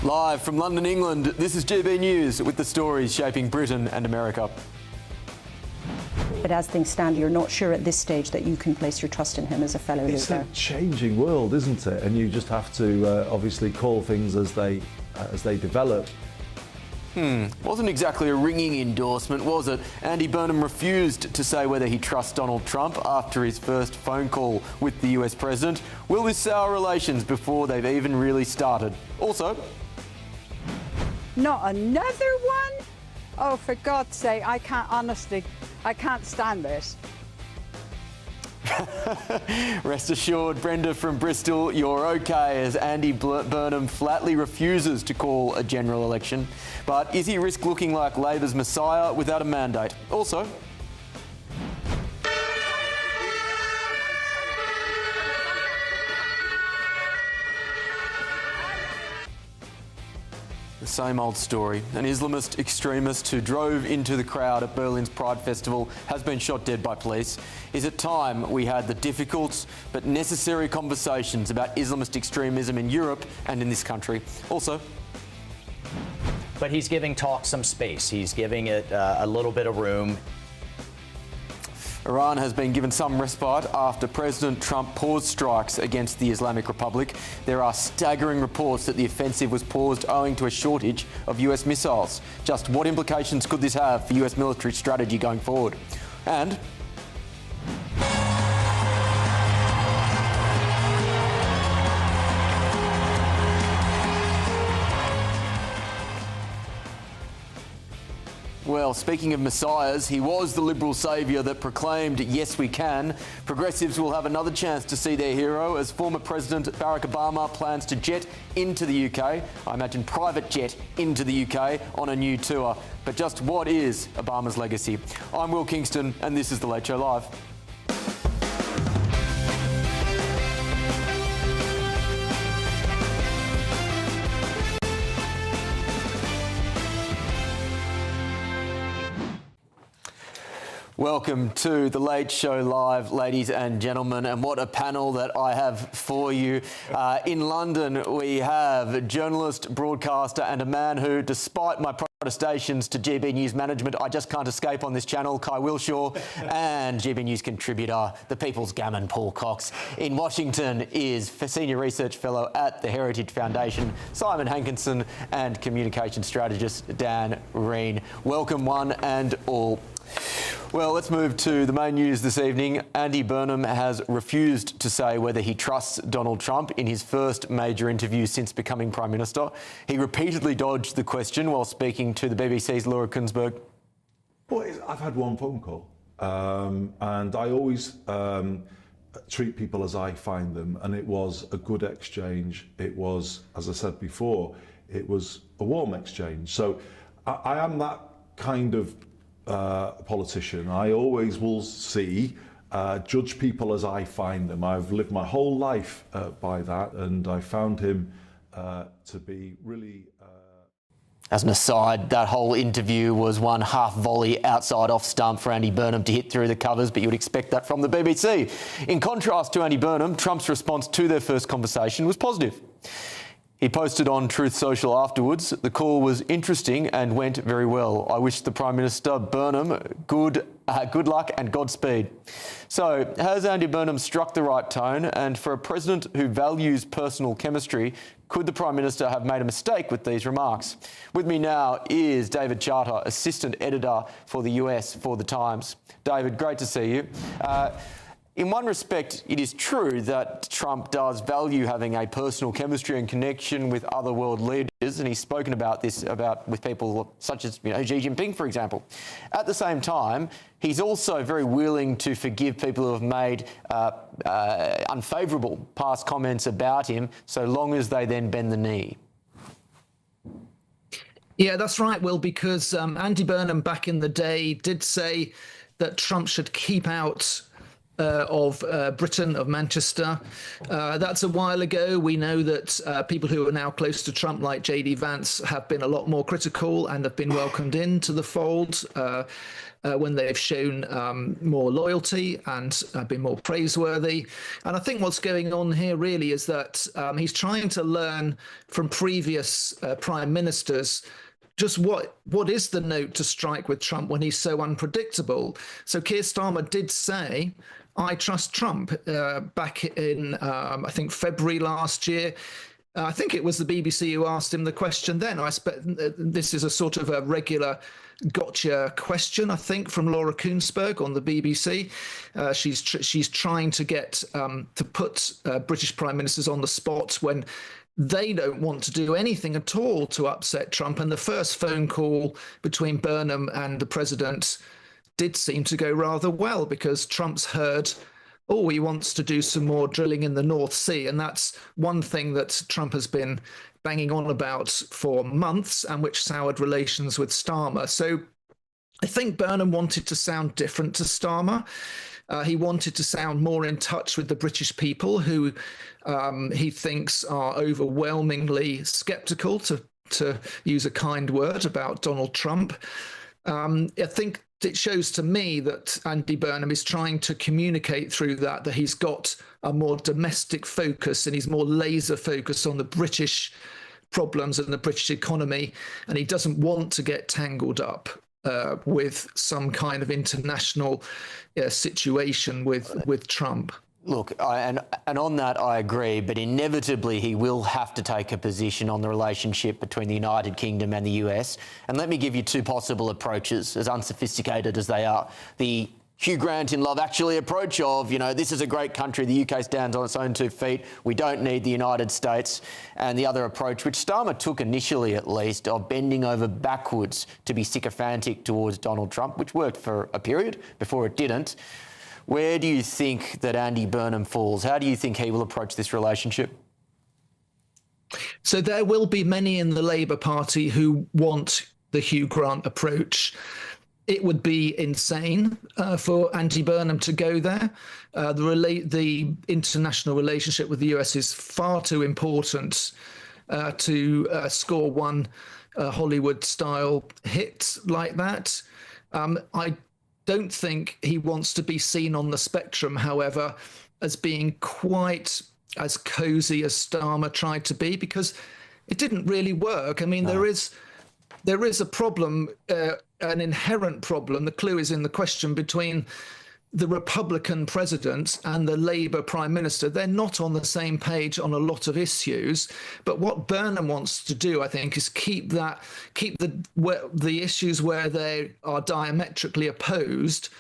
Live from London, England, this is GB News with the stories shaping Britain and America. But as things stand, you're not sure at this stage that you can place your trust in him as a fellow leader. It's a changing world, isn't it? And you just have to obviously call things as they develop. Wasn't exactly a ringing endorsement, was it? Andy Burnham refused to say whether he trusts Donald Trump after his first phone call with the US president. Will this sour relations before they've even really started? Also, not another one? Oh, for God's sake, I can't stand this. rest assured, Brenda from Bristol, you're okay as Andy Burnham flatly refuses to call a general election. But is he risk looking like Labor's messiah without a mandate? Also, the same old story. An Islamist extremist who drove into the crowd at Berlin's Pride Festival has been shot dead by police. Is it time we had the difficult but necessary conversations about Islamist extremism in Europe and in this country? Also, but he's giving talk some space. He's giving it a little bit of room. Iran has been given some respite after President Trump paused strikes against the Islamic Republic. There are staggering reports that the offensive was paused owing to a shortage of US missiles. Just what implications could this have for US military strategy going forward? And well, speaking of messiahs, he was the Liberal saviour that proclaimed, yes, we can. Progressives will have another chance to see their hero as former President Barack Obama plans to jet into the UK. I imagine private jet into the UK on a new tour. But just what is Obama's legacy? I'm Will Kingston and this is The Late Show Live. Welcome to The Late Show Live, ladies and gentlemen, and what a panel that I have for you. In London, we have journalist, broadcaster and a man who, despite my protestations to GB News management, I just can't escape on this channel, Kai Wilshaw, and GB News contributor, the People's Gammon, Paul Cox. In Washington is Senior Research Fellow at the Heritage Foundation, Simon Hankinson, and Communication Strategist Dan Reen. Welcome one and all. Well, let's move to the main news this evening. Andy Burnham has refused to say whether he trusts Donald Trump in his first major interview since becoming Prime Minister. He repeatedly dodged the question while speaking to the BBC's Laura Kuenssberg. Well, I've had one phone call, and I always treat people as I find them, and it was a good exchange. It was, as I said before, it was a warm exchange. So I am that kind of politician. I always will judge people as I find them. I've lived my whole life by that, and I found him to be really... As an aside, that whole interview was one half volley outside off stump for Andy Burnham to hit through the covers, but you would expect that from the BBC. In contrast to Andy Burnham, Trump's response to their first conversation was positive. He posted on Truth Social afterwards, the call was interesting and went very well. I wish the Prime Minister, Burnham, good luck and Godspeed. So, has Andy Burnham struck the right tone? And for a president who values personal chemistry, could the Prime Minister have made a mistake with these remarks? With me now is David Charter, Assistant Editor for the US for The Times. David, great to see you. In one respect, it is true that Trump does value having a personal chemistry and connection with other world leaders, and he's spoken about this with people such as Xi Jinping, for example. At the same time, he's also very willing to forgive people who have made unfavourable past comments about him, so long as they then bend the knee. Yeah, that's right, Will, because Andy Burnham back in the day did say that Trump should keep out of Britain, of Manchester. That's a while ago. We know that people who are now close to Trump, like J.D. Vance, have been a lot more critical and have been welcomed into the fold when they've shown more loyalty and been more praiseworthy. And I think what's going on here really is that he's trying to learn from previous prime ministers just what is the note to strike with Trump when he's so unpredictable. So Keir Starmer did say, I trust Trump, back in, I think, February last year. I think it was the BBC who asked him the question then. I expect this is a sort of a regular gotcha question, I think, from Laura Koonsberg on the BBC. She's trying to get to put British prime ministers on the spot when they don't want to do anything at all to upset Trump. And the first phone call between Burnham and the president did seem to go rather well, because Trump's heard, oh, he wants to do some more drilling in the North Sea. And that's one thing that Trump has been banging on about for months, and which soured relations with Starmer. So I think Burnham wanted to sound different to Starmer. He wanted to sound more in touch with the British people, who he thinks are overwhelmingly sceptical, to use a kind word, about Donald Trump. I think it shows to me that Andy Burnham is trying to communicate through that he's got a more domestic focus, and he's more laser focused on the British problems and the British economy, and he doesn't want to get tangled up with some kind of international situation with Trump. Look, and on that I agree, but inevitably he will have to take a position on the relationship between the United Kingdom and the US. And let me give you two possible approaches, as unsophisticated as they are. The Hugh Grant in Love Actually approach of, this is a great country, the UK stands on its own 2 feet, we don't need the United States. And the other approach, which Starmer took initially at least, of bending over backwards to be sycophantic towards Donald Trump, which worked for a period before it didn't. Where do you think that Andy Burnham falls? How do you think he will approach this relationship? So there will be many in the Labour Party who want the Hugh Grant approach. It would be insane for Andy Burnham to go there. The international relationship with the US is far too important to score one Hollywood-style hit like that. I don't think he wants to be seen on the spectrum, however, as being quite as cozy as Starmer tried to be, because it didn't really work. I mean, no. There is a problem, an inherent problem. The clue is in the question between the Republican president and the Labour prime minister. They're not on the same page on a lot of issues. But what Burnham wants to do, I think, is keep the issues where they are diametrically opposed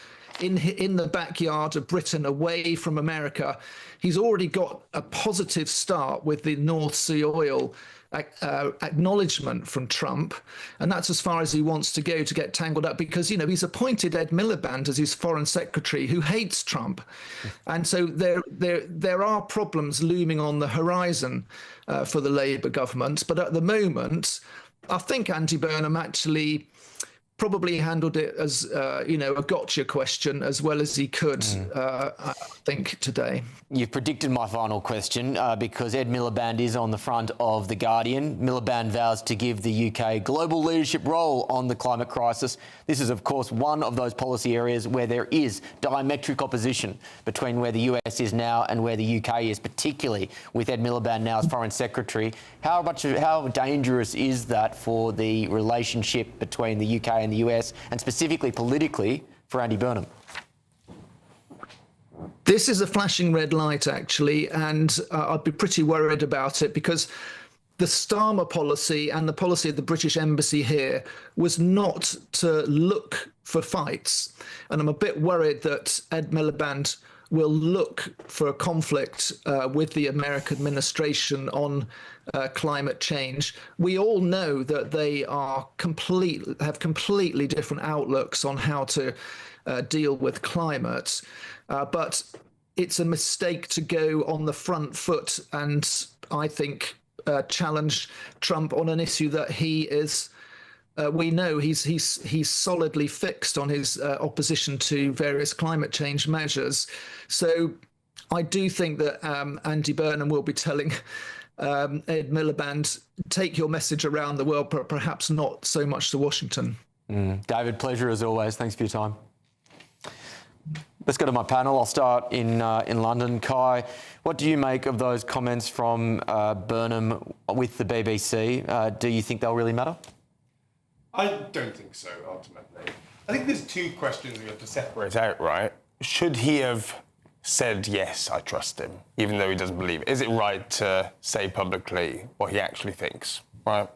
in the backyard of Britain, away from America. He's already got a positive start with the North Sea oil acknowledgement from Trump, and that's as far as he wants to go to get tangled up, because he's appointed Ed Miliband as his foreign secretary, who hates Trump, and so there are problems looming on the horizon for the Labour government. But at the moment, I think Andy Burnham actually probably handled it as a gotcha question as well as he could, I think, today. You've predicted my final question because Ed Miliband is on the front of The Guardian. Miliband vows to give the UK global leadership role on the climate crisis. This is, of course, one of those policy areas where there is diametric opposition between where the US is now and where the UK is, particularly with Ed Miliband now as Foreign Secretary. How dangerous is that for the relationship between the UK and the US, and specifically politically for Andy Burnham? This is a flashing red light, actually, and I'd be pretty worried about it, because the Starmer policy and the policy of the British Embassy here was not to look for fights. And I'm a bit worried that Ed Miliband will look for a conflict with the American administration on climate change. We all know that they have completely different outlooks on how to deal with climate, but it's a mistake to go on the front foot and, I think, challenge Trump on an issue that he is we know he's solidly fixed on his opposition to various climate change measures. So I do think that Andy Burnham will be telling Ed Miliband, take your message around the world, but perhaps not so much to Washington. David, pleasure as always. Thanks for your time. Let's go to my panel. I'll start in London. Kai, what do you make of those comments from Burnham with the BBC? Do you think they'll really matter? I don't think so, ultimately. I think there's two questions we have to separate out, right? Should he have said, yes, I trust him, even though he doesn't believe it? Is it right to say publicly what he actually thinks, right?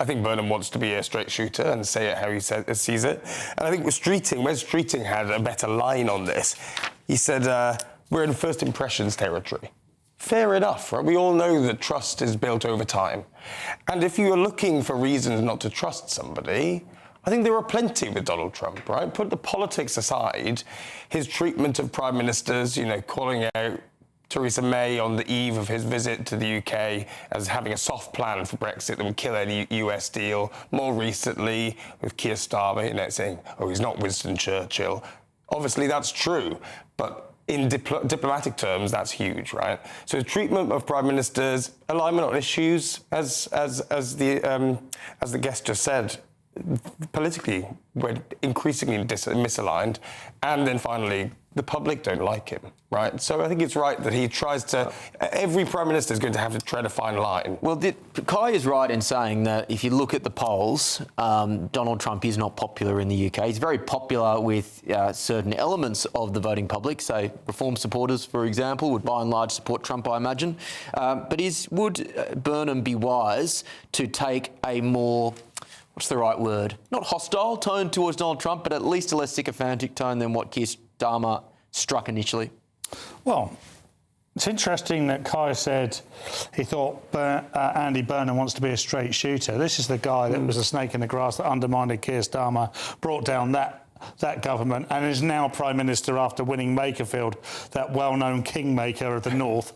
I think Burnham wants to be a straight shooter and say it how he sees it. And I think Wes Streeting had a better line on this. He said, we're in first impressions territory. Fair enough, right? We all know that trust is built over time. And if you are looking for reasons not to trust somebody, I think there are plenty with Donald Trump, right? Put the politics aside, his treatment of prime ministers, calling out Theresa May on the eve of his visit to the UK as having a soft plan for Brexit that would kill any US deal. More recently, with Keir Starmer, saying, oh, he's not Winston Churchill. Obviously, that's true, but in diplomatic terms, that's huge, right? So treatment of prime ministers, alignment on issues, as the guest just said, politically, we're increasingly misaligned. And then finally, the public don't like him, right? So I think it's right that he tries to... Every prime minister is going to have to tread a fine line. Well, Kai is right in saying that if you look at the polls, Donald Trump is not popular in the UK. He's very popular with certain elements of the voting public. Say, Reform supporters, for example, would by and large support Trump, I imagine. But would Burnham be wise to take a more... what's the right word? Not hostile tone towards Donald Trump, but at least a less sycophantic tone than what Keir Starmer struck initially? Well, it's interesting that Kai said he thought Andy Burnham wants to be a straight shooter. This is the guy that was a snake in the grass that undermined Keir Starmer, brought down that government, and is now Prime Minister after winning Makerfield, that well-known kingmaker of the North.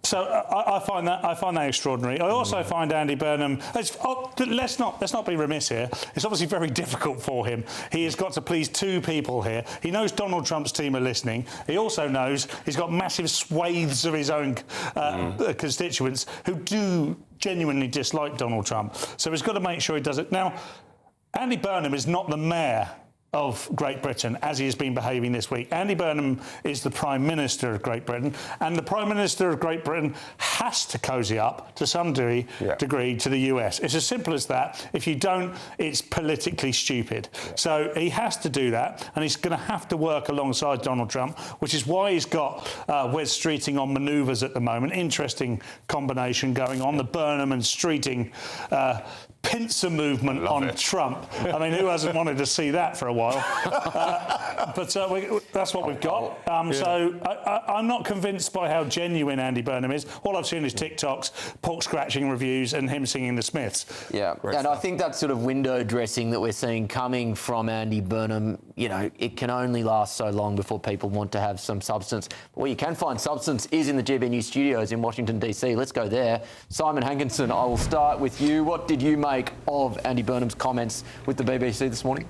So I find that extraordinary. I also find Andy Burnham. Let's not be remiss here. It's obviously very difficult for him. He has got to please two people here. He knows Donald Trump's team are listening. He also knows he's got massive swathes of his own constituents who do genuinely dislike Donald Trump. So he's got to make sure he does it. Now, Andy Burnham is not the mayor of Great Britain, as he has been behaving this week. Andy Burnham is the Prime Minister of Great Britain, and the Prime Minister of Great Britain has to cosy up to some degree to the US. It's as simple as that. If you don't, it's politically stupid. So he has to do that, and he's going to have to work alongside Donald Trump, which is why he's got Wes Streeting on manoeuvres at the moment. Interesting combination going on, the Burnham and Streeting pincer movement on Trump. I mean, who hasn't wanted to see that for a while? But that's what we've got. So I'm not convinced by how genuine Andy Burnham is. All I've seen is TikToks, pork scratching reviews, and him singing the Smiths. Yeah, and I think that sort of window dressing that we're seeing coming from Andy Burnham, it can only last so long before people want to have some substance. But where you can find substance is in the GBNews studios in Washington, DC. Let's go there. Simon Hankinson, I will start with you. What did you make of Andy Burnham's comments with the BBC this morning?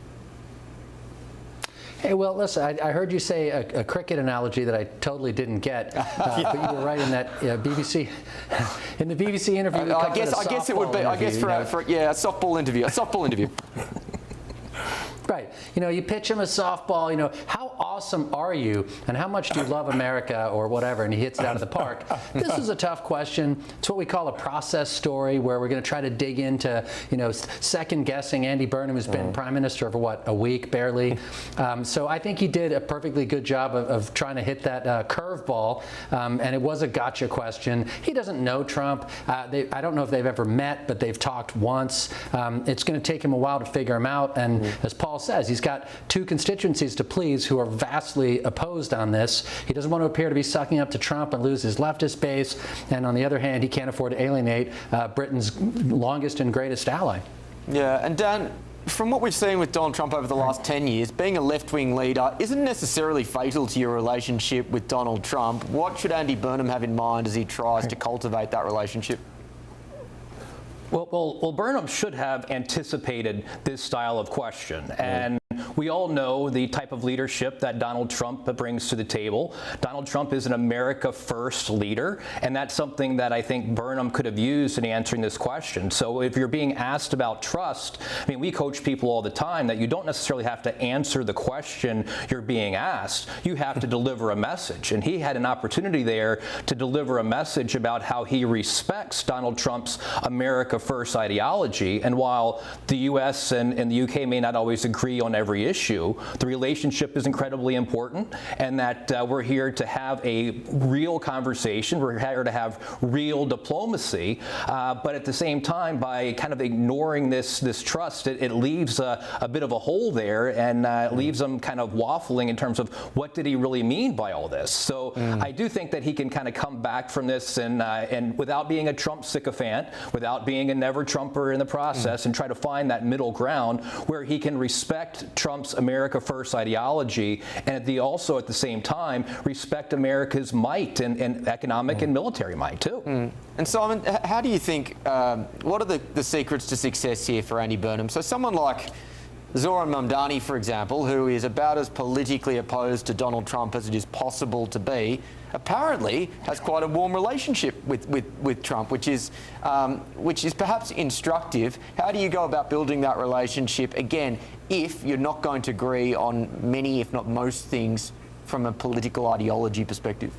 Hey, well, listen, I heard you say a cricket analogy that I totally didn't get, but you were right in that BBC, in the BBC interview. I guess it would be, I guess for a softball interview, Right. You pitch him a softball, how awesome are you and how much do you love America or whatever, and he hits it out of the park. This is a tough question. It's what we call a process story, where we're going to try to dig into, second guessing. Andy Burnham has been Prime Minister for, what, a week, barely. So I think he did a perfectly good job of trying to hit that curveball, and it was a gotcha question. He doesn't know Trump. I don't know if they've ever met, but they've talked once. It's going to take him a while to figure him out, and as Paul says, he's got two constituencies to please who are vastly opposed on this. He doesn't want to appear to be sucking up to Trump and lose his leftist base, and on the other hand, he can't afford to alienate Britain's longest and greatest ally. Yeah, and Dan, from what we've seen with Donald Trump over the last 10 years, being a left-wing leader isn't necessarily fatal to your relationship with Donald Trump. What should Andy Burnham have in mind as he tries to cultivate that relationship? Well, Burnham should have anticipated this style of question. And we all know the type of leadership that Donald Trump brings to the table. Donald Trump is an America First leader, and that's something that I think Burnham could have used in answering this question. So if you're being asked about trust, I mean, we coach people all the time that you don't necessarily have to answer the question you're being asked. You have to deliver a message. And he had an opportunity there to deliver a message about how he respects Donald Trump's America First ideology. And while the U.S. and the U.K. may not always agree on every issue, the relationship is incredibly important, and that we're here to have a real conversation. We're here to have real diplomacy. But at the same time, by kind of ignoring this trust, it leaves a bit of a hole there, and leaves them kind of waffling in terms of what did he really mean by all this. So I do think that he can kind of come back from this and without being a Trump sycophant, without being a never Trumper in the process, and try to find that middle ground where he can respect Trump's America First ideology, and also at the same time respect America's might and economic and military might too. And Simon, how do you think, what are the secrets to success here for Andy Burnham? So someone like Zoran Mamdani, for example, who is about as politically opposed to Donald Trump as it is possible to be, apparently has quite a warm relationship with Trump, which is perhaps instructive. How do you go about building that relationship, again, if you're not going to agree on many, if not most things, from a political ideology perspective?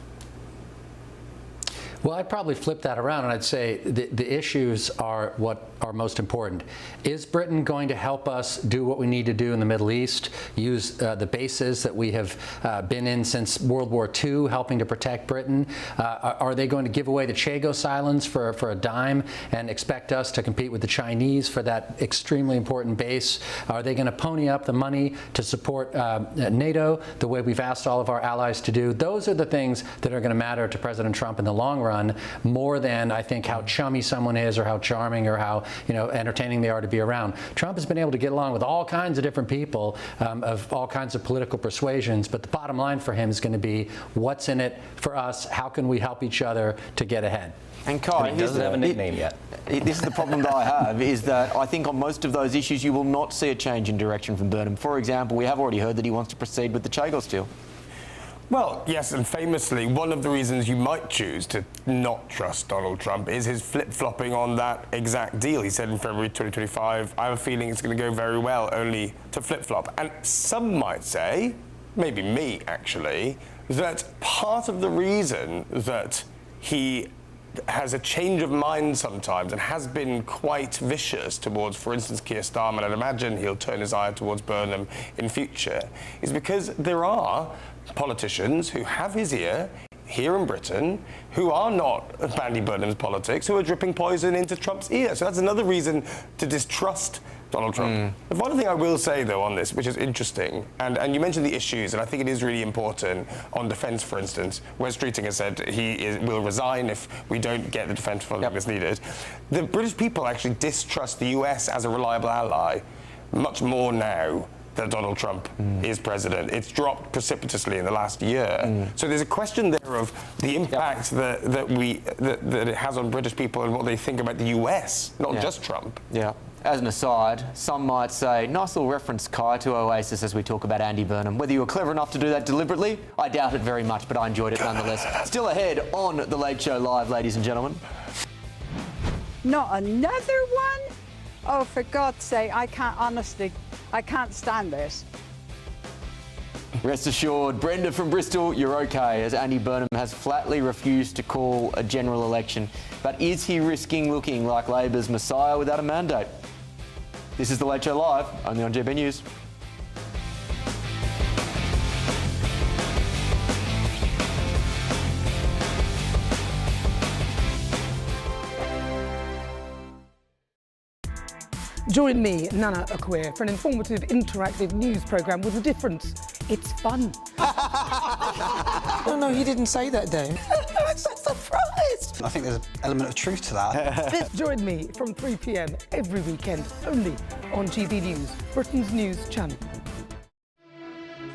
Well, I'd probably flip that around, and I'd say the issues are what are most important. Is Britain going to help us do what we need to do in the Middle East, use the bases that we have been in since World War II, helping to protect Britain? Are they going to give away the Chagos Islands for a dime and expect us to compete with the Chinese for that extremely important base? Are they going to pony up the money to support NATO the way we've asked all of our allies to do? Those are the things that are going to matter to President Trump in the long run, more than I think how chummy someone is or how charming or how entertaining they are to be around. Trump has been able to get along with all kinds of different people of all kinds of political persuasions, but the bottom line for him is going to be what's in it for us, how can we help each other to get ahead. And Kai, he doesn't have a nickname yet. This is the problem that I have, is that I think on most of those issues you will not see a change in direction from Burnham. For example, we have already heard that he wants to proceed with the Chagos deal. Well, yes, and famously, one of the reasons you might choose to not trust Donald Trump is his flip-flopping on that exact deal. He said in February 2025, I have a feeling it's going to go very well, only to flip-flop. And some might say, maybe me actually, that part of the reason that he has a change of mind sometimes and has been quite vicious towards, for instance, Keir Starmer, and I'd imagine he'll turn his eye towards Burnham in future, is because there are politicians who have his ear here in Britain who are not Andy Burnham's politics, who are dripping poison into Trump's ear. So that's another reason to distrust Donald Trump. The one thing I will say, though, on this, which is interesting, and you mentioned the issues, and I think it is really important on defence, for instance. Wes Streeting has said he will resign if we don't get the defence funding that's needed. The British people actually distrust the US as a reliable ally much more now that Donald Trump is president. It's dropped precipitously in the last year. So there's a question there of the impact that it has on British people and what they think about the US, not just Trump. Yeah. As an aside, some might say, nice little reference, Kai, to Oasis as we talk about Andy Burnham. Whether you were clever enough to do that deliberately, I doubt it very much, but I enjoyed it nonetheless. Still ahead on The Late Show Live, ladies and gentlemen. Not another one? Oh, for God's sake, I can't stand this. Rest assured, Brenda from Bristol, you're okay, as Andy Burnham has flatly refused to call a general election. But is he risking looking like Labor's messiah without a mandate? This is The Late Show Live, only on GBNews. Join me, Nana Akwe, for an informative, interactive news programme with a difference. It's fun. No, he didn't say that, though. I'm so surprised. I think there's an element of truth to that. Join me from 3 p.m. every weekend, only on GB News, Britain's news channel.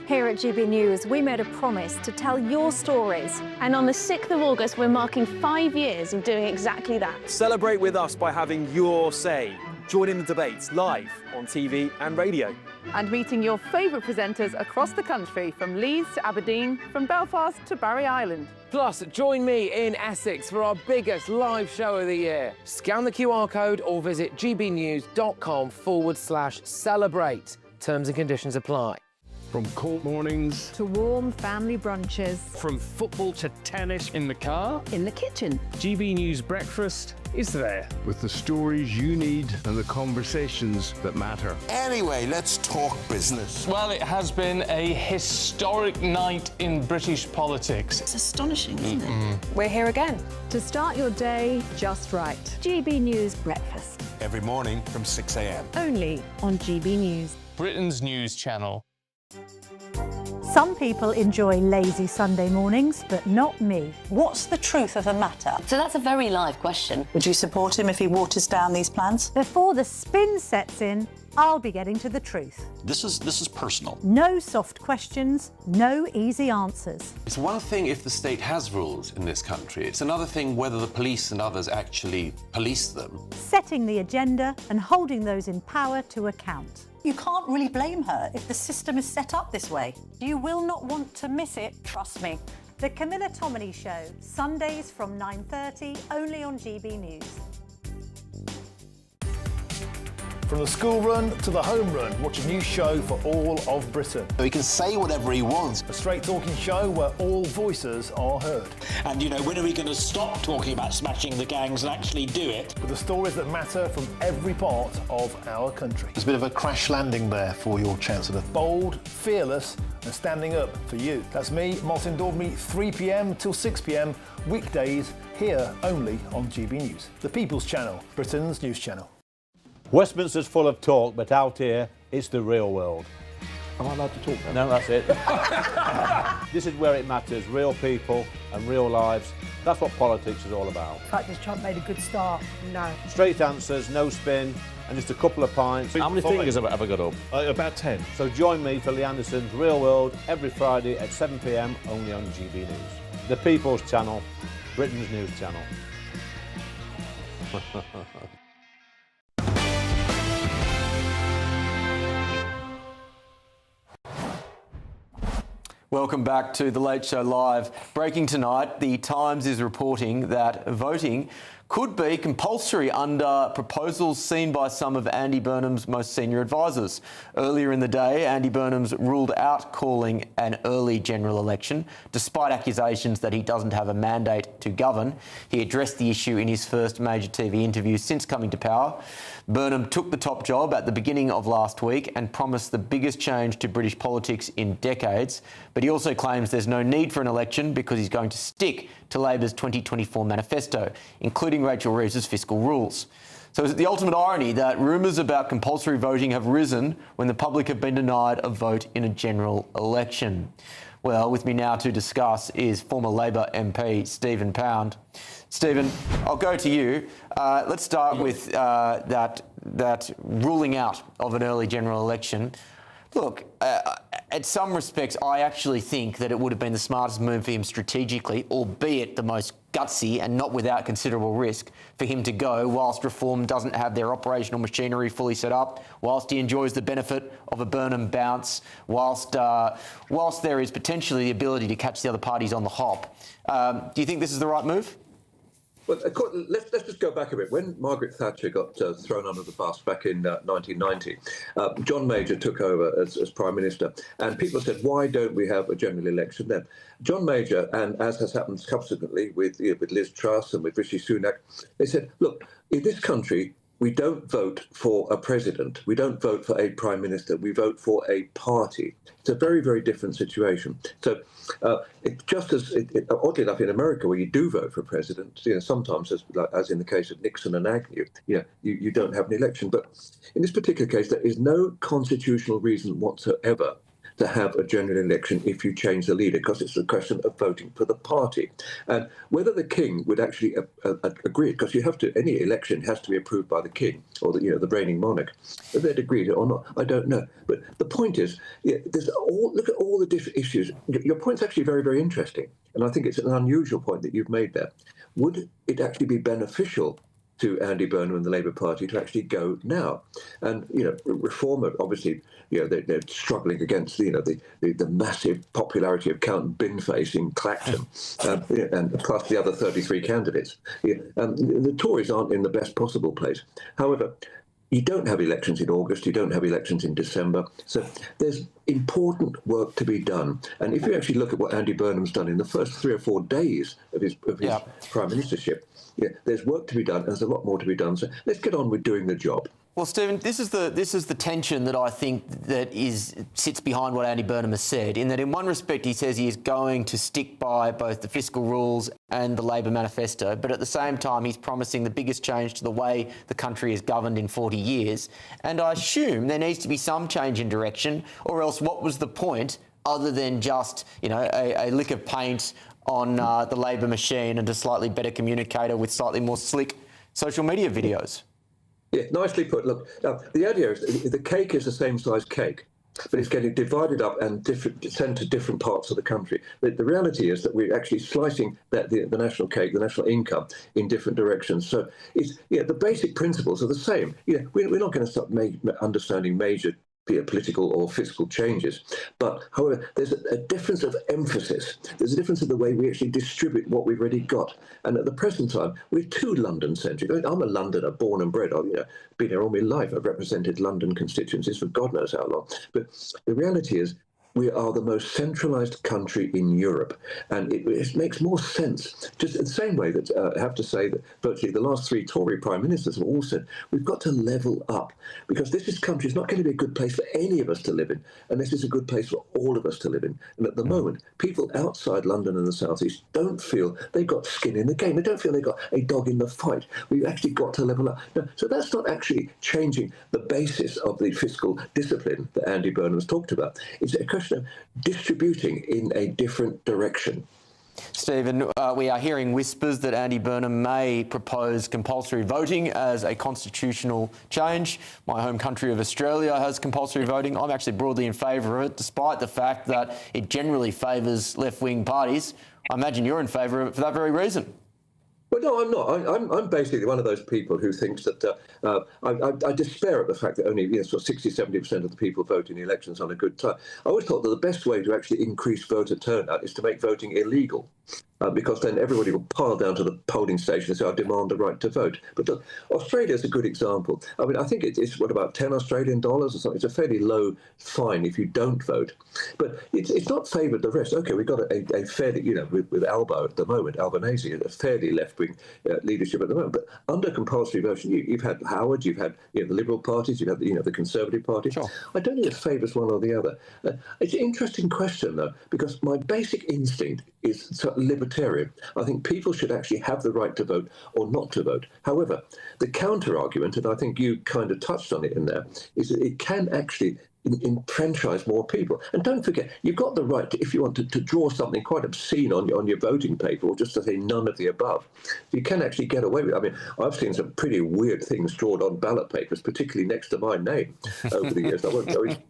Here at GB News, we made a promise to tell your stories. And on the 6th of August, we're marking 5 years of doing exactly that. Celebrate with us by having your say. Join in the debates live on TV and radio. And meeting your favourite presenters across the country, from Leeds to Aberdeen, from Belfast to Barry Island. Plus, join me in Essex for our biggest live show of the year. Scan the QR code or visit gbnews.com/celebrate. Terms and conditions apply. From cold mornings to warm family brunches. From football to tennis in the car. In the kitchen. GB News Breakfast is there. With the stories you need and the conversations that matter. Anyway, let's talk business. Well, it has been a historic night in British politics. It's astonishing, isn't it? We're here again. To start your day just right. GB News Breakfast. Every morning from 6 a.m. Only on GB News. Britain's news channel. Some people enjoy lazy Sunday mornings, but not me. What's the truth of the matter? So that's a very live question. Would you support him if he waters down these plans? Before the spin sets in, I'll be getting to the truth. This is personal. No soft questions, no easy answers. It's one thing if the state has rules in this country. It's another thing whether the police and others actually police them. Setting the agenda and holding those in power to account. You can't really blame her if the system is set up this way. You will not want to miss it, trust me. The Camilla Tominey Show, Sundays from 9:30, only on GB News. From the school run to the home run, watch a new show for all of Britain. He can say whatever he wants. A straight-talking show where all voices are heard. And, you know, when are we going to stop talking about smashing the gangs and actually do it? With the stories that matter from every part of our country. There's a bit of a crash landing there for your Chancellor. Bold, fearless and standing up for you. That's me, Martin Daubney, 3 p.m. till 6 p.m, weekdays, here only on GB News. The People's Channel, Britain's news channel. Westminster's full of talk, but out here, it's the real world. Am I allowed to talk now? No, that's it. This is where it matters, real people and real lives. That's what politics is all about. In fact, has Trump made a good start? No. Straight answers, no spin, and just a couple of pints. How many fingers have I got up? About 10. So join me for Lee Anderson's Real World every Friday at 7 p.m, only on GB News. The People's Channel, Britain's news channel. Welcome back to The Late Show Live. Breaking tonight, The Times is reporting that voting could be compulsory under proposals seen by some of Andy Burnham's most senior advisors. Earlier in the day, Andy Burnham's ruled out calling an early general election, despite accusations that he doesn't have a mandate to govern. He addressed the issue in his first major TV interview since coming to power. Burnham took the top job at the beginning of last week and promised the biggest change to British politics in decades. But he also claims there's no need for an election because he's going to stick to Labor's 2024 manifesto, including Rachel Reeves' fiscal rules. So is it the ultimate irony that rumours about compulsory voting have risen when the public have been denied a vote in a general election? Well, with me now to discuss is former Labor MP Stephen Pound. Stephen, I'll go to you. Let's start with that ruling out of an early general election. Look, at some respects, I actually think that it would have been the smartest move for him strategically, albeit the most gutsy and not without considerable risk, for him to go whilst Reform doesn't have their operational machinery fully set up, whilst he enjoys the benefit of a Burnham bounce, whilst there is potentially the ability to catch the other parties on the hop. Do you think this is the right move? Well, let's just go back a bit. When Margaret Thatcher got thrown under the bus back in 1990, John Major took over as Prime Minister, and people said, why don't we have a general election then? John Major, and as has happened subsequently with Liz Truss and with Rishi Sunak, they said, look, in this country, we don't vote for a president. We don't vote for a prime minister. We vote for a party. It's a very, very different situation. So it's just as, oddly enough, in America, where you do vote for a president, sometimes, as in the case of Nixon and Agnew, you don't have an election. But in this particular case, there is no constitutional reason whatsoever to have a general election if you change the leader, because it's a question of voting for the party. And whether the king would actually agree, because you have to, any election has to be approved by the king or the reigning monarch. Whether they'd agree to it or not, I don't know. But the point is, look at all the different issues. Your point's actually very, very interesting. And I think it's an unusual point that you've made there. Would it actually be beneficial to Andy Burnham and the Labour Party to actually go now? And, Reform, obviously, they're struggling against, the massive popularity of Count Binface in Clacton, and plus the other 33 candidates. The Tories aren't in the best possible place. However, you don't have elections in August, you don't have elections in December, so there's important work to be done. And if you actually look at what Andy Burnham's done in the first 3 or 4 days of his prime ministership, there's work to be done, and there's a lot more to be done. So let's get on with doing the job. Well, Stephen, this is the tension that I think that sits behind what Andy Burnham has said, in that in one respect he says he is going to stick by both the fiscal rules and the Labor manifesto, but at the same time he's promising the biggest change to the way the country is governed in 40 years. And I assume there needs to be some change in direction, or else what was the point other than just, a lick of paint on the Labor machine and a slightly better communicator with slightly more slick social media videos? Yeah, nicely put. Look, the idea is the cake is the same size cake, but it's getting divided up and sent to different parts of the country. The reality is that we're actually slicing the national cake, the national income, in different directions. So the basic principles are the same. We're not going to start understanding major political or fiscal changes. But, however, there's a difference of emphasis. There's a difference in the way we actually distribute what we've already got. And at the present time, we're too London-centric. I'm a Londoner, born and bred. I've been here all my life. I've represented London constituencies for God knows how long. But the reality is, we are the most centralised country in Europe, and it makes more sense. Just in the same way that I have to say that virtually the last 3 Tory prime ministers have all said we've got to level up, because this country is not going to be a good place for any of us to live in, and this is a good place for all of us to live in. And at the moment, people outside London and the South East don't feel they've got skin in the game. They don't feel they've got a dog in the fight. We've actually got to level up. Now, so that's not actually changing the basis of the fiscal discipline that Andy Burnham's talked about. It's a question of distributing in a different direction. Stephen, we are hearing whispers that Andy Burnham may propose compulsory voting as a constitutional change. My home country of Australia has compulsory voting. I'm actually broadly in favour of it, despite the fact that it generally favours left-wing parties. I imagine you're in favour of it for that very reason. Well, no, I'm not. I'm basically one of those people who thinks that I despair at the fact that only 60-70% of the people vote in the elections on a good time. I always thought that the best way to actually increase voter turnout is to make voting illegal. Because then everybody will pile down to the polling station and say, I demand the right to vote. But Australia is a good example. I mean, I think it's what, about 10 Australian dollars or something? It's a fairly low fine if you don't vote. But it's not favoured the rest. OK, we've got a fairly, with Albo at the moment, Albanese, a fairly left-wing leadership at the moment. But under compulsory voting, you've had Howard, you've had the Liberal parties, you've had the Conservative Party. Sure. I don't think it favours one or the other. It's an interesting question, though, because my basic instinct is libertarian. I think people should actually have the right to vote or not to vote. However, the counter-argument, and I think you kind of touched on it in there, is that it can actually enfranchise more people. And don't forget, you've got the right to, if you want to draw something quite obscene on your voting paper, or just to say none of the above. You can actually get away with it. I mean, I've seen some pretty weird things drawn on ballot papers, particularly next to my name over the years. I won't go into,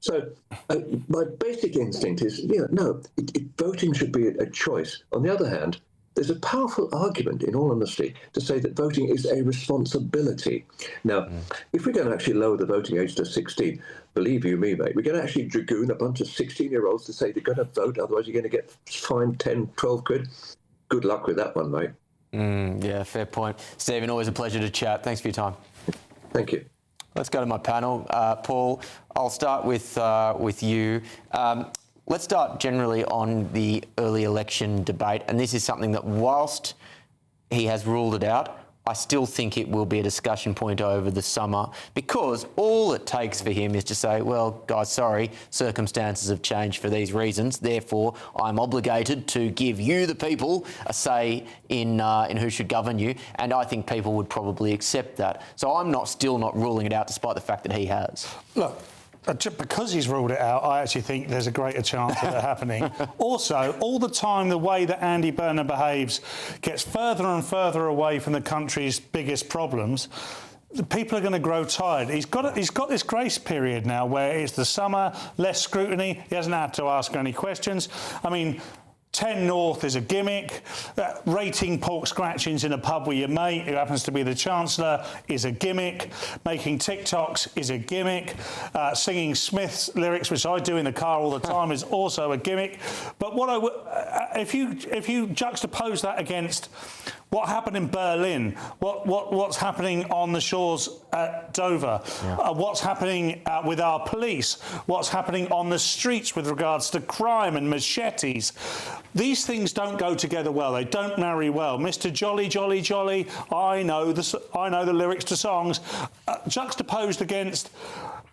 So my basic instinct is, no, voting should be a choice. On the other hand, there's a powerful argument, in all honesty, to say that voting is a responsibility. Now, if we're going to actually lower the voting age to 16, believe you me, mate, we're going to actually dragoon a bunch of 16-year-olds to say they're going to vote, otherwise you're going to get fined 10, 12 quid. Good luck with that one, mate. Yeah, fair point. Stephen, always a pleasure to chat. Thanks for your time. Thank you. Let's go to my panel. Paul, I'll start with you. Let's start generally on the early election debate. And this is something that, whilst he has ruled it out, I still think it will be a discussion point over the summer, because all it takes for him is to say, well, guys, sorry, circumstances have changed for these reasons. Therefore, I'm obligated to give you, the people, a say in who should govern you. And I think people would probably accept that. So I'm still not ruling it out, despite the fact that he has. Look, Because he's ruled it out, I actually think there's a greater chance of it happening. Also, all the time, the way that Andy Burnham behaves gets further and further away from the country's biggest problems. The people are going to grow tired. He's got this grace period now where it's the summer, less scrutiny. He hasn't had to ask any questions. I mean, 10 North is a gimmick. Rating pork scratchings in a pub with your mate, who happens to be the Chancellor, is a gimmick. Making TikToks is a gimmick. Singing Smith's lyrics, which I do in the car all the time, is also a gimmick. But what if you juxtapose that against what happened in Berlin, what's happening on the shores at Dover, what's happening with our police, what's happening on the streets with regards to crime and machetes. These things don't go together well. They don't marry well. Mr. Jolly, Jolly, Jolly, I know the lyrics to songs, juxtaposed against,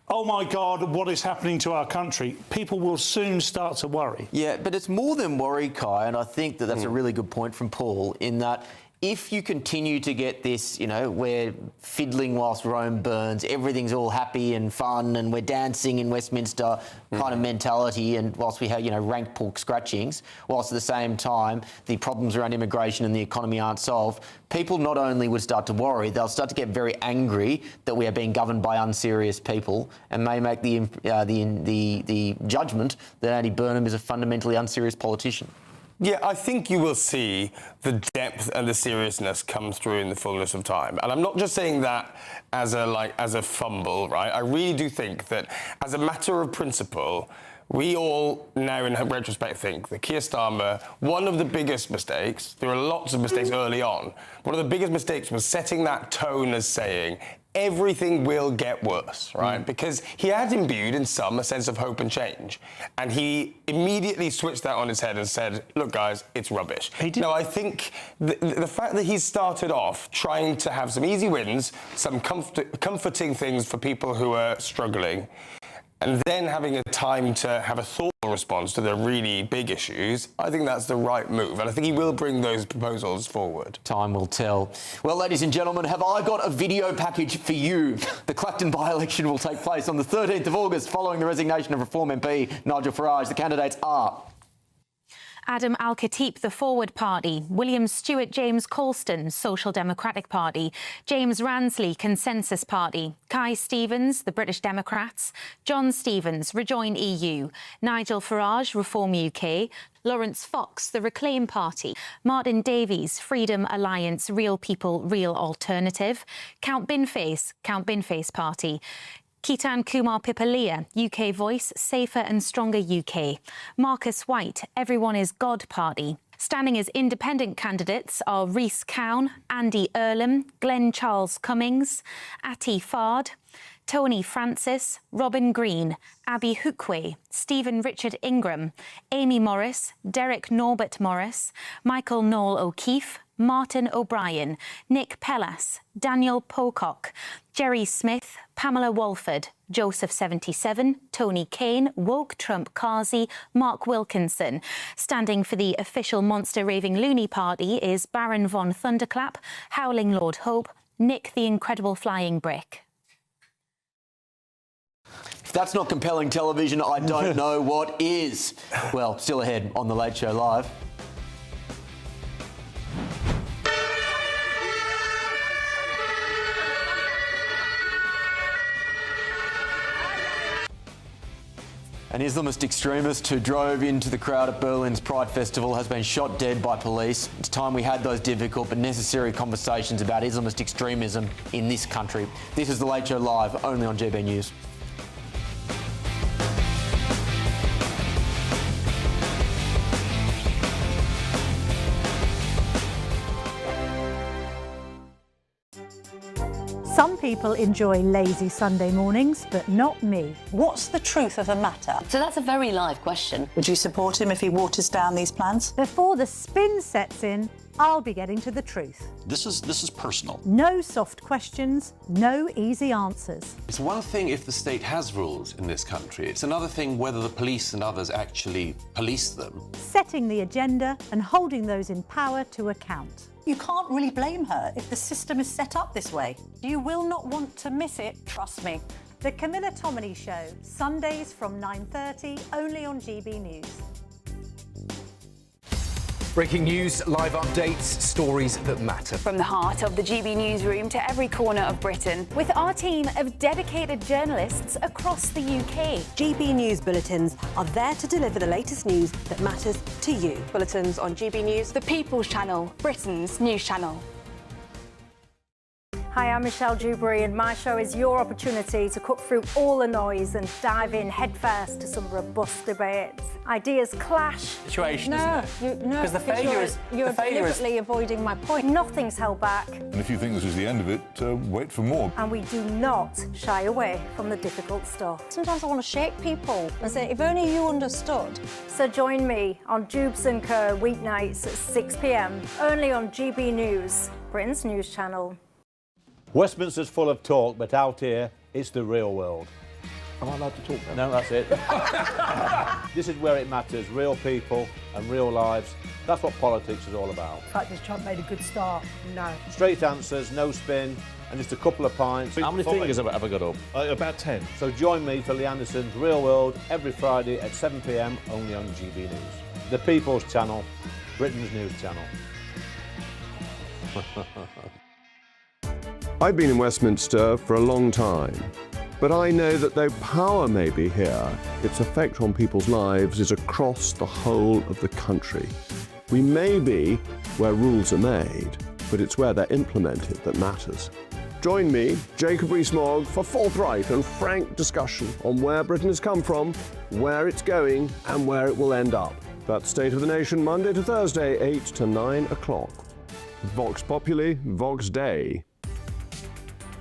oh my God, what is happening to our country? People will soon start to worry. Yeah, but it's more than worry, Kai, and I think that's a really good point from Paul, in that if you continue to get this, we're fiddling whilst Rome burns, everything's all happy and fun and we're dancing in Westminster kind of mentality, and whilst we have, rank pork scratchings, whilst at the same time the problems around immigration and the economy aren't solved, people not only would start to worry, they'll start to get very angry that we are being governed by unserious people, and may make the judgment that Andy Burnham is a fundamentally unserious politician. Yeah, I think you will see the depth and the seriousness come through in the fullness of time. And I'm not just saying that as a fumble, right? I really do think that as a matter of principle, we all now in retrospect think that Keir Starmer, one of the biggest mistakes, there are lots of mistakes early on, one of the biggest mistakes was setting that tone as saying, everything will get worse, right? Because he had imbued in some a sense of hope and change. And he immediately switched that on his head and said, look, guys, it's rubbish. No, I think the fact that he started off trying to have some easy wins, some comforting things for people who are struggling, and then having a time to have a thoughtful response to the really big issues, I think that's the right move. And I think he will bring those proposals forward. Time will tell. Well, ladies and gentlemen, have I got a video package for you? The Clacton by-election will take place on the 13th of August following the resignation of Reform MP Nigel Farage. The candidates are Adam Al-Khatib, the Forward Party; William Stewart James Colston, Social Democratic Party; James Ransley, Consensus Party; Kai Stevens, the British Democrats; John Stevens, Rejoin EU; Nigel Farage, Reform UK; Lawrence Fox, the Reclaim Party; Martin Davies, Freedom Alliance, Real People, Real Alternative; Count Binface Party; Ketan Kumar Pipalia, UK Voice, Safer and Stronger UK; Marcus White, Everyone is God Party. Standing as independent candidates are Rhys Cowan, Andy Earlham, Glenn Charles Cummings, Ati Fard, Tony Francis, Robin Green, Abby Hookwe, Stephen Richard Ingram, Amy Morris, Derek Norbert Morris, Michael Noel O'Keefe, Martin O'Brien, Nick Pellas, Daniel Pocock, Jerry Smith, Pamela Walford, Joseph 77, Tony Kane, Woke Trump Kazi, Mark Wilkinson. Standing for the official Monster Raving Loony Party is Baron von Thunderclap, Howling Lord Hope, Nick the Incredible Flying Brick. If that's not compelling television, I don't know what is. Well, still ahead on The Late Show Live. An Islamist extremist who drove into the crowd at Berlin's Pride Festival has been shot dead by police. It's time we had those difficult but necessary conversations about Islamist extremism in this country. This is The Late Show Live, only on GBNews. Some people enjoy lazy Sunday mornings, but not me. What's the truth of the matter? So that's a very live question. Would you support him if he waters down these plans? Before the spin sets in, I'll be getting to the truth. This is personal. No soft questions, no easy answers. It's one thing if the state has rules in this country. It's another thing whether the police and others actually police them. Setting the agenda and holding those in power to account. You can't really blame her if the system is set up this way. You will not want to miss it, trust me. The Camilla Tominey Show, Sundays from 9:30, only on GB News. Breaking news, live updates, stories that matter. From the heart of the GB newsroom to every corner of Britain, With our team of dedicated journalists across the UK. GB News bulletins are there to deliver the latest news that matters to you. bulletins on GB News, the People's Channel, Britain's news channel. Hi, I'm Michelle Dewberry, and my show is your opportunity to cut through all the noise and dive in headfirst to some robust debates. Ideas clash. Situation, isn't it? No, Because the failure is you're deliberately avoiding my point. Nothing's held back, And if you think this is the end of it, wait for more. and we do not shy away from the difficult stuff. Sometimes I want to shake people and say, if only you understood. So join me on Jubes and Co weeknights at 6 p.m. only on GB News, Britain's news channel. Westminster's full of talk, but out here, it's the real world. Am I allowed to talk now? No, that's it. This is where it matters, real people and real lives. That's what politics is all about. The fact that Trump made a good start, no. Straight answers, no spin, and just a couple of pints. How many fingers have I got up? About 10. So join me for Lee Anderson's Real World every Friday at 7 p.m. only on GB News. The People's Channel, Britain's news channel. I've been in Westminster for a long time, but I know that though power may be here, its effect on people's lives is across the whole of the country. We may be where rules are made, but it's where they're implemented that matters. Join me, Jacob Rees-Mogg, for forthright and frank discussion on where Britain has come from, where it's going, and where it will end up. That's State of the Nation, Monday to Thursday, 8 to 9 o'clock. Vox Populi, Vox Dei.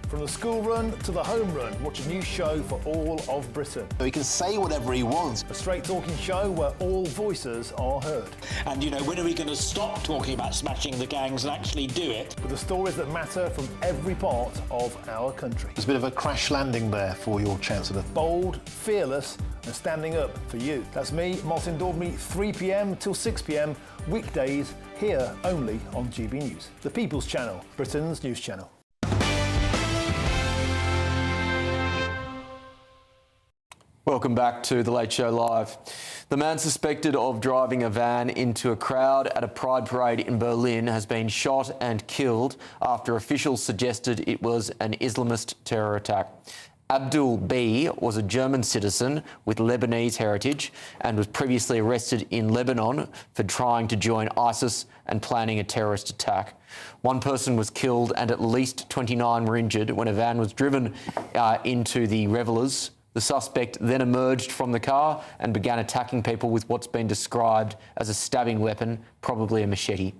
From the school run to the home run, watch a new show for all of Britain. He can say whatever he wants. A straight talking show where all voices are heard. And, you know, when are we going to stop talking about smashing the gangs and actually do it? With the stories that matter from every part of our country. There's a bit of a crash landing there for your Chancellor. Bold, fearless and standing up for you. That's me, Martin Daubney, 3 p.m. till 6 p.m. weekdays here only on GB News. The People's Channel, Britain's news channel. Welcome back to The Late Show Live. The man suspected of driving a van into a crowd at a pride parade in Berlin has been shot and killed after officials suggested it was an Islamist terror attack. Abdul B was a German citizen with Lebanese heritage and was previously arrested in Lebanon for trying to join ISIS and planning a terrorist attack. One person was killed and at least 29 were injured when a van was driven into the revellers. The suspect then emerged from the car and began attacking people with what's been described as a stabbing weapon, probably a machete.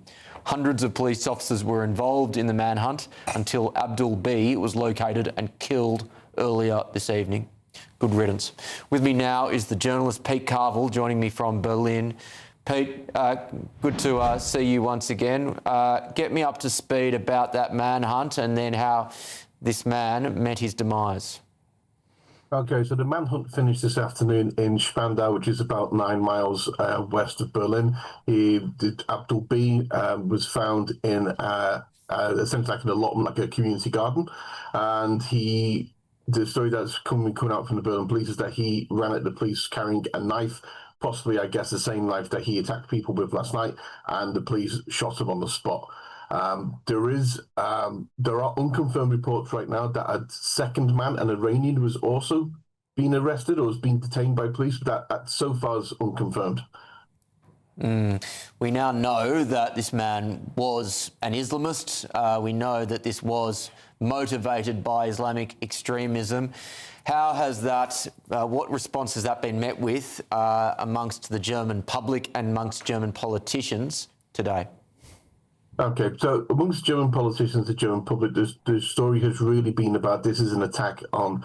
Hundreds of police officers were involved in the manhunt until Abdul B was located and killed earlier this evening. Good riddance. With me now is the journalist Pete Carville, joining me from Berlin. Pete, good to see you once again. Get me up to speed about that manhunt and then how this man met his demise. Okay, so the manhunt finished this afternoon in Spandau, which is about 9 miles west of Berlin. Abdul B was found in essentially like an allotment, like a community garden, and the story that's coming out from the Berlin police is that he ran at the police carrying a knife, possibly, I guess, the same knife that he attacked people with last night, and the police shot him on the spot. There are unconfirmed reports right now that a second man, an Iranian, was also being arrested or was being detained by police, but that so far is unconfirmed. We now know that this man was an Islamist. We know that this was motivated by Islamic extremism. How has that, what response has that been met with amongst the German public and amongst German politicians today? Okay, so amongst German politicians, the German public, the story has really been about this is an attack on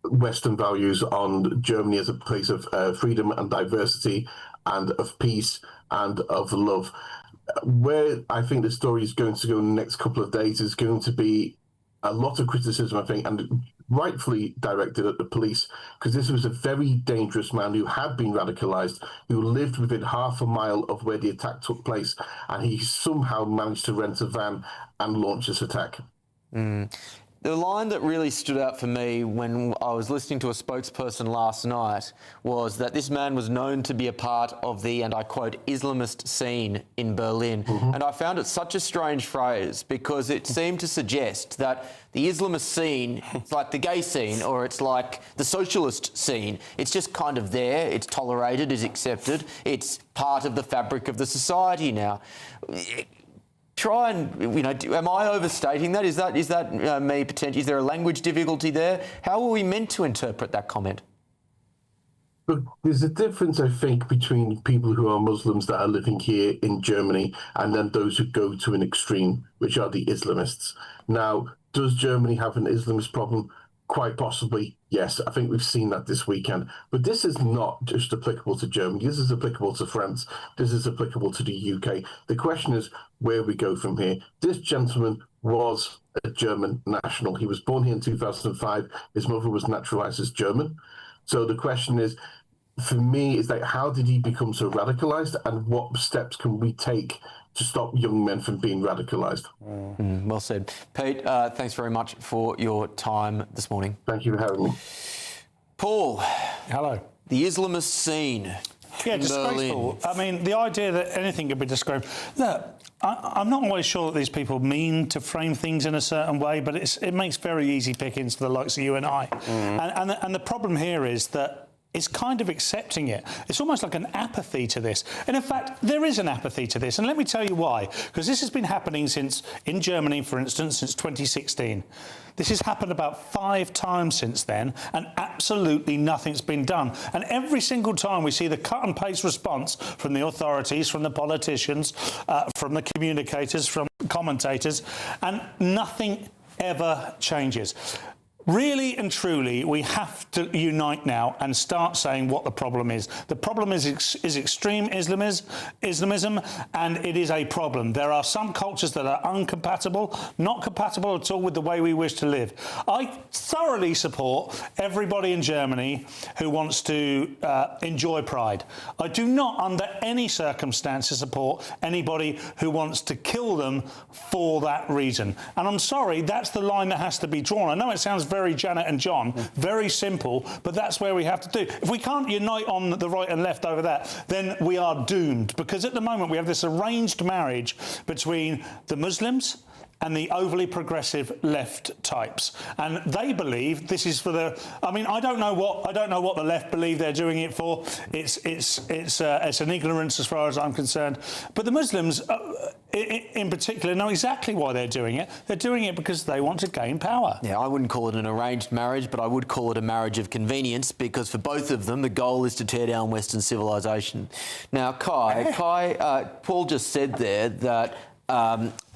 Western values, on Germany as a place of freedom and diversity and of peace and of love. Where I think the story is going to go in the next couple of days is going to be a lot of criticism, I think, and rightfully directed at the police, because this was a very dangerous man who had been radicalized, who lived within half a mile of where the attack took place, and he somehow managed to rent a van and launch this attack. The line that really stood out for me when I was listening to a spokesperson last night was that this man was known to be a part of the, and I quote, Islamist scene in Berlin. And I found it such a strange phrase because it seemed to suggest that the Islamist scene, it's like the gay scene or it's like the socialist scene. It's just kind of there, it's tolerated, it's accepted, it's part of the fabric of the society now. Try and, am I overstating that? Is that me potentially? Is there a language difficulty there? How are we meant to interpret that comment? But there's a difference, I think, between people who are Muslims that are living here in Germany and then those who go to an extreme, which are the Islamists. Now, does Germany have an Islamist problem? Quite possibly, yes. I think we've seen that this weekend. But this is not just applicable to Germany. This is applicable to France. This is applicable to the UK. The question is where we go from here. This gentleman was a German national. He was born here in 2005. His mother was naturalized as German. So the question is, for me, is like, how did he become so radicalized, and what steps can we take to stop young men from being radicalised? Well said. Pete, thanks very much for your time this morning. Thank you for having me. Paul. Hello. The Islamist scene. Yeah, disgraceful. I mean, the idea that anything could be disgraceful. Look, I'm not always sure that these people mean to frame things in a certain way, but it makes very easy pickings for the likes of you and I. And the problem here is that it's kind of accepting it. It's almost like an apathy to this. And in fact, there is an apathy to this. And let me tell you why. Because this has been happening in Germany, for instance, since 2016. This has happened about 5 times since then, and absolutely nothing's been done. And every single time we see the cut and paste response from the authorities, from the politicians, from the communicators, from commentators, and nothing ever changes. Really and truly, we have to unite now and start saying what the problem is. The problem is extreme Islamism, and it is a problem. There are some cultures that are incompatible, not compatible at all with the way we wish to live. I thoroughly support everybody in Germany who wants to enjoy Pride. I do not, under any circumstances, support anybody who wants to kill them for that reason. And I'm sorry, that's the line that has to be drawn. I know it sounds very Janet and John, very simple, but that's where we have to do. If we can't unite on the right and left over that, then we are doomed, because at the moment we have this arranged marriage between the Muslims and the overly progressive left types, and they believe this is for the. I mean, I don't know what the left believe they're doing it for. It's an ignorance as far as I'm concerned. But the Muslims, in particular, know exactly why they're doing it. They're doing it because they want to gain power. Yeah, I wouldn't call it an arranged marriage, but I would call it a marriage of convenience, because for both of them, the goal is to tear down Western civilization. Now, Kai, Paul just said there that.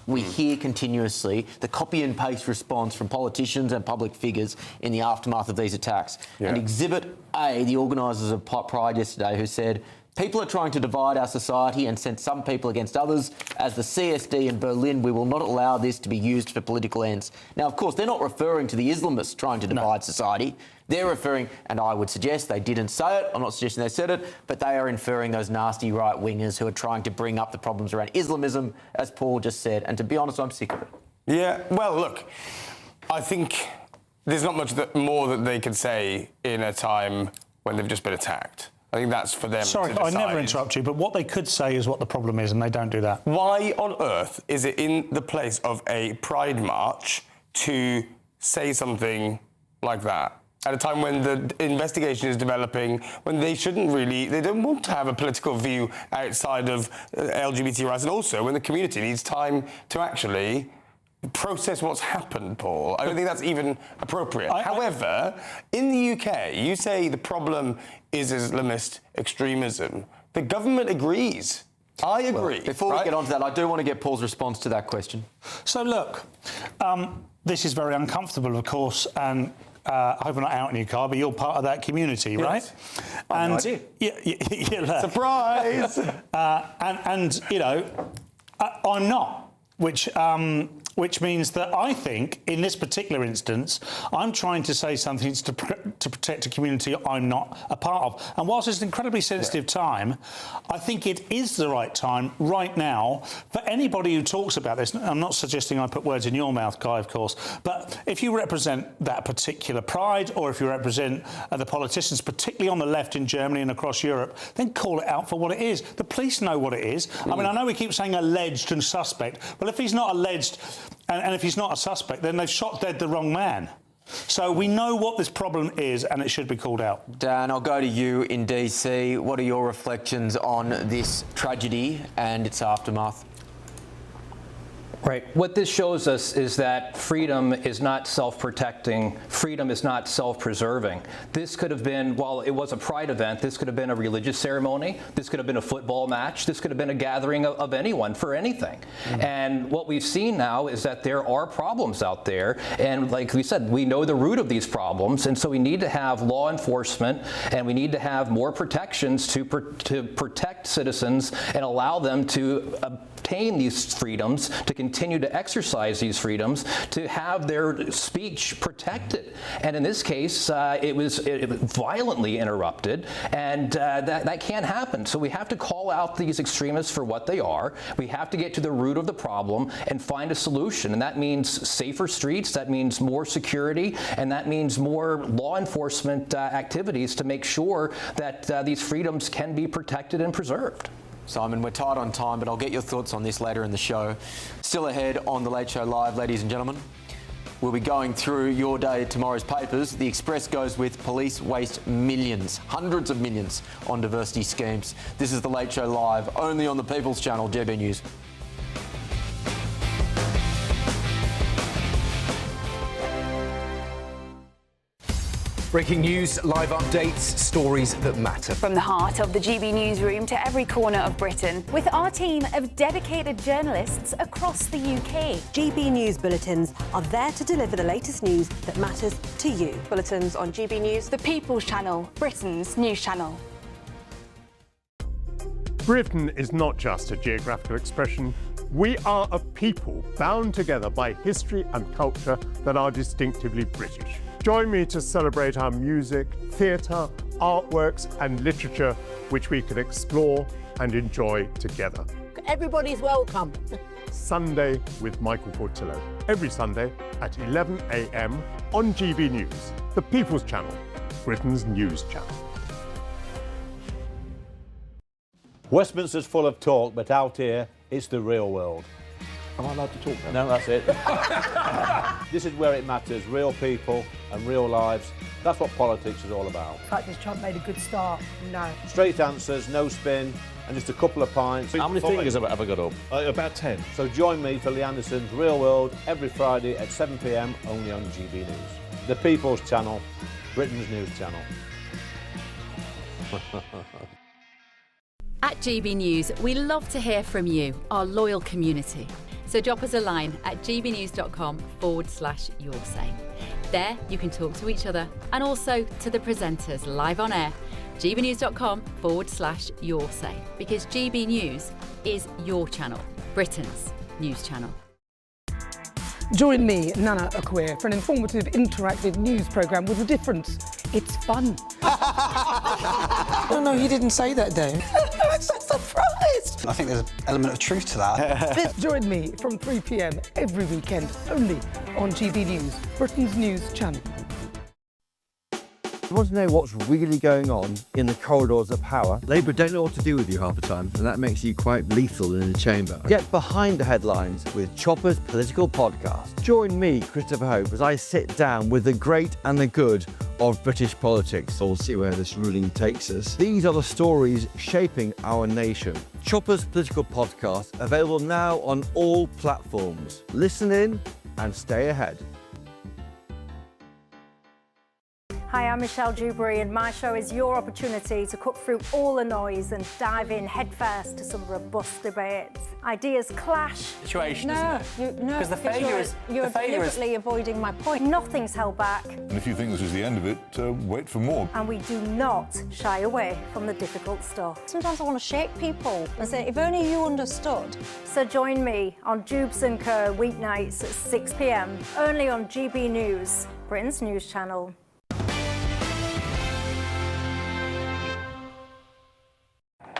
We hear continuously the copy and paste response from politicians and public figures in the aftermath of these attacks. Yeah. And Exhibit A, the organisers of Pride yesterday, who said, people are trying to divide our society and send some people against others. As the CSD in Berlin, we will not allow this to be used for political ends. Now, of course, they're not referring to the Islamists trying to divide society. They're referring, and I would suggest they didn't say it, I'm not suggesting they said it, but they are inferring those nasty right-wingers who are trying to bring up the problems around Islamism, as Paul just said. And to be honest, I'm sick of it. Yeah, well, look, I think there's not much more that they can say in a time when they've just been attacked. I think that's for them to decide. Sorry, I never interrupt you, but what they could say is what the problem is, and they don't do that. Why on earth is it in the place of a Pride march to say something like that? At a time when the investigation is developing, when they don't want to have a political view outside of LGBT rights, and also when the community needs time to actually process what's happened, Paul. I don't think that's even appropriate. However, in the UK, you say the problem is Islamist extremism. The government agrees. I agree. Well, before we get on to that, I do want to get Paul's response to that question. So, look, this is very uncomfortable, of course, and I hope I'm not outing you, Carl, but you're part of that community, right? And Surprise! Surprise! and you know, I'm not. which means that I think, in this particular instance, I'm trying to say something to protect a community I'm not a part of. And whilst it's an incredibly sensitive time, I think it is the right time, right now, for anybody who talks about this. I'm not suggesting I put words in your mouth, Guy, of course, but if you represent that particular pride, or if you represent the politicians, particularly on the left in Germany and across Europe, then call it out for what it is. The police know what it is. I mean, I know we keep saying alleged and suspect, but if he's not alleged and if he's not a suspect, then they've shot dead the wrong man. So we know what this problem is, and it should be called out. Dan, I'll go to you in DC. What are your reflections on this tragedy and its aftermath? Right. What this shows us is that freedom is not self-protecting. Freedom is not self-preserving. This could have been, while it was a pride event, this could have been a religious ceremony. This could have been a football match. This could have been a gathering of anyone for anything. And what we've seen now is that there are problems out there. And like we said, we know the root of these problems. And so we need to have law enforcement, and we need to have more protections to protect citizens and allow them to obtain these freedoms, to continue to exercise these freedoms, to have their speech protected. And in this case, it was violently interrupted, and that can't happen. So we have to call out these extremists for what they are. We have to get to the root of the problem and find a solution. And that means safer streets, that means more security, and that means more law enforcement activities to make sure that these freedoms can be protected and preserved. Simon, we're tight on time, but I'll get your thoughts on this later in the show. Still ahead on The Late Show Live, ladies and gentlemen. We'll be going through your day, tomorrow's papers. The Express goes with police waste millions, hundreds of millions, on diversity schemes. This is The Late Show Live, only on the People's Channel, GB News. Breaking news, live updates, stories that matter. From the heart of the GB newsroom to every corner of Britain, with our team of dedicated journalists across the UK. GB News bulletins are there to deliver the latest news that matters to you. Bulletins on GB News, the People's Channel, Britain's news channel. Britain is not just a geographical expression. We are a people bound together by history and culture that are distinctively British. Join me to celebrate our music, theatre, artworks and literature, which we can explore and enjoy together. Everybody's welcome. Sunday with Michael Portillo. Every Sunday at 11 a.m. on GB News, the People's Channel, Britain's news channel. Westminster's full of talk, but out here, it's the real world. Am I allowed to talk now? No, that's it. This is where it matters, real people and real lives. That's what politics is all about. The fact is Trump made a good start. No. Straight answers, no spin, and just a couple of pints. How many fingers have I got up? About 10. So join me for Lee Anderson's Real World every Friday at 7 p.m. only on GB News. The People's Channel, Britain's news channel. At GB News, we love to hear from you, our loyal community. So drop us a line at gbnews.com/yoursay. There you can talk to each other and also to the presenters live on air. gbnews.com/yoursay, because GB News is your channel, Britain's news channel. Join me, Nana Akweer, for an informative, interactive news programme with a difference. It's fun. No, you didn't say that, Dave. I'm so surprised. I think there's an element of truth to that. Join me from 3 p.m. every weekend, only on GB News, Britain's news channel. You want to know what's really going on in the corridors of power? Labour don't know what to do with you half the time, and that makes you quite lethal in the chamber. Get behind the headlines with Chopper's Political Podcast. Join me, Christopher Hope, as I sit down with the great and the good of British politics. We'll see where this ruling takes us. These are the stories shaping our nation. Chopper's Political Podcast, available now on all platforms. Listen in and stay ahead. Hi, I'm Michelle Dewberry, and my show is your opportunity to cut through all the noise and dive in headfirst to some robust debates. Ideas clash. Situation, No, isn't it? no, Because the failure is you're deliberately avoiding my point. Nothing's held back, And if you think this is the end of it, wait for more. and we do not shy away from the difficult stuff. Sometimes I want to shake people and say, if only you understood. So join me on Jubes & Co. weeknights at 6 p.m. only on GB News, Britain's news channel.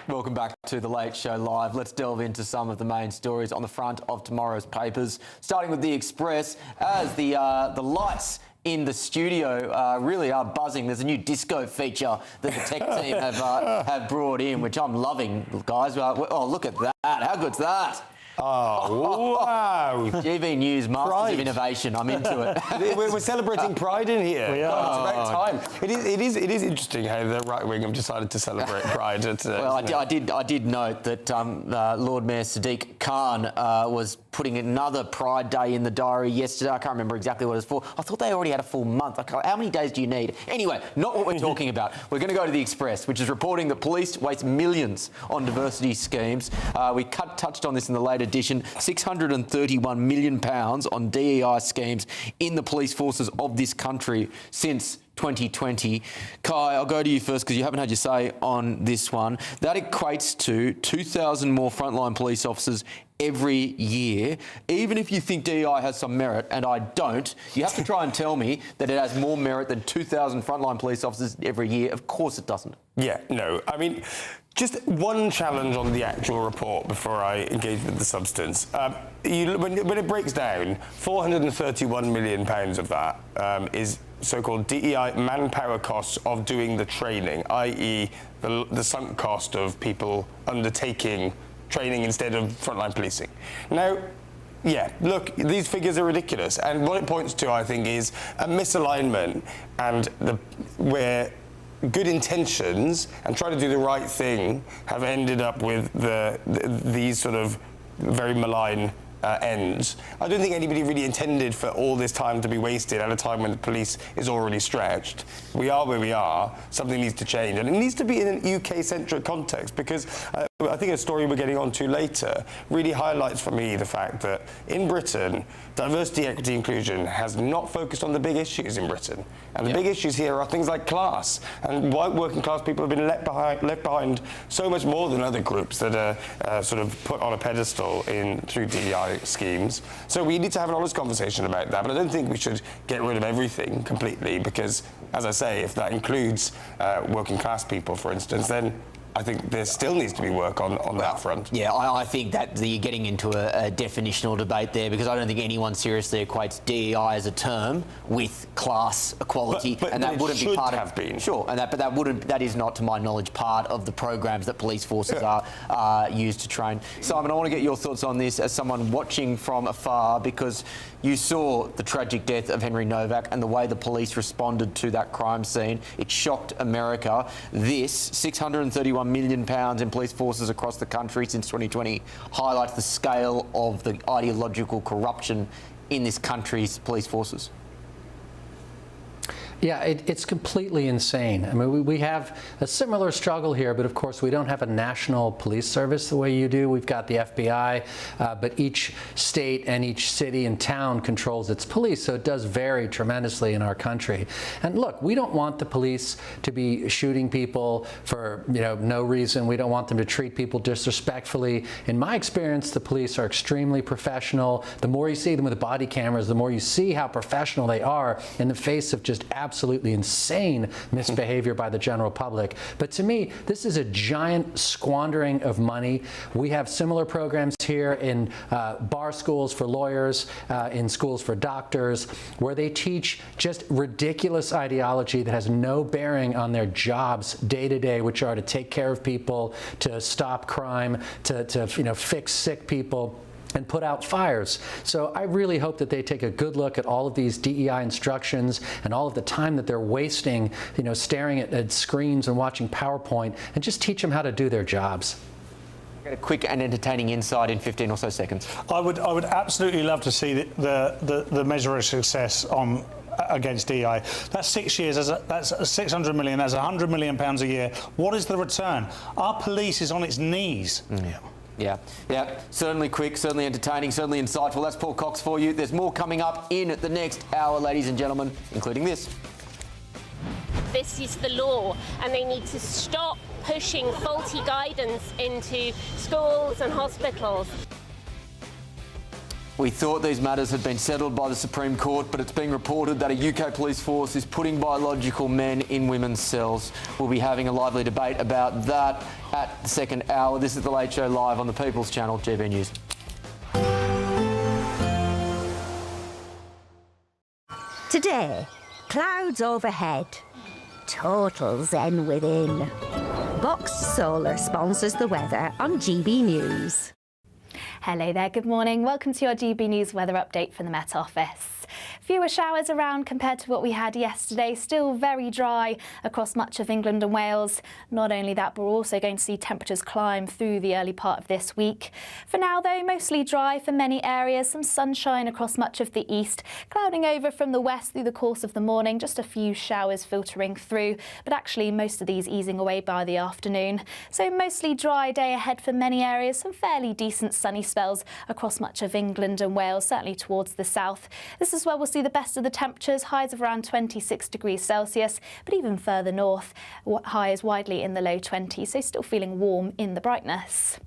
Welcome back to The Late Show Live. Let's delve into some of the main stories on the front of tomorrow's papers, starting with The Express, as the lights in the studio really are buzzing. There's a new disco feature that the tech team have brought in, which I'm loving, guys. Oh, look at that. How good's that? Oh, wow. GB News, Masters of Innovation. I'm into it. We're celebrating Pride in here. We are. Oh, it's about time. It is interesting how the right wing have decided to celebrate Pride today. Well, I did note that Lord Mayor Sadiq Khan was putting another Pride Day in the diary yesterday. I can't remember exactly what it was for. I thought they already had a full month. How many days do you need? Anyway, not what we're talking about. We're going to go to The Express, which is reporting that police waste millions on diversity schemes. We touched on this in the late edition. £631 million on DEI schemes in the police forces of this country since 2020. Kai, I'll go to you first because you haven't had your say on this one. That equates to 2,000 more frontline police officers every year. Even if you think DEI has some merit, and I don't, you have to try and tell me that it has more merit than 2,000 frontline police officers every year. Of course it doesn't. Yeah, no. I mean, just one challenge on the actual report before I engage with the substance. When it breaks down, £431 million of that is so-called DEI manpower costs of doing the training, i.e. the sunk cost of people undertaking training instead of frontline policing. Now, yeah, look, these figures are ridiculous, and what it points to, I think, is a misalignment and where good intentions and trying to do the right thing have ended up with these sort of very malign ends. I don't think anybody really intended for all this time to be wasted at a time when the police is already stretched. We are where we are. Something needs to change, and it needs to be in an UK-centric context, because I think a story we're getting on to later really highlights for me the fact that in Britain, diversity, equity, inclusion has not focused on the big issues in Britain. And the big issues here are things like class, and white working class people have been left behind so much more than other groups that are sort of put on a pedestal through DEI schemes. So we need to have an honest conversation about that, but I don't think we should get rid of everything completely, because, as I say, if that includes working class people, for instance, then I think there still needs to be work on that front. Yeah, I think that you're getting into a definitional debate there, because I don't think anyone seriously equates DEI as a term with class equality, and that wouldn't should be part have been. Sure, and that is not, to my knowledge, part of the programs that police forces are used to train. Simon, I want to get your thoughts on this as someone watching from afar, because you saw the tragic death of Henry Novak and the way the police responded to that crime scene. It shocked America. This £631 million in police forces across the country since 2020 highlights the scale of the ideological corruption in this country's police forces. Yeah, it's completely insane. I mean, we have a similar struggle here, but of course we don't have a national police service the way you do. We've got the FBI, but each state and each city and town controls its police, so it does vary tremendously in our country. And look, we don't want the police to be shooting people for no reason. We don't want them to treat people disrespectfully. In my experience, the police are extremely professional. The more you see them with body cameras, the more you see how professional they are in the face of just absolutely insane misbehavior by the general public. But to me, this is a giant squandering of money. We have similar programs here in bar schools for lawyers, in schools for doctors, where they teach just ridiculous ideology that has no bearing on their jobs day to day, which are to take care of people, to stop crime, to fix sick people, and put out fires. So I really hope that they take a good look at all of these DEI instructions and all of the time that they're wasting, staring at screens and watching PowerPoint, and just teach them how to do their jobs. Get a quick and entertaining insight in 15 or so seconds. I would absolutely love to see the measure of success on against EI. That's 6 years, that's 600 million, that's £100 million a year. What is the return? Our police is on its knees. Yeah, certainly quick, certainly entertaining, certainly insightful. That's Paul Cox for you. There's more coming up in the next hour, ladies and gentlemen, including this. This is the law, and they need to stop pushing faulty guidance into schools and hospitals. We thought these matters had been settled by the Supreme Court, but it's being reported that a UK police force is putting biological men in women's cells. We'll be having a lively debate about that at the second hour. This is The Late Show live on the People's Channel, GB News. Today, clouds overhead, total zen within. Box Solar sponsors the weather on GB News. Hello there, good morning. Welcome to your GB News weather update from the Met Office. Fewer showers around compared to what we had yesterday. Still very dry across much of England and Wales. Not only that, but we're also going to see temperatures climb through the early part of this week. For now, though, mostly dry for many areas. Some sunshine across much of the east, clouding over from the west through the course of the morning. Just a few showers filtering through, but actually most of these easing away by the afternoon. So mostly dry day ahead for many areas. Some fairly decent sunny spells across much of England and Wales, certainly towards the south. This is where we'll see the best of the temperatures, highs of around 26 degrees Celsius, but even further north, highs widely in the low 20s, so still feeling warm in the brightness.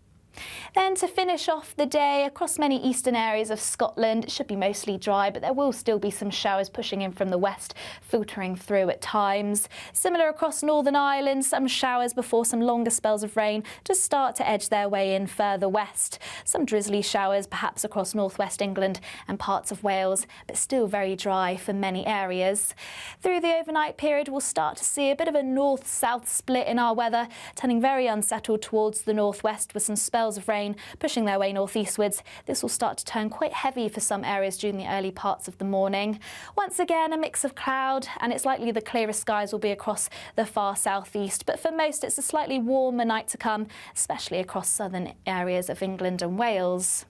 Then to finish off the day, across many eastern areas of Scotland, it should be mostly dry, but there will still be some showers pushing in from the west, filtering through at times. Similar across Northern Ireland, some showers before some longer spells of rain just start to edge their way in further west. Some drizzly showers perhaps across northwest England and parts of Wales, but still very dry for many areas. Through the overnight period, we'll start to see a bit of a north-south split in our weather, turning very unsettled towards the northwest with some spells of rain pushing their way northeastwards. This will start to turn quite heavy for some areas during the early parts of the morning. Once again, a mix of cloud, and it's likely the clearest skies will be across the far southeast. But for most, it's a slightly warmer night to come, especially across southern areas of England and Wales.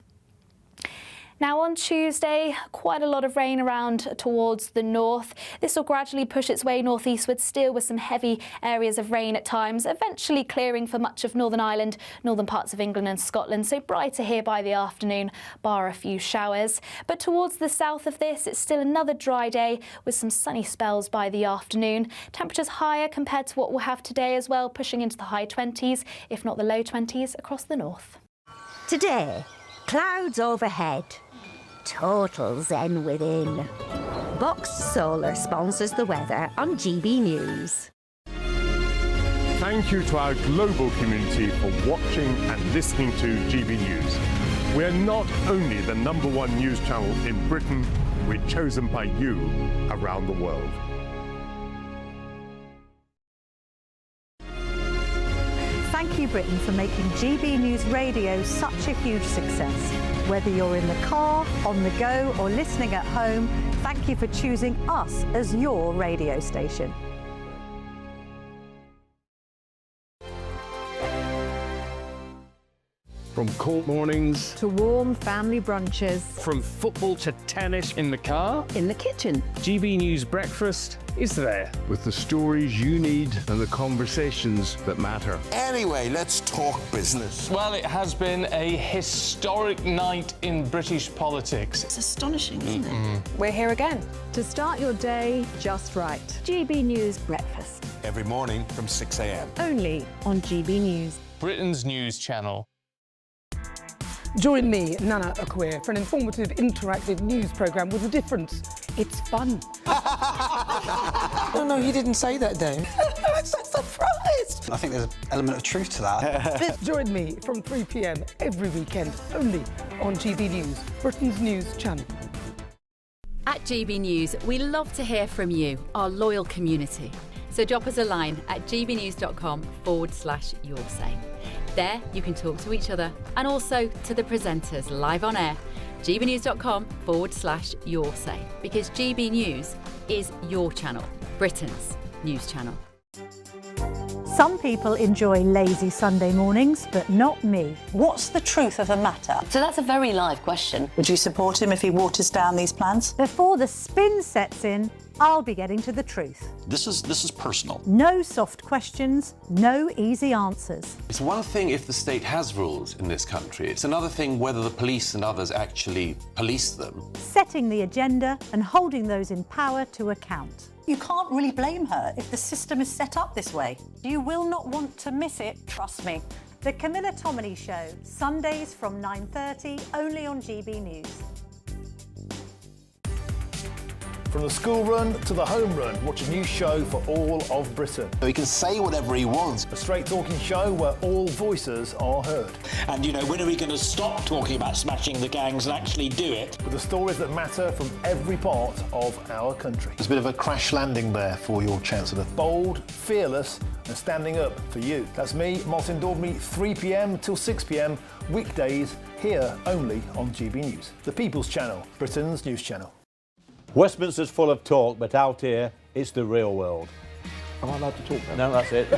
Now on Tuesday, quite a lot of rain around towards the north. This will gradually push its way northeastward, still with some heavy areas of rain at times, eventually clearing for much of Northern Ireland, northern parts of England and Scotland, so brighter here by the afternoon, bar a few showers. But towards the south of this, it's still another dry day with some sunny spells by the afternoon. Temperatures higher compared to what we'll have today as well, pushing into the high 20s, if not the low 20s, across the north. Today, clouds overhead, total zen within. Box Solar sponsors the weather on GB News. Thank you to our global community for watching and listening to GB News. We're not only the #1 news channel in Britain, we're chosen by you around the world. Thank you, Britain, for making GB News Radio such a huge success. Whether you're in the car, on the go, or listening at home, thank you for choosing us as your radio station. From court mornings to warm family brunches, from football to tennis, in the car, in the kitchen, GB News Breakfast is there. With the stories you need and the conversations that matter. Anyway, let's talk business. Well, it has been a historic night in British politics. It's astonishing, isn't it? We're here again to start your day just right. GB News Breakfast. Every morning from 6 a.m. Only on GB News. Britain's news channel. Join me, Nana Akweer, for an informative, interactive news programme with a difference. It's fun. No, he didn't say that, Dave. I'm so surprised. I think there's an element of truth to that. Join me from 3 p.m. every weekend, only on GB News, Britain's news channel. At GB News, we love to hear from you, our loyal community. So drop us a line at gbnews.com/yoursay. There, you can talk to each other and also to the presenters live on air. gbnews.com/yoursay, because GB News is your channel, Britain's news channel. Some people enjoy lazy Sunday mornings, but not me. What's the truth of the matter? So that's a very live question. Would you support him if he waters down these plans? Before the spin sets in, I'll be getting to the truth. This is personal. No soft questions, no easy answers. It's one thing if the state has rules in this country. It's another thing whether the police and others actually police them. Setting the agenda and holding those in power to account. You can't really blame her if the system is set up this way. You will not want to miss it, trust me. The Camilla Tominey Show, Sundays from 9:30, only on GB News. From the school run to the home run, watch a new show for all of Britain. He can say whatever he wants. A straight talking show where all voices are heard. And, you know, when are we going to stop talking about smashing the gangs and actually do it? With the stories that matter from every part of our country. There's a bit of a crash landing there for your Chancellor. Bold, fearless and standing up for you. That's me, Martin Daubney, 3 p.m. till 6 p.m, weekdays, here only on GB News. The People's Channel, Britain's news channel. Westminster's full of talk, but out here, it's the real world. Am I allowed to talk now? No, that's it.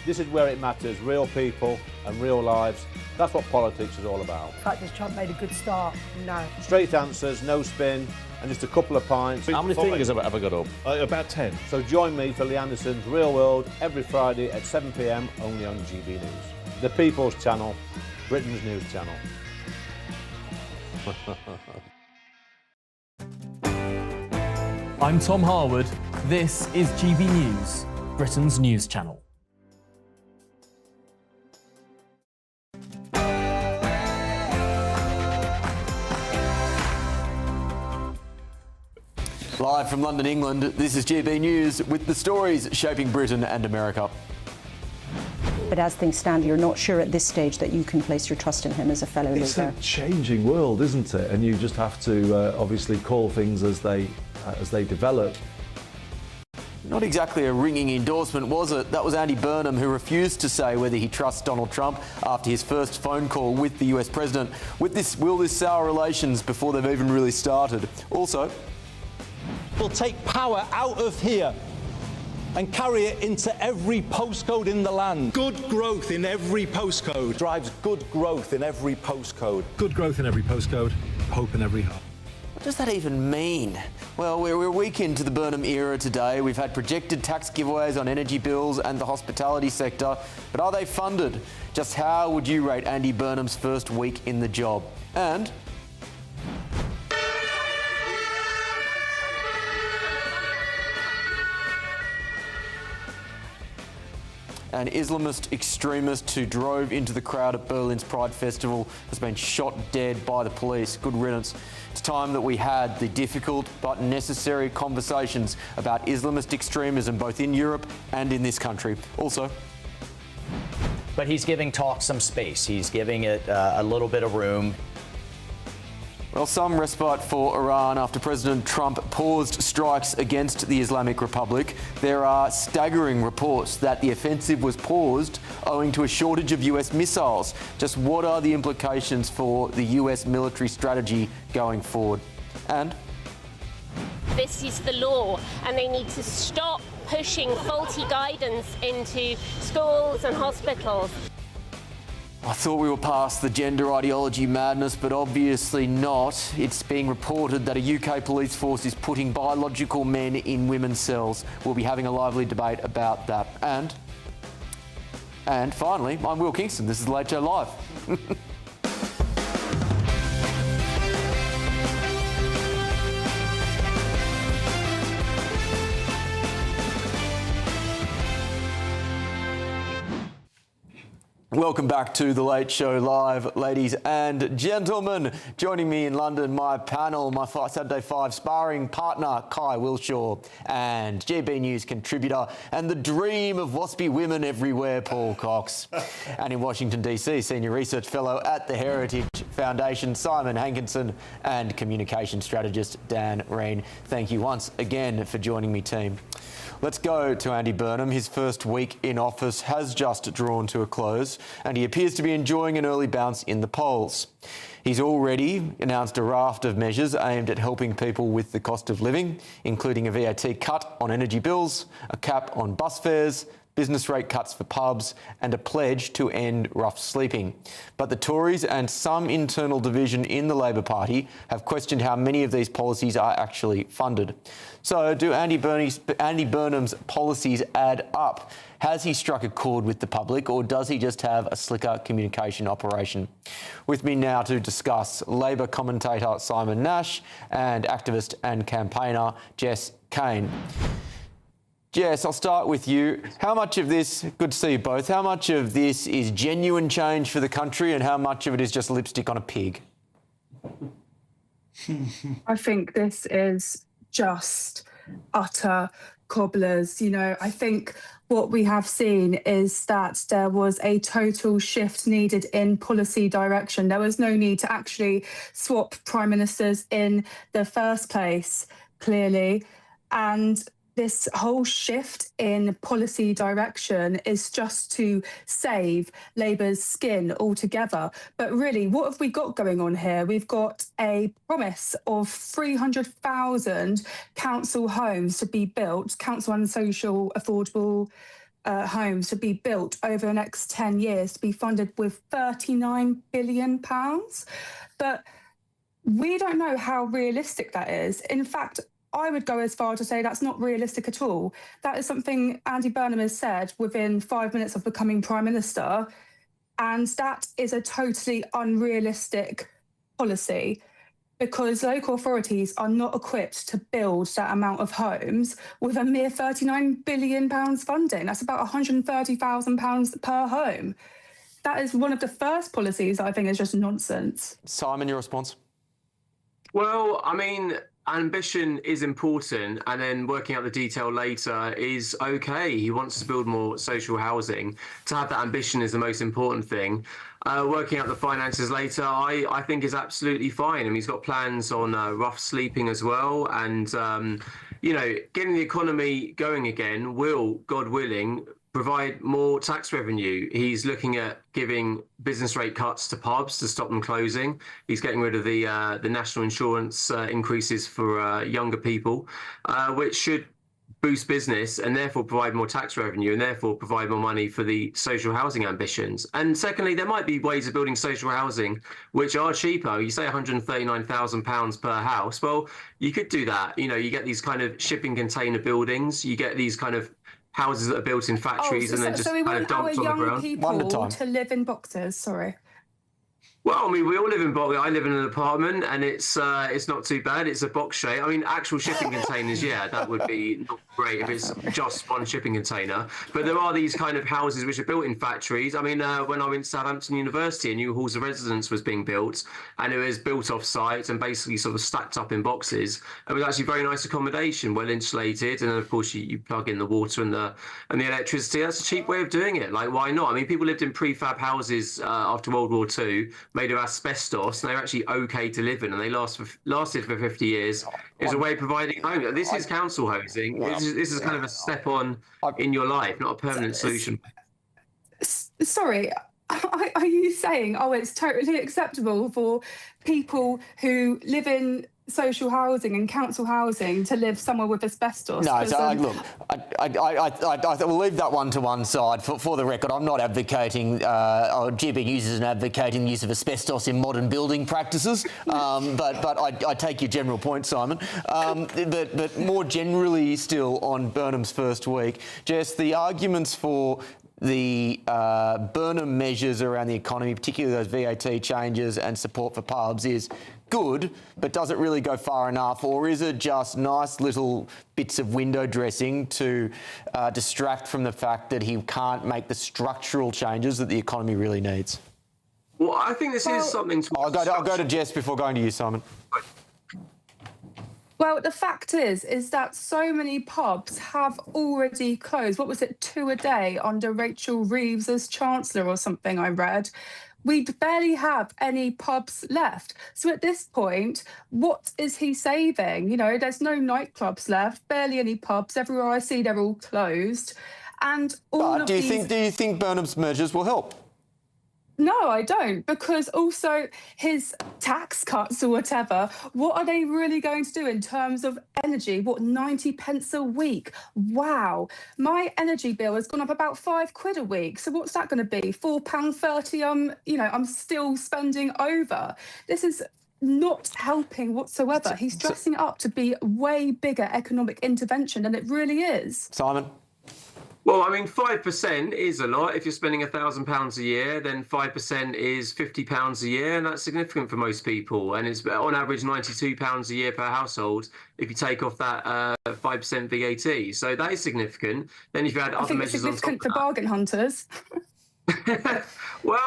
This is where it matters, real people and real lives. That's what politics is all about. The fact that Trump made a good start, no. Straight answers, no spin, and just a couple of pints. How many fingers have I got up? About 10. So join me for Lee Anderson's Real World every Friday at 7 p.m, only on GB News. The People's Channel, Britain's news channel. I'm Tom Harwood. This is GB News, Britain's news channel. Live from London, England, this is GB News with the stories shaping Britain and America. But as things stand, you're not sure at this stage that you can place your trust in him as a fellow leader. It's a changing world, isn't it? And you just have to obviously call things as they develop. Not exactly a ringing endorsement, was it? That was Andy Burnham, who refused to say whether he trusts Donald Trump after his first phone call with the US president. Will this sour relations before they've even really started? Also, we'll take power out of here and carry it into every postcode in the land. Good growth in every postcode drives good growth in every postcode. Good growth in every postcode, hope in every heart. what does that even mean? Well, we're a week into the Burnham era today. We've had projected tax giveaways on energy bills and the hospitality sector, but are they funded? Just how would you rate Andy Burnham's first week in the job? And an Islamist extremist who drove into the crowd at Berlin's Pride Festival has been shot dead by the police. Good riddance. It's time that we had the difficult but necessary conversations about Islamist extremism both in Europe and in this country. Also, but he's giving talk some space. He's giving it a little bit of room. Well, some respite for Iran after President Trump paused strikes against the Islamic Republic. There are staggering reports that the offensive was paused owing to a shortage of US missiles. Just what are the implications for the US military strategy going forward? And this is the law, and they need to stop pushing faulty guidance into schools and hospitals. I thought we were past the gender ideology madness, but obviously not. It's being reported that a UK police force is putting biological men in women's cells. We'll be having a lively debate about that. And finally, I'm Will Kingston. This is The Late Show Live. Welcome back to The Late Show Live, ladies and gentlemen. Joining me in London, my panel, my Saturday 5 sparring partner, Kai Wilshaw, and GB News contributor and the dream of waspy women everywhere, Paul Cox. And in Washington, D.C., Senior Research Fellow at the Heritage Foundation, Simon Hankinson, and Communication Strategist, Dan Reen. Thank you once again for joining me, team. Let's go to Andy Burnham. His first week in office has just drawn to a close, and he appears to be enjoying an early bounce in the polls. He's already announced a raft of measures aimed at helping people with the cost of living, including a VAT cut on energy bills, a cap on bus fares, business rate cuts for pubs and a pledge to end rough sleeping. But the Tories and some internal division in the Labor Party have questioned how many of these policies are actually funded. So do Andy Burnham's policies add up? Has he struck a chord with the public, or does he just have a slicker communication operation? With me now to discuss, Labor commentator Simon Nash and activist and campaigner Jess Kane. Jess, I'll start with you. How much of this, good to see you both, how much of this is genuine change for the country and how much of it is just lipstick on a pig? I think this is just utter cobblers. You know, I think what we have seen is that there was a total shift needed in policy direction. There was no need to actually swap prime ministers in the first place, clearly. And this whole shift in policy direction is just to save Labour's skin altogether. But really, what have we got going on here? We've got a promise of 300,000 council homes to be built, council and social affordable homes to be built over the next 10 years, to be funded with £39 billion. But we don't know how realistic that is. In fact, I would go as far to say that's not realistic at all. That is something Andy Burnham has said within 5 minutes of becoming Prime Minister, and that is a totally unrealistic policy because local authorities are not equipped to build that amount of homes with a mere £39 billion funding. That's about £130,000 per home. That is one of the first policies that I think is just nonsense. Simon, your response? Well, I mean, ambition is important, and then working out the detail later is okay. He wants to build more social housing. To have that ambition is the most important thing. Working out the finances later, I think is absolutely fine. I mean, he's got plans on rough sleeping as well, and you know, getting the economy going again will, God willing, provide more tax revenue. He's looking at giving business rate cuts to pubs to stop them closing. He's getting rid of the national insurance increases for younger people, which should boost business and therefore provide more tax revenue and therefore provide more money for the social housing ambitions. And secondly, there might be ways of building social housing which are cheaper. You say £139,000 per house. Well, you could do that. You know, you get these kind of shipping container buildings. You get these kind of houses that are built in factories and then just kind of dumped on the ground. People to live in boxes, sorry. Well, I mean, we all live in boxes. I live in an apartment, and it's not too bad. It's a box shape. I mean, actual shipping containers, yeah, that would be not great if it's just one shipping container. But there are these kind of houses which are built in factories. I mean, when I went to Southampton University, a new halls of residence was being built, and it was built off site and basically sort of stacked up in boxes. It was actually very nice accommodation, well insulated, and then of course you plug in the water and the electricity. That's a cheap way of doing it. Like, why not? I mean, people lived in prefab houses after World War II. Made of asbestos, and they're actually okay to live in, and they lasted for 50 years. It's a way of providing home. This is council housing. This is kind of a step on in your life, not a permanent solution. Sorry, are you saying, oh, it's totally acceptable for people who live in social housing and council housing to live somewhere with asbestos? No, so look, I we'll leave that one to one side. For the record, I'm not advocating, or GBNews isn't advocating the use of asbestos in modern building practices, but I take your general point, Simon. But more generally still on Burnham's first week, Jess, the arguments for the Burnham measures around the economy, particularly those VAT changes and support for pubs, is good, but does it really go far enough, or is it just nice little bits of window dressing to distract from the fact that he can't make the structural changes that the economy really needs? Well, I think this is something to... I'll go to Jess before going to you, Simon. Well, the fact is that so many pubs have already closed. What was it, 2 a day under Rachel Reeves as Chancellor or something I read? We barely have any pubs left. So at this point, what is he saving? You know, there's no nightclubs left, barely any pubs. Everywhere I see, they're all closed. And all do you think Burnham's measures will help? No, I don't, because also his tax cuts or whatever, what are they really going to do in terms of energy? What, 90 pence a week? Wow. My energy bill has gone up about £5 a week. So what's that going to be? £4.30. I'm still spending over. This is not helping whatsoever. He's dressing it up to be way bigger economic intervention than it really is. Simon? Well, I mean, 5% is a lot. If you're spending £1,000 a year, then 5% is £50 a year, and that's significant for most people. And it's on average £92 a year per household if you take off that 5% VAT. So that is significant. Then if you add other measures on top of that, significant for bargain hunters. Well,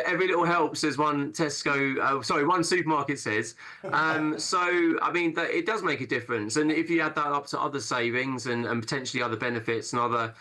every little helps, as one supermarket says. So, I mean, it does make a difference. And if you add that up to other savings and potentially other benefits and other,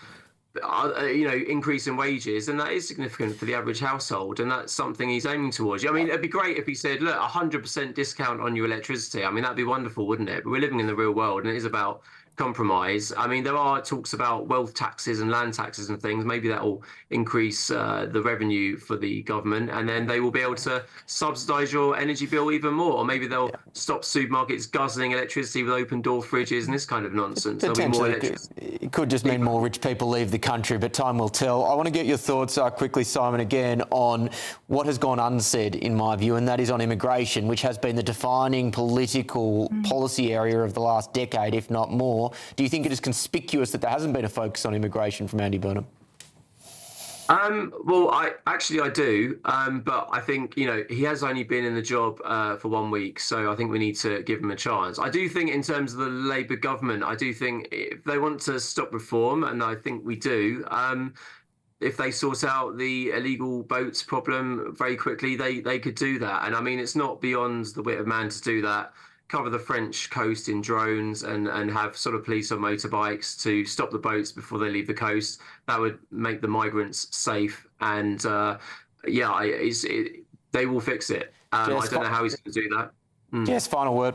increase in wages, then that is significant for the average household. And that's something he's aiming towards. I mean, it'd be great if he said, look, 100% discount on your electricity. I mean, that'd be wonderful, wouldn't it? But we're living in the real world, and it is about compromise. I mean, there are talks about wealth taxes and land taxes and things. Maybe that will increase the revenue for the government, and then they will be able to subsidise your energy bill even more. Or maybe they'll stop supermarkets guzzling electricity with open door fridges and this kind of nonsense. There'll be more electricity. It could just mean more rich people leave the country, but time will tell. I want to get your thoughts quickly, Simon, again on what has gone unsaid, in my view, and that is on immigration, which has been the defining political policy area of the last decade, if not more. Do you think it is conspicuous that there hasn't been a focus on immigration from Andy Burnham? Well, I do, but I think, he has only been in the job for 1 week, so I think we need to give him a chance. I do think in terms of the Labour government, I do think if they want to stop reform, and I think we do, if they sort out the illegal boats problem very quickly, they could do that. And I mean, it's not beyond the wit of man to do that. Cover the French coast in drones and have sort of police on motorbikes to stop the boats before they leave the coast. That would make the migrants safe, and they will fix it. I don't know how he's going to do that. Yes, final word.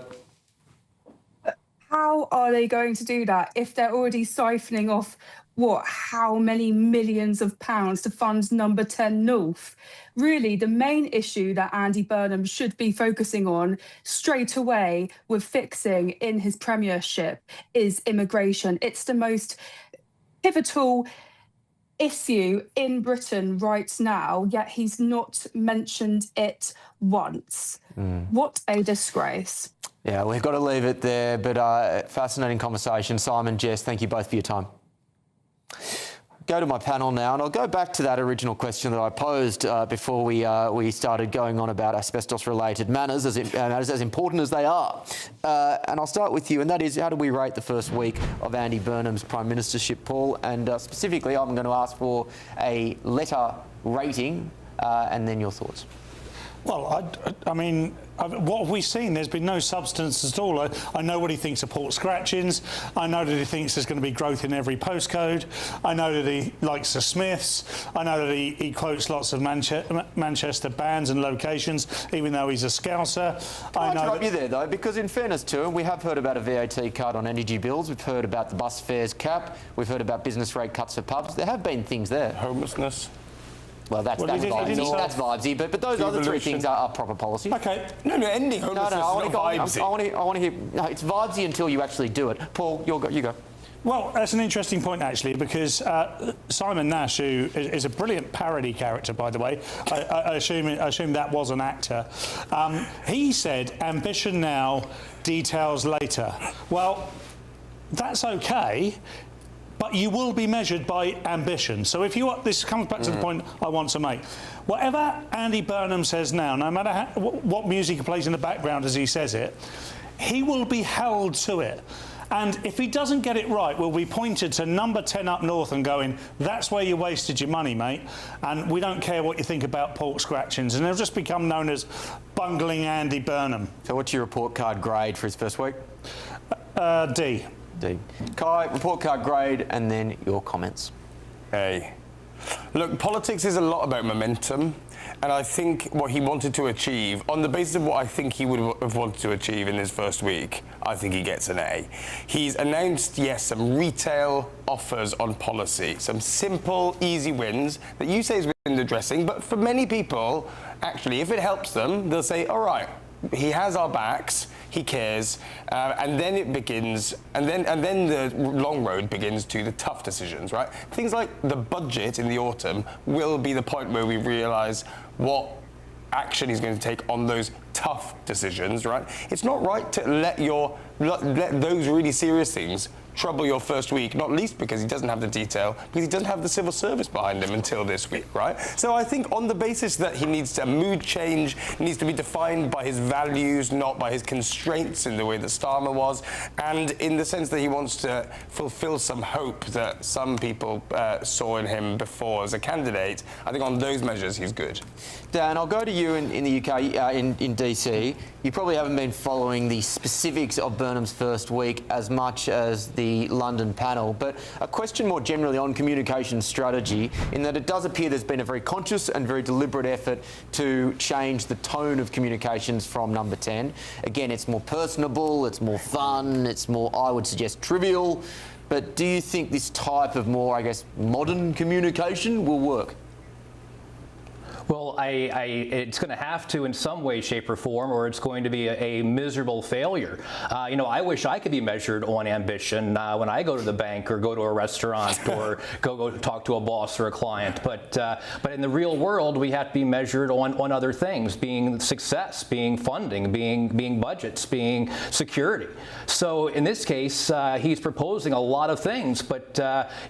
How are they going to do that if they're already siphoning off how many millions of pounds to fund Number 10 North? Really, the main issue that Andy Burnham should be focusing on straight away with fixing in his premiership is immigration. It's the most pivotal issue in Britain right now, yet he's not mentioned it once. What a disgrace. Yeah, we've got to leave it there, but fascinating conversation. Simon, Jess, thank you both for your time. Go to my panel now, and I'll go back to that original question that I posed before we started going on about asbestos-related matters, matters as important as they are. And I'll start with you, and that is, how do we rate the first week of Andy Burnham's Prime Ministership, Paul? And specifically, I'm going to ask for a letter rating, and then your thoughts. Well, I mean, what have we seen? There's been no substance at all. I know what he thinks of port scratchings. I know that he thinks there's going to be growth in every postcode. I know that he likes the Smiths. I know that he quotes lots of Manchester bands and locations, even though he's a Scouser. I know interrupt you there, though, because in fairness to him, we have heard about a VAT cut on energy bills. We've heard about the bus fares cap. We've heard about business rate cuts for pubs. There have been things there. Homelessness. Well, that's vibesy, but those other three things are proper policy. Okay. No, ending homelessness is not vibesy. I want to hear... No, it's vibesy until you actually do it. Paul, you go. Well, that's an interesting point, actually, because Simon Nash, who is a brilliant parody character, by the way, I assume that was an actor, he said, ambition now, details later. Well, that's okay, but you will be measured by ambition. So if you... This comes back to the point I want to make. Whatever Andy Burnham says now, no matter what music he plays in the background as he says it, he will be held to it. And if he doesn't get it right, we'll be pointed to Number 10 up north and going, that's where you wasted your money, mate. And we don't care what you think about port scratchings. And they'll just become known as bungling Andy Burnham. So what's your report card grade for his first week? D. Kai, report card grade, and then your comments. A. Look, politics is a lot about momentum, And I think what he wanted to achieve, on the basis of what I think he would have wanted to achieve in his first week, I think he gets an A. He's announced, yes, some retail offers on policy, some simple, easy wins that you say is window dressing, but for many people, actually, if it helps them, they'll say, all right, he has our backs, he cares, and then it begins, and then the long road begins to the tough decisions, right? Things like the budget in the autumn will be the point where we realise what action he's going to take on those tough decisions, right? It's not right to let those really serious things trouble your first week, not least because he doesn't have the detail, because he doesn't have the civil service behind him until this week, right? So I think on the basis that he needs a mood change, needs to be defined by his values, not by his constraints in the way that Starmer was, and in the sense that he wants to fulfill some hope that some people saw in him before as a candidate, I think on those measures he's good. Dan, I'll go to you in the UK, in DC. You probably haven't been following the specifics of Burnham's first week as much as the London panel, but a question more generally on communication strategy, in that it does appear there's been a very conscious and very deliberate effort to change the tone of communications from Number 10. Again, it's more personable, it's more fun, it's more, I would suggest, trivial. But do you think this type of more, I guess, modern communication will work? Well, it's going to have to in some way, shape, or form, or it's going to be a miserable failure. You know, I wish I could be measured on ambition when I go to the bank or go to a restaurant or go talk to a boss or a client. But in the real world, we have to be measured on other things, being success, being funding, being budgets, being security. So in this case, he's proposing a lot of things, but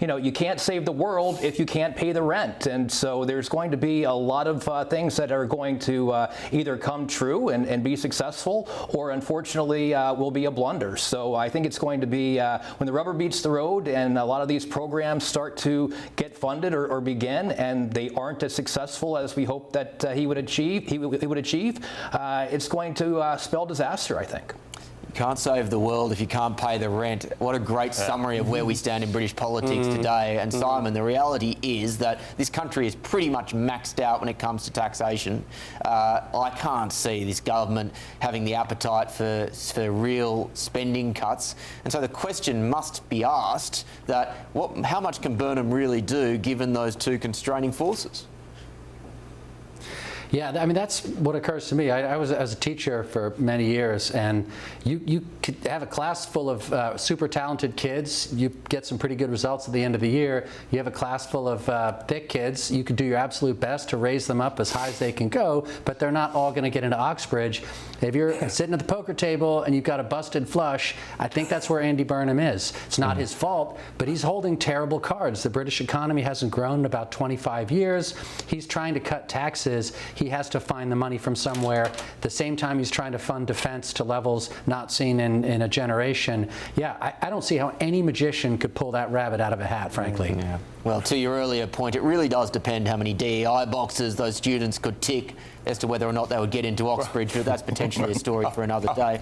you know, you can't save the world if you can't pay the rent, and so there's going to be a lot of things that are going to either come true and be successful, or unfortunately will be a blunder. So I think it's going to be when the rubber meets the road and a lot of these programs start to get funded or begin, and they aren't as successful as we hope that he would achieve. It's going to spell disaster, I think. You can't save the world if you can't pay the rent. What a great summary of where we stand in British politics today. And Simon, the reality is that this country is pretty much maxed out when it comes to taxation. I can't see this government having the appetite for real spending cuts. And so the question must be asked that how much can Burnham really do given those two constraining forces? Yeah, I mean, that's what occurs to me. I was a teacher for many years, and you could have a class full of super talented kids. You get some pretty good results at the end of the year. You have a class full of thick kids. You could do your absolute best to raise them up as high as they can go, but they're not all going to get into Oxbridge. If you're sitting at the poker table and you've got a busted flush, I think that's where Andy Burnham is. It's not his fault, but he's holding terrible cards. The British economy hasn't grown in about 25 years. He's trying to cut taxes. He has to find the money from somewhere. At the same time, he's trying to fund defense to levels not seen in a generation. Yeah, I don't see how any magician could pull that rabbit out of a hat, frankly. Yeah. Well, to your earlier point, it really does depend how many DEI boxes those students could tick as to whether or not they would get into Oxbridge, but that's potentially a story for another day.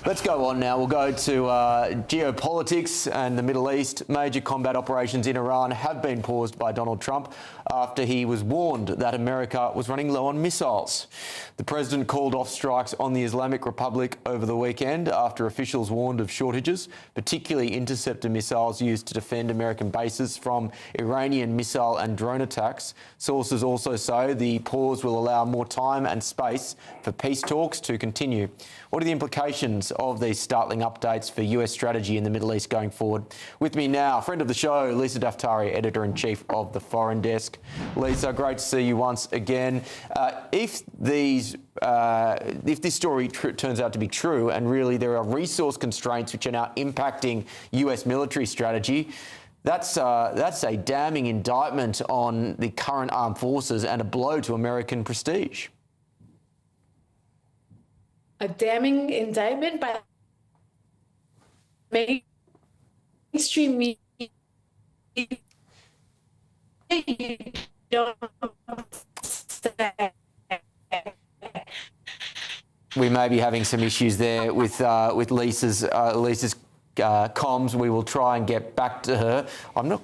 Let's go on now. We'll go to geopolitics and the Middle East. Major combat operations in Iran have been paused by Donald Trump after he was warned that America was running low on missiles. The president called off strikes on the Islamic Republic over the weekend after officials warned of shortages, particularly interceptor missiles used to defend American bases from Iranian missile and drone attacks. Sources also say the pause will allow more time and space for peace talks to continue. What are the implications of these startling updates for US strategy in the Middle East going forward? With me now, friend of the show, Lisa Daftari, Editor-in-Chief of the Foreign Desk. Lisa, great to see you once again. If this story turns out to be true, and really there are resource constraints which are now impacting US military strategy, that's a damning indictment on the current armed forces and a blow to American prestige. A damning indictment by mainstream media. We may be having some issues there with Lisa's comms. We will try and get back to her. I'm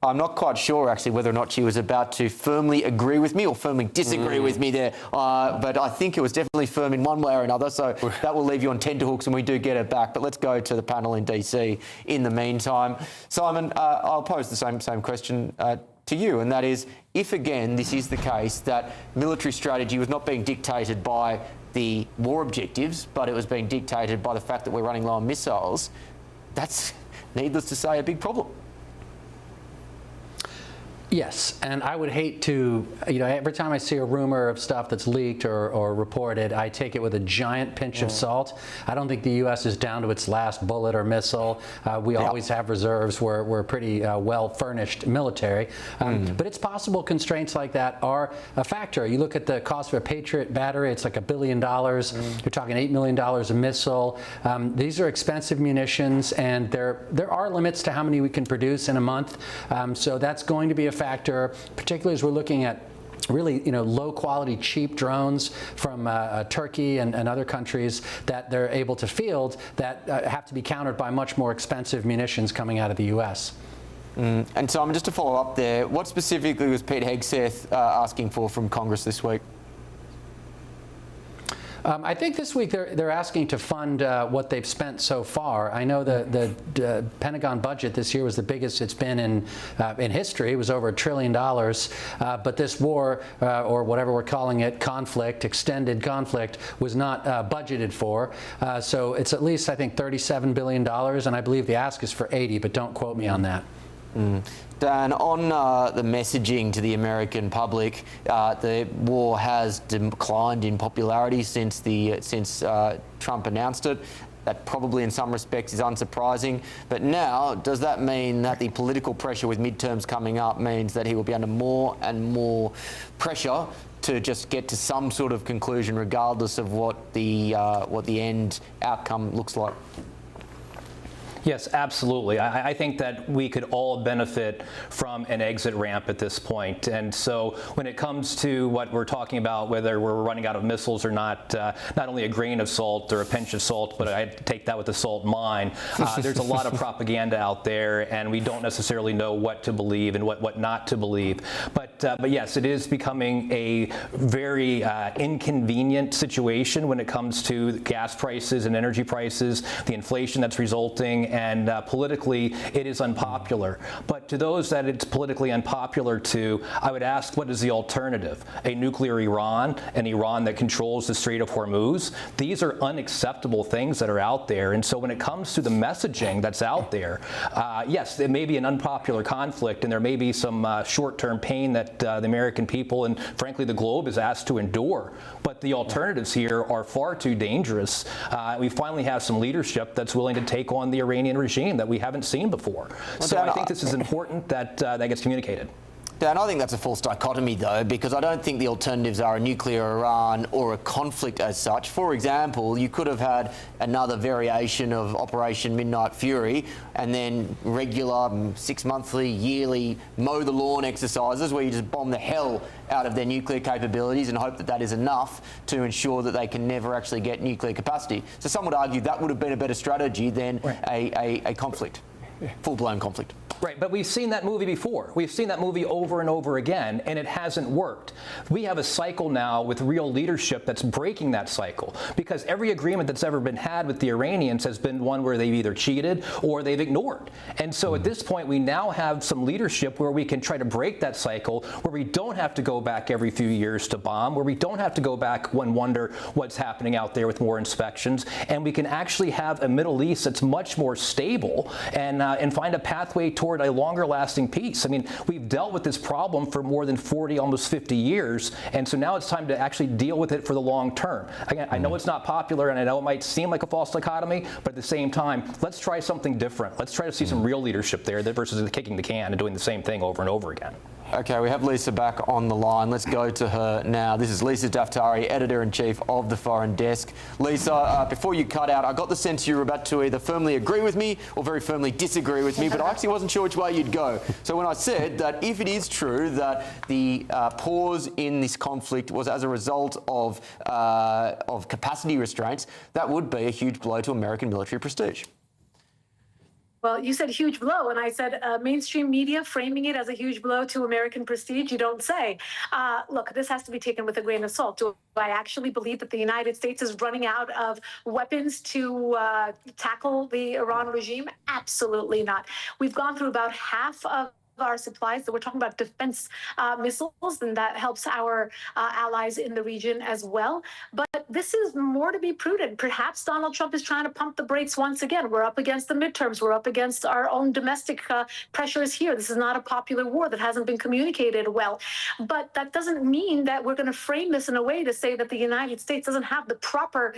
I'm not quite sure, actually, whether or not she was about to firmly agree with me or firmly disagree with me there. But I think it was definitely firm in one way or another. So that will leave you on tenterhooks when we do get it back. But let's go to the panel in DC in the meantime. Simon, I'll pose the same question to you, and that is, if again this is the case that military strategy was not being dictated by the war objectives, but it was being dictated by the fact that we're running low on missiles, that's, needless to say, a big problem. Yes, and I would hate to, every time I see a rumor of stuff that's leaked or reported, I take it with a giant pinch of salt. I don't think the U.S. is down to its last bullet or missile. We always have reserves. We're pretty well-furnished military. But it's possible constraints like that are a factor. You look at the cost of a Patriot battery, it's like $1 billion. You're talking $8 million a missile. These are expensive munitions, and there are limits to how many we can produce in a month. So that's going to be a factor, particularly as we're looking at really, low quality, cheap drones from Turkey and other countries that they're able to field that have to be countered by much more expensive munitions coming out of the U.S. And Simon, just to follow up there, what specifically was Pete Hegseth asking for from Congress this week? I think this week they're asking to fund what they've spent so far. I know the Pentagon budget this year was the biggest it's been in history. It was over $1 trillion. But this war, or whatever we're calling it, extended conflict, was not budgeted for. So it's at least, I think, $37 billion, and I believe the ask is for 80, but don't quote me on that. Dan, on the messaging to the American public, the war has declined in popularity since Trump announced it. That probably in some respects is unsurprising. But now, does that mean that the political pressure with midterms coming up means that he will be under more and more pressure to just get to some sort of conclusion, regardless of what the end outcome looks like? Yes, absolutely. I think that we could all benefit from an exit ramp at this point. And so when it comes to what we're talking about, whether we're running out of missiles or not, not only a grain of salt or a pinch of salt, but I take that with a salt mine. There's a lot of propaganda out there, and we don't necessarily know what to believe and what not to believe. But yes, it is becoming a very inconvenient situation when it comes to gas prices and energy prices, the inflation that's resulting. And politically, it is unpopular. But to those that it's politically unpopular to, I would ask, what is the alternative? A nuclear Iran, an Iran that controls the Strait of Hormuz? These are unacceptable things that are out there. And so when it comes to the messaging that's out there, yes, it may be an unpopular conflict, and there may be some short-term pain that the American people and, frankly, the globe is asked to endure. But the alternatives here are far too dangerous. We finally have some leadership that's willing to take on the Iranian regime that we haven't seen before. So I think this is important that that gets communicated. Dan, I think that's a false dichotomy, though, because I don't think the alternatives are a nuclear Iran or a conflict as such. For example, you could have had another variation of Operation Midnight Fury and then regular 6-monthly, yearly mow the lawn exercises where you just bomb the hell out of their nuclear capabilities and hope that that is enough to ensure that they can never actually get nuclear capacity. So some would argue that would have been a better strategy than a conflict, full-blown conflict. Right, but we've seen that movie before. We've seen that movie over and over again, and it hasn't worked. We have a cycle now with real leadership that's breaking that cycle, because every agreement that's ever been had with the Iranians has been one where they've either cheated or they've ignored. And so at this point, we now have some leadership where we can try to break that cycle, where we don't have to go back every few years to bomb, where we don't have to go back and wonder what's happening out there with more inspections, and we can actually have a Middle East that's much more stable and find a pathway toward a longer lasting peace. I mean, we've dealt with this problem for more than 40, almost 50 years, and so now it's time to actually deal with it for the long term. Again, I know it's not popular, and I know it might seem like a false dichotomy, but at the same time, let's try something different. Let's try to see some real leadership there versus kicking the can and doing the same thing over and over again. Okay, we have Lisa back on the line. Let's go to her now. This is Lisa Daftari, Editor-in-Chief of the Foreign Desk. Lisa, before you cut out, I got the sense you were about to either firmly agree with me or very firmly disagree with me, but I actually wasn't sure which way you'd go. So when I said that if it is true that the pause in this conflict was as a result of capacity restraints, that would be a huge blow to American military prestige. Well, you said huge blow, and I said mainstream media framing it as a huge blow to American prestige. You don't say. Look, this has to be taken with a grain of salt. Do I actually believe that the United States is running out of weapons to tackle the Iran regime? Absolutely not. We've gone through about half of our supplies, so we're talking about defense missiles, and that helps our allies in the region as well. But this is more to be prudent. Perhaps Donald Trump is trying to pump the brakes once again. We're up against the midterms. We're up against our own domestic pressures here. This is not a popular war that hasn't been communicated well. But that doesn't mean that we're going to frame this in a way to say that the United States doesn't have the proper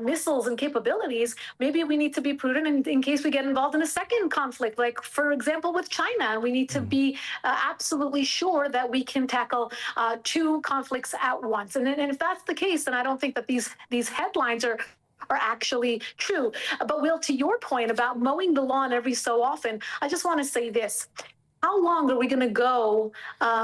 missiles and capabilities. Maybe we need to be prudent in case we get involved in a second conflict, like, for example, with China. We need to be absolutely sure that we can tackle two conflicts at once. And if that's the case, then I don't think that these headlines are actually true. But Will, to your point about mowing the lawn every so often, I just want to say this. How long are we going to go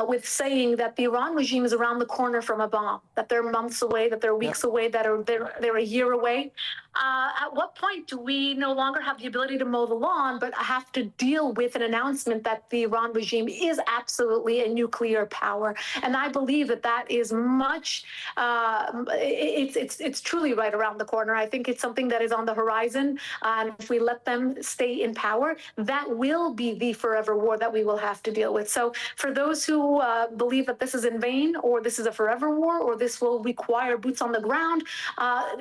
with saying that the Iran regime is around the corner from a bomb, that they're months away, that they're weeks away, that they're a year away? At what point do we no longer have the ability to mow the lawn, but have to deal with an announcement that the Iran regime is absolutely a nuclear power? And I believe that is much, it's truly right around the corner. I think it's something that is on the horizon. And if we let them stay in power, that will be the forever war that we will have to deal with. So for those who believe that this is in vain, or this is a forever war, or this will require boots on the ground,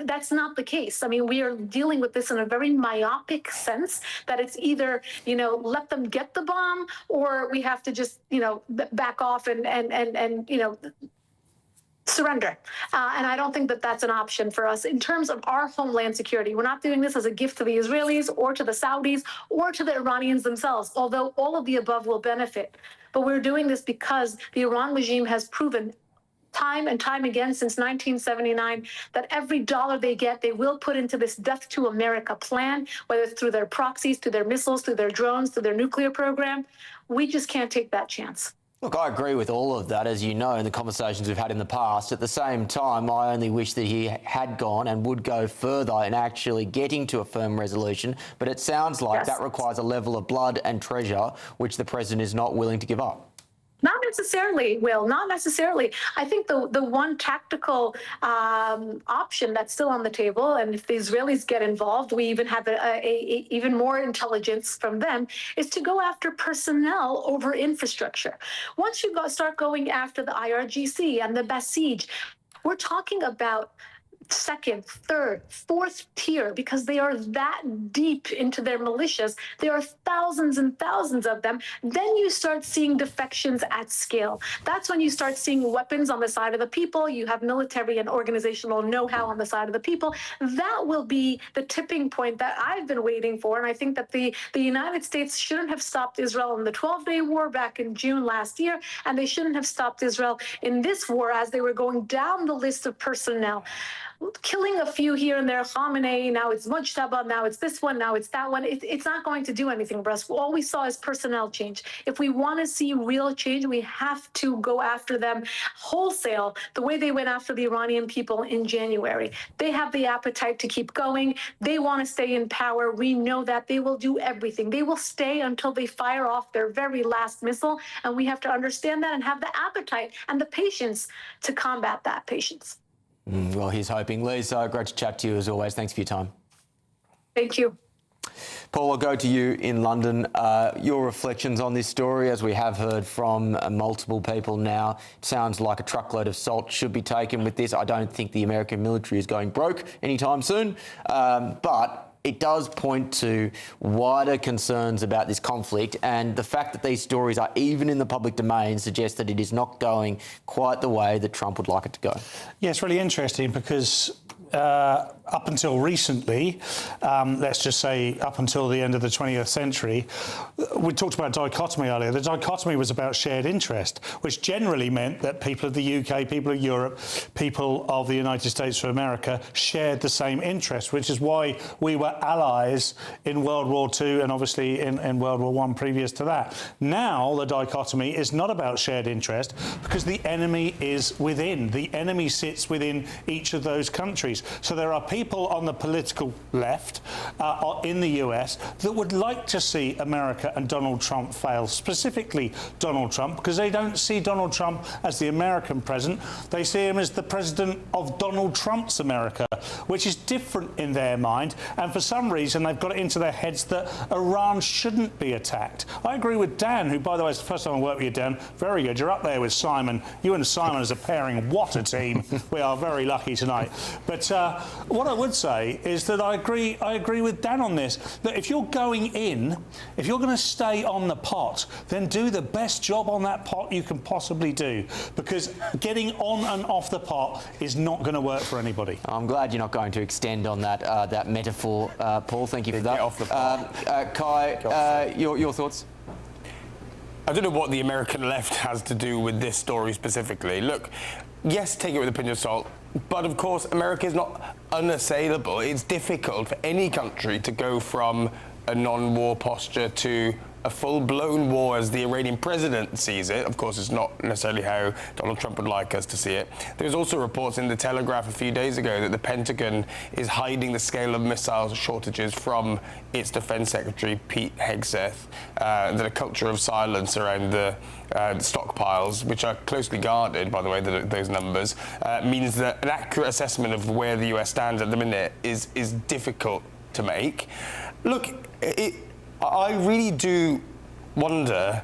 that's not the case. I mean, we are dealing with this in a very myopic sense, that it's either, let them get the bomb, or we have to just, back off and surrender. And I don't think that that's an option for us in terms of our homeland security. We're not doing this as a gift to the Israelis or to the Saudis or to the Iranians themselves, although all of the above will benefit. But we're doing this because the Iran regime has proven time and time again since 1979 that every dollar they get, they will put into this death to America plan, whether it's through their proxies, through their missiles, through their drones, through their nuclear program. We just can't take that chance. Look, I agree with all of that, as you know, in the conversations we've had in the past. At the same time, I only wish that he had gone and would go further in actually getting to a firm resolution. But it sounds like that requires a level of blood and treasure which the president is not willing to give up. Not necessarily, Will, not necessarily. I think the one tactical option that's still on the table, and if the Israelis get involved, we even have even more intelligence from them, is to go after personnel over infrastructure. Once you start going after the IRGC and the Basij, we're talking about second, third, fourth tier, because they are that deep into their militias. There are thousands and thousands of them. Then you start seeing defections at scale. That's when you start seeing weapons on the side of the people. You have military and organizational know-how on the side of the people. That will be the tipping point that I've been waiting for. And I think that the United States shouldn't have stopped Israel in the 12-day war back in June last year, and they shouldn't have stopped Israel in this war as they were going down the list of personnel. Killing a few here and there, Khamenei, now it's Mujtaba, now it's this one, now it's that one. It's not going to do anything for us. All we saw is personnel change. If we want to see real change, we have to go after them wholesale, the way they went after the Iranian people in January. They have the appetite to keep going. They want to stay in power. We know that. They will do everything. They will stay until they fire off their very last missile, and we have to understand that and have the appetite and the patience to combat that patience. Well, he's hoping. Lisa, great to chat to you as always. Thanks for your time. Thank you. Paul, I'll go to you in London. Your reflections on this story, as we have heard from multiple people now. It sounds like a truckload of salt should be taken with this. I don't think the American military is going broke anytime soon, but it does point to wider concerns about this conflict, and the fact that these stories are even in the public domain suggests that it is not going quite the way that Trump would like it to go. Yeah, it's really interesting because up until recently, let's just say up until the end of the 20th century, we talked about dichotomy earlier. The dichotomy was about shared interest, which generally meant that people of the UK, people of Europe, people of the United States of America shared the same interest, which is why we were allies in World War II and obviously in World War I previous to that. Now the dichotomy is not about shared interest because the enemy is within. The enemy sits within each of those countries. So there are people on the political left in the US that would like to see America and Donald Trump fail, specifically Donald Trump, because they don't see Donald Trump as the American president. They see him as the president of Donald Trump's America, which is different in their mind. And for some reason, they've got it into their heads that Iran shouldn't be attacked. I agree with Dan, who, by the way, it's the first time I worked with you, Dan. Very good. You're up there with Simon. You and Simon as a pairing, what a team. We are very lucky tonight. But what I would say is that I agree with Dan on this, that if you're going in, if you're going to stay on the pot, then do the best job on that pot you can possibly do, because getting on and off the pot is not going to work for anybody. I'm glad you're not going to extend on that that metaphor, Paul. Thank you for that. Get off the pot. Kai, your thoughts? I don't know what the American left has to do with this story specifically. Look, yes, take it with a pinch of salt, but of course America is not unassailable. It's difficult for any country to go from a non-war posture to a full-blown war as the Iranian president sees it. Of course, it's not necessarily how Donald Trump would like us to see it. There's also reports in The Telegraph a few days ago that the Pentagon is hiding the scale of missile shortages from its Defense Secretary, Pete Hegseth, that a culture of silence around the stockpiles, which are closely guarded, by the way, those numbers, means that an accurate assessment of where the US stands at the minute is difficult to make. Look, I really do wonder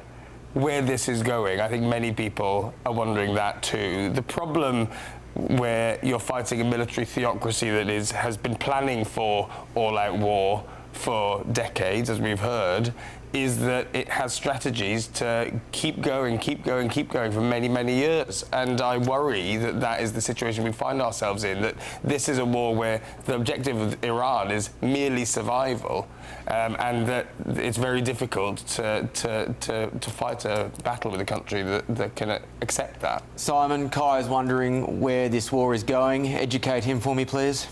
where this is going. I think many people are wondering that too. The problem where you're fighting a military theocracy that has been planning for all-out war for decades, as we've heard, is that it has strategies to keep going for many, many years. And I worry that that is the situation we find ourselves in, that this is a war where the objective of Iran is merely survival, and that it's very difficult to fight a battle with a country that can accept that. Simon, Kai is wondering where this war is going. Educate him for me, please.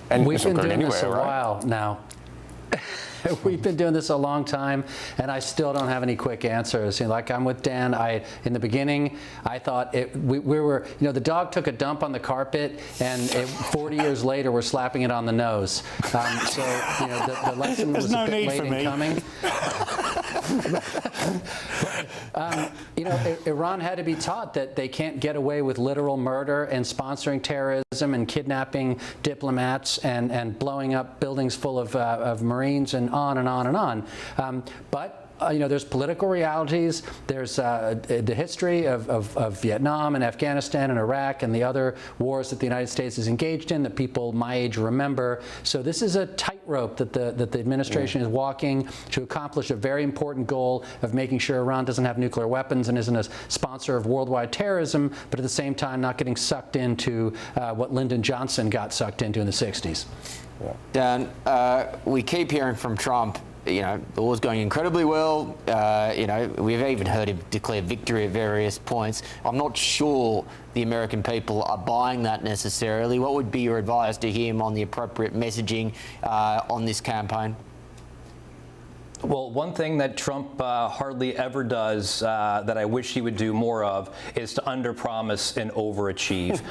And we've been doing this a right? while now. We've been doing this a long time, and I still don't have any quick answers. You know, like I'm with Dan. In the beginning, I thought we were, you know, the dog took a dump on the carpet, and 40 years later, we're slapping it on the nose. So, you know, the lesson was a bit late in coming. You know, Iran had to be taught that they can't get away with literal murder and sponsoring terrorism and kidnapping diplomats and blowing up buildings full of Marines and on and on and on. But you know, there's political realities. There's the history of Vietnam and Afghanistan and Iraq and the other wars that the United States is engaged in that people my age remember. So this is a tightrope that the administration is walking to accomplish a very important goal of making sure Iran doesn't have nuclear weapons and isn't a sponsor of worldwide terrorism, but at the same time not getting sucked into what Lyndon Johnson got sucked into in the 60s. Dan, we keep hearing from Trump, you know, the war's going incredibly well. You know, we've even heard him declare victory at various points. I'm not sure the American people are buying that necessarily. What would be your advice to him on the appropriate messaging on this campaign? Well, one thing that Trump hardly ever does that I wish he would do more of is to underpromise and overachieve.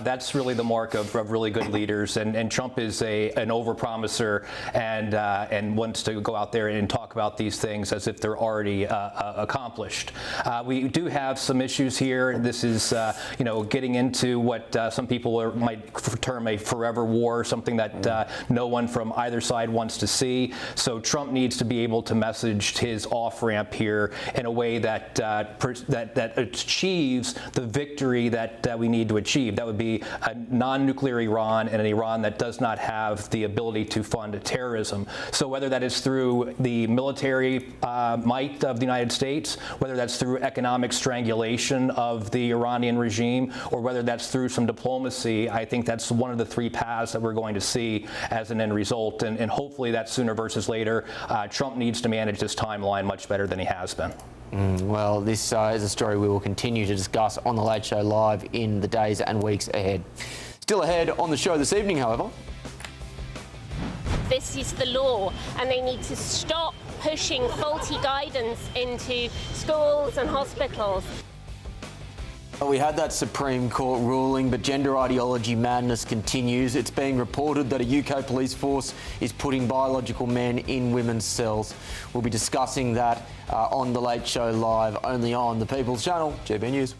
That's really the mark of really good leaders, and Trump is an overpromiser and wants to go out there and talk about these things as if they're already accomplished. We do have some issues here. This is, you know, getting into what some people might term a forever war, something that no one from either side wants to see. So Trump needs to be able to message his off-ramp here in a way that that achieves the victory that we need to achieve. That would be a non-nuclear Iran and an Iran that does not have the ability to fund terrorism. So whether that is through the military might of the United States, whether that's through economic strangulation of the Iranian regime, or whether that's through some diplomacy, I think that's one of the three paths that we're going to see as an end result. And hopefully that's sooner versus later. Trump needs to manage this timeline much better than he has been. Well, this is a story we will continue to discuss on The Late Show Live in the days and weeks ahead. Still ahead on the show this evening, however. This is the law, and they need to stop pushing faulty guidance into schools and hospitals. Well, we had that Supreme Court ruling, but gender ideology madness continues. It's being reported that a UK police force is putting biological men in women's cells. We'll be discussing that on The Late Show Live, only on the People's Channel, GB News.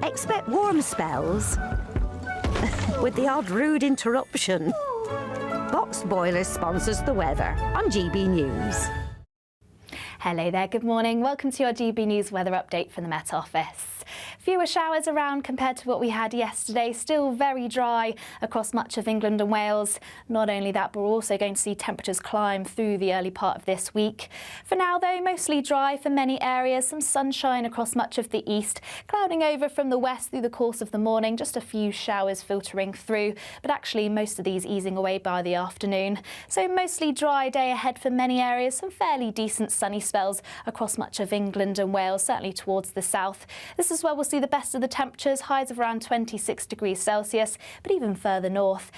Expect warm spells with the odd rude interruption. Box Boilers sponsors the weather on GB News. Hello there, good morning. Welcome to your GB News weather update from the Met Office. Fewer showers around compared to what we had yesterday. Still very dry across much of England and Wales. Not only that, but we're also going to see temperatures climb through the early part of this week. For now, though, mostly dry for many areas. Some sunshine across much of the east, clouding over from the west through the course of the morning. Just a few showers filtering through, but actually most of these easing away by the afternoon. So mostly dry day ahead for many areas. Some fairly decent sunny spells across much of England and Wales, certainly towards the south. This is where we'll see the best of the temperatures, highs of around 26 degrees Celsius, but even further north,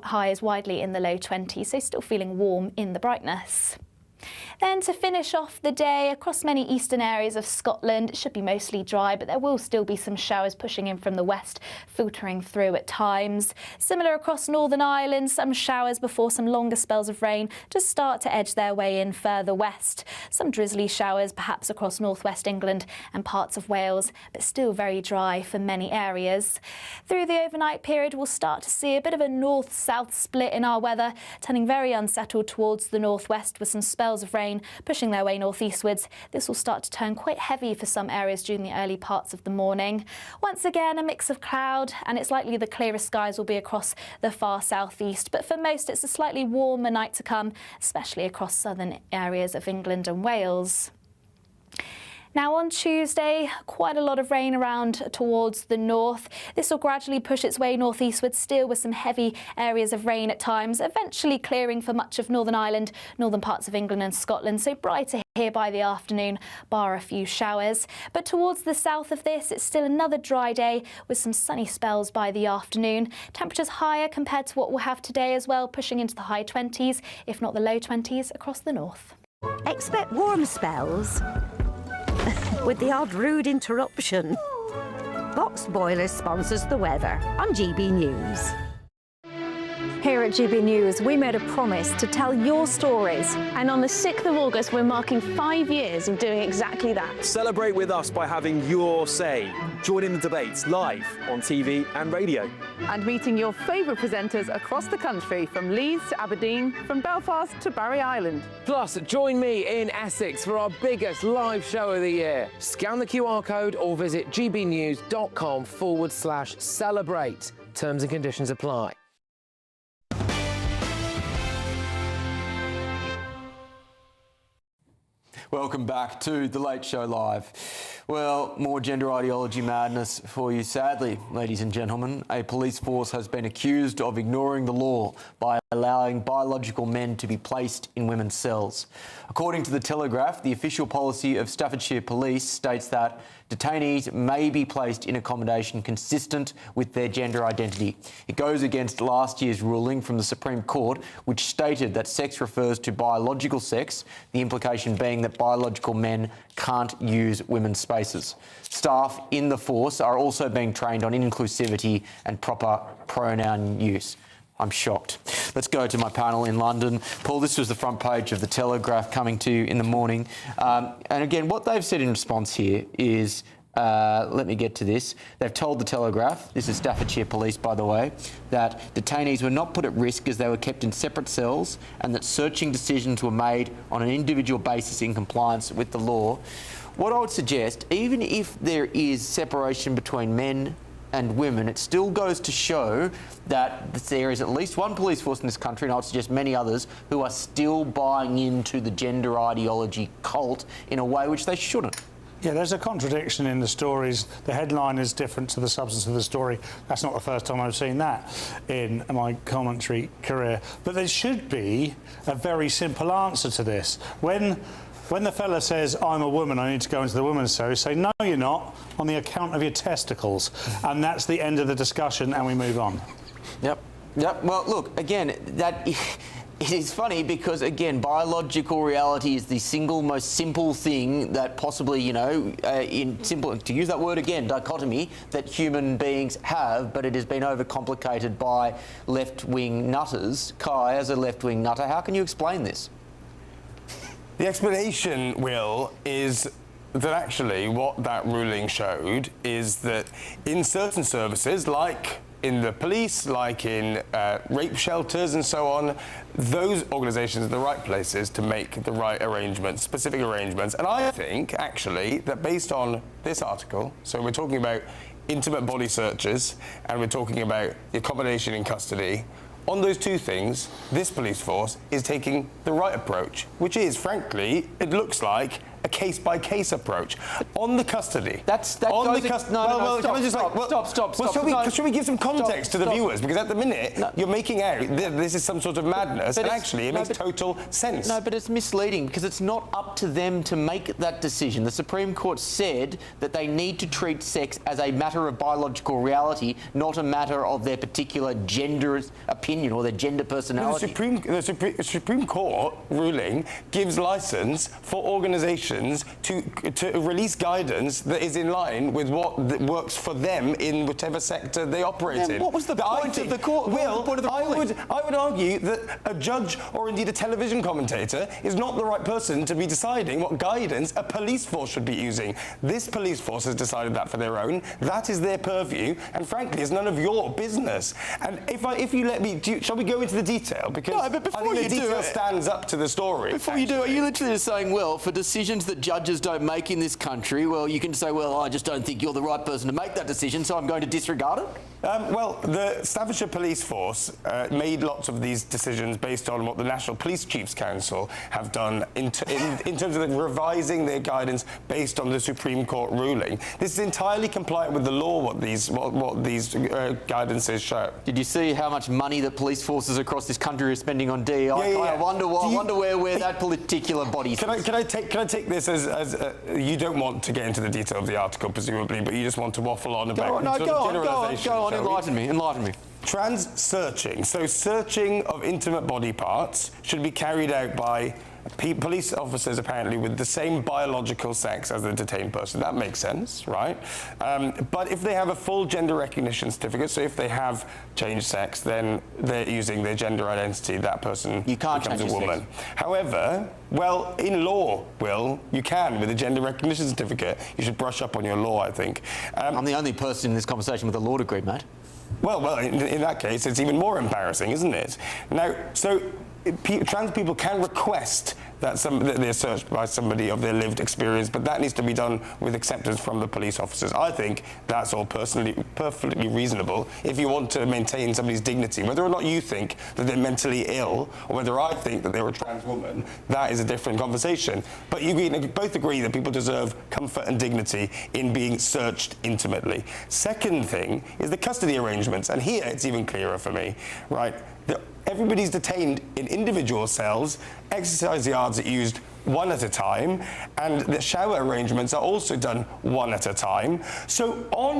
highs widely in the low 20s, so still feeling warm in the brightness. Then to finish off the day, across many eastern areas of Scotland, it should be mostly dry, but there will still be some showers pushing in from the west, filtering through at times. Similar across Northern Ireland, some showers before some longer spells of rain just start to edge their way in further west. Some drizzly showers perhaps across northwest England and parts of Wales, but still very dry for many areas. Through the overnight period, we'll start to see a bit of a north-south split in our weather, turning very unsettled towards the northwest with some spells of rain pushing their way northeastwards. This will start to turn quite heavy for some areas during the early parts of the morning. Once again, a mix of cloud, and it's likely the clearest skies will be across the far southeast. But for most, it's a slightly warmer night to come, especially across southern areas of England and Wales. Now on Tuesday, quite a lot of rain around towards the north. This will gradually push its way northeastward, still with some heavy areas of rain at times, eventually clearing for much of Northern Ireland, northern parts of England and Scotland, so brighter here by the afternoon, bar a few showers. But towards the south of this, it's still another dry day with some sunny spells by the afternoon. Temperatures higher compared to what we'll have today as well, pushing into the high 20s, if not the low 20s across the north. Expect warm spells with the odd rude interruption. Box Boilers sponsors the weather on GB News. Here at GB News, we made a promise to tell your stories. And on the 6th of August, we're marking 5 years of doing exactly that. Celebrate with us by having your say. Join in the debates live on TV and radio. And meeting your favourite presenters across the country, from Leeds to Aberdeen, from Belfast to Barry Island. Plus, join me in Essex for our biggest live show of the year. Scan the QR code or visit gbnews.com/celebrate. Terms and conditions apply. Welcome back to The Late Show Live. Well, more gender ideology madness for you, sadly, ladies and gentlemen. A police force has been accused of ignoring the law by allowing biological men to be placed in women's cells. According to The Telegraph, the official policy of Staffordshire Police states that detainees may be placed in accommodation consistent with their gender identity. It goes against last year's ruling from the Supreme Court, which stated that sex refers to biological sex, the implication being that biological men can't use women's spaces. Staff in the force are also being trained on inclusivity and proper pronoun use. I'm shocked. Let's go to my panel in London. Paul, this was the front page of The Telegraph coming to you in the morning. And again, what they've said in response here is, let me get to this. They've told The Telegraph, this is Staffordshire Police, by the way, that detainees were not put at risk as they were kept in separate cells and that searching decisions were made on an individual basis in compliance with the law. What I would suggest, even if there is separation between men and women, it still goes to show that there is at least one police force in this country, and I would suggest many others, who are still buying into the gender ideology cult in a way which they shouldn't. Yeah, there's a contradiction in the stories. The headline is different to the substance of the story. That's not the first time I've seen that in my commentary career. But there should be a very simple answer to this. When the fella says, I'm a woman, I need to go into the women's cell, you say, no, you're not, on the account of your testicles. And that's the end of the discussion, and we move on. Yep. Well, look, again, It is funny because, again, biological reality is the single most simple thing that possibly, you know, to use that word again, dichotomy, that human beings have, but it has been overcomplicated by left-wing nutters. Kai, as a left-wing nutter, how can you explain this? The explanation, Will, is that actually what that ruling showed is that in certain services, like in the police, like in rape shelters and so on, those organisations are the right places to make the right arrangements, specific arrangements. And I think, actually, that based on this article, so we're talking about intimate body searches and we're talking about the accommodation in custody, on those two things, this police force is taking the right approach, which is, frankly, it looks like a case-by-case approach. On the custody. Stop. Should we give some context to the viewers? Because at the minute, you're making out this is some sort of madness, and actually it makes total sense. No, but it's misleading because it's not up to them to make that decision. The Supreme Court said that they need to treat sex as a matter of biological reality, not a matter of their particular gender opinion or their gender personality. The Supreme Court ruling gives licence for organisations to release guidance that is in line with what works for them in whatever sector they operate in. What was the point of the court? Will, I would argue that a judge or indeed a television commentator is not the right person to be deciding what guidance a police force should be using. This police force has decided that for their own. That is their purview, and frankly, it's none of your business. And if you let me, shall we go into the detail? Because but before I think the detail stands up to the story. Before you do, are you literally just saying, well, for decisions that judges don't make in this country, well, you can say, well, I just don't think you're the right person to make that decision, so I'm going to disregard it? Well, the Staffordshire Police Force made lots of these decisions based on what the National Police Chiefs Council have done in terms of revising their guidance based on the Supreme Court ruling. This is entirely compliant with the law, what these guidances show. Did you see how much money that police forces across this country are spending on DEI? I wonder where that particular body is. Can I take this as you don't want to get into the detail of the article, presumably, but you just want to waffle on about generalisations. Go on, enlighten me. Trans searching. So searching of intimate body parts should be carried out by police officers apparently with the same biological sex as the detained person. That makes sense, right? But if they have a full gender recognition certificate, so if they have changed sex, then they're using their gender identity, that person becomes a woman. However, well, in law, Will, you can with a gender recognition certificate. You should brush up on your law, I think. I'm the only person in this conversation with a law degree, mate. Well, in that case, it's even more embarrassing, isn't it? Now, so trans people can request that they're searched by somebody of their lived experience, but that needs to be done with acceptance from the police officers. I think that's all perfectly reasonable if you want to maintain somebody's dignity. Whether or not you think that they're mentally ill, or whether I think that they're a trans woman, that is a different conversation. But you both agree that people deserve comfort and dignity in being searched intimately. Second thing is the custody arrangements, and here it's even clearer for me, right? Everybody's detained in individual cells, exercise yards are used one at a time, and the shower arrangements are also done one at a time. So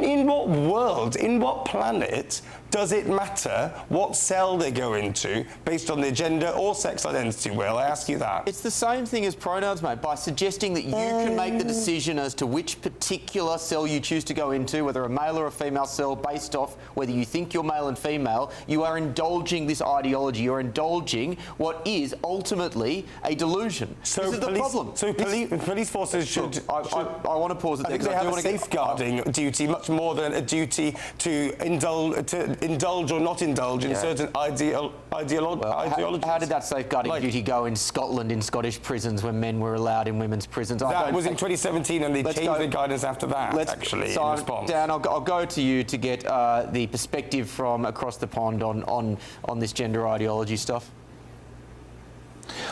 in what world, in what planet does it matter what cell they go into based on their gender or sex identity, Will? I ask you that. It's the same thing as pronouns, mate. By suggesting that you can make the decision as to which particular cell you choose to go into, whether a male or a female cell, based off whether you think you're male and female, you are indulging this ideology. You're indulging what is ultimately a delusion. So this is the problem. So police forces should... I want to pause it there. I think they have a safeguarding duty, much more than a duty to indulge or not indulge in certain ideologies. How did that safeguarding duty go in Scotland, in Scottish prisons, when men were allowed in women's prisons? That was in 2017, and they changed the guidance after that, actually, in response. Dan, I'll go to you to get the perspective from across the pond on this gender ideology stuff.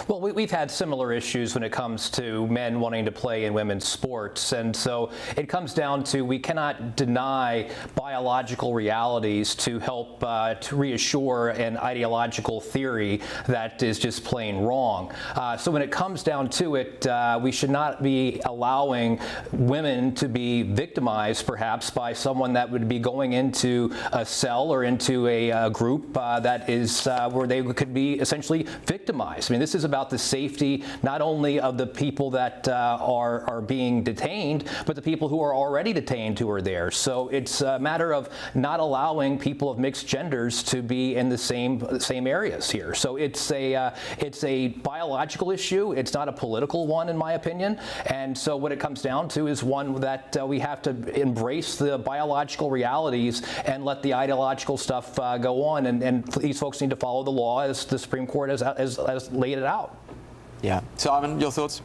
Well, we've had similar issues when it comes to men wanting to play in women's sports. And so it comes down to we cannot deny biological realities to help to reassure an ideological theory that is just plain wrong. So when it comes down to it, we should not be allowing women to be victimized, perhaps, by someone that would be going into a cell or into a group that is where they could be essentially victimized. I mean, this is about the safety not only of the people that are being detained, but the people who are already detained who are there. So it's a matter of not allowing people of mixed genders to be in the same areas here. So it's a biological issue. It's not a political one, in my opinion. And so what it comes down to is one that we have to embrace the biological realities and let the ideological stuff go on. And these folks need to follow the law as the Supreme Court has laid it out. Yeah. Simon, your thoughts?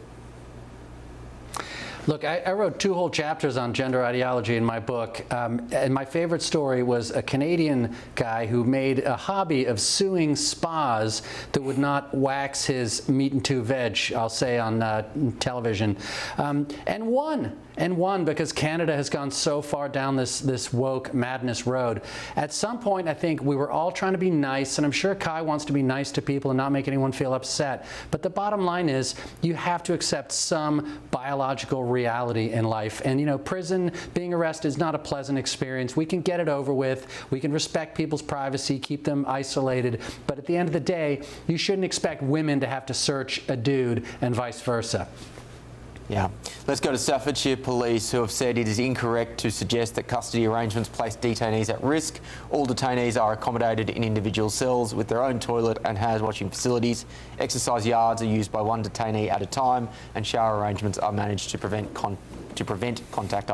Look, I wrote 2 whole chapters on gender ideology in my book, and my favorite story was a Canadian guy who made a hobby of suing spas that would not wax his meat and 2 veg, I'll say, on television, and won because Canada has gone so far down this woke madness road. At some point, I think we were all trying to be nice, and I'm sure Kai wants to be nice to people and not make anyone feel upset. But the bottom line is you have to accept some biological reality in life. And, you know, prison, being arrested is not a pleasant experience. We can get it over with. We can respect people's privacy, keep them isolated. But at the end of the day, you shouldn't expect women to have to search a dude and vice versa. Yeah. Let's go to Staffordshire Police, who have said it is incorrect to suggest that custody arrangements place detainees at risk. All detainees are accommodated in individual cells with their own toilet and hand-washing facilities. Exercise yards are used by one detainee at a time, and shower arrangements are managed to prevent contact,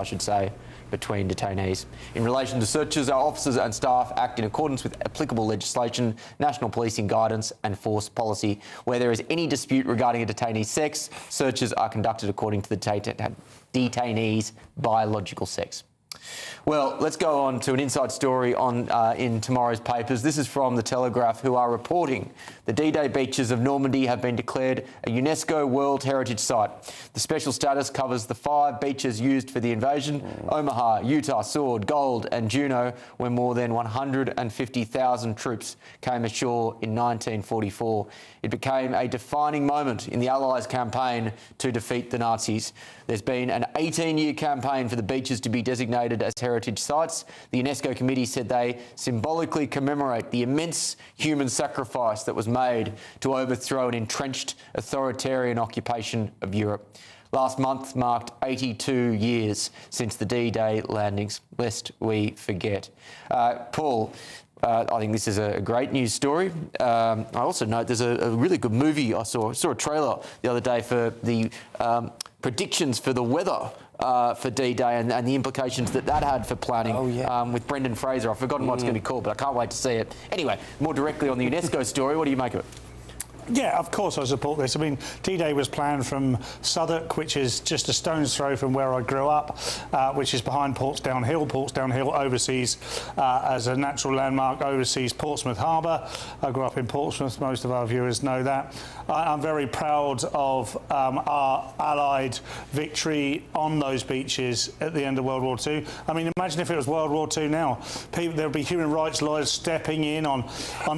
between detainees. In relation to searches, our officers and staff act in accordance with applicable legislation, national policing guidance and force policy. Where there is any dispute regarding a detainee's sex, searches are conducted according to the detainee's biological sex. Well, let's go on to an inside story in tomorrow's papers. This is from The Telegraph, who are reporting the D-Day beaches of Normandy have been declared a UNESCO World Heritage Site. The special status covers the 5 beaches used for the invasion: Omaha, Utah, Sword, Gold and Juno, where more than 150,000 troops came ashore in 1944. It became a defining moment in the Allies' campaign to defeat the Nazis. There's been an 18-year campaign for the beaches to be designated as heritage sites. The UNESCO committee said they symbolically commemorate the immense human sacrifice that was made to overthrow an entrenched authoritarian occupation of Europe. Last month marked 82 years since the D-Day landings, lest we forget. Paul, I think this is a great news story. I also note there's a really good movie. I saw a trailer the other day for the predictions for the weather for D-Day and the implications that had for planning. Oh, yeah. With Brendan Fraser. I've forgotten what it's going to be called, but I can't wait to see it. Anyway, more directly on the UNESCO story, what do you make of it? Yeah, of course I support this. I mean, D-Day was planned from Southwark, which is just a stone's throw from where I grew up, which is behind Portsdown Hill. Portsdown Hill oversees, as a natural landmark, oversees Portsmouth Harbour. I grew up in Portsmouth. Most of our viewers know that. I'm very proud of our Allied victory on those beaches at the end of World War II. I mean, imagine if it was World War II now. There would be human rights lawyers stepping in on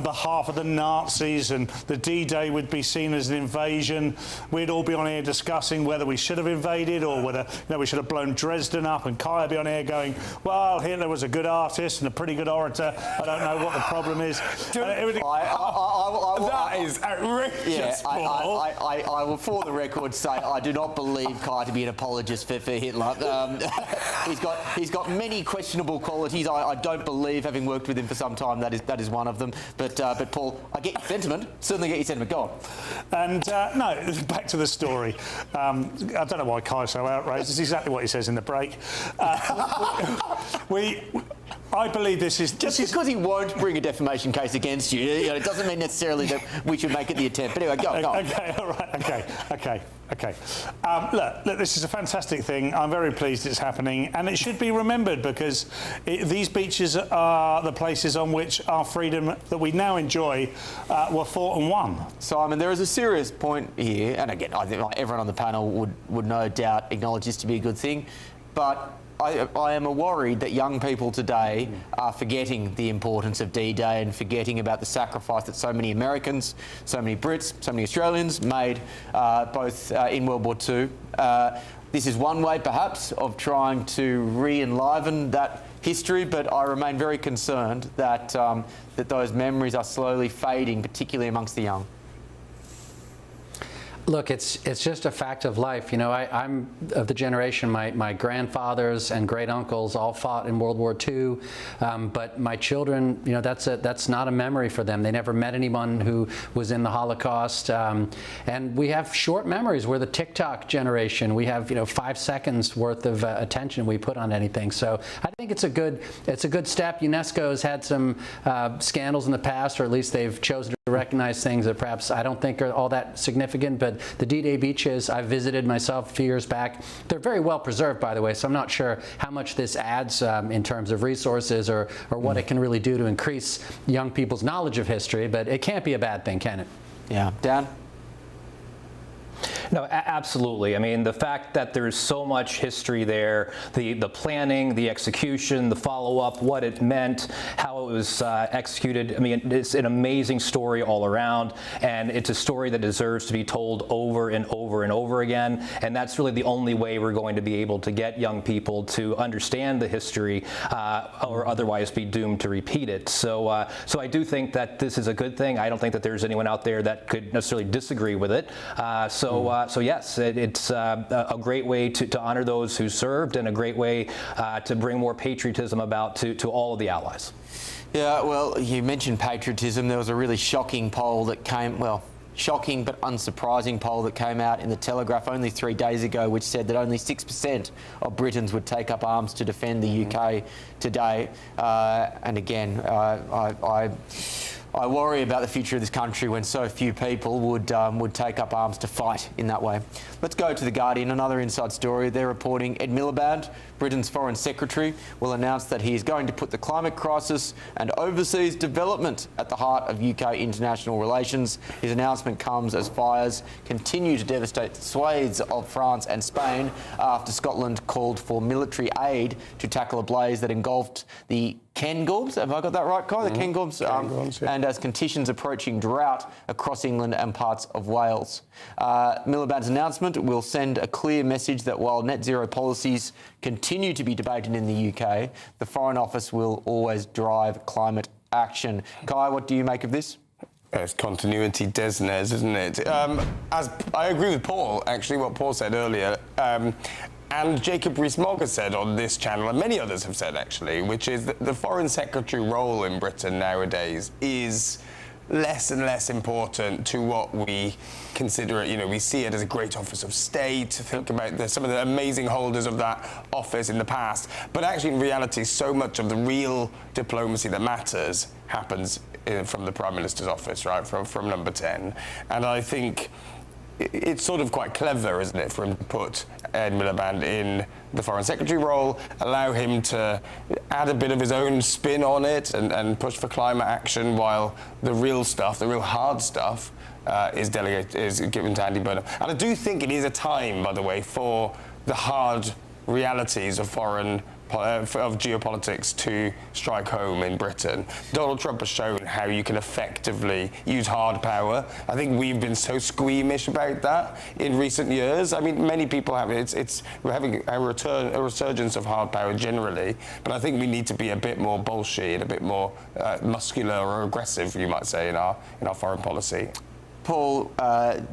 behalf of the Nazis, and the D-Day would be seen as an invasion. We'd all be on here discussing whether we should have invaded or whether we should have blown Dresden up, and Kai would be on here going, well, Hitler was a good artist and a pretty good orator. I don't know what the problem is. That is outrageous. Yeah, I will, for the record, say I do not believe Kai to be an apologist for Hitler. He's got many questionable qualities. I don't believe, having worked with him for some time, that is one of them. But Paul, I get your sentiment. Certainly get your sentiment. Go on. And no, back to the story. I don't know why Kai's so outraged. It's exactly what he says in the break. I believe this is... Just because he won't bring a defamation case against you, it doesn't mean necessarily that we should make it the attempt. But anyway, go on. Okay, all right, okay. Look, this is a fantastic thing. I'm very pleased it's happening, and it should be remembered because these beaches are the places on which our freedom that we now enjoy were fought and won. Simon, there is a serious point here, and again, I think everyone on the panel would no doubt acknowledge this to be a good thing, but I am worried that young people today are forgetting the importance of D-Day and forgetting about the sacrifice that so many Americans, so many Brits, so many Australians made both in World War II. This is one way, perhaps, of trying to re-enliven that history, but I remain very concerned that, that those memories are slowly fading, particularly amongst the young. Look, it's just a fact of life. You know, I'm of the generation, my grandfathers and great uncles all fought in World War II, but my children, you know, that's not a memory for them. They never met anyone who was in the Holocaust, and we have short memories. We're the TikTok generation. We have, you know, 5 seconds worth of attention we put on anything. So I think it's a good step. UNESCO has had some scandals in the past, or at least they've chosen to recognize things that perhaps I don't think are all that significant, but the D-Day beaches I visited myself a few years back. They're very well preserved, by the way, so I'm not sure how much this adds in terms of resources or what it can really do to increase young people's knowledge of history, but it can't be a bad thing, can it? Yeah. Dan? No, absolutely. I mean, the fact that there's so much history there, the planning, the execution, the follow-up, what it meant, how it was executed. I mean, it's an amazing story all around, and it's a story that deserves to be told over and over and over again. And that's really the only way we're going to be able to get young people to understand the history, or otherwise be doomed to repeat it. So, so I do think that this is a good thing. I don't think that there's anyone out there that could necessarily disagree with it. So yes, it's a great way to honor those who served, and a great way to bring more patriotism about to all of the allies. Yeah, well, you mentioned patriotism. There was a really shocking poll that came, well, shocking but unsurprising poll that came out in the Telegraph only 3 days ago, which said that only 6% of Britons would take up arms to defend the UK today. And again, I worry about the future of this country when so few people would take up arms to fight in that way. Let's go to The Guardian, another inside story. They're reporting Ed Miliband, Britain's Foreign Secretary, will announce that he is going to put the climate crisis and overseas development at the heart of UK international relations. His announcement comes as fires continue to devastate swathes of France and Spain after Scotland called for military aid to tackle a blaze that engulfed the Cairngorms. Have I got that right, Kai? The Cairngorms, yeah. And as conditions approaching drought across England and parts of Wales. Miliband's announcement will send a clear message that while net zero policies continue to be debated in the UK, the Foreign Office will always drive climate action. Kai, what do you make of this? It's continuity desnes, isn't it? As I agree with Paul, actually, what Paul said earlier. And Jacob Rees-Mogg has said on this channel, and many others have said actually, which is that the Foreign Secretary role in Britain nowadays is less and less important to what we consider it. You know, we see it as a great office of state. Think about some of the amazing holders of that office in the past. But actually, in reality, so much of the real diplomacy that matters happens from the Prime Minister's office, right, from number 10. And I think it's sort of quite clever, isn't it, for him to put Ed Miliband in the Foreign Secretary role, allow him to add a bit of his own spin on it and push for climate action, while the real stuff, the real hard stuff, is given to Andy Burnham. And I do think it is a time, by the way, for the hard realities of of geopolitics to strike home in Britain. Donald Trump has shown how you can effectively use hard power. I think we've been so squeamish about that in recent years. I mean, many people have it. We're having a resurgence of hard power generally, but I think we need to be a bit more bolshy and a bit more muscular or aggressive, you might say, in our foreign policy. Paul,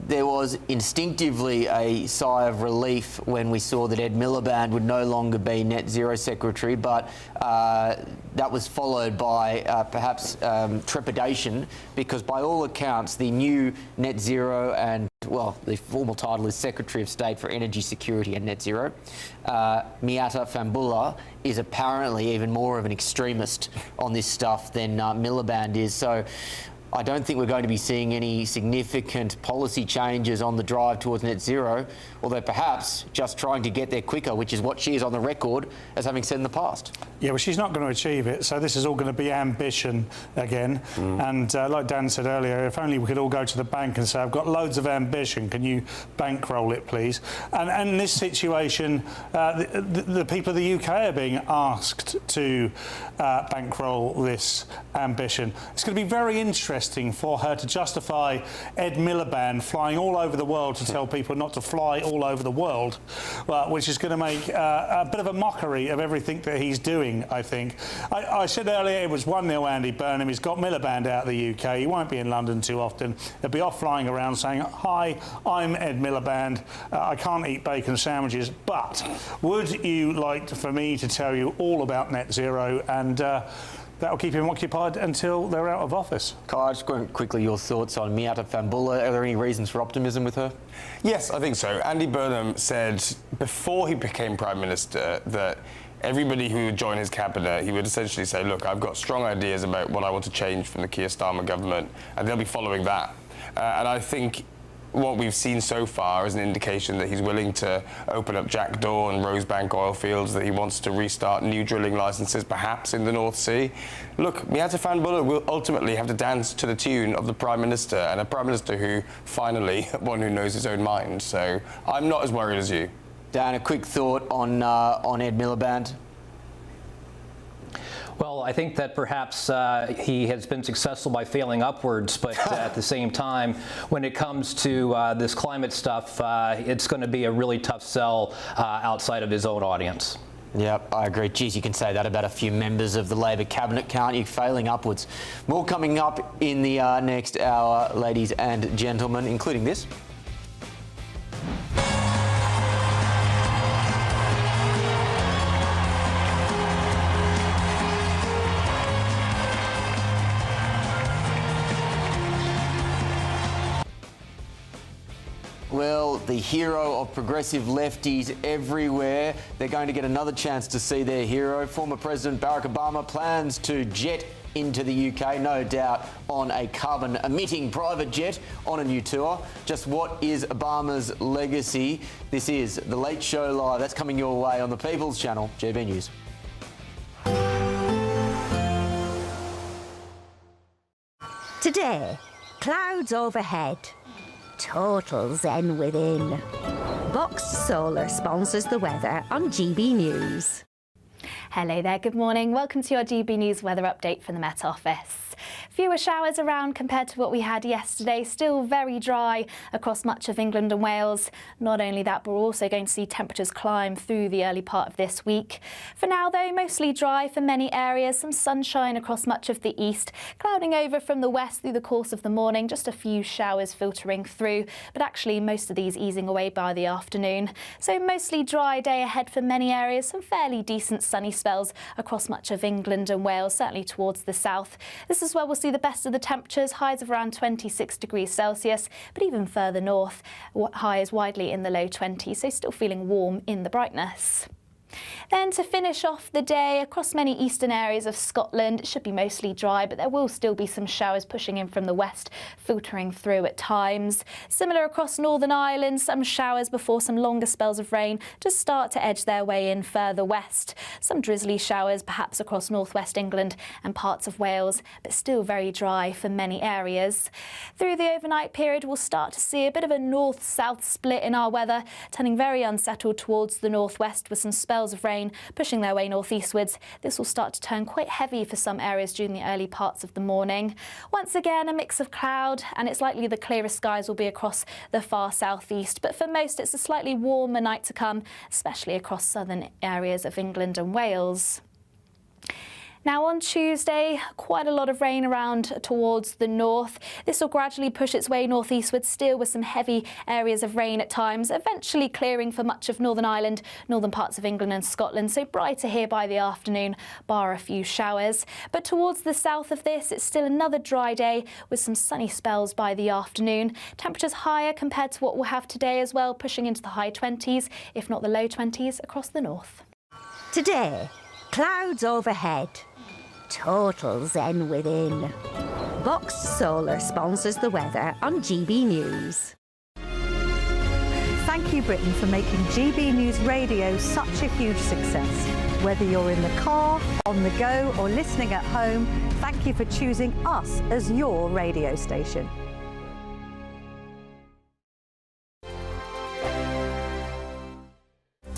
there was instinctively a sigh of relief when we saw that Ed Miliband would no longer be Net Zero Secretary, but that was followed by perhaps trepidation, because by all accounts the new Net Zero and, well, the formal title is Secretary of State for Energy Security and Net Zero, Miatta Fahnbulleh, is apparently even more of an extremist on this stuff than Miliband is. So I don't think we're going to be seeing any significant policy changes on the drive towards net zero, although perhaps just trying to get there quicker, which is what she is on the record as having said in the past. Yeah, well, she's not going to achieve it, so this is all going to be ambition again. And like Dan said earlier, if only we could all go to the bank and say, I've got loads of ambition, can you bankroll it, please? And in this situation, the people of the UK are being asked to bankroll this ambition. It's going to be very interesting for her to justify Ed Miliband flying all over the world to tell people not to fly all over the world, which is going to make a bit of a mockery of everything that he's doing, I think. I said earlier it was 1-0 Andy Burnham. He's got Miliband out of the UK. He won't be in London too often. He'll be off flying around saying, hi, I'm Ed Miliband. I can't eat bacon sandwiches, but would you like for me to tell you all about net zero? And that'll keep him occupied until they're out of office. Kai, just quickly your thoughts on Miatta Fahnbulleh. Are there any reasons for optimism with her? Yes, I think so. Andy Burnham said before he became Prime Minister that everybody who would join his cabinet, he would essentially say, look, I've got strong ideas about what I want to change from the Keir Starmer government, and they'll be following that. And I think what we've seen so far is an indication that he's willing to open up Jackdaw and Rosebank oil fields, that he wants to restart new drilling licenses, perhaps in the North Sea. Look, Miatta Fahnbulleh will ultimately have to dance to the tune of the Prime Minister, and a Prime Minister who, finally, one who knows his own mind. So I'm not as worried as you. Dan, a quick thought on Ed Miliband? Well, I think that perhaps he has been successful by failing upwards, but at the same time, when it comes to this climate stuff, it's going to be a really tough sell outside of his own audience. Yep, I agree. Geez, you can say that about a few members of the Labor cabinet, can't you? Failing upwards. More coming up in the next hour, ladies and gentlemen, including this. Well, the hero of progressive lefties everywhere. They're going to get another chance to see their hero. Former President Barack Obama plans to jet into the UK, no doubt on a carbon-emitting private jet on a new tour. Just what is Obama's legacy? This is The Late Show Live. That's coming your way on the People's Channel, GB News. Today, clouds overhead. Total zen within. Boxed Solar sponsors the weather on GB News. Hello there, good morning. Welcome to your GB News weather update from the Met Office. Fewer showers around compared to what we had yesterday. Still very dry across much of England and Wales. Not only that, but we're also going to see temperatures climb through the early part of this week. For now, though, mostly dry for many areas. Some sunshine across much of the east, clouding over from the west through the course of the morning. Just a few showers filtering through, but actually most of these easing away by the afternoon. So mostly dry day ahead for many areas. Some fairly decent sunny spells across much of England and Wales, certainly towards the south. This is where we'll see the best of the temperatures, highs of around 26 degrees Celsius, but even further north, highs widely in the low 20s, so still feeling warm in the brightness. Then to finish off the day, across many eastern areas of Scotland, it should be mostly dry, but there will still be some showers pushing in from the west, filtering through at times. Similar across Northern Ireland, some showers before some longer spells of rain just start to edge their way in further west. Some drizzly showers perhaps across northwest England and parts of Wales, but still very dry for many areas. Through the overnight period, we'll start to see a bit of a north-south split in our weather, turning very unsettled towards the northwest with some spells of rain pushing their way northeastwards. This will start to turn quite heavy for some areas during the early parts of the morning. Once again, a mix of cloud, and it's likely the clearest skies will be across the far southeast. But for most, it's a slightly warmer night to come, especially across southern areas of England and Wales. Now on Tuesday, quite a lot of rain around towards the north. This will gradually push its way northeastward, still with some heavy areas of rain at times, eventually clearing for much of Northern Ireland, northern parts of England and Scotland, so brighter here by the afternoon, bar a few showers. But towards the south of this, it's still another dry day with some sunny spells by the afternoon. Temperatures higher compared to what we'll have today as well, pushing into the high 20s, if not the low 20s across the north. Today, clouds overhead. Total zen within. Boxed Solar sponsors the weather on GB News. Thank you, Britain, for making GB News Radio such a huge success. Whether you're in the car, on the go, or listening at home, thank you for choosing us as your radio station.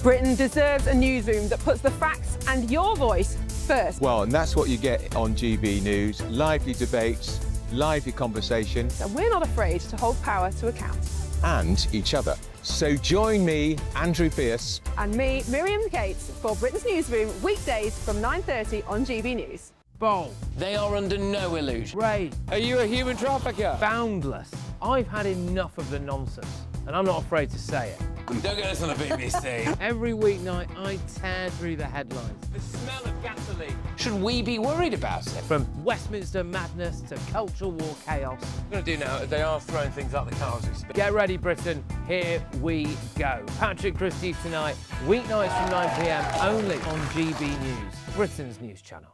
Britain deserves a newsroom that puts the facts and your voice first. Well, and that's what you get on GB News. Lively debates, lively conversation. And we're not afraid to hold power to account. And each other. So join me, Andrew Pierce. And me, Miriam Gates, for Britain's Newsroom, weekdays from 9:30 on GB News. Bold. They are under no illusion. Ray, are you a human trafficker? Boundless. I've had enough of the nonsense, and I'm not afraid to say it. Don't get us on the BBC. Every weeknight, I tear through the headlines. The smell of gasoline. Should we be worried about it? From Westminster madness to cultural war chaos. What I'm going to do now is they are throwing things out the car as we speak. Get ready, Britain. Here we go. Patrick Christys tonight, weeknights from 9 p.m. only on GB News, Britain's news channel.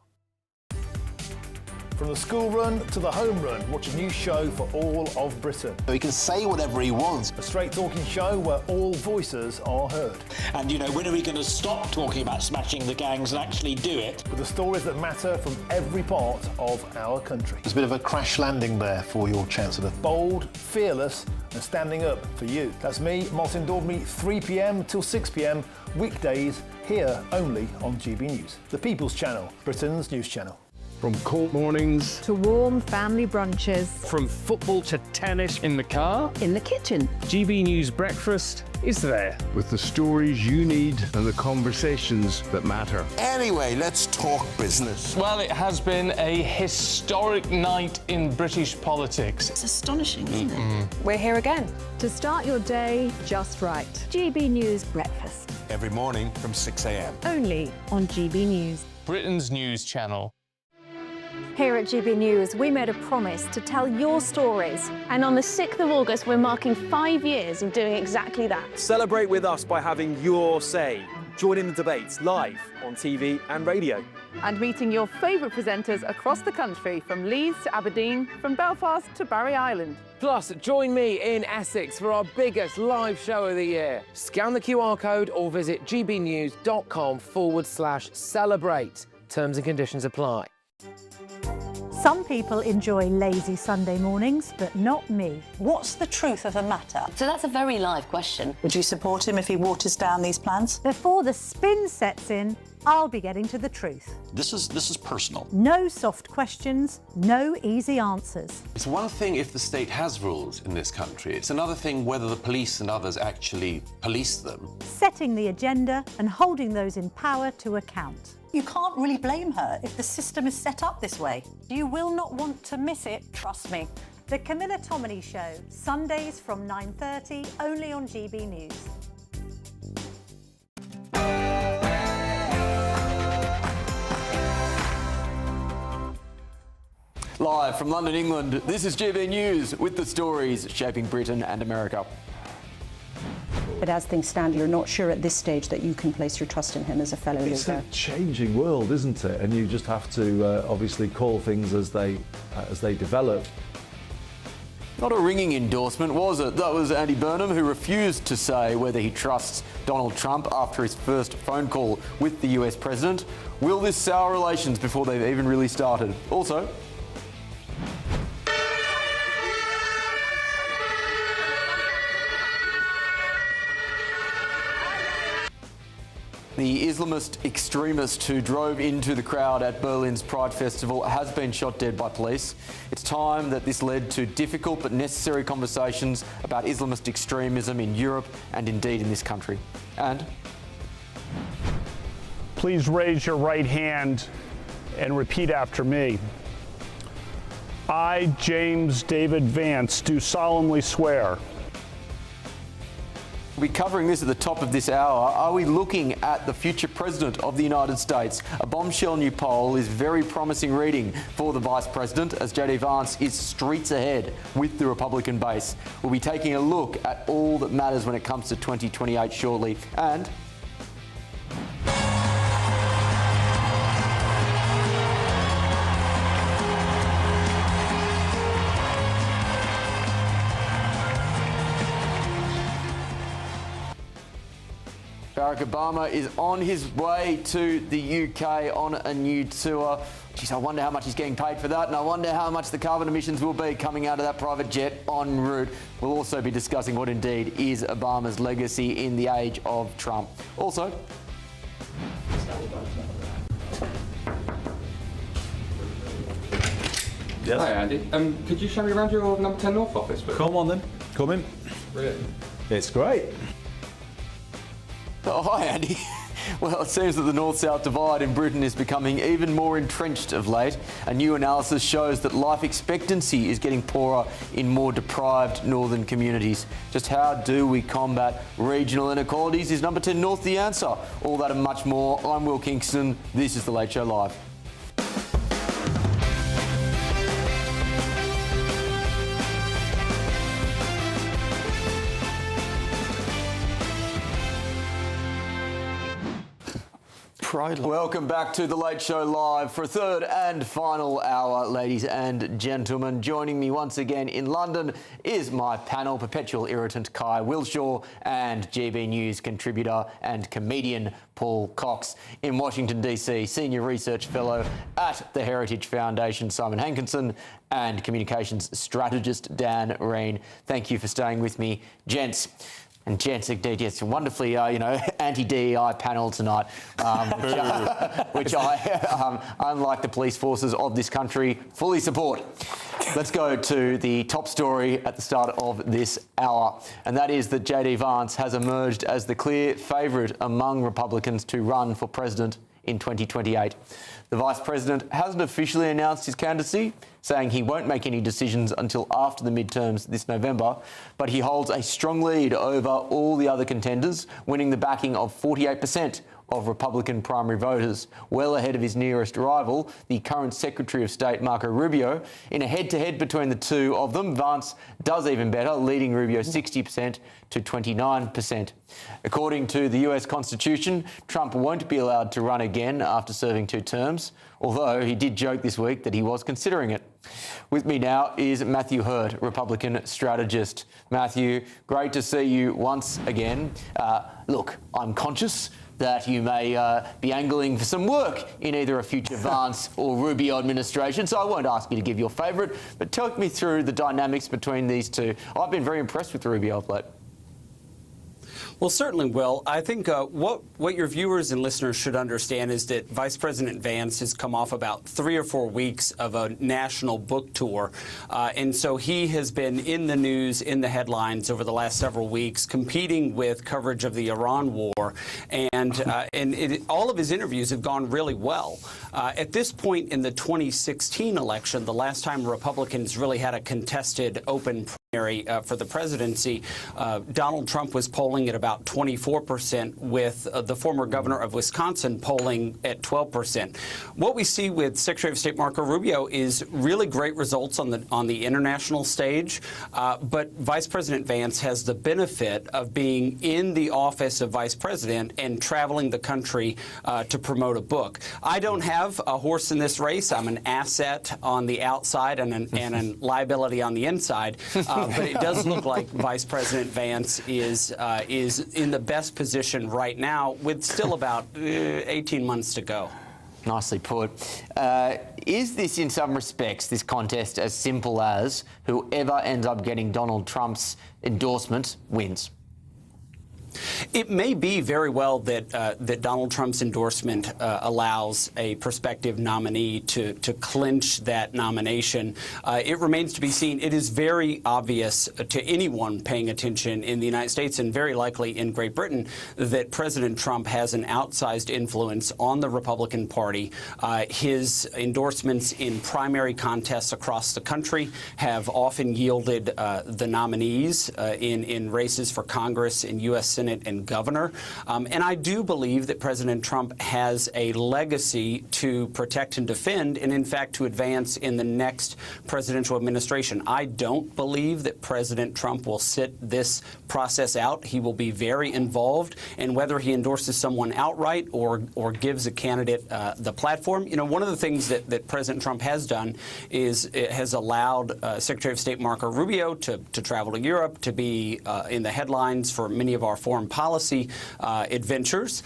From the school run to the home run, watch a new show for all of Britain. He can say whatever he wants. A straight talking show where all voices are heard. And, you know, when are we going to stop talking about smashing the gangs and actually do it? With the stories that matter from every part of our country. There's a bit of a crash landing there for your Chancellor. Bold, fearless and standing up for you. That's me, Martin Daubney, 3 p.m. till 6 p.m, weekdays, here only on GB News. The People's Channel, Britain's news channel. From court mornings to warm family brunches, from football to tennis, in the car, in the kitchen. GB News Breakfast is there with the stories you need and the conversations that matter. Anyway, let's talk business. Well, it has been a historic night in British politics. It's astonishing, isn't it? We're here again. To start your day just right. GB News Breakfast. Every morning from 6 a.m. Only on GB News. Britain's news channel. Here at GB News, we made a promise to tell your stories. And on the 6th of August, we're marking 5 years of doing exactly that. Celebrate with us by having your say. Join in the debates live on TV and radio. And meeting your favourite presenters across the country, from Leeds to Aberdeen, from Belfast to Barry Island. Plus, join me in Essex for our biggest live show of the year. Scan the QR code or visit gbnews.com/celebrate. Terms and conditions apply. Some people enjoy lazy Sunday mornings, but not me. What's the truth of the matter? So that's a very live question. Would you support him if he waters down these plans? Before the spin sets in, I'll be getting to the truth. This is personal. No soft questions, no easy answers. It's one thing if the state has rules in this country. It's another thing whether the police and others actually police them. Setting the agenda and holding those in power to account. You can't really blame her if the system is set up this way. You will not want to miss it, trust me. The Camilla Tominey Show, Sundays from 9:30, only on GB News. Live from London, England, this is GB News with the stories shaping Britain and America. But as things stand, you're not sure at this stage that you can place your trust in him as a fellow leader. It's a changing world, isn't it? And you just have to obviously call things as they develop. Not a ringing endorsement, was it? That was Andy Burnham, who refused to say whether he trusts Donald Trump after his first phone call with the US president. Will this sour relations before they've even really started? Also, the Islamist extremist who drove into the crowd at Berlin's Pride Festival has been shot dead by police. It's time that this led to difficult but necessary conversations about Islamist extremism in Europe and indeed in this country. And Please raise your right hand and repeat after me. I, James David Vance, do solemnly swear. We'll be covering this at the top of this hour. Are we looking at the future president of the United States? A bombshell new poll is very promising reading for the vice president as JD Vance is streets ahead with the Republican base. We'll be taking a look at all that matters when it comes to 2028 shortly. And Barack Obama is on his way to the UK on a new tour. Geez, I wonder how much he's getting paid for that, and I wonder how much the carbon emissions will be coming out of that private jet en route. We'll also be discussing what indeed is Obama's legacy in the age of Trump. Also, Yes. Hi Andy, could you show me around your number 10 North office? Please? Come on then, come in. Brilliant. It's great. oh, hi Andy. Well, it seems that the north-south divide in Britain is becoming even more entrenched of late. A new analysis shows that life expectancy is getting poorer in more deprived northern communities. Just how do we combat regional inequalities? Is number 10 North the answer? All that and much more. I'm Will Kingston. This is The Late Show Live. Welcome back to The Late Show Live for a third and final hour, ladies and gentlemen. Joining me once again in London is my panel, perpetual irritant Kai Wilshaw and GB News contributor and comedian Paul Cox. In Washington, D.C., Senior Research Fellow at the Heritage Foundation, Simon Hankinson, and Communications Strategist Dan Reen. Thank you for staying with me, gents. And gents, indeed, yes, wonderfully, anti-DEI panel tonight, which I, unlike the police forces of this country, fully support. Let's go to the top story at the start of this hour, and that is that JD Vance has emerged as the clear favourite among Republicans to run for president in 2028. The Vice President hasn't officially announced his candidacy, saying he won't make any decisions until after the midterms this November, but he holds a strong lead over all the other contenders, winning the backing of 48% of Republican primary voters, well ahead of his nearest rival, the current Secretary of State Marco Rubio. In a head-to-head between the two of them, Vance does even better, leading Rubio 60% to 29%. According to the US Constitution, Trump won't be allowed to run again after serving 2 terms, although he did joke this week that he was considering it. With me now is Matthew Hurt, Republican strategist. Matthew, great to see you once again. Look, I'm conscious that you may be angling for some work in either a future Vance or Rubio administration, so I won't ask you to give your favourite, but talk me through the dynamics between these two. I've been very impressed with Rubio of late. Well, certainly, Will. I think what your viewers and listeners should understand is that Vice President Vance has come off about 3 or 4 weeks of a national book tour. And so he has been in the news, in the headlines over the last several weeks, competing with coverage of the Iran war. And all of his interviews have gone really well. At this point in the 2016 election, the last time Republicans really had a contested open primary for the presidency, Donald Trump was polling at about 24%, with the former governor of Wisconsin polling at 12%. What we see with Secretary of State Marco Rubio is really great results on the international stage, but Vice President Vance has the benefit of being in the office of Vice President and traveling the country to promote a book. I don't have a horse in this race. I'm an asset on the outside and a liability on the inside. But it does look like Vice President Vance is in the best position right now, with still about 18 months to go. Nicely put. Is this, in some respects, this contest as simple as whoever ends up getting Donald Trump's endorsement wins? It may be very well that that Donald Trump's endorsement allows a prospective nominee to clinch that nomination. It remains to be seen. It is very obvious to anyone paying attention in the United States and very likely in Great Britain that President Trump has an outsized influence on the Republican Party. His endorsements in primary contests across the country have often yielded the nominees in races for Congress and U.S. Senate and governor. And I do believe that President Trump has a legacy to protect and defend, and in fact to advance in the next presidential administration. I don't believe that President Trump will sit this process out. He will be very involved, and whether he endorses someone outright or gives a candidate the platform. You know, one of the things that President Trump has done is it has allowed Secretary of State Marco Rubio to travel to Europe, to be in the headlines for many of our foreign policy adventures.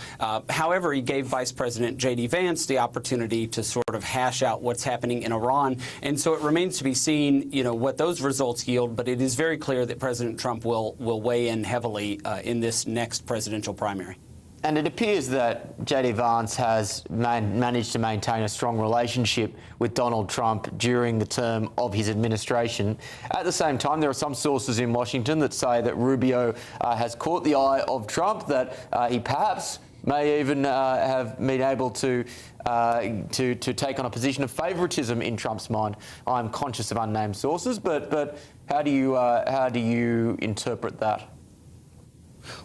However, he gave Vice President J.D. Vance the opportunity to sort of hash out what's happening in Iran. And so it remains to be seen, you know, what those results yield. But it is very clear that President Trump will weigh in heavily in this next presidential primary. And it appears that J.D. Vance has managed to maintain a strong relationship with Donald Trump during the term of his administration. At the same time, there are some sources in Washington that say that Rubio has caught the eye of Trump, that he perhaps may even have been able to take on a position of favouritism in Trump's mind. I'm conscious of unnamed sources, but how do you interpret that?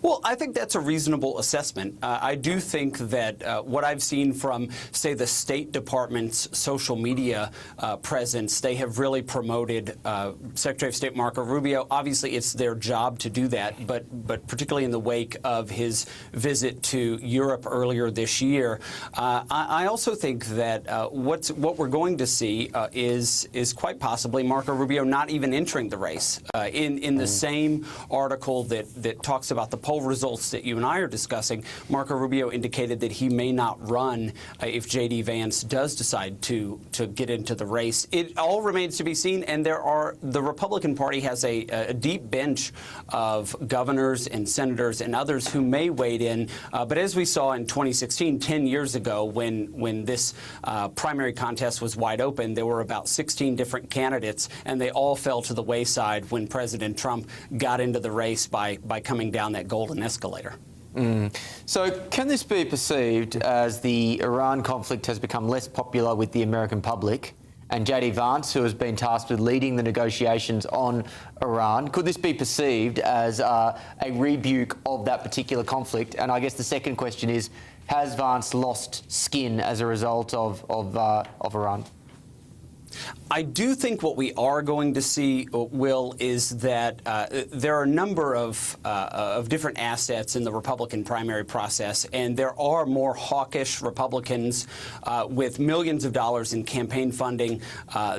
Well, I think that's a reasonable assessment. I do think that what I've seen from, say, the State Department's social media presence, they have really promoted Secretary of State Marco Rubio. Obviously, it's their job to do that, but particularly in the wake of his visit to Europe earlier this year, I also think that what we're going to see is quite possibly Marco Rubio not even entering the race. In the same article that talks about the poll results that you and I are discussing, Marco Rubio indicated that he may not run if J.D. Vance does decide to get into the race. It all remains to be seen, and the Republican Party has a deep bench of governors and senators and others who may wade in. But as we saw in 2016, 10 years ago, when this primary contest was wide open, there were about 16 different candidates, and they all fell to the wayside when President Trump got into the race by coming down that golden escalator. So can this be perceived as the Iran conflict has become less popular with the American public, and J.D. Vance, who has been tasked with leading the negotiations on Iran, could this be perceived as a rebuke of that particular conflict? And I guess the second question is, has Vance lost skin as a result of Iran? I do think what we are going to see, Will, is that there are a number of different assets in the Republican primary process, and there are more hawkish Republicans with millions of dollars in campaign funding.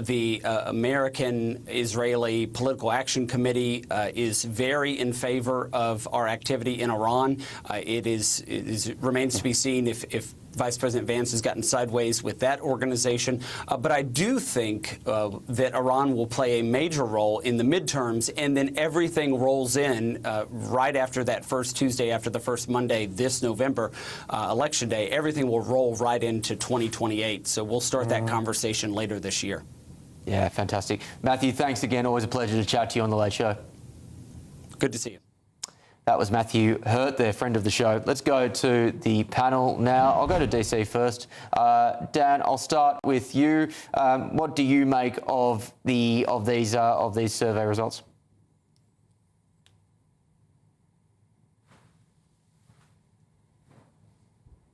The American-Israeli Political Action Committee is very in favor of our activity in Iran. It remains to be seen if Vice President Vance has gotten sideways with that organization. But I do think that Iran will play a major role in the midterms, and then everything rolls in right after that first Tuesday, after the first Monday this November, Election Day. Everything will roll right into 2028. So we'll start that conversation later this year. Yeah, fantastic. Matthew, thanks again. Always a pleasure to chat to you on The Late Show. Good to see you. That was Matthew Hurt, their friend of the show. Let's go to the panel now. I'll go to DC first. Dan, I'll start with you. What do you make of these survey results?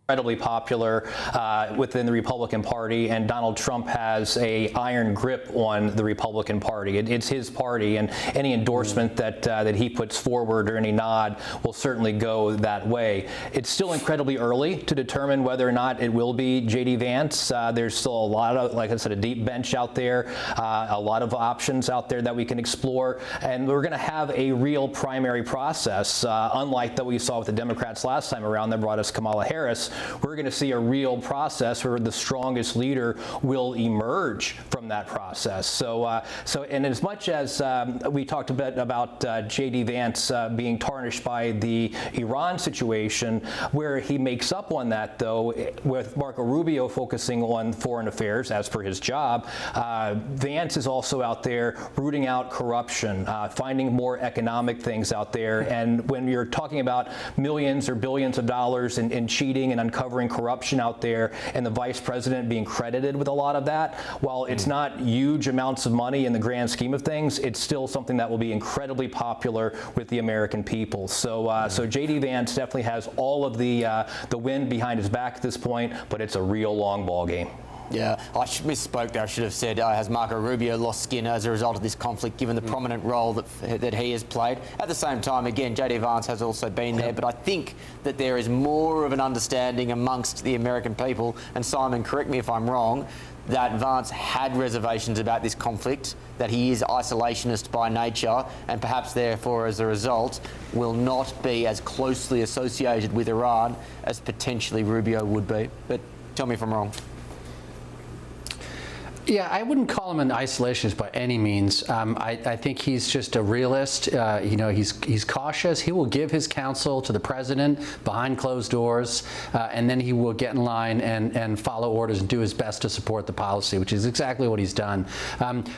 Incredibly popular within the Republican Party, and Donald Trump has an iron grip on the Republican Party. It's his party, and any endorsement that he puts forward or any nod will certainly go that way. It's still incredibly early to determine whether or not it will be J.D. Vance. There's still a lot of, like I said, a deep bench out there, a lot of options out there that we can explore, and we're going to have a real primary process, unlike that we saw with the Democrats last time around that brought us Kamala Harris. we're going to see a real process where the strongest leader will emerge from that process. So, and as much as we talked a bit about J.D. Vance being tarnished by the Iran situation, where he makes up on that, though, with Marco Rubio focusing on foreign affairs, as per his job, Vance is also out there rooting out corruption, finding more economic things out there. And when you're talking about millions or billions of dollars in cheating and uncovering corruption out there, and the vice president being credited with a lot of that, while it's not huge amounts of money in the grand scheme of things, it's still something that will be incredibly popular with the American people. So, so J.D. Vance definitely has all of the wind behind his back at this point, but it's a real long ball game. Yeah, I misspoke there. I should have said, has Marco Rubio lost skin as a result of this conflict, given the prominent role that he has played? At the same time, again, J.D. Vance has also been there, but I think that there is more of an understanding amongst the American people, and Simon, correct me if I'm wrong, that Vance had reservations about this conflict, that he is isolationist by nature, and perhaps therefore, as a result, will not be as closely associated with Iran as potentially Rubio would be. But tell me if I'm wrong. Yeah, I wouldn't call him an isolationist by any means. I think he's just a realist. You know, he's cautious. He will give his counsel to the president behind closed doors, and then he will get in line and follow orders and do his best to support the policy, which is exactly what he's done.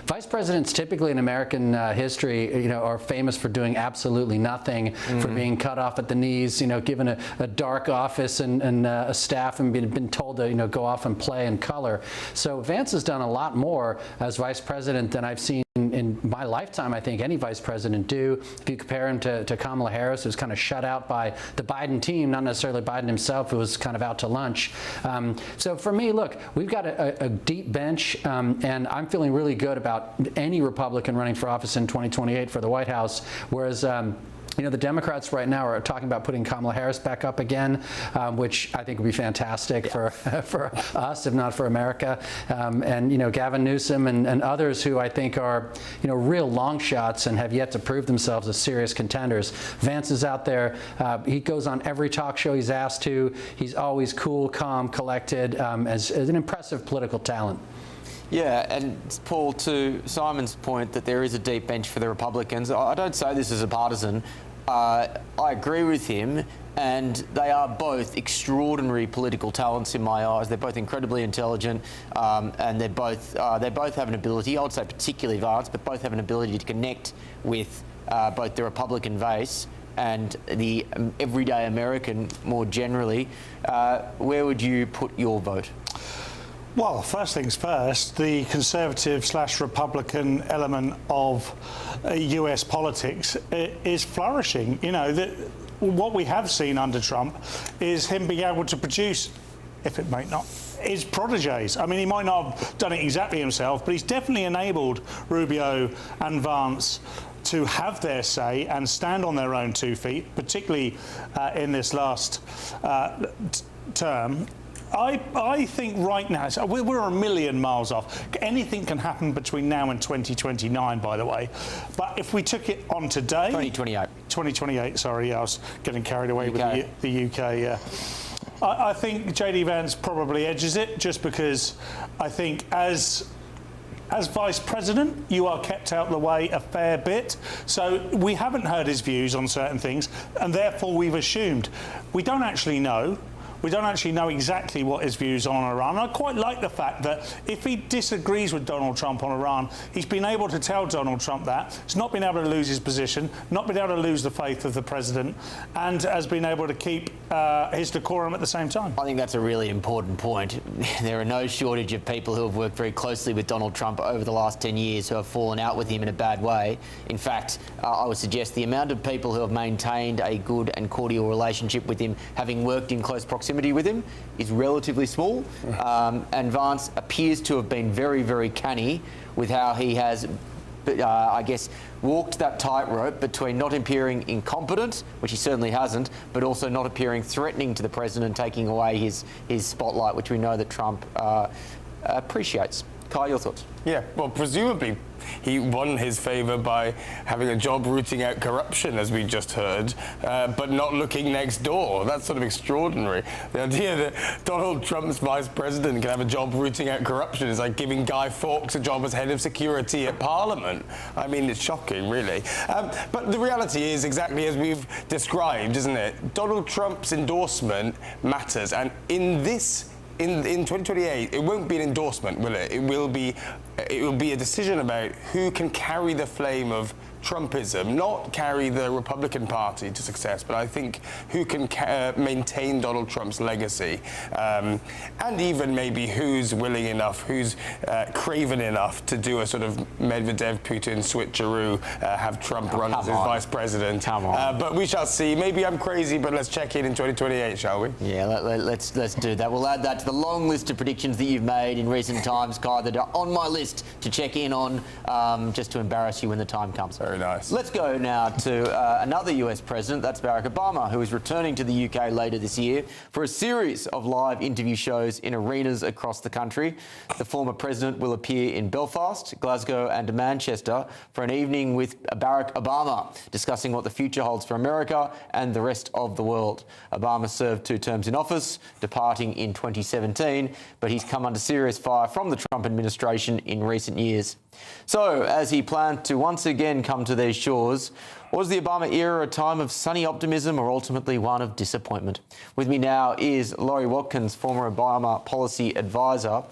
Vice presidents typically in American history, you know, are famous for doing absolutely nothing, for being cut off at the knees, you know, given a dark office and a staff and been told to, you know, go off and play and color. So Vance has done a lot more as vice president than I've seen in my lifetime, I think, any vice president do. If you compare him to Kamala Harris, who's kind of shut out by the Biden team, not necessarily Biden himself, who was kind of out to lunch. So for me, look, we've got a deep bench, and I'm feeling really good about any Republican running for office in 2028 for the White House, whereas you know, the Democrats right now are talking about putting Kamala Harris back up again, which I think would be fantastic for us, if not for America. And, you know, Gavin Newsom and others who I think are, you know, real long shots and have yet to prove themselves as serious contenders. Vance is out there. He goes on every talk show he's asked to. He's always cool, calm, collected, as an impressive political talent. Yeah, and Paul, to Simon's point that there is a deep bench for the Republicans, I don't say this as a partisan. I agree with him, and they are both extraordinary political talents in my eyes. They're both incredibly intelligent, and they both have an ability, I would say particularly Vance, but both have an ability to connect with both the Republican base and the everyday American more generally. Where would you put your vote? Well, first things first, the conservative/Republican element of US politics is flourishing. You know, what we have seen under Trump is him being able to produce, if it may not, his protégés. I mean, he might not have done it exactly himself, but he's definitely enabled Rubio and Vance to have their say and stand on their own 2 feet, particularly in this last term. I think right now, so we're a million miles off. Anything can happen between now and 2029, by the way. But if we took it on today... 2028. 2028, sorry, I was getting carried away with the UK, yeah. I think J.D. Vance probably edges it, just because I think as Vice President, you are kept out of the way a fair bit. So we haven't heard his views on certain things, and therefore we've assumed. We don't actually know. We don't actually know exactly what his views are on Iran. I quite like the fact that if he disagrees with Donald Trump on Iran, he's been able to tell Donald Trump that. He's not been able to lose his position, not been able to lose the faith of the president, and has been able to keep his decorum at the same time. I think that's a really important point. There are no shortage of people who have worked very closely with Donald Trump over the last 10 years who have fallen out with him in a bad way. In fact, I would suggest the amount of people who have maintained a good and cordial relationship with him, having worked in close proximity with him, is relatively small. And Vance appears to have been very, very canny with how he has, I guess, walked that tightrope between not appearing incompetent, which he certainly hasn't, but also not appearing threatening to the president, taking away his spotlight, which we know that Trump appreciates. Kai, your thoughts? Yeah, well, presumably he won his favour by having a job rooting out corruption, as we just heard, but not looking next door. That's sort of extraordinary. The idea that Donald Trump's vice president can have a job rooting out corruption is like giving Guy Fawkes a job as head of security at Parliament. I mean, it's shocking, really. But the reality is exactly as we've described, isn't it? Donald Trump's endorsement matters, and in 2028, it won't be an endorsement, will it? It will be a decision about who can carry the flame of Trumpism, not carry the Republican Party to success, but I think who can maintain Donald Trump's legacy, and even maybe who's willing enough, who's craven enough to do a sort of Medvedev-Putin switcheroo, have Trump run as his vice president. But we shall see. Maybe I'm crazy, but let's check in 2028, shall we? Yeah, let's do that. We'll add that to the long list of predictions that you've made in recent times, Kai, that are on my list to check in on, just to embarrass you when the time comes. Very nice. Let's go now to another US president, that's Barack Obama, who is returning to the UK later this year for a series of live interview shows in arenas across the country. The former president will appear in Belfast, Glasgow and Manchester for an evening with Barack Obama, discussing what the future holds for America and the rest of the world. Obama served 2 terms in office, departing in 2017, but he's come under serious fire from the Trump administration in recent years. So, as he planned to once again come to these shores, was the Obama era a time of sunny optimism or ultimately one of disappointment? With me now is Laurie Watkins, former Obama policy advisor.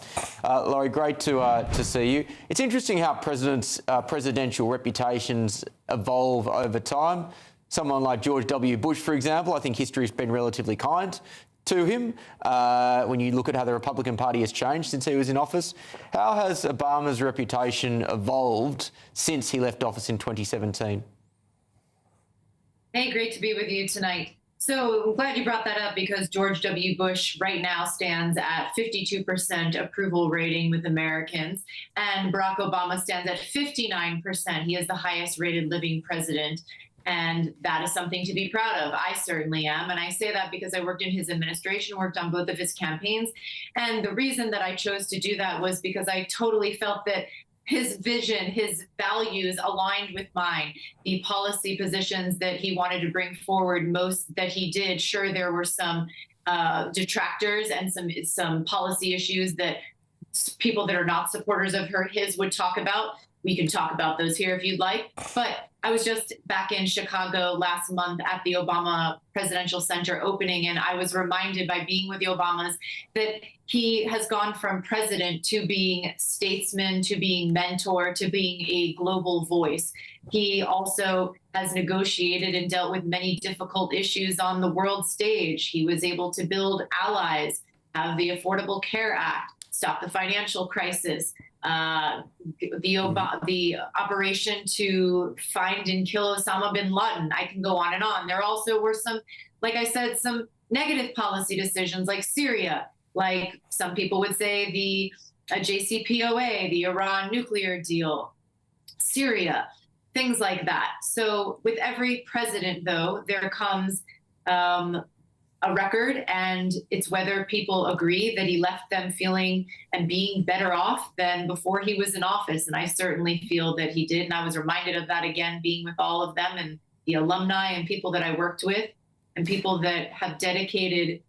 Laurie, great to see you. It's interesting how presidential reputations evolve over time. Someone like George W. Bush, for example, I think history has been relatively kind to him when you look at how the Republican Party has changed since he was in office. How has Obama's reputation evolved since he left office in 2017? Hey, great to be with you tonight. So I'm glad you brought that up because George W. Bush right now stands at 52% approval rating with Americans, and Barack Obama stands at 59%. He is the highest rated living president. And that is something to be proud of. I certainly am. And I say that because I worked in his administration, worked on both of his campaigns. And the reason that I chose to do that was because I totally felt that his vision, his values aligned with mine. The policy positions that he wanted to bring forward, most that he did, sure, there were some detractors and some policy issues that people that are not supporters of his would talk about. We can talk about those here if you'd like. But I was just back in Chicago last month at the Obama Presidential Center opening, and I was reminded by being with the Obamas that he has gone from president to being statesman, to being mentor, to being a global voice. He also has negotiated and dealt with many difficult issues on the world stage. He was able to build allies, have the Affordable Care Act, stop the financial crisis, the operation to find and kill Osama bin Laden. I can go on and on. There also were some, like I said, some negative policy decisions like Syria, like some people would say the JCPOA, the Iran nuclear deal, Syria, things like that. So with every president, though, there comes a record, and it's whether people agree that he left them feeling and being better off than before he was in office. And I certainly feel that he did. And I was reminded of that again, being with all of them and the alumni and people that I worked with and people that have dedicated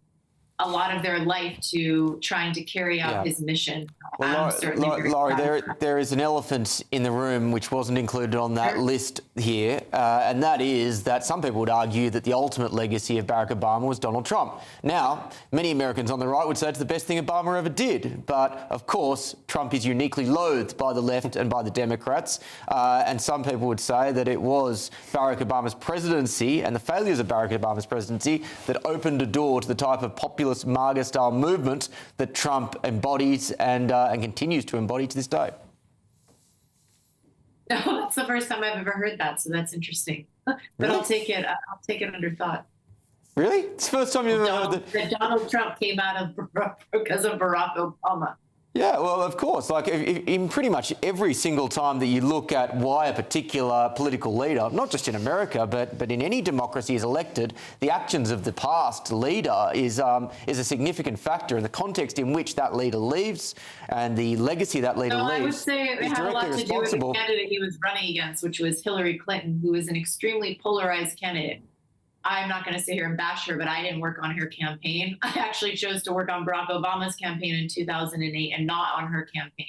a lot of their life to trying to carry out his mission. Well, Laurie, there is an elephant in the room which wasn't included on that list here, and that is that some people would argue that the ultimate legacy of Barack Obama was Donald Trump. Now, many Americans on the right would say it's the best thing Obama ever did, but of course, Trump is uniquely loathed by the left and by the Democrats, and some people would say that it was Barack Obama's presidency and the failures of Barack Obama's presidency that opened a door to the type of populist MAGA-style movement that Trump embodies and continues to embody to this day. No, that's the first time I've ever heard that, so that's interesting. But really? I'll take it under thought. Really? It's the first time you've ever heard that? That Donald Trump came out of because of Barack Obama. Yeah, well, of course. Like, in pretty much every single time that you look at why a particular political leader, not just in America, but in any democracy, is elected, the actions of the past leader is a significant factor in the context in which that leader leaves and the legacy that leader leaves. I would say it had a lot to do with the candidate he was running against, which was Hillary Clinton, who is an extremely polarized candidate. I'm not going to sit here and bash her, but I didn't work on her campaign. I actually chose to work on Barack Obama's campaign in 2008 and not on her campaign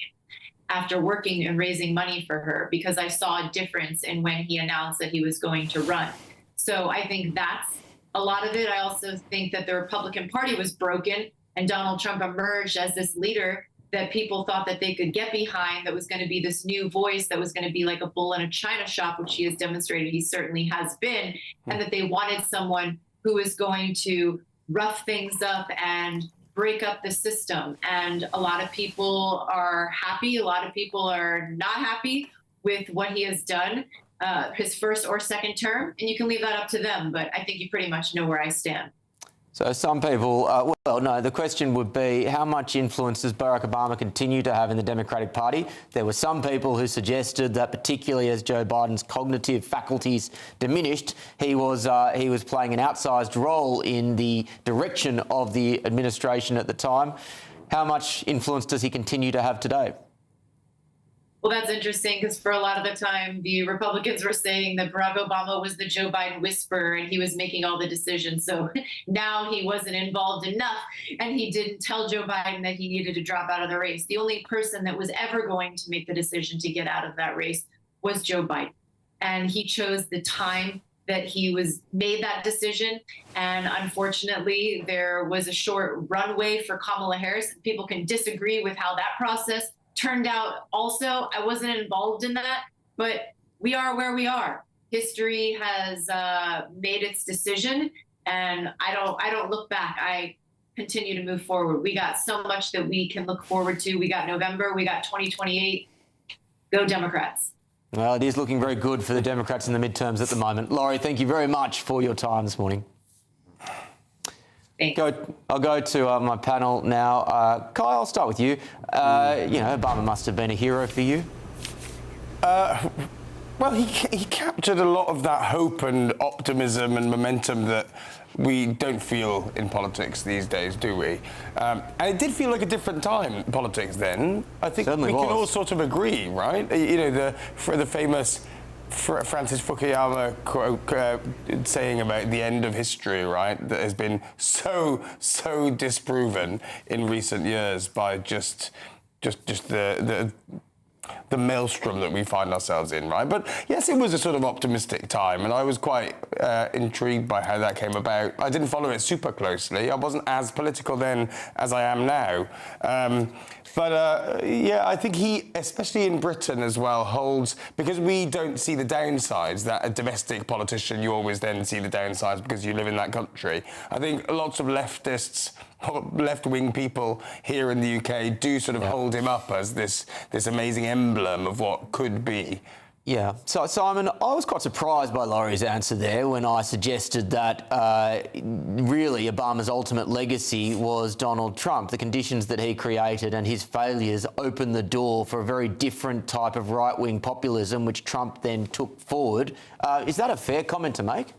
after working and raising money for her, because I saw a difference in when he announced that he was going to run. So I think that's a lot of it. I also think that the Republican Party was broken and Donald Trump emerged as this leader that people thought that they could get behind, that was going to be this new voice, that was going to be like a bull in a china shop, which he has demonstrated he certainly has been, and that they wanted someone who is going to rough things up and break up the system. And a lot of people are happy. A lot of people are not happy with what he has done, his first or second term. And you can leave that up to them. But I think you pretty much know where I stand. So some people, well, no, the question would be how much influence does Barack Obama continue to have in the Democratic Party? There were some people who suggested that particularly as Joe Biden's cognitive faculties diminished, he was playing an outsized role in the direction of the administration at the time. How much influence does he continue to have today? Well, that's interesting because for a lot of the time, the Republicans were saying that Barack Obama was the Joe Biden whisperer and he was making all the decisions. So now he wasn't involved enough and he didn't tell Joe Biden that he needed to drop out of the race. The only person that was ever going to make the decision to get out of that race was Joe Biden. And he chose the time that he made that decision. And unfortunately, there was a short runway for Kamala Harris. People can disagree with how that process turned out. Also, I wasn't involved in that, but we are where we are. History has made its decision, and I don't look back. I continue to move forward. We got so much that we can look forward to. We got November, we got 2028. Go Democrats. Well, it is looking very good for the Democrats in the midterms at the moment. Laurie, thank you very much for your time this morning. I'll go to my panel now. Kai, I'll start with you. Obama must have been a hero for you. Well, he captured a lot of that hope and optimism and momentum that we don't feel in politics these days, do we? And it did feel like a different time in politics then. I think we can all sort of agree, right? You know, the famous Francis Fukuyama quote saying about the end of history, right? That has been so disproven in recent years by just the maelstrom that we find ourselves in, right? But yes, it was a sort of optimistic time, and I was quite intrigued by how that came about. I didn't follow it super closely. I wasn't as political then as I am now. Yeah, I think he, especially in Britain as well, holds, because we don't see the downsides, that a domestic politician, you always then see the downsides because you live in that country. I think lots of leftists, left-wing people here in the UK do sort of hold him up as this amazing emblem of what could be. Yeah. So, Simon, I was quite surprised by Laurie's answer there when I suggested that really Obama's ultimate legacy was Donald Trump. The conditions that he created and his failures opened the door for a very different type of right-wing populism, which Trump then took forward. Is that a fair comment to make?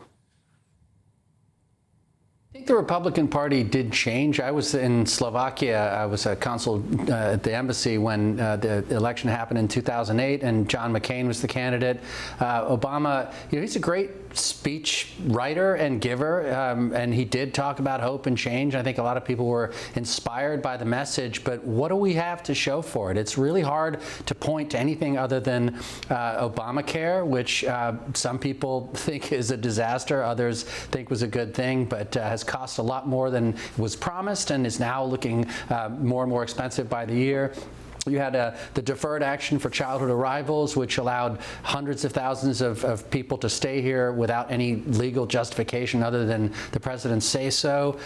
I think the Republican Party did change. I was in Slovakia. I was a consul at the embassy when the election happened in 2008, and John McCain was the candidate. Obama, he's a great speech writer and giver, and he did talk about hope and change. I think a lot of people were inspired by the message, but what do we have to show for it? It's really hard to point to anything other than Obamacare, which some people think is a disaster, others think was a good thing, but has cost a lot more than was promised and is now looking more and more expensive by the year. You had the deferred action for childhood arrivals, which allowed hundreds of thousands of people to stay here without any legal justification other than the president's say-so.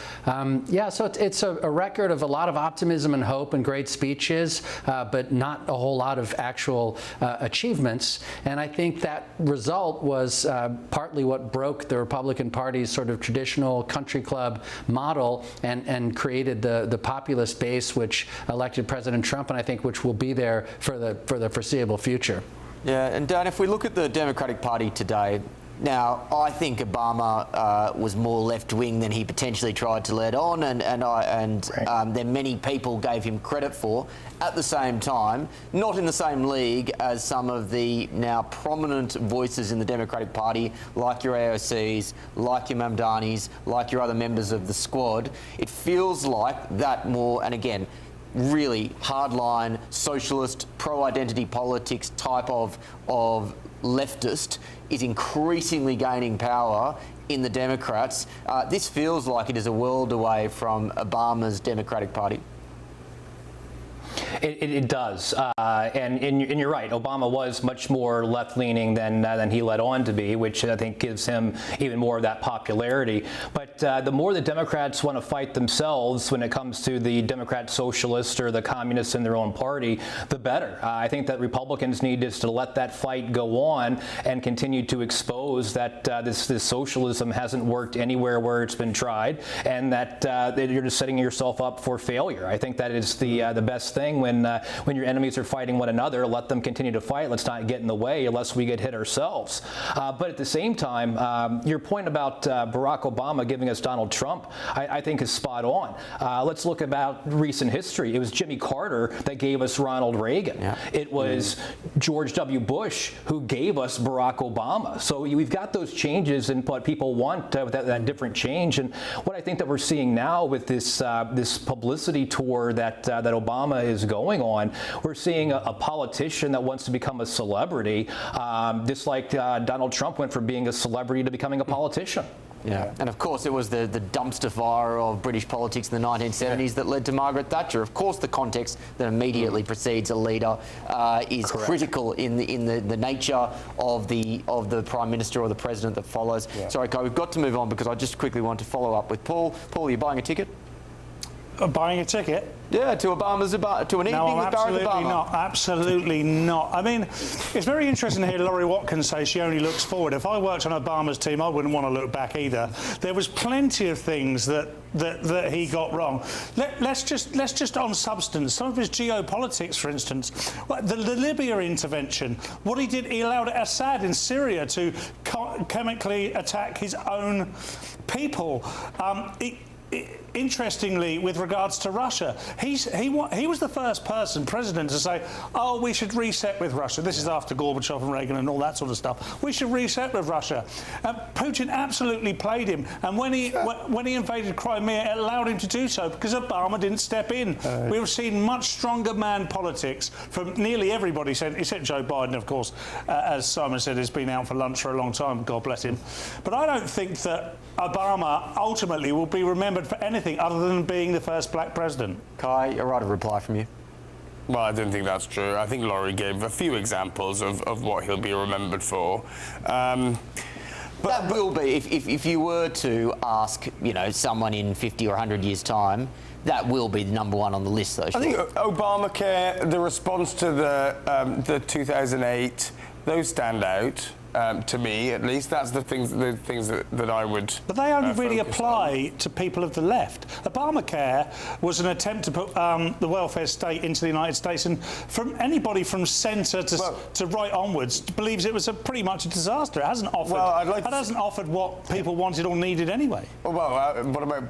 Yeah, so it's a record of a lot of optimism and hope and great speeches, but not a whole lot of actual achievements. And I think that result was partly what broke the Republican Party's sort of traditional country club model and created the populist base which elected President Trump, and I think which will be there for the foreseeable future. Yeah, and Dan, if we look at the Democratic Party today, now I think Obama was more left-wing than he potentially tried to let on, and then many people gave him credit for. At the same time, not in the same league as some of the now prominent voices in the Democratic Party, like your AOCs, like your Mamdanis, like your other members of the squad. It feels like that more, and again, really hardline, socialist, pro-identity politics type of leftist is increasingly gaining power in the Democrats. This feels like it is a world away from Obama's Democratic Party. It does, and you're right. Obama was much more left-leaning than he led on to be, which I think gives him even more of that popularity. But the more the Democrats want to fight themselves when it comes to the Democrat socialists or the communists in their own party, the better. I think that Republicans need is to let that fight go on and continue to expose that this socialism hasn't worked anywhere where it's been tried, and that you're just setting yourself up for failure. I think that is the best thing when your enemies are fighting one another. Let them continue to fight. Let's not get in the way unless we get hit ourselves. But at the same time, your point about Barack Obama giving us Donald Trump, I think is spot on. Let's look about recent history. It was Jimmy Carter that gave us Ronald Reagan. Yeah. It was George W. Bush who gave us Barack Obama. So we've got those changes in what people want, that different change. And what I think that we're seeing now with this publicity tour that Obama is going on, we're seeing a politician that wants to become a celebrity, just like Donald Trump went from being a celebrity to becoming a politician. Yeah, and of course it was the dumpster fire of British politics in the 1970s that led to Margaret Thatcher. Of course the context that immediately precedes a leader is critical in the nature of the Prime Minister or the President that follows. Yeah. Sorry, Kai, we've got to move on because I just quickly want to follow up with Paul. Paul, are you buying a ticket? Buying a ticket? Yeah, to an evening with Barack Obama. No, absolutely not. I mean, it's very interesting to hear Laurie Watkins say she only looks forward. If I worked on Obama's team, I wouldn't want to look back either. There was plenty of things that he got wrong. Let's just on substance. Some of his geopolitics, for instance, the Libya intervention. What he did, he allowed Assad in Syria to chemically attack his own people. Interestingly, with regards to Russia, he was the first president to say, oh, we should reset with Russia. This is after Gorbachev and Reagan and all that sort of stuff. We should reset with Russia. Putin absolutely played him, and when he invaded Crimea, it allowed him to do so because Obama didn't step in. We've seen much stronger man politics from nearly everybody, except Joe Biden, of course, as Simon said, has been out for lunch for a long time, God bless him. But I don't think that Obama ultimately will be remembered for anything other than being the first black president. Kai, a right of reply from you. Well, I don't think that's true. I think Laurie gave a few examples of what he'll be remembered for. That will be, if you were to ask, someone in 50 or 100 years' time, that will be the number one on the list, though. Sure. I think Obamacare, the response to the 2008, those stand out. To me, at least, that's the things that I would. But they only really apply to people of the left. Obamacare was an attempt to put the welfare state into the United States, and from anybody from centre to right onwards believes it was pretty much a disaster. It hasn't offered. It hasn't offered what people wanted or needed anyway. Well, what about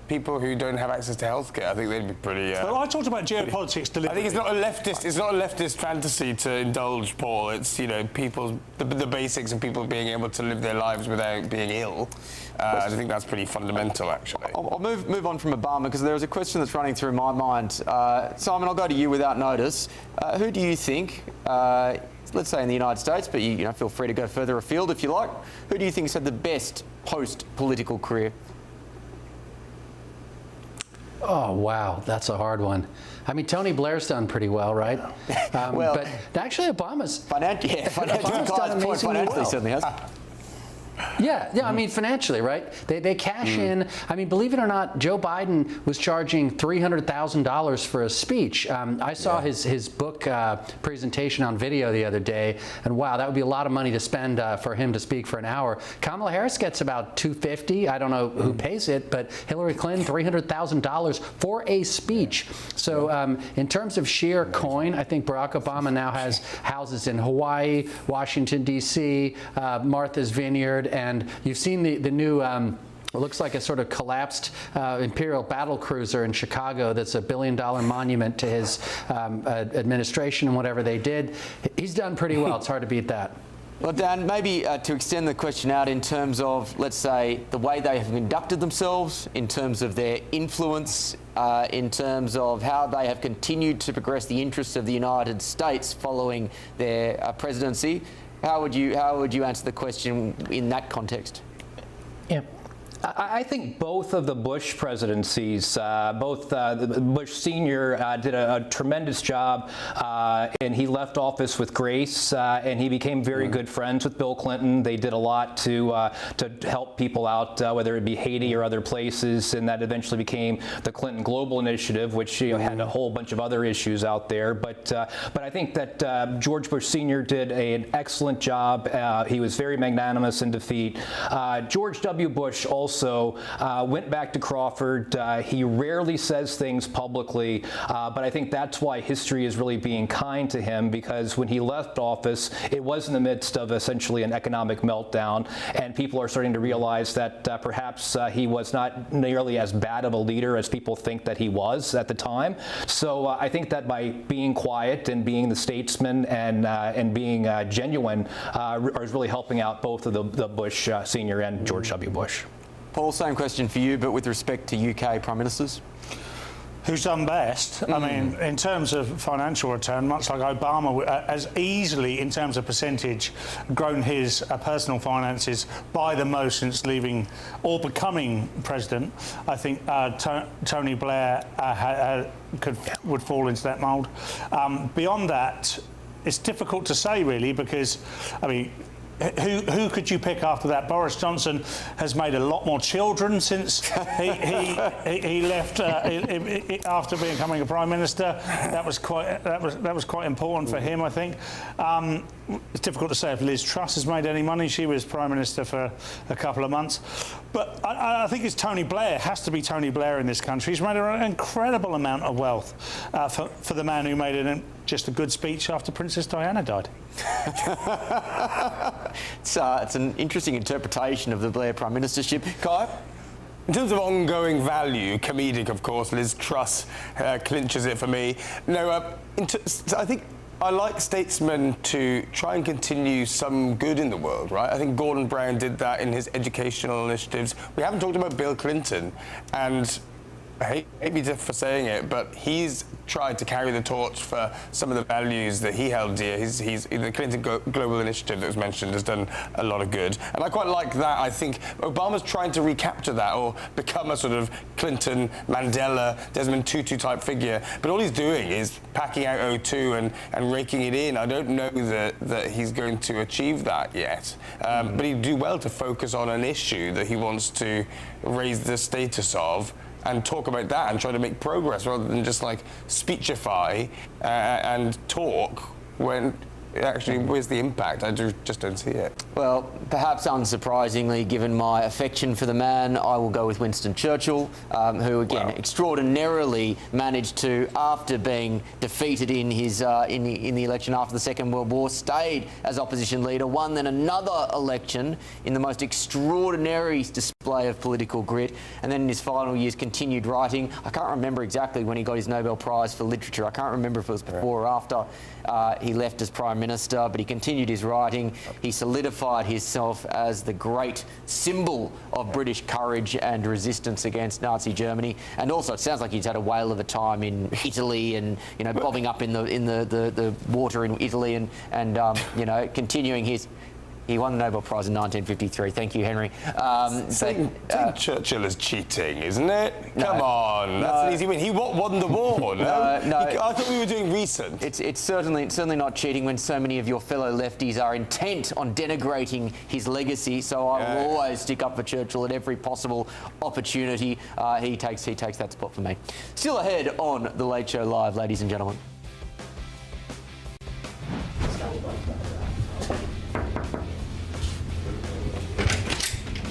people who don't have access to healthcare? I think they'd be pretty. Well, I talked about geopolitics deliberately. I think it's not a leftist. It's not a leftist fantasy to indulge, Paul. It's people, the basics of people being able to live their lives without being ill. I think that's pretty fundamental, actually. I'll move on from Obama because there was a question that's running through my mind. Simon, I'll go to you without notice. Who do you think? Let's say in the United States, but you feel free to go further afield if you like. Who do you think has had the best post-political career? Oh, wow, that's a hard one. I mean, Tony Blair's done pretty well, right? Well, but actually, Obama's financially certainly has. Yeah, I mean, financially, right? They cash in. I mean, believe it or not, Joe Biden was charging $300,000 for a speech. I saw his book presentation on video the other day, and wow, that would be a lot of money to spend for him to speak for an hour. Kamala Harris gets about $250. I don't know who pays it, but Hillary Clinton, $300,000 for a speech. So in terms of sheer coin, I think Barack Obama now has houses in Hawaii, Washington, D.C., Martha's Vineyard, and you've seen the new it looks like a sort of collapsed Imperial battle cruiser in Chicago that's $1 billion monument to his administration and whatever they did. He's done pretty well. It's hard to beat that. Well, Dan, maybe to extend the question out in terms of, let's say, the way they have conducted themselves, in terms of their influence, in terms of how they have continued to progress the interests of the United States following their presidency. How would you answer the question in that context? Yeah. I think both of the Bush presidencies, both Bush Sr. Did a tremendous job, and he left office with grace, and he became very good friends with Bill Clinton. They did a lot to help people out, whether it be Haiti or other places, and that eventually became the Clinton Global Initiative, which had a whole bunch of other issues out there. But I think that George Bush Sr. did an excellent job. He was very magnanimous in defeat. George W. Bush also went back to Crawford. He rarely says things publicly, but I think that's why history is really being kind to him, because when he left office, it was in the midst of essentially an economic meltdown, and people are starting to realize that perhaps he was not nearly as bad of a leader as people think that he was at the time. So I think that by being quiet and being the statesman and being genuine is really helping out both of the Bush Sr. and George W. Bush. Paul, same question for you, but with respect to UK Prime Ministers? Who's done best? I mean, in terms of financial return, much like Obama has easily, in terms of percentage, grown his personal finances by the most since leaving or becoming president. I think Tony Blair would fall into that mould. Beyond that, it's difficult to say, really, because, I mean, who could you pick after that? Boris Johnson has made a lot more children since he left after becoming a prime minister. That was quite important for him, I think. It's difficult to say if Liz Truss has made any money. She was prime minister for a couple of months. But I think it's Tony Blair. It has to be Tony Blair in this country. He's made an incredible amount of wealth for the man who made just a good speech after Princess Diana died. It's an interesting interpretation of the Blair prime ministership. Kai? In terms of ongoing value, comedic, of course, Liz Truss clinches it for me. No, I think I like statesmen to try and continue some good in the world, right? I think Gordon Brown did that in his educational initiatives. We haven't talked about Bill Clinton, and I hate me for saying it, but he's tried to carry the torch for some of the values that he held dear. The Clinton Global Initiative that was mentioned has done a lot of good. And I quite like that. I think Obama's trying to recapture that or become a sort of Clinton, Mandela, Desmond Tutu type figure. But all he's doing is packing out O2 and raking it in. I don't know that he's going to achieve that yet. But he'd do well to focus on an issue that he wants to raise the status of, and talk about that and try to make progress rather than just like speechify and talk when actually where's the impact? I just don't see it. Well, perhaps unsurprisingly, given my affection for the man, I will go with Winston Churchill, who again extraordinarily managed to, after being defeated in his in the election after the Second World War, stayed as opposition leader, won then another election in the most extraordinary display of political grit, and then in his final years continued writing. I can't remember exactly when he got his Nobel Prize for Literature. I can't remember if it was before or after he left as Prime Minister, but he continued his writing. He solidified himself as the great symbol of British courage and resistance against Nazi Germany. And also, it sounds like he's had a whale of a time in Italy, and bobbing up in the water in Italy, and continuing his. He won the Nobel Prize in 1953. Thank you, Henry. Saying Churchill is cheating, isn't it? Come on, that's an easy win. He won the war, no? I thought we were doing recent. It's certainly not cheating when so many of your fellow lefties are intent on denigrating his legacy. So I will always stick up for Churchill at every possible opportunity. He takes that spot for me. Still ahead on The Late Show Live, ladies and gentlemen.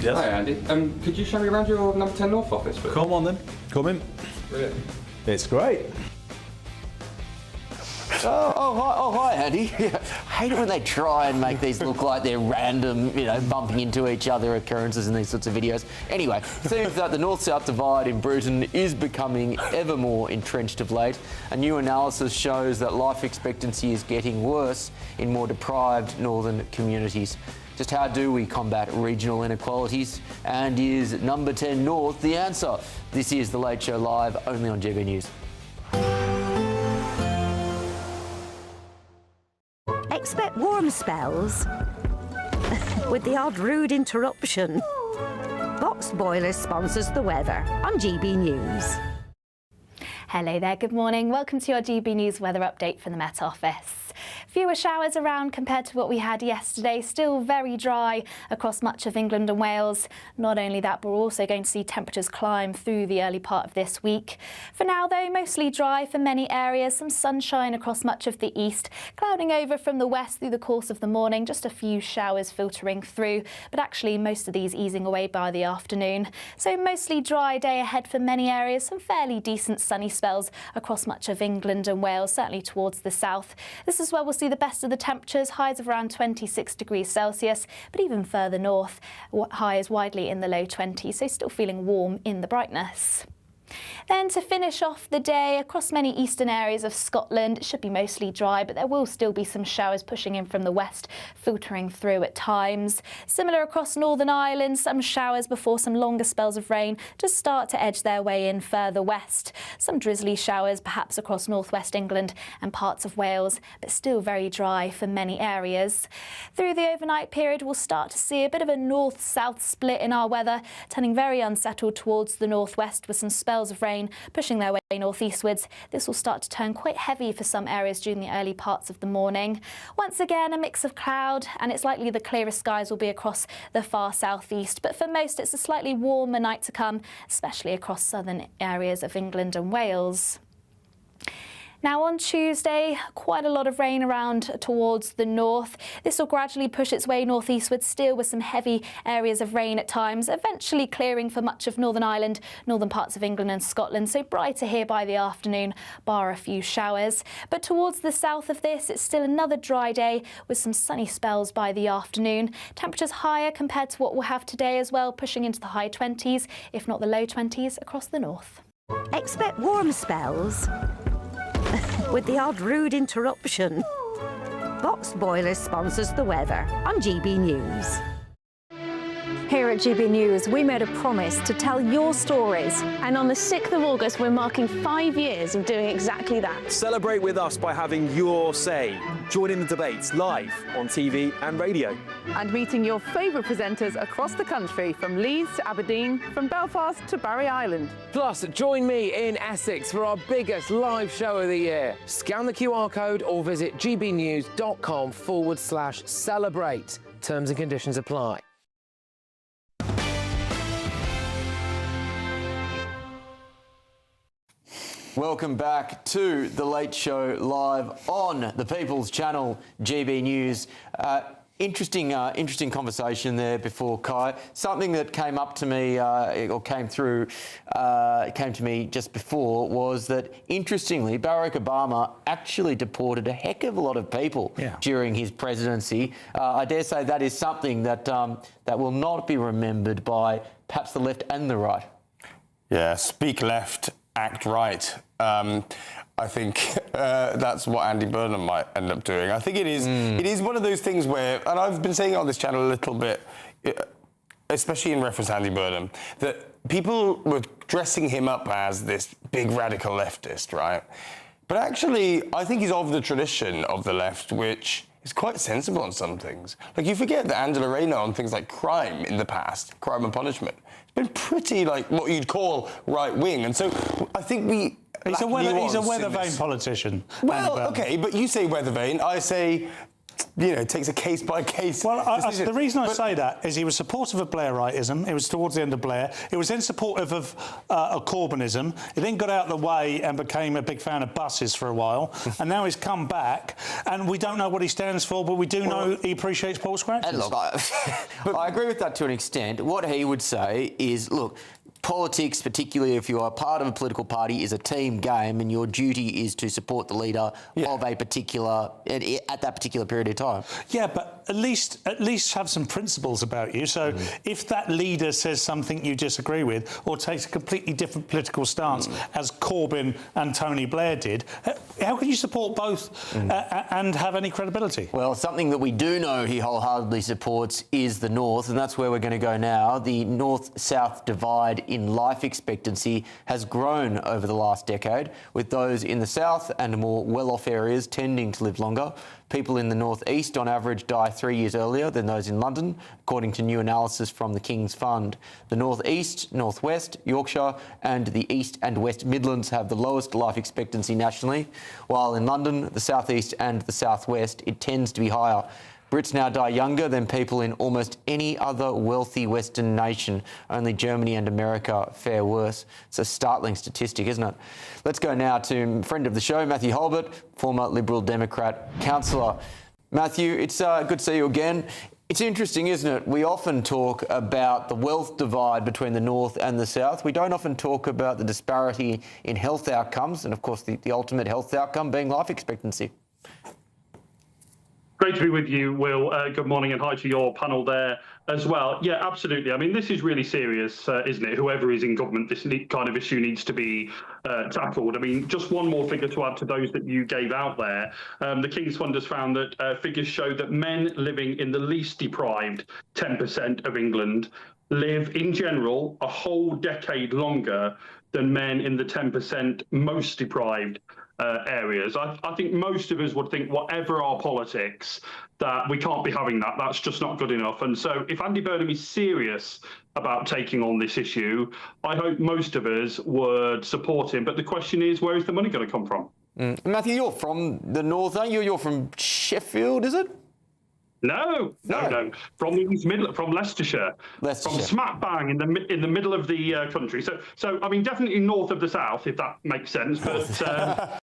Yes. Hi Andy. Could you show me around your number 10 North office, please? Come on then. Come in. Brilliant. It's great. Hi, Andy. I hate it when they try and make these look like they're random, bumping into each other occurrences in these sorts of videos. Anyway, it seems that the north-south divide in Britain is becoming ever more entrenched of late. A new analysis shows that life expectancy is getting worse in more deprived northern communities. Just how do we combat regional inequalities? And is number 10 North the answer? This is The Late Show Live, only on GB News. Expect warm spells with the odd rude interruption. Box Boiler sponsors the weather on GB News. Hello there, good morning. Welcome to your GB News weather update from the Met Office. Fewer showers around compared to what we had yesterday. Still very dry across much of England and Wales. Not only that, but we're also going to see temperatures climb through the early part of this week. For now, though, mostly dry for many areas. Some sunshine across much of the east, clouding over from the west through the course of the morning. Just a few showers filtering through, but actually most of these easing away by the afternoon. So mostly dry day ahead for many areas. Some fairly decent sunny spells across much of England and Wales, certainly towards the south. This is where we'll see the best of the temperatures, highs of around 26 degrees Celsius, but even further north, highs widely in the low 20s, so still feeling warm in the brightness. Then to finish off the day, across many eastern areas of Scotland, it should be mostly dry, but there will still be some showers pushing in from the west, filtering through at times. Similar across Northern Ireland, some showers before some longer spells of rain just start to edge their way in further west. Some drizzly showers perhaps across northwest England and parts of Wales, but still very dry for many areas. Through the overnight period, we'll start to see a bit of a north-south split in our weather, turning very unsettled towards the northwest with some spells of rain pushing their way northeastwards. This will start to turn quite heavy for some areas during the early parts of the morning. Once again, a mix of cloud, and it's likely the clearest skies will be across the far southeast. But for most, it's a slightly warmer night to come, especially across southern areas of England and Wales. Now on Tuesday, quite a lot of rain around towards the north. This will gradually push its way northeastward, still with some heavy areas of rain at times, eventually clearing for much of Northern Ireland, northern parts of England and Scotland, so brighter here by the afternoon, bar a few showers. But towards the south of this, it's still another dry day with some sunny spells by the afternoon. Temperatures higher compared to what we'll have today as well, pushing into the high 20s, if not the low 20s, across the north. Expect warm spells with the odd rude interruption. Box Boiler sponsors the weather on GB News. Here at GB News, we made a promise to tell your stories. And on the 6th of August, we're marking 5 years of doing exactly that. Celebrate with us by having your say. Join in the debates live on TV and radio. And meeting your favourite presenters across the country, from Leeds to Aberdeen, from Belfast to Barry Island. Plus, join me in Essex for our biggest live show of the year. Scan the QR code or visit gbnews.com/celebrate. Terms and conditions apply. Welcome back to The Late Show Live on the People's Channel, GB News. Interesting conversation there before, Kai. Something that came up to me, came to me just before, was that, interestingly, Barack Obama actually deported a heck of a lot of people during his presidency. I dare say that is something that that will not be remembered by perhaps the left and the right. Yeah, speak left, act right. I think that's what Andy Burnham might end up doing. I think it is. It is one of those things where, and I've been saying it on this channel a little bit, especially in reference to Andy Burnham, that people were dressing him up as this big radical leftist, right? But actually, I think he's of the tradition of the left, which is quite sensible on some things. Like, you forget that Angela Rayner on things like crime in the past, crime and punishment, it's been pretty, like, what you'd call right-wing. And so I think we... He's a weather vane politician. Well, OK, but you say weather vane, I say... takes a case-by-case decision. The reason I say that is he was supportive of Blairitism. It was towards the end of Blair. It was then supportive of Corbynism. He then got out of the way and became a big fan of buses for a while. And now he's come back, and we don't know what he stands for, but we do know he appreciates pork scratchers. And look, I agree with that to an extent. What he would say is, look, politics, particularly if you are part of a political party, is a team game, and your duty is to support the leader of a particular at that particular period of time. Yeah, but at least have some principles about you. So if that leader says something you disagree with, or takes a completely different political stance, as Corbyn and Tony Blair did, how can you support both and have any credibility? Well, something that we do know he wholeheartedly supports is the North, and that's where we're going to go now. The North-South divide in life expectancy has grown over the last decade, with those in the south and more well-off areas tending to live longer. People in the north-east on average die 3 years earlier than those in London, according to new analysis from the King's Fund. The north-east, north-west, Yorkshire and the east and west Midlands have the lowest life expectancy nationally, while in London, the south-east and the south-west, it tends to be higher. Brits now die younger than people in almost any other wealthy Western nation. Only Germany and America fare worse. It's a startling statistic, isn't it? Let's go now to a friend of the show, Matthew Holbert, former Liberal Democrat councillor. Matthew, it's good to see you again. It's interesting, isn't it? We often talk about the wealth divide between the North and the South. We don't often talk about the disparity in health outcomes, and of course the ultimate health outcome being life expectancy. Great to be with you, Will. Good morning, and hi to your panel there as well. Yeah, absolutely. I mean, this is really serious, isn't it? Whoever is in government, this kind of issue needs to be tackled. I mean, just one more figure to add to those that you gave out there. The King's Fund has found that figures show that men living in the least deprived 10% of England live, in general, a whole decade longer than men in the 10% most deprived areas. I think most of us would think, whatever our politics, that we can't be having that. That's just not good enough. And so if Andy Burnham is serious about taking on this issue, I hope most of us would support him. But the question is, where is the money going to come from? Matthew, you're from the North, aren't you? You're from Sheffield, is it? No. From the East Midlands, from Leicestershire, from smack bang in the middle of the country. So I mean, definitely north of the south, if that makes sense. But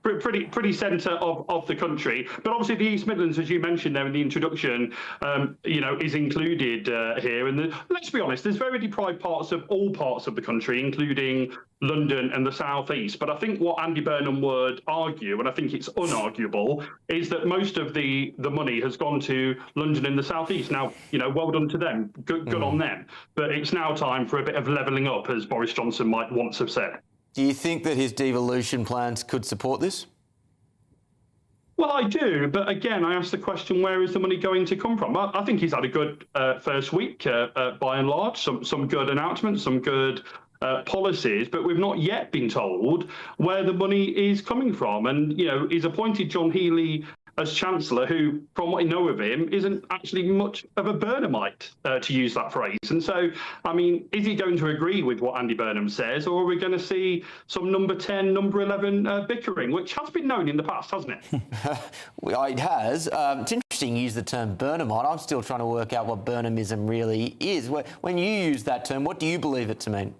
pretty centre of the country. But obviously the East Midlands, as you mentioned there in the introduction, is included here. And let's be honest, there's very deprived all parts of the country, including London and the southeast. But I think what Andy Burnham would argue, and I think it's unarguable, is that most of the money has gone to London and the southeast. Now, well done to them, good on them. But it's now time for a bit of levelling up, as Boris Johnson might once have said. Do you think that his devolution plans could support this? Well, I do, but again, I ask the question, where is the money going to come from? I think he's had a good first week, by and large, some good announcements, some good policies, but we've not yet been told where the money is coming from. And, he's appointed John Healey as Chancellor, who, from what I know of him, isn't actually much of a Burnhamite, to use that phrase. And so, I mean, is he going to agree with what Andy Burnham says, or are we going to see some number 10, number 11 bickering, which has been known in the past, hasn't it? It has. It's interesting you use the term Burnhamite. I'm still trying to work out what Burnhamism really is. When you use that term, what do you believe it to mean?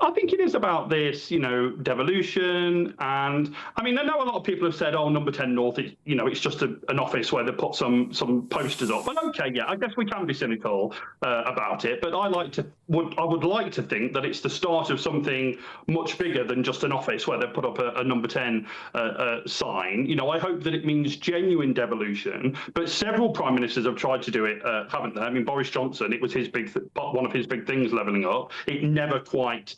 I think it is about this, devolution. And I mean, I know a lot of people have said, oh, number 10 North, it's just an office where they put some posters up. But OK, yeah, I guess we can be cynical about it. But I would like to think that it's the start of something much bigger than just an office where they put up a number 10 sign. I hope that it means genuine devolution. But several prime ministers have tried to do it, haven't they? I mean, Boris Johnson, it was his one of his big things, levelling up. It never quite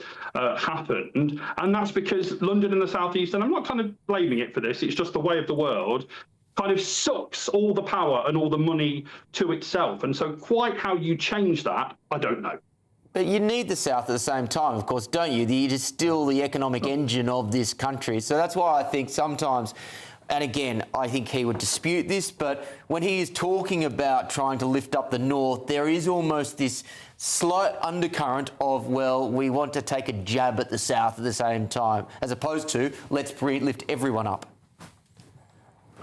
happened, and that's because London and the southeast, and I'm not kind of blaming it for this, it's just the way of the world, kind of sucks all the power and all the money to itself. And so quite how you change that, I don't know. But you need the South at the same time, of course, don't you? It is still the economic engine of this country. So that's why I think sometimes and again, I think he would dispute this, but when he is talking about trying to lift up the North, there is almost this slight undercurrent of, well, we want to take a jab at the South at the same time, as opposed to let's lift everyone up.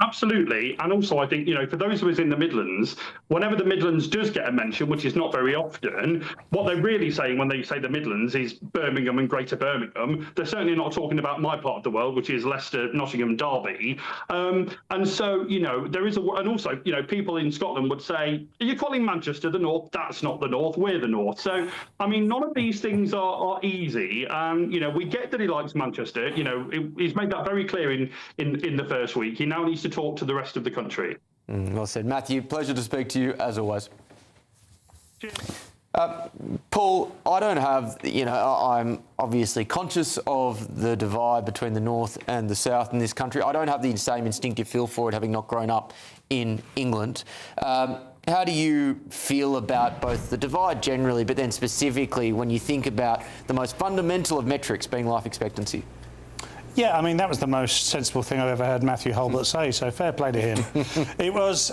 Absolutely. And also, I think, for those of us in the Midlands, whenever the Midlands does get a mention, which is not very often, what they're really saying when they say the Midlands is Birmingham and Greater Birmingham. They're certainly not talking about my part of the world, which is Leicester, Nottingham, Derby. And so, there is and also, people in Scotland would say, are you calling Manchester the North? That's not the North. We're the North. So, I mean, none of these things are easy. And, we get that he likes Manchester. He's made that very clear in the first week. He now needs to talk to the rest of the country. Well said. Matthew, pleasure to speak to you as always. Cheers. Paul, I don't have, I'm obviously conscious of the divide between the North and the South in this country. I don't have the same instinctive feel for it, having not grown up in England. How do you feel about both the divide generally, but then specifically when you think about the most fundamental of metrics being life expectancy? Yeah, I mean, that was the most sensible thing I've ever heard Matthew Holbert say, so fair play to him. It was...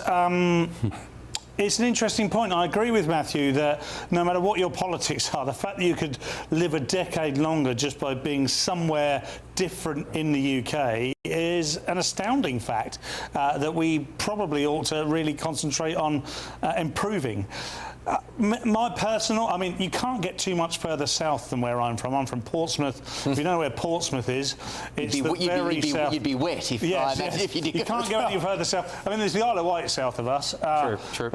It's an interesting point. I agree with Matthew that no matter what your politics are, the fact that you could live a decade longer just by being somewhere different in the UK is an astounding fact that we probably ought to really concentrate on improving. My personal, I mean, you can't get too much further south than where I'm from. I'm from Portsmouth. If you know where Portsmouth is, it's the very south. You'd be wet if, yes, if you did. You can't go any further south. I mean, there's the Isle of Wight south of us. True.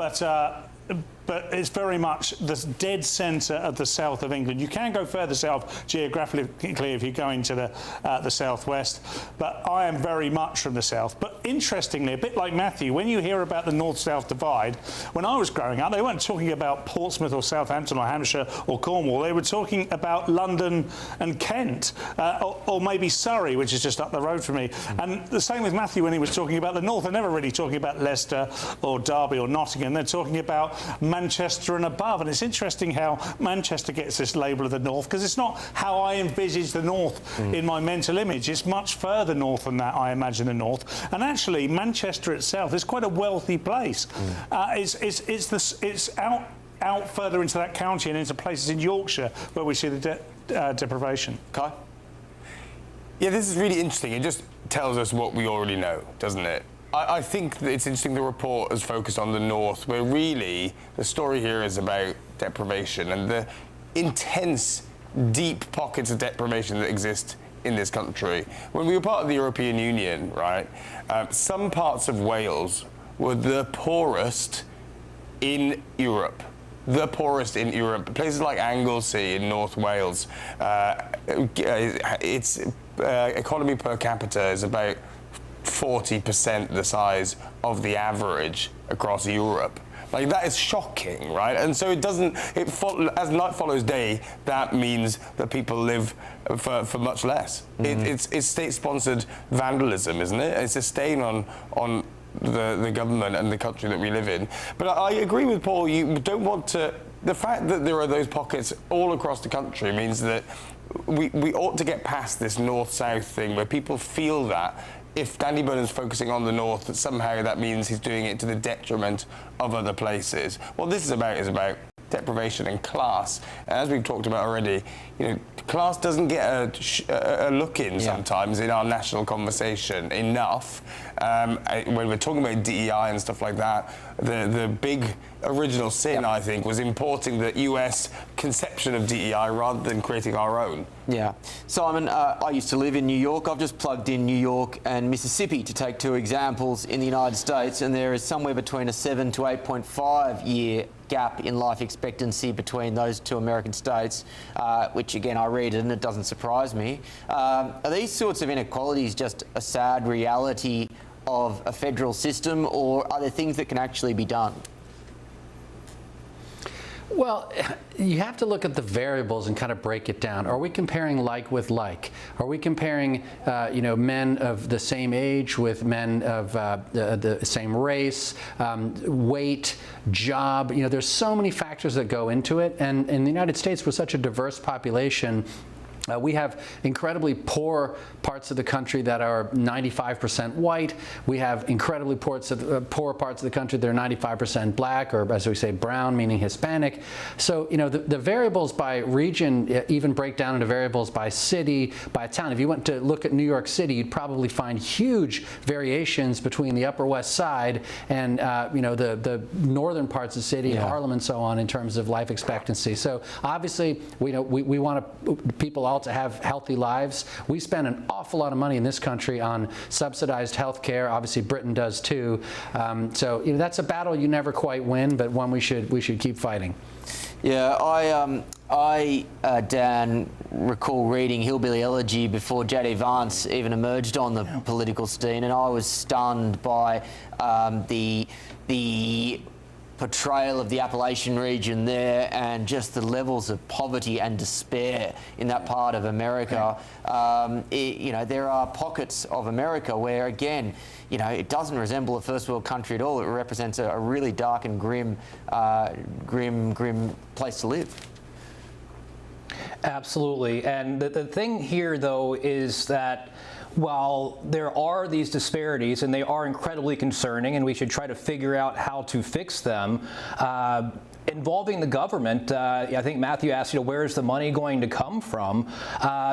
But it's very much the dead centre of the south of England. You can go further south geographically if you go into the southwest, but I am very much from the south. But interestingly, a bit like Matthew, when you hear about the north-south divide, when I was growing up, they weren't talking about Portsmouth or Southampton or Hampshire or Cornwall. They were talking about London and Kent, or maybe Surrey, which is just up the road from me. And the same with Matthew when he was talking about the north. They're never really talking about Leicester or Derby or Nottingham. They're talking about Manchester and above, and it's interesting how Manchester gets this label of the north, because it's not how I envisage the north in my mental image. It's much further north than that, I imagine the north. And actually, Manchester itself is quite a wealthy place. It's out further into that county and into places in Yorkshire where we see the deprivation. Kai? Yeah, this is really interesting. It just tells us what we already know, doesn't it? I think that it's interesting the report has focused on the north, where really the story here is about deprivation and the intense, deep pockets of deprivation that exist in this country. When we were part of the European Union, right, some parts of Wales were the poorest in Europe. The poorest in Europe. Places like Anglesey in North Wales, its economy per capita is about 40% the size of the average across Europe. Like, that is shocking, right? And so as night follows day, that means that people live for much less. It's state-sponsored vandalism, isn't it? It's a stain on the government and the country that we live in. But I agree with Paul. You don't want to... The fact that there are those pockets all across the country means that we ought to get past this north-south thing where people feel that if Andy Burnham's focusing on the north, that somehow that means he's doing it to the detriment of other places. What this is about deprivation and class. And as we've talked about already, class doesn't get a look in sometimes in our national conversation enough. When we're talking about DEI and stuff like that, the big original sin, I think, was importing the US conception of DEI rather than creating our own. Yeah. Simon, I used to live in New York. I've just plugged in New York and Mississippi to take two examples in the United States, and there is somewhere between a 7 to 8.5 year gap in life expectancy between those two American states, which again I read it and it doesn't surprise me. Are these sorts of inequalities just a sad reality of a federal system, or are there things that can actually be done? Well, you have to look at the variables and kind of break it down. Are we comparing like with like? Are we comparing, men of the same age with men of the same race, weight, job? There's so many factors that go into it. And in the United States, with such a diverse population, We have incredibly poor parts of the country that are 95% white. We have incredibly poor parts of the country that are 95% black, or as we say, brown, meaning Hispanic. So, you know, the variables by region even break down into variables by city, by town. If you went to look at New York City, you'd probably find huge variations between the Upper West Side and, you know, the northern parts of the city, Harlem and so on, in terms of life expectancy. So obviously, we want people all to have healthy lives. We spend an awful lot of money in this country on subsidized health care. Obviously, Britain does too. So, you know, that's a battle you never quite win, but one we should keep fighting. Yeah, I Dan, recall reading Hillbilly Elegy before J.D. Vance even emerged on the political scene, and I was stunned by the portrayal of the Appalachian region there and just the levels of poverty and despair in that part of America. You know, there are pockets of America where, again, you know, it doesn't resemble a first world country at all. It represents a really dark and grim place to live. Absolutely. And the thing here, though, is that while there are these disparities, and they are incredibly concerning, and we should try to figure out how to fix them, involving the government, I think Matthew asked, you know, where is the money going to come from?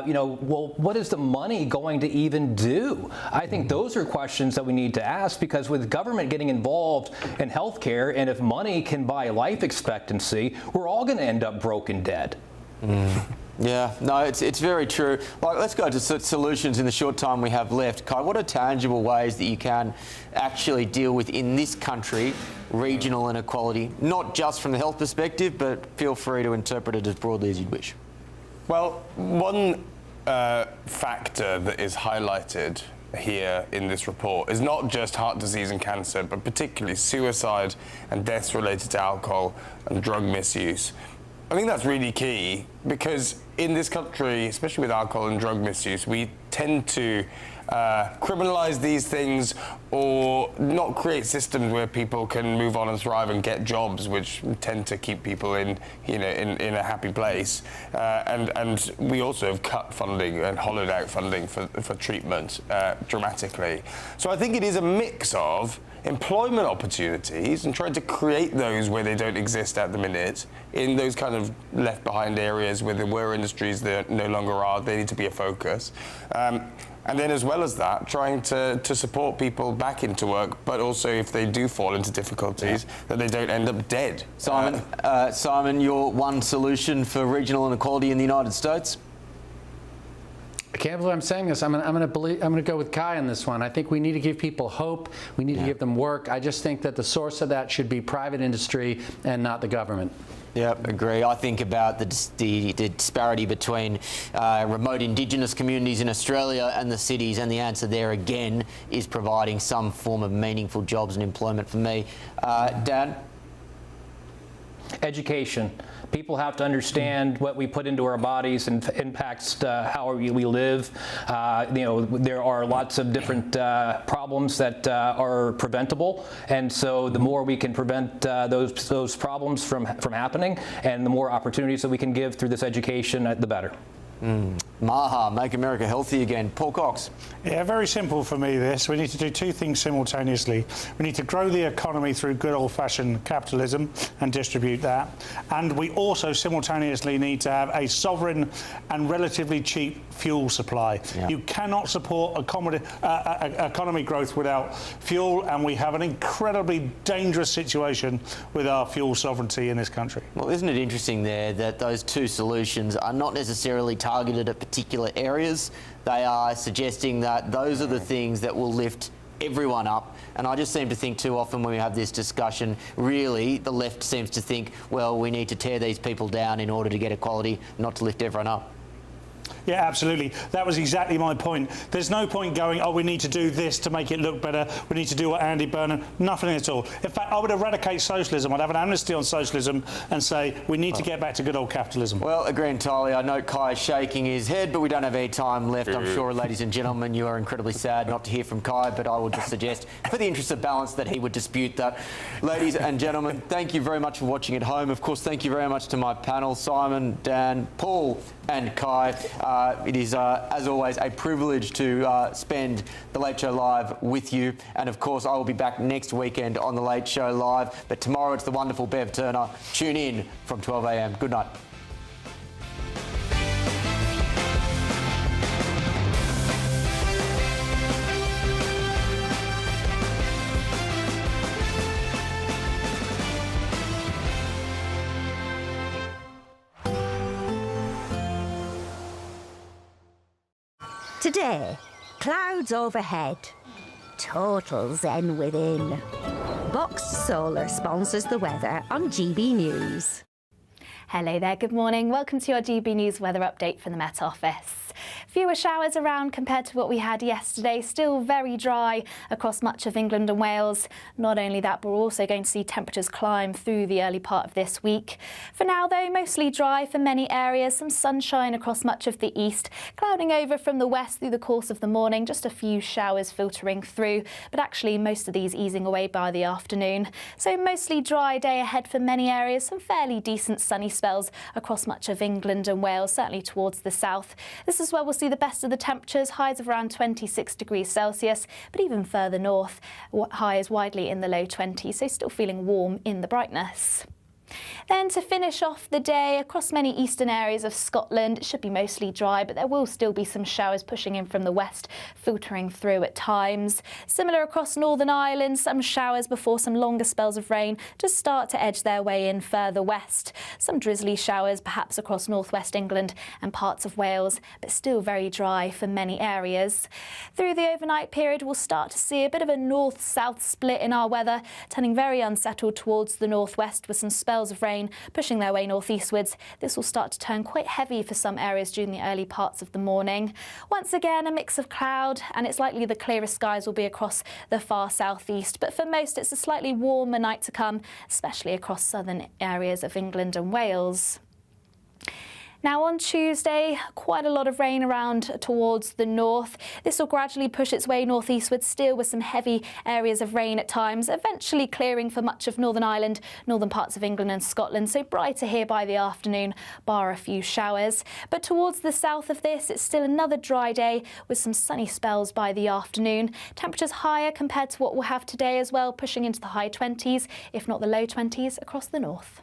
You know, well, what is the money going to even do? I think those are questions that we need to ask, because with government getting involved in healthcare, and if money can buy life expectancy, we're all going to end up broke and dead. Yeah, no, it's very true. Like, let's go to solutions in the short time we have left. Kai, what are tangible ways that you can actually deal with, in this country, regional inequality, not just from the health perspective, but feel free to interpret it as broadly as you'd wish? Well, one factor that is highlighted here in this report is not just heart disease and cancer, but particularly suicide and deaths related to alcohol and drug misuse. I think that's really key, because in this country, especially with alcohol and drug misuse, we tend to criminalize these things, or not create systems where people can move on and thrive and get jobs, which tend to keep people in, you know, in a happy place. And we also have cut funding and hollowed out funding for treatment dramatically. So I think it is a mix of employment opportunities and trying to create those where they don't exist at the minute, in those kind of left behind areas where there were industries that no longer are. They need to be a focus. And then, as well as that, trying to support people back into work, but also, if they do fall into difficulties, that they don't end up dead. Simon, your one solution for regional inequality in the United States? I can't believe I'm saying this. I'm going to go with Kai on this one. I think we need to give people hope. We need to give them work. I just think that the source of that should be private industry and not the government. Yep, agree. I think about the disparity between remote Indigenous communities in Australia and the cities, and the answer there again is providing some form of meaningful jobs and employment for me. Dan? Education. People have to understand what we put into our bodies and impacts how we live. You know, there are lots of different problems that are preventable, and so the more we can prevent those problems from happening, and the more opportunities that we can give through this education, the better. Maha, make America healthy again. Paul Cox. Yeah, very simple for me, this. We need to do two things simultaneously. We need to grow the economy through good old-fashioned capitalism and distribute that. And we also simultaneously need to have a sovereign and relatively cheap fuel supply. Yeah. You cannot support economy growth without fuel, and we have an incredibly dangerous situation with our fuel sovereignty in this country. Well, isn't it interesting there that those two solutions are not necessarily targeted at particular areas? They are suggesting that those are the things that will lift everyone up. And I just seem to think too often when we have this discussion, really the left seems to think, well, we need to tear these people down in order to get equality, not to lift everyone up. Yeah, absolutely. That was exactly my point. There's no point going, oh, we need to do this to make it look better. We need to do what Andy Burnham. Nothing at all. In fact, I would eradicate socialism. I'd have an amnesty on socialism and say we need to get back to good old capitalism. Well, agree entirely. I know Kai is shaking his head, but we don't have any time left. I'm sure, ladies and gentlemen, you are incredibly sad not to hear from Kai, but I would just suggest, for the interest of balance, that he would dispute that. Ladies and gentlemen, thank you very much for watching at home. Of course, thank you very much to my panel, Simon, Dan, Paul and Kai. it is as always, a privilege to spend The Late Show Live with you. And of course, I will be back next weekend on The Late Show Live. But tomorrow it's the wonderful Bev Turner. Tune in from 12 a.m. Good night. Today, clouds overhead, total zen within. Boxed Solar sponsors the weather on GB News. Hello there, good morning. Welcome to your GB News weather update from the Met Office. Fewer showers around compared to what we had yesterday. Still very dry across much of England and Wales. Not only that, but we're also going to see temperatures climb through the early part of this week. For now, though, mostly dry for many areas. Some sunshine across much of the east, clouding over from the west through the course of the morning. Just a few showers filtering through, but actually most of these easing away by the afternoon. So mostly dry day ahead for many areas. Some fairly decent sunny spells across much of England and Wales, certainly towards the south. This is where we'll see the best of the temperatures, highs of around 26 degrees Celsius, but even further north, highs widely in the low 20s, so still feeling warm in the brightness. Then to finish off the day, across many eastern areas of Scotland, it should be mostly dry, but there will still be some showers pushing in from the west, filtering through at times. Similar across Northern Ireland, some showers before some longer spells of rain just start to edge their way in further west. Some drizzly showers perhaps across northwest England and parts of Wales, but still very dry for many areas. Through the overnight period, we'll start to see a bit of a north-south split in our weather, turning very unsettled towards the northwest with some spells of rain pushing their way northeastwards. This will start to turn quite heavy for some areas during the early parts of the morning. Once again, a mix of cloud, and it's likely the clearest skies will be across the far southeast. But for most, it's a slightly warmer night to come, especially across southern areas of England and Wales. Now on Tuesday, quite a lot of rain around towards the north. This will gradually push its way northeastward, still with some heavy areas of rain at times, eventually clearing for much of Northern Ireland, northern parts of England and Scotland, so brighter here by the afternoon, bar a few showers. But towards the south of this, it's still another dry day with some sunny spells by the afternoon. Temperatures higher compared to what we'll have today as well, pushing into the high 20s, if not the low 20s, across the north.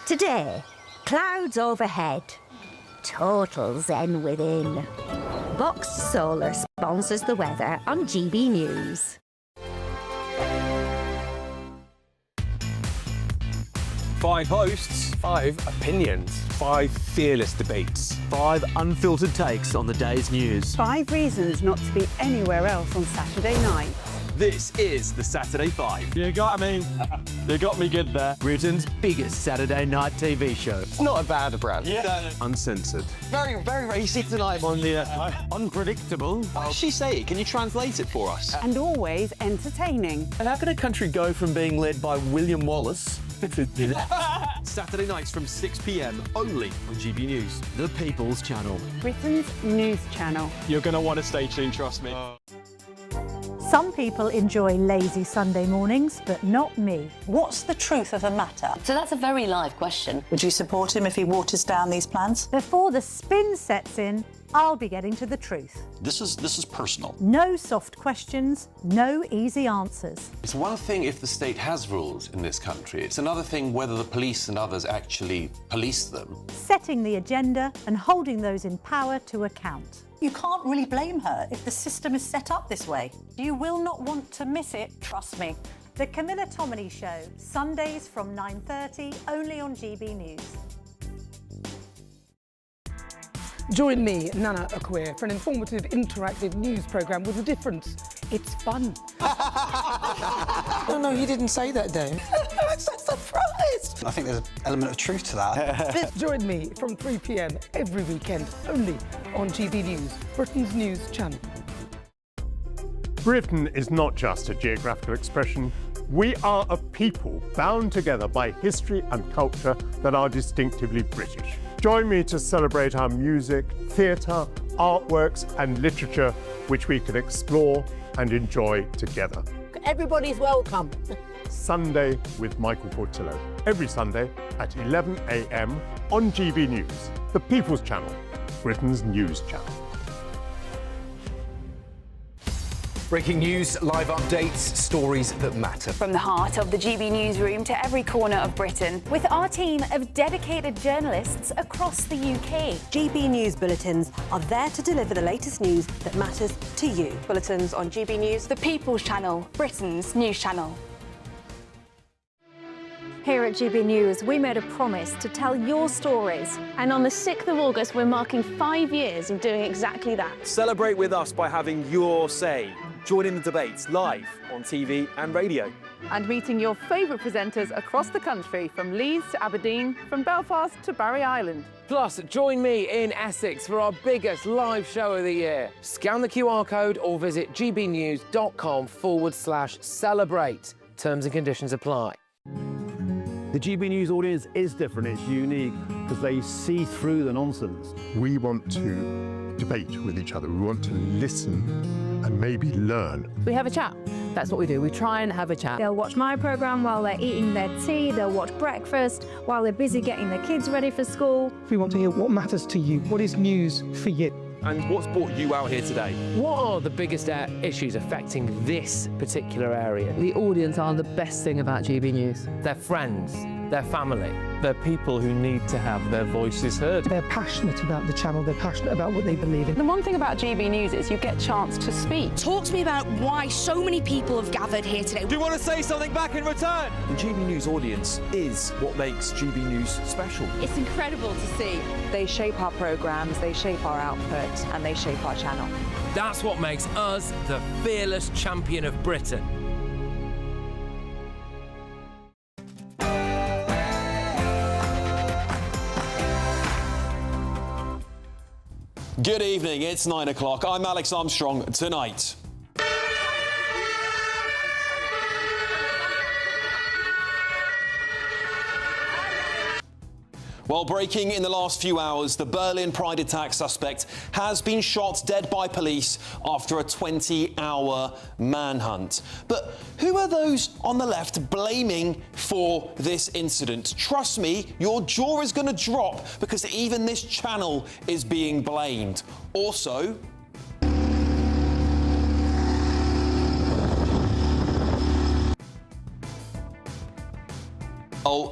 Today, clouds overhead, total zen within. Boxed Solar sponsors the weather on GB News. Five hosts, 5 opinions, 5 fearless debates, 5 unfiltered takes on the day's news. 5 reasons not to be anywhere else on Saturday night. This is the Saturday 5. You got me. You got me good there. Britain's biggest Saturday night TV show. It's not a bad brand. Yeah. Uncensored. Very, very racy tonight on the unpredictable. What did she say? Can you translate it for us? And always entertaining. And how can a country go from being led by William Wallace to Saturday nights from 6 p.m. only on GB News, the People's Channel. Britain's news channel. You're going to want to stay tuned, trust me. Some people enjoy lazy Sunday mornings, but not me. What's the truth of the matter? So that's a very live question. Would you support him if he waters down these plans? Before the spin sets in, I'll be getting to the truth. This is personal. No soft questions, no easy answers. It's one thing if the state has rules in this country. It's another thing whether the police and others actually police them. Setting the agenda and holding those in power to account. You can't really blame her if the system is set up this way. You will not want to miss it, trust me. The Camilla Tominey Show, Sundays from 9:30, only on GB News. Join me, Nana Akwe, for an informative, interactive news programme with a difference. It's fun. No, he didn't say that, Dave. I'm so surprised. I think there's an element of truth to that. Join me from 3 p.m. every weekend, only on GB News, Britain's news channel. Britain is not just a geographical expression. We are a people bound together by history and culture that are distinctively British. Join me to celebrate our music, theatre, artworks and literature which we can explore and enjoy together. Everybody's welcome. Sunday with Michael Portillo. Every Sunday at 11 a.m. on GB News, the People's Channel. Britain's news channel. Breaking news, live updates, stories that matter. From the heart of the GB newsroom to every corner of Britain. With our team of dedicated journalists across the UK. GB News bulletins are there to deliver the latest news that matters to you. Bulletins on GB News, the People's Channel, Britain's news channel. Here at GB News, we made a promise to tell your stories. And on the 6th of August, we're marking 5 years of doing exactly that. Celebrate with us by having your say. Join in the debates live on TV and radio. And meeting your favourite presenters across the country, from Leeds to Aberdeen, from Belfast to Barry Island. Plus, join me in Essex for our biggest live show of the year. Scan the QR code or visit gbnews.com/celebrate. Terms and conditions apply. The GB News audience is different, it's unique, because they see through the nonsense. We want to debate with each other. We want to listen and maybe learn. We have a chat. That's what we do. We try and have a chat. They'll watch my programme while they're eating their tea. They'll watch breakfast while they're busy getting their kids ready for school. We want to hear what matters to you. What is news for you? And what's brought you out here today? What are the biggest issues affecting this particular area? The audience are the best thing about GB News. Their friends, their family. They're people who need to have their voices heard. They're passionate about the channel, they're passionate about what they believe in. The one thing about GB News is you get a chance to speak. Talk to me about why so many people have gathered here today. Do you want to say something back in return? The GB News audience is what makes GB News special. It's incredible to see. They shape our programmes, they shape our output, and they shape our channel. That's what makes us the fearless champion of Britain. Good evening, it's 9 o'clock. I'm Alex Armstrong. Tonight, well, breaking in the last few hours, the Berlin Pride attack suspect has been shot dead by police after a 20-hour manhunt. But who are those on the left blaming for this incident? Trust me, your jaw is going to drop because even this channel is being blamed. Also,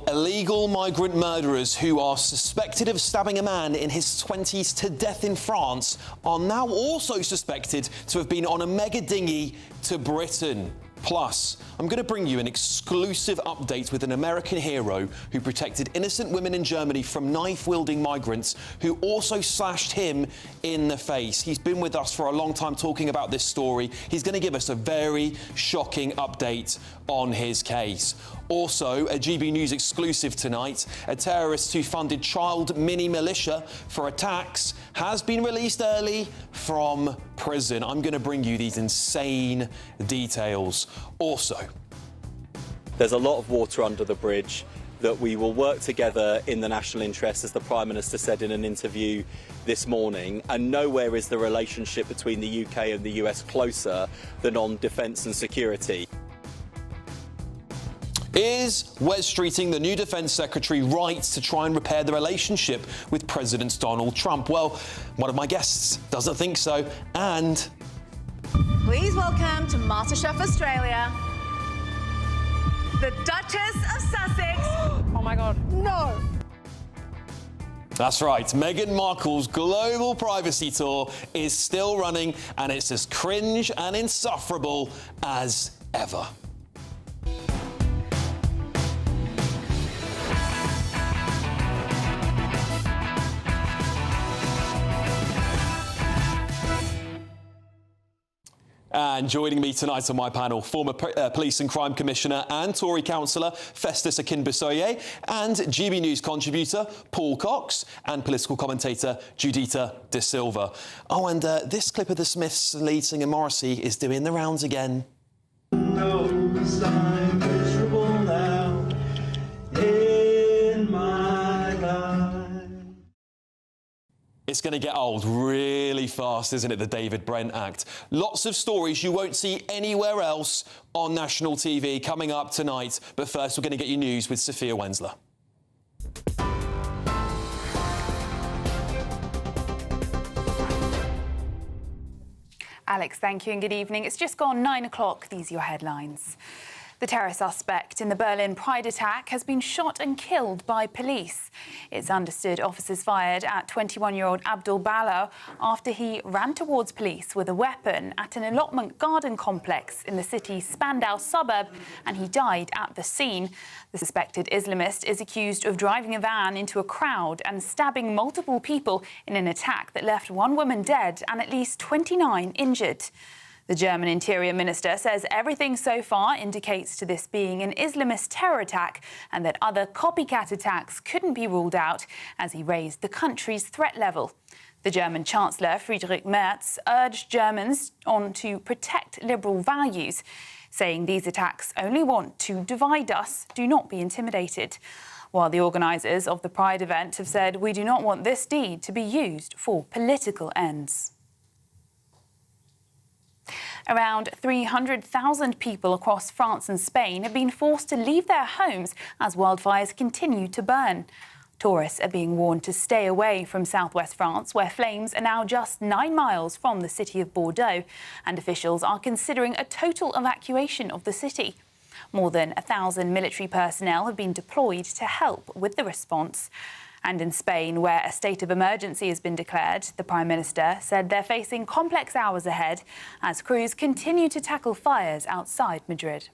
illegal migrant murderers who are suspected of stabbing a man in his 20s to death in France are now also suspected to have been on a mega dinghy to Britain. Plus, I'm going to bring you an exclusive update with an American hero who protected innocent women in Germany from knife-wielding migrants who also slashed him in the face. He's been with us for a long time talking about this story. He's going to give us a very shocking update on his case. Also, a GB News exclusive tonight, a terrorist who funded child mini militia for attacks has been released early from prison. I'm going to bring you these insane details. Also, there's a lot of water under the bridge, that we will work together in the national interest, as the Prime Minister said in an interview this morning, and nowhere is the relationship between the UK and the US closer than on defence and security. Is Wes Streeting, the new Defence Secretary, right to try and repair the relationship with President Donald Trump? Well, one of my guests doesn't think so, and... Please welcome to MasterChef Australia, the Duchess of Sussex. Oh my God, no! That's right, Meghan Markle's global privacy tour is still running, and it's as cringe and insufferable as ever. And joining me tonight on my panel, former Police and Crime Commissioner and Tory councillor Festus Akinbisoye, and GB News contributor Paul Cox, and political commentator Judita De Silva. Oh, and this clip of the Smiths lead singer Morrissey is doing the rounds again. Knows I'm miserable now in my life. It's going to get old really fast, isn't it, the David Brent Act? Lots of stories you won't see anywhere else on national TV coming up tonight. But first, we're going to get you news with Sophia Wensler. Alex, thank you and good evening. It's just gone 9 o'clock. These are your headlines. The terror suspect in the Berlin Pride attack has been shot and killed by police. It's understood officers fired at 21-year-old Abdul Bala after he ran towards police with a weapon at an allotment garden complex in the city's Spandau suburb, and he died at the scene. The suspected Islamist is accused of driving a van into a crowd and stabbing multiple people in an attack that left one woman dead and at least 29 injured. The German Interior Minister says everything so far indicates to this being an Islamist terror attack and that other copycat attacks couldn't be ruled out as he raised the country's threat level. The German Chancellor Friedrich Merz urged Germans on to protect liberal values, saying these attacks only want to divide us, do not be intimidated. While the organisers of the Pride event have said, we do not want this deed to be used for political ends. Around 300,000 people across France and Spain have been forced to leave their homes as wildfires continue to burn. Tourists are being warned to stay away from southwest France, where flames are now just 9 miles from the city of Bordeaux, and officials are considering a total evacuation of the city. More than 1,000 military personnel have been deployed to help with the response. And in Spain, where a state of emergency has been declared, the Prime Minister said they're facing complex hours ahead as crews continue to tackle fires outside Madrid.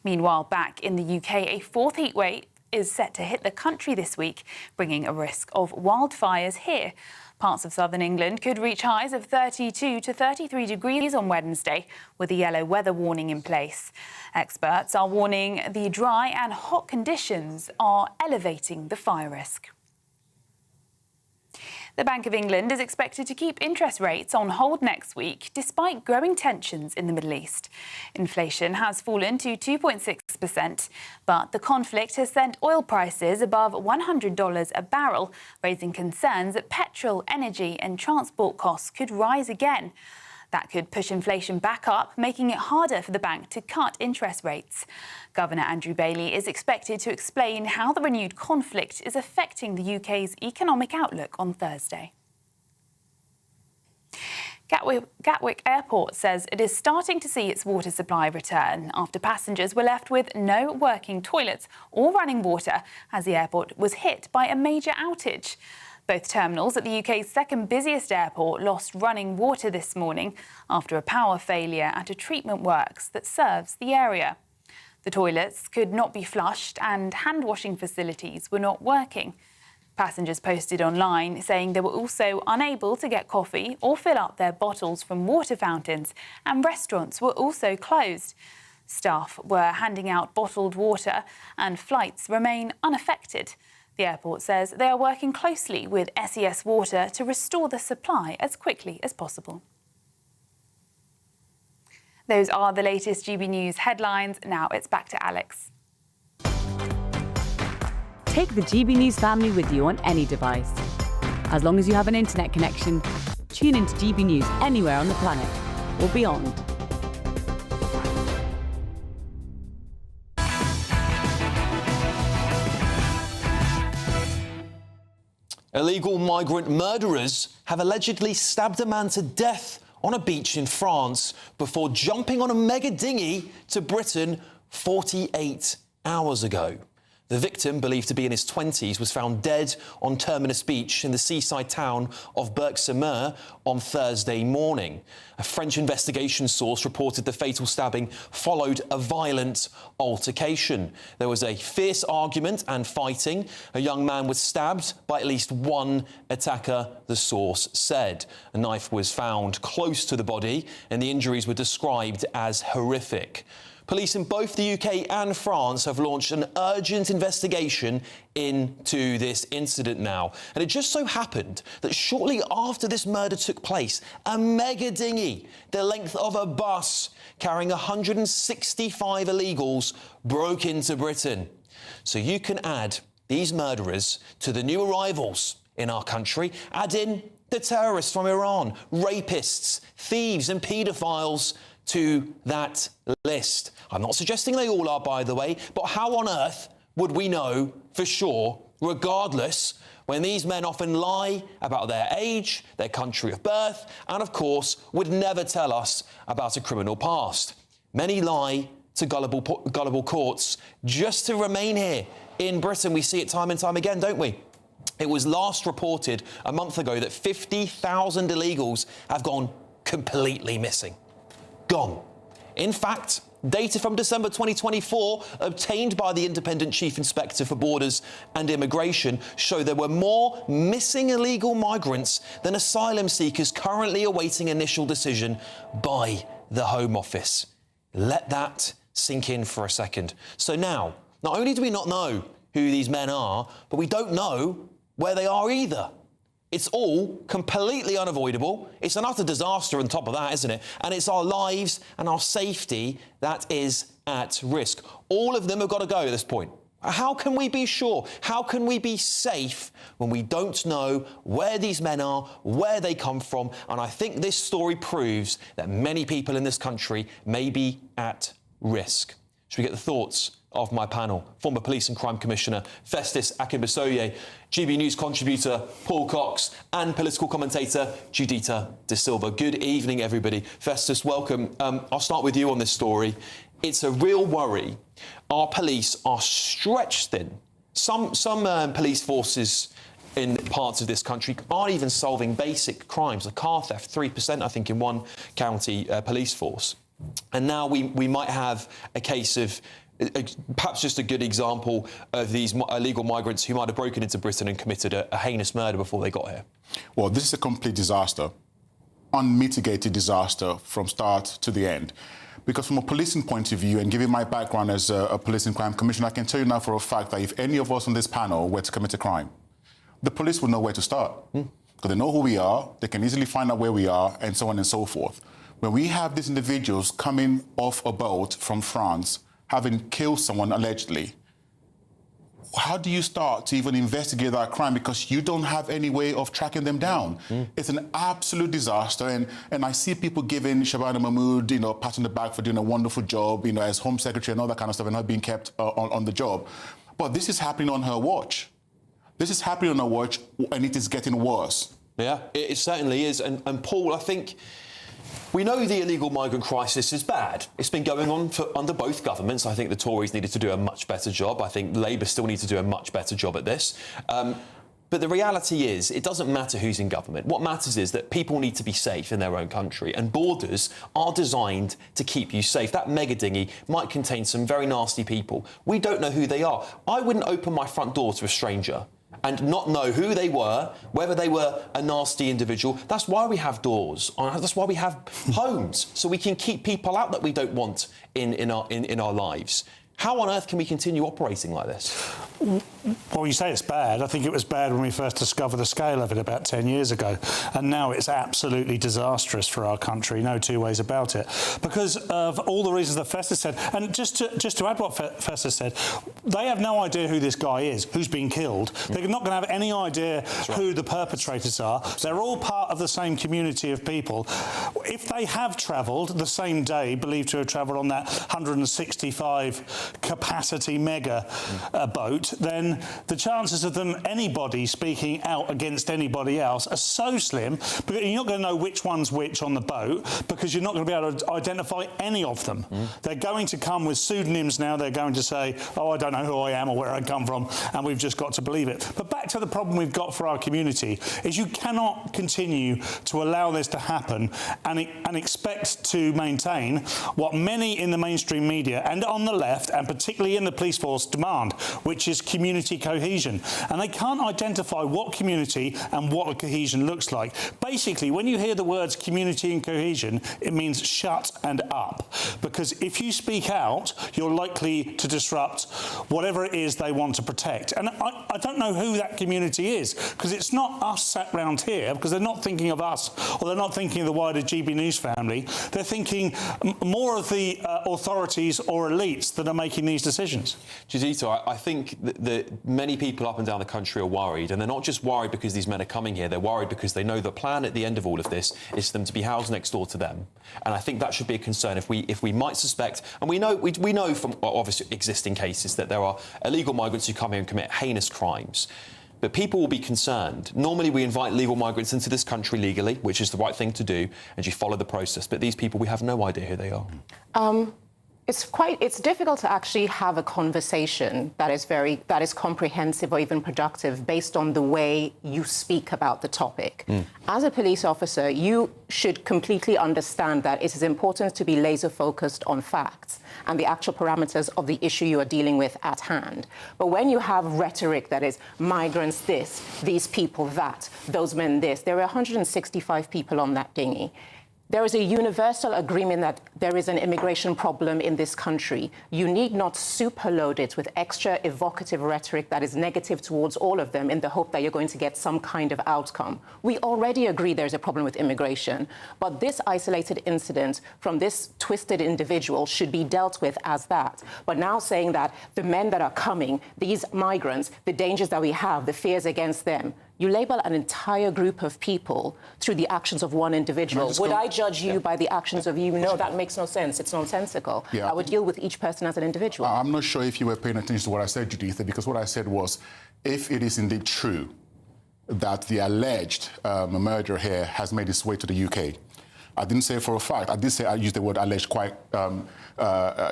Meanwhile, back in the UK, a fourth heatwave is set to hit the country this week, bringing a risk of wildfires here. Parts of southern England could reach highs of 32 to 33 degrees on Wednesday, with a yellow weather warning in place. Experts are warning the dry and hot conditions are elevating the fire risk. The Bank of England is expected to keep interest rates on hold next week, despite growing tensions in the Middle East. Inflation has fallen to 2.6%, but the conflict has sent oil prices above $100 a barrel, raising concerns that petrol, energy and transport costs could rise again. That could push inflation back up, making it harder for the bank to cut interest rates. Governor Andrew Bailey is expected to explain how the renewed conflict is affecting the UK's economic outlook on Thursday. Gatwick Airport says it is starting to see its water supply return after passengers were left with no working toilets or running water as the airport was hit by a major outage. Both terminals at the UK's second busiest airport lost running water this morning after a power failure at a treatment works that serves the area. The toilets could not be flushed and hand washing facilities were not working. Passengers posted online saying they were also unable to get coffee or fill up their bottles from water fountains, and restaurants were also closed. Staff were handing out bottled water and flights remain unaffected. The airport says they are working closely with SES Water to restore the supply as quickly as possible. Those are the latest GB News headlines. Now it's back to Alex. Take the GB News family with you on any device. As long as you have an internet connection, tune into GB News anywhere on the planet or beyond. Illegal migrant murderers have allegedly stabbed a man to death on a beach in France before jumping on a mega dinghy to Britain 48 hours ago. The victim, believed to be in his 20s, was found dead on Terminus Beach in the seaside town of Berck-sur-Mer on Thursday morning. A French investigation source reported the fatal stabbing followed a violent altercation. There was a fierce argument and fighting. A young man was stabbed by at least one attacker, the source said. A knife was found close to the body and the injuries were described as horrific. Police in both the UK and France have launched an urgent investigation into this incident now. And it just so happened that shortly after this murder took place, a mega dinghy, the length of a bus, carrying 165 illegals, broke into Britain. So you can add these murderers to the new arrivals in our country. Add in the terrorists from Iran, rapists, thieves and paedophiles to that list. I'm not suggesting they all are, by the way, but how on earth would we know for sure, regardless, when these men often lie about their age, their country of birth, and of course would never tell us about a criminal past. Many lie to gullible courts just to remain here in Britain. We see it time and time again, don't we? It was last reported a month ago that 50,000 illegals have gone completely missing. Gone. In fact, data from December 2024, obtained by the Independent Chief Inspector for Borders and Immigration, show there were more missing illegal migrants than asylum seekers currently awaiting initial decision by the Home Office. Let that sink in for a second. So now, not only do we not know who these men are, but we don't know where they are either. It's all completely unavoidable. It's an utter disaster on top of that, isn't it? And it's our lives and our safety that is at risk. All of them have got to go at this point. How can we be sure? How can we be safe when we don't know where these men are, where they come from? And I think this story proves that many people in this country may be at risk. Should we get the thoughts of my panel? Former Police and Crime Commissioner Festus Akinbisoye, GB News contributor Paul Cox, and political commentator Judita De Silva. Good evening, everybody. Festus, welcome. I'll start with you on this story. It's a real worry. Our police are stretched thin. Some police forces in parts of this country aren't even solving basic crimes, like car theft, 3%, I think, in one county police force. And now we might have a case of perhaps just a good example of these illegal migrants who might have broken into Britain and committed a heinous murder before they got here. Well, this is a complete disaster, unmitigated disaster from start to the end. Because from a policing point of view, and given my background as a police and crime commissioner, I can tell you now for a fact that if any of us on this panel were to commit a crime, the police would know where to start. Because they know who we are, they can easily find out where we are, and so on and so forth. When we have these individuals coming off a boat from France, having killed someone allegedly, how do you start to even investigate that crime? Because you don't have any way of tracking them down. It's an absolute disaster. And I see people giving Shabana Mahmood, a pat on the back for doing a wonderful job, as Home Secretary and all that kind of stuff, and not being kept on the job. But this is happening on her watch. This is happening on her watch, and it is getting worse. Yeah, it certainly is. And Paul, I think we know the illegal migrant crisis is bad. It's been going on under both governments. I think the Tories needed to do a much better job. I think Labour still needs to do a much better job at this. But the reality is, it doesn't matter who's in government. What matters is that people need to be safe in their own country, and borders are designed to keep you safe. That mega dinghy might contain some very nasty people. We don't know who they are. I wouldn't open my front door to a stranger and not know who they were, whether they were a nasty individual. That's why we have doors. That's why we have homes, so we can keep people out that we don't want in our lives. How on earth can we continue operating like this? Well, you say it's bad. I think it was bad when we first discovered the scale of it about 10 years ago. And now it's absolutely disastrous for our country, no two ways about it. Because of all the reasons that Festus said. And just to add what Festus said, they have no idea who this guy is, who's been killed. They're not going to have any idea who the perpetrators are. They're all part of the same community of people. If they have travelled the same day, believed to have travelled on that 165 capacity mega boat, then the chances of anybody speaking out against anybody else are so slim, because you're not going to know which one's which on the boat, because you're not going to be able to identify any of them. They're going to come with pseudonyms now. They're going to say, oh, I don't know who I am or where I come from, and we've just got to believe it. But back to the problem we've got for our community is you cannot continue to allow this to happen and expect to maintain what many in the mainstream media and on the left, and particularly in the police force, demand, which is community cohesion. And they can't identify what community and what a cohesion looks like. Basically, when you hear the words community and cohesion, it means shut and up. Because if you speak out, you're likely to disrupt whatever it is they want to protect. And I don't know who that community is, because it's not us sat round here, because they're not thinking of us, or they're not thinking of the wider GB News family. They're thinking more of the authorities or elites that are making making these decisions? Gisito, I think that many people up and down the country are worried, and they're not just worried because these men are coming here, they're worried because they know the plan at the end of all of this is for them to be housed next door to them. And I think that should be a concern if we might suspect, and we know from obviously existing cases that there are illegal migrants who come here and commit heinous crimes. But people will be concerned. Normally, we invite legal migrants into this country legally, which is the right thing to do, and you follow the process. But these people, we have no idea who they are. It's difficult to actually have a conversation that is comprehensive or even productive based on the way you speak about the topic. As a police officer, you should completely understand that it is important to be laser focused on facts and the actual parameters of the issue you are dealing with at hand. But when you have rhetoric that is migrants this, these people that, those men this, there are 165 people on that dinghy. There is a universal agreement that there is an immigration problem in this country. You need not superload it with extra evocative rhetoric that is negative towards all of them in the hope that you're going to get some kind of outcome. We already agree there's a problem with immigration, but this isolated incident from this twisted individual should be dealt with as that. But now saying that the men that are coming, these migrants, the dangers that we have, the fears against them, you label an entire group of people through the actions of one individual. Would I judge you by the actions of you? No, that makes no sense. It's nonsensical. I would deal with each person as an individual. I'm not sure if you were paying attention to what I said, Juditha, because what I said was, if it is indeed true that the alleged murderer here has made his way to the UK, I didn't say for a fact. I used the word alleged quite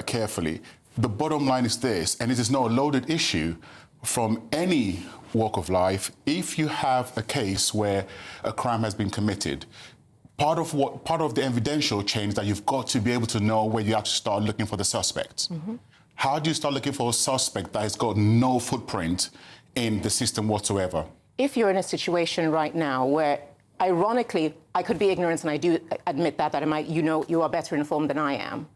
carefully. The bottom line is this, and it is not a loaded issue from any walk of life. If you have a case where a crime has been committed, part of the evidential chain is that you've got to be able to know where you have to start looking for the suspects. How do you start looking for a suspect that has got no footprint in the system whatsoever? If you're in a situation right now where, ironically, I could be ignorant, and I do admit that you are better informed than I am.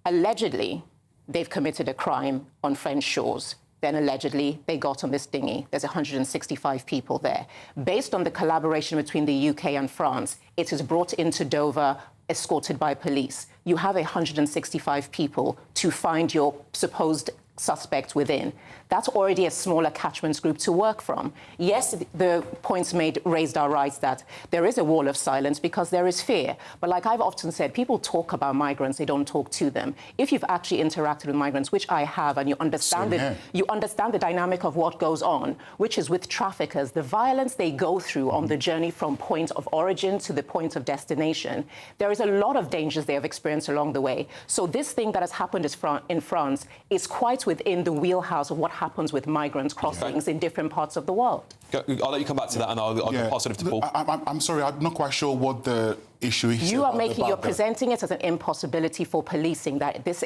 Allegedly, they've committed a crime on French shores. Then allegedly they got on this dinghy. There's 165 people there. Based on the collaboration between the UK and France, it is brought into Dover, escorted by police. You have 165 people to find your supposed suspect within. That's already a smaller catchment group to work from. Yes, the points raised are right that there is a wall of silence because there is fear. But like I've often said, people talk about migrants, they don't talk to them. If you've actually interacted with migrants, which I have, and you understand the dynamic of what goes on, which is with traffickers, the violence they go through on the journey from point of origin to the point of destination, there is a lot of dangers they have experienced along the way. So this thing that has happened in France is quite within the wheelhouse of what happens with migrant crossings in different parts of the world. I'll let you come back to that, and I'll pass it over to Paul. I'm sorry, I'm not quite sure what the issue is. You're presenting it as an impossibility for policing, that these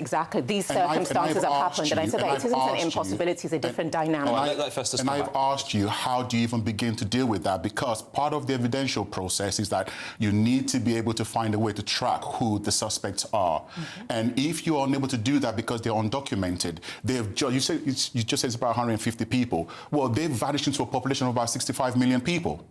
circumstances have happened. And I said that it isn't an impossibility, it's a different dynamic. And I've asked you, how do you even begin to deal with that? Because part of the evidential process is that you need to be able to find a way to track who the suspects are. And if you are unable to do that because they're undocumented, you just said it's about 150 people. Well, they've vanished into a population of about 65 million people.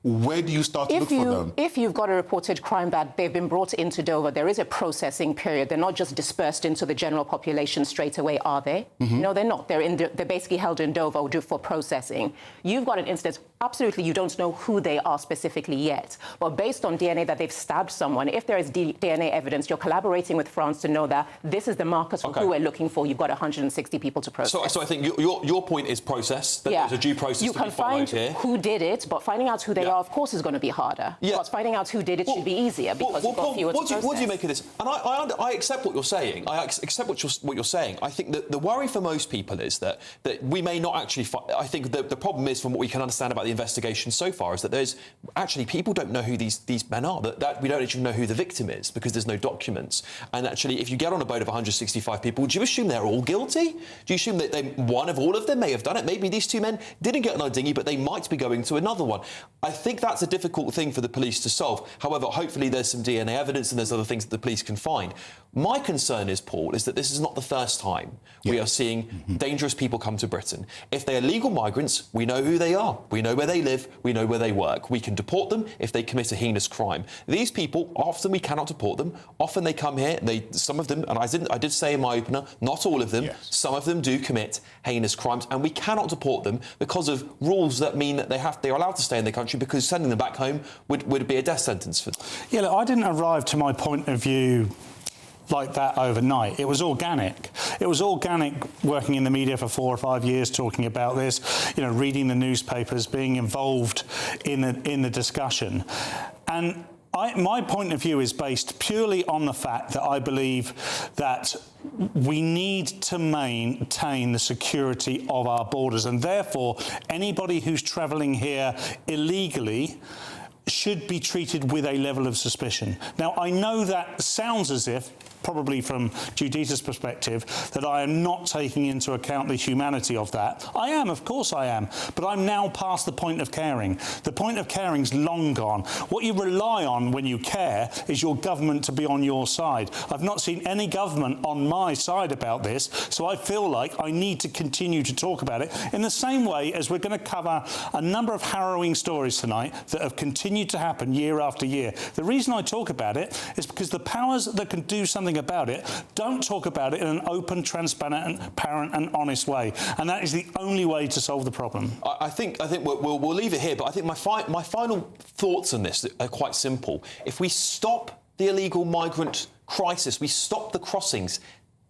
Where do you start to look for them? If you've got a reported crime that they've been brought into Dover, there is a processing period. They're not just dispersed into the general population straight away, are they? No, they're not. They're basically held in Dover for processing. You've got an instance, absolutely, you don't know who they are specifically yet. But based on DNA that they've stabbed someone, if there is DNA evidence, you're collaborating with France to know that this is the markers for who we're looking for. You've got 160 people to process. So I think your point is process, that there's a due process to be followed here. You can find who did it, but finding out who they are, of course, is going to be harder. Because finding out who did it should be easier because you've got fewer to process. What do you make of this? And I accept what you're saying. I accept what you're saying. I think that the worry for most people is that we may not actually... I think the problem is, from what we can understand about the investigation so far, is that there's actually people don't know who these men are. That we don't actually know who the victim is because there's no documents. And actually, if you get on a boat of 165 people, do you assume they're all guilty? Do you assume that one of all of them may have done it? Maybe these two men didn't get on a dinghy, but they might be going to another one. I think that's a difficult thing for the police to solve. However, hopefully there's some DNA evidence and there's other things that the police can find. My concern is, Paul, is that this is not the first time we are seeing dangerous people come to Britain. If they are legal migrants, we know who they are. We know where they live, we know where they work. We can deport them if they commit a heinous crime. These people, often we cannot deport them. Often they come here, some of them, and I did say in my opener, not all of them, yes. Some of them do commit heinous crimes, and we cannot deport them because of rules that mean that they're allowed to stay in the country, because sending them back home would be a death sentence for them. Yeah, look, I didn't arrive to my point of view like that overnight. It was organic. It was organic working in the media for 4 or 5 years, talking about this, reading the newspapers, being involved in the discussion. And my point of view is based purely on the fact that I believe that we need to maintain the security of our borders, and therefore anybody who's travelling here illegally should be treated with a level of suspicion. Now, I know that sounds as if, probably from Judita's perspective, that I am not taking into account the humanity of that. I am, of course I am, but I'm now past the point of caring. The point of caring's long gone. What you rely on when you care is your government to be on your side. I've not seen any government on my side about this, so I feel like I need to continue to talk about it in the same way as we're going to cover a number of harrowing stories tonight that have continued to happen year after year. The reason I talk about it is because the powers that can do something about it don't talk about it in an open, transparent and honest way, and that is the only way to solve the problem. I think we'll leave it here, but I think my final thoughts on this are quite simple. If we stop the illegal migrant crisis, we stop the crossings,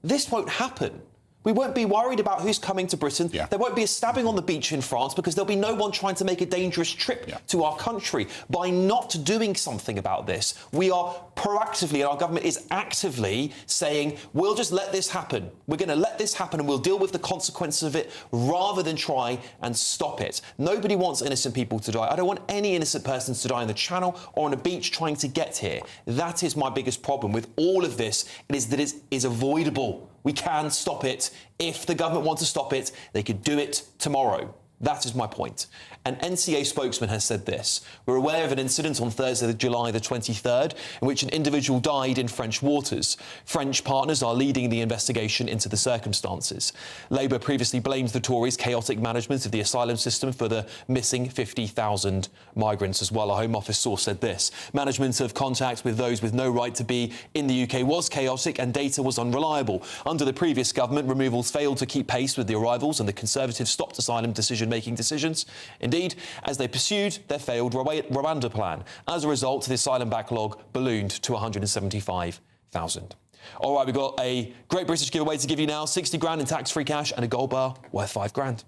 this won't happen. We won't be worried about who's coming to Britain. Yeah. There won't be a stabbing on the beach in France because there'll be no one trying to make a dangerous trip to our country. By not doing something about this, we are proactively, and our government is actively saying, we'll just let this happen. We're going to let this happen and we'll deal with the consequences of it rather than try and stop it. Nobody wants innocent people to die. I don't want any innocent persons to die in the Channel or on a beach trying to get here. That is my biggest problem with all of this. It is that it is avoidable. We can stop it. If the government wants to stop it, they could do it tomorrow. That is my point. An NCA spokesman has said this. We're aware of an incident on Thursday, July the 23rd, in which an individual died in French waters. French partners are leading the investigation into the circumstances. Labour previously blamed the Tories' chaotic management of the asylum system for the missing 50,000 migrants as well. A Home Office source said this. Management of contact with those with no right to be in the UK was chaotic and data was unreliable. Under the previous government, removals failed to keep pace with the arrivals and the Conservatives stopped asylum decision-making decisions. Indeed, as they pursued their failed Rwanda plan. As a result, the asylum backlog ballooned to 175,000. All right, we've got a great British giveaway to give you now. 60 grand in tax-free cash and a gold bar worth 5 grand.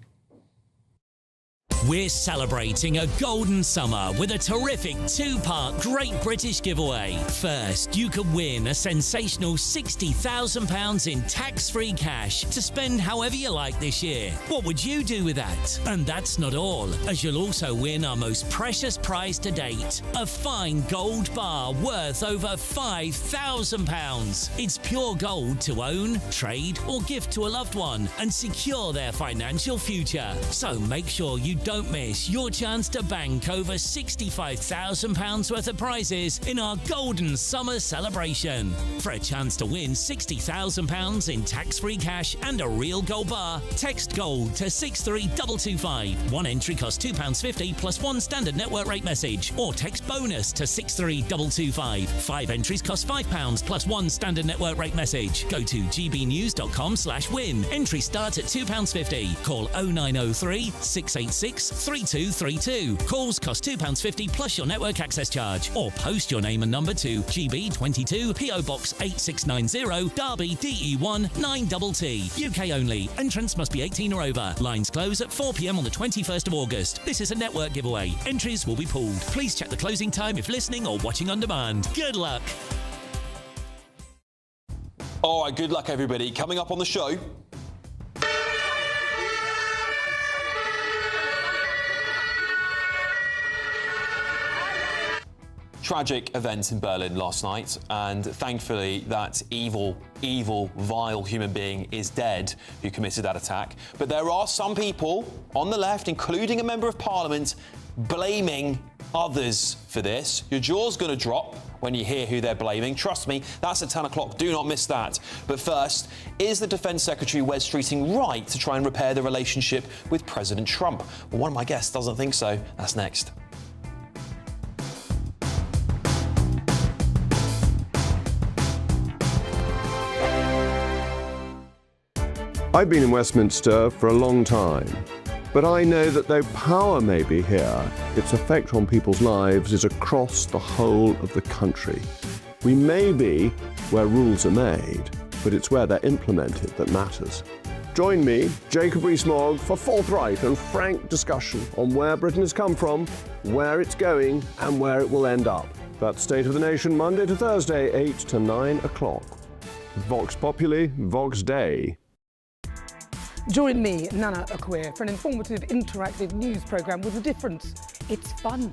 We're celebrating a golden summer with a terrific 2-part Great British giveaway. First, you could win a sensational £60,000 in tax-free cash to spend however you like this year. What would you do with that? And that's not all, as you'll also win our most precious prize to date, a fine gold bar worth over £5,000. It's pure gold to own, trade or gift to a loved one and secure their financial future. So make sure you don't miss your chance to bank over £65,000 worth of prizes in our Golden Summer celebration. For a chance to win £60,000 in tax-free cash and a real gold bar, text GOLD to 63225. One entry costs £2.50 plus one standard network rate message, or text BONUS to 63225. 5 entries cost £5 plus one standard network rate message. Go to gbnews.com/win. Entries start at £2.50. Call 0903 686 3232. Calls cost £2.50 plus your network access charge, or post your name and number to GB22 PO Box 8690 Derby DE1 9TT. UK only. Entrants must be 18 or over. Lines close at 4 p.m. on the 21st of August. This is a network giveaway. Entries will be pooled. Please check the closing time if listening or watching on demand. Good luck. All right, good luck everybody. Coming up on the show, tragic event in Berlin last night, and thankfully that evil, vile human being is dead who committed that attack. But there are some people on the left, including a member of parliament, blaming others for this. Your jaw's going to drop when you hear who they're blaming. Trust me, that's at 10 o'clock. Do not miss that. But first, is the Defence Secretary Wes Streeting right to try and repair the relationship with President Trump? Well, one of my guests doesn't think so. That's next. I've been in Westminster for a long time, but I know that though power may be here, its effect on people's lives is across the whole of the country. We may be where rules are made, but it's where they're implemented that matters. Join me, Jacob Rees-Mogg, for forthright and frank discussion on where Britain has come from, where it's going, and where it will end up. That's State of the Nation, Monday to Thursday, 8 to 9 o'clock. Vox Populi, Vox Dei. Join me, Nana Akwe, for an informative, interactive news programme with a difference. It's fun.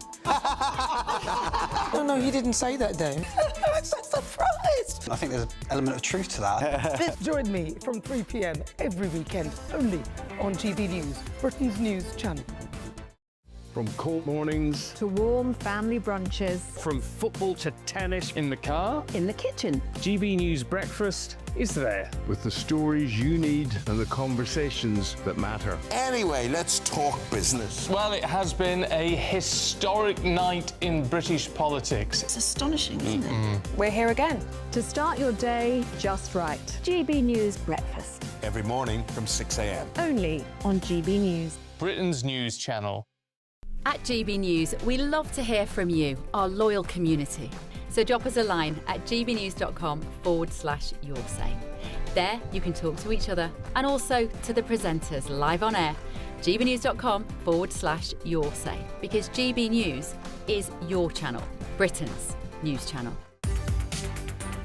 No, he didn't say that, Dave. I'm so surprised. I think there's an element of truth to that. Join me from 3 p.m. every weekend, only on GB News, Britain's news channel. From court mornings to warm family brunches. From football to tennis in the car. In the kitchen. GB News Breakfast is there with the stories you need and the conversations that matter. Anyway, let's talk business. Well, it has been a historic night in British politics. It's astonishing, isn't it? We're here again to start your day just right. GB News Breakfast. Every morning from 6 a.m. Only on GB News. Britain's news channel. At GB News, we love to hear from you, our loyal community. So drop us a line at gbnews.com/yoursay. There you can talk to each other and also to the presenters live on air. gbnews.com/yoursay, because GB News is your channel, Britain's news channel.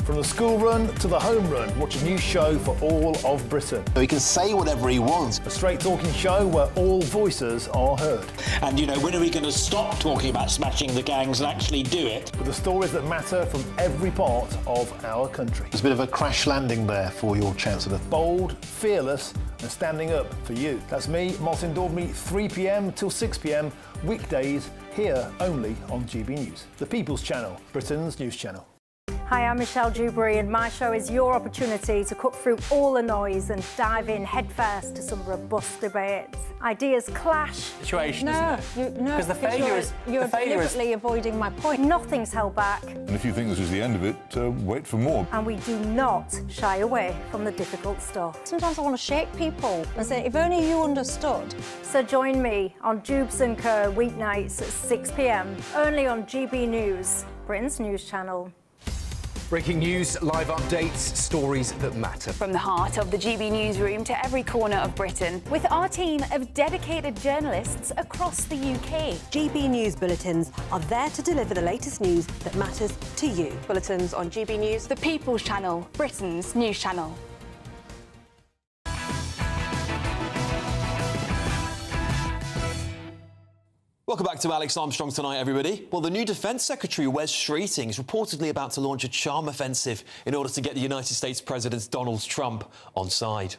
From the school run to the home run, watch a new show for all of Britain. So he can say whatever he wants. A straight talking show where all voices are heard. And, you know, when are we going to stop talking about smashing the gangs and actually do it? With the stories that matter from every part of our country. There's a bit of a crash landing there for your Chancellor. Bold, fearless and standing up for you. That's me, Martin Daubney, 3 p.m. till 6 p.m, weekdays, here only on GB News. The People's Channel, Britain's news channel. Hi, I'm Michelle Dewberry and my show is your opportunity to cut through all the noise and dive in headfirst to some robust debates. Ideas clash. Situation, no, isn't it? No, because the failure is you're deliberately avoiding my point. Nothing's held back. And if you think this is the end of it, wait for more. And we do not shy away from the difficult stuff. Sometimes I want to shake people and say, if only you understood. So join me on Jubes & Co weeknights at 6 p.m, only on GB News, Britain's news channel. Breaking news, live updates, stories that matter. From the heart of the GB newsroom to every corner of Britain, with our team of dedicated journalists across the UK. GB News bulletins are there to deliver the latest news that matters to you. Bulletins on GB News, the People's Channel, Britain's news channel. Welcome back to Alex Armstrong Tonight, everybody. Well, the new Defence Secretary, Wes Streeting, is reportedly about to launch a charm offensive in order to get the United States President Donald Trump on side.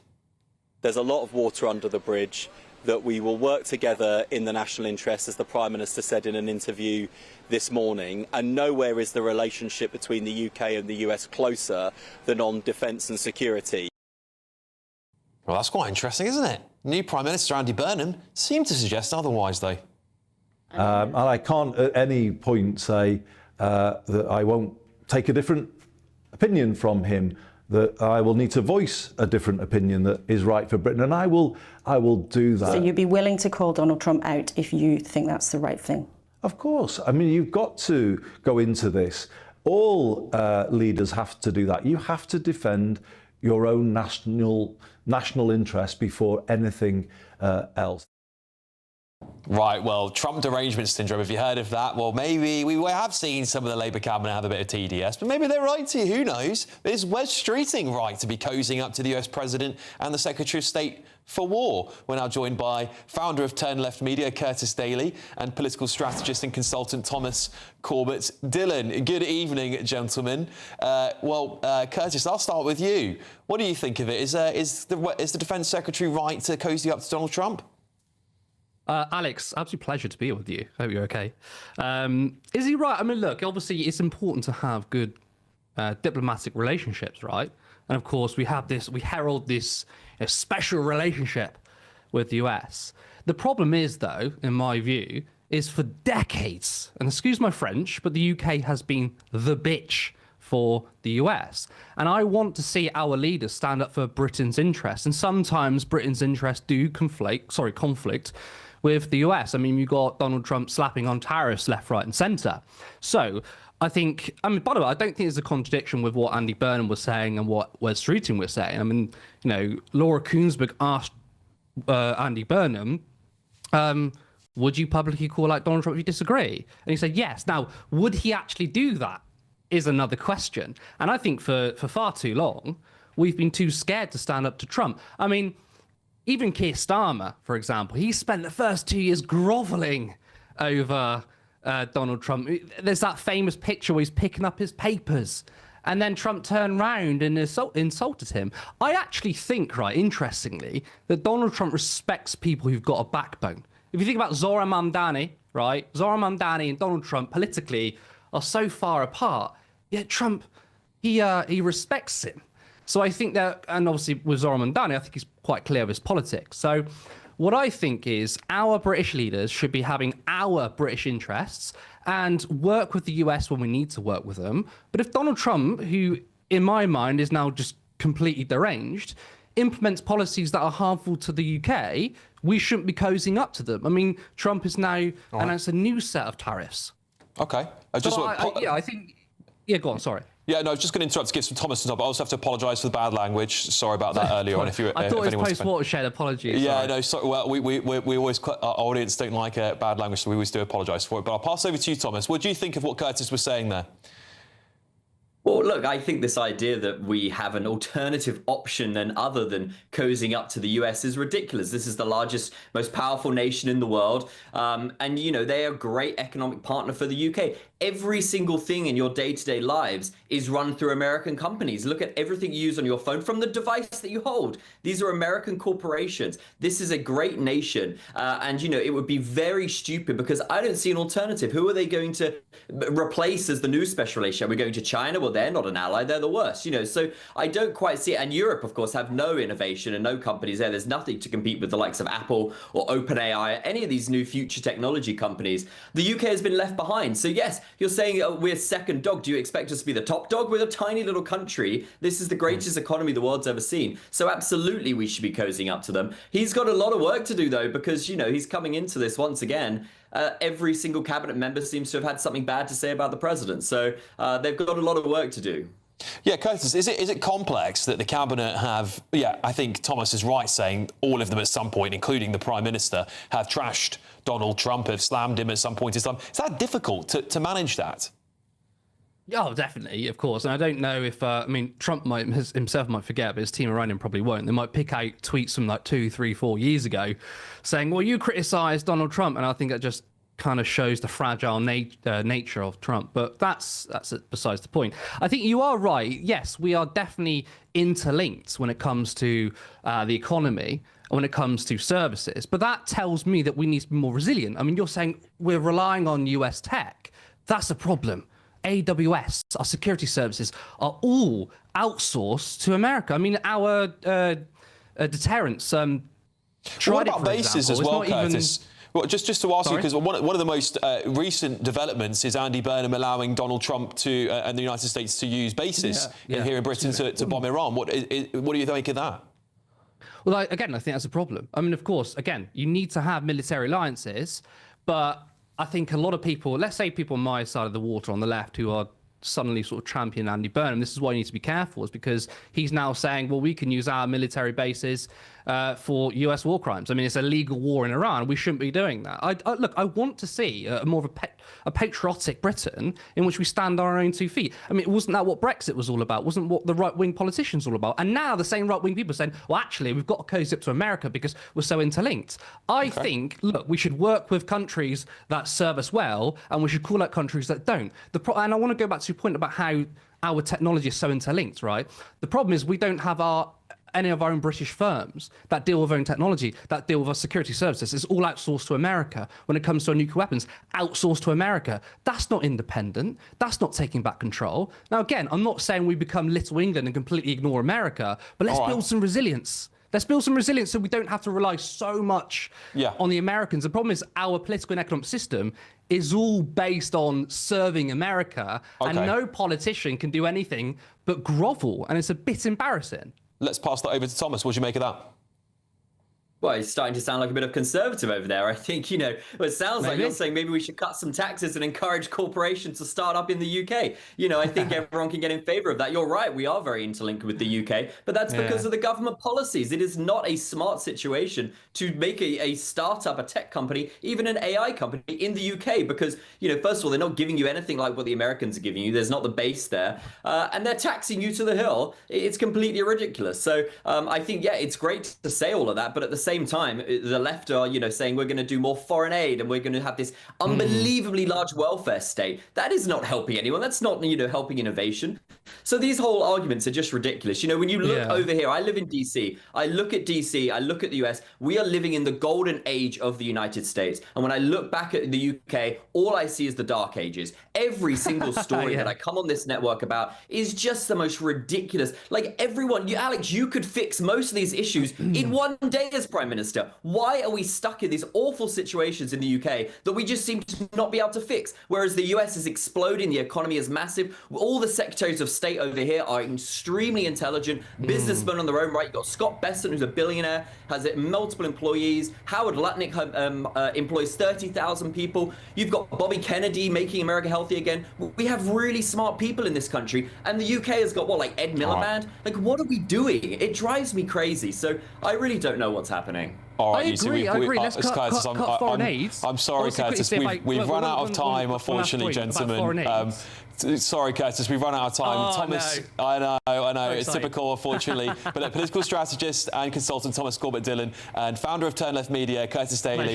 There's a lot of water under the bridge, that we will work together in the national interest, as the Prime Minister said in an interview this morning, and nowhere is the relationship between the UK and the US closer than on defence and security. Well, that's quite interesting, isn't it? New Prime Minister Andy Burnham seemed to suggest otherwise, though. And I can't at any point say that I won't take a different opinion from him, that I will need to voice a different opinion that is right for Britain, and I will do that. So you'd be willing to call Donald Trump out if you think that's the right thing? Of course. I mean, you've got to go into this. All leaders have to do that. You have to defend your own national interest before anything else. Right, well, Trump derangement syndrome, have you heard of that? Well, maybe we have seen some of the Labour cabinet have a bit of TDS, but maybe they're right to you, who knows? Is Wes Streeting right to be cozying up to the US President and the Secretary of State for war? We're now joined by founder of Turn Left Media, Curtis Daly, and political strategist and consultant Thomas Corbett Dillon. Good evening, gentlemen. Curtis, I'll start with you. What do you think of it? Is the Defence Secretary right to cozy up to Donald Trump? Alex, absolute pleasure to be here with you. Hope you're okay. Is he right? I mean, look, obviously it's important to have good diplomatic relationships, right? And of course, we herald this special relationship with the US. The problem is, though, in my view, is for decades, and excuse my French, but the UK has been the bitch for the US. And I want to see our leaders stand up for Britain's interests. And sometimes Britain's interests do conflict with the US. I mean, you got Donald Trump slapping on tariffs left, right, and centre. So I think, by the way, I don't think there's a contradiction with what Andy Burnham was saying and what Wes Streeting was saying. I mean, Laura Kuenssberg asked Andy Burnham, would you publicly call out Donald Trump if you disagree? And he said yes. Now, would he actually do that is another question. And I think for far too long, we've been too scared to stand up to Trump. I mean, even Keir Starmer, for example, he spent the first 2 years groveling over Donald Trump. There's that famous picture where he's picking up his papers and then Trump turned round and insulted him. I actually think, right, interestingly, that Donald Trump respects people who've got a backbone. If you think about Zohran Mamdani, right, Zohran Mamdani and Donald Trump politically are so far apart, yet Trump, he respects him. So I think that, and obviously with Zohran Mamdani, I think he's quite clear of his politics. So what I think is our British leaders should be having our British interests and work with the US when we need to work with them. But if Donald Trump, who in my mind is now just completely deranged, implements policies that are harmful to the UK, we shouldn't be cozying up to them. I mean, Trump has now announced a new set of tariffs. Okay. I think... Yeah, go on, sorry. Yeah, no, I was just going to interrupt to give some Thomas some time, but I also have to apologise for the bad language. Sorry about that earlier on. I thought it was post-watershed, apologies. Yeah, sorry. no, sorry. Well, we always, our audience don't like bad language, so we always do apologise for it. But I'll pass over to you, Thomas. What do you think of what Curtis was saying there? Well, look, I think this idea that we have an alternative option other than cozying up to the US is ridiculous. This is the largest, most powerful nation in the world. And, they are a great economic partner for the UK. Every single thing in your day-to-day lives is run through American companies. Look at everything you use on your phone from the device that you hold. These are American corporations. This is a great nation. And, it would be very stupid because I don't see an alternative. Who are they going to replace as the new special relationship? Are we going to China? Well, they're not an ally. They're the worst, So I don't quite see it. And Europe, of course, have no innovation and no companies there. There's nothing to compete with the likes of Apple or OpenAI, any of these new future technology companies. The UK has been left behind. So yes, you're saying we're second dog. Do you expect us to be the top dog? We're a tiny little country. This is the greatest economy the world's ever seen. So absolutely we should be cozying up to them. He's got a lot of work to do, though, because, he's coming into this once again. Every single cabinet member seems to have had something bad to say about the president. So they've got a lot of work to do. Yeah, Curtis, is it complex that the cabinet have? Yeah, I think Thomas is right saying all of them at some point, including the Prime Minister, have trashed Donald Trump, have slammed him at some point in time. Is that difficult to manage that? Oh, definitely, of course. And I don't know if, Trump himself might forget, but his team around him probably won't. They might pick out tweets from 2, 3, 4 years ago saying, well, you criticised Donald Trump. And I think that just kind of shows the fragile nature of Trump. But that's besides the point. I think you are right. Yes, we are definitely interlinked when it comes to the economy and when it comes to services. But that tells me that we need to be more resilient. I mean, you're saying we're relying on US tech. That's a problem. AWS, our security services, are all outsourced to America. I mean, our deterrence. What about bases as well, Curtis? Well, just to ask you, because one of the most recent developments is Andy Burnham allowing Donald Trump and the United States to use bases here in Britain to bomb Iran. What do you think of that? Well, again, I think that's a problem. I mean, of course, again, you need to have military alliances, but I think a lot of people, let's say people on my side of the water on the left who are suddenly sort of championing Andy Burnham, this is why you need to be careful, is because he's now saying, well, we can use our military bases for US war crimes. I mean, it's a legal war in Iran. We shouldn't be doing that. Look, I want to see more of a patriotic Britain in which we stand on our own 2 feet. I mean, wasn't that what Brexit was all about? Wasn't what the right-wing politicians all about? And now the same right-wing people are saying, well, actually, we've got to cozy up to America because we're so interlinked. I think, look, we should work with countries that serve us well, and we should call out countries that don't. And I want to go back to your point about how our technology is so interlinked, right? The problem is we don't have our any of our own British firms that deal with our own technology, that deal with our security services. It's all outsourced to America. When it comes to our nuclear weapons, outsourced to America. That's not independent. That's not taking back control. Now, again, I'm not saying we become Little England and completely ignore America, but let's build some resilience. Let's build some resilience so we don't have to rely so much on the Americans. The problem is our political and economic system is all based on serving America, and no politician can do anything but grovel, and it's a bit embarrassing. Let's pass that over to Thomas. What do you make of that? Well, it's starting to sound like a bit of conservative over there. I think, you know, it sounds like you're saying maybe we should cut some taxes and encourage corporations to start up in the UK. You know, I think everyone can get in favor of that. You're right, we are very interlinked with the UK, but that's because of the government policies. It is not a smart situation to make a startup, a tech company, even an AI company in the UK, because, you know, first of all, they're not giving you anything like what the Americans are giving you. There's not the base there, and they're taxing you to the hill. It's completely ridiculous. So I think, yeah, it's great to say all of that, but at the same time, the left are, you know, saying we're going to do more foreign aid and we're going to have this unbelievably large welfare state. That is not helping anyone. That's not, you know, helping innovation. So these whole arguments are just ridiculous. You know, when you look over here, I live in DC. I look at DC, I look at the US. We are living in the golden age of the United States. And when I look back at the UK, all I see is the dark ages. Every single story that I come on this network about is just the most ridiculous. Like everyone, Alex, you could fix most of these issues in one day as Prime Minister. Why are we stuck in these awful situations in the UK that we just seem to not be able to fix? Whereas the US is exploding, the economy is massive. All the secretaries of state over here are extremely intelligent, businessmen on their own right. You've got Scott Bessent, who's a billionaire, has multiple employees. Howard Lutnick employs 30,000 people. You've got Bobby Kennedy making America healthy again. We have really smart people in this country. And the UK has got, what, like Ed Miliband? Like, what are we doing? It drives me crazy. So I really don't know what's happening. All right, I agree. Let's cut foreign aid. I'm sorry, Curtis. We've run out of time, unfortunately, gentlemen. Sorry, Curtis, we've run out of time. Thomas, no. I know, it's typical, unfortunately. But political strategist and consultant Thomas Corbett-Dillon and founder of Turn Left Media, Curtis Daly.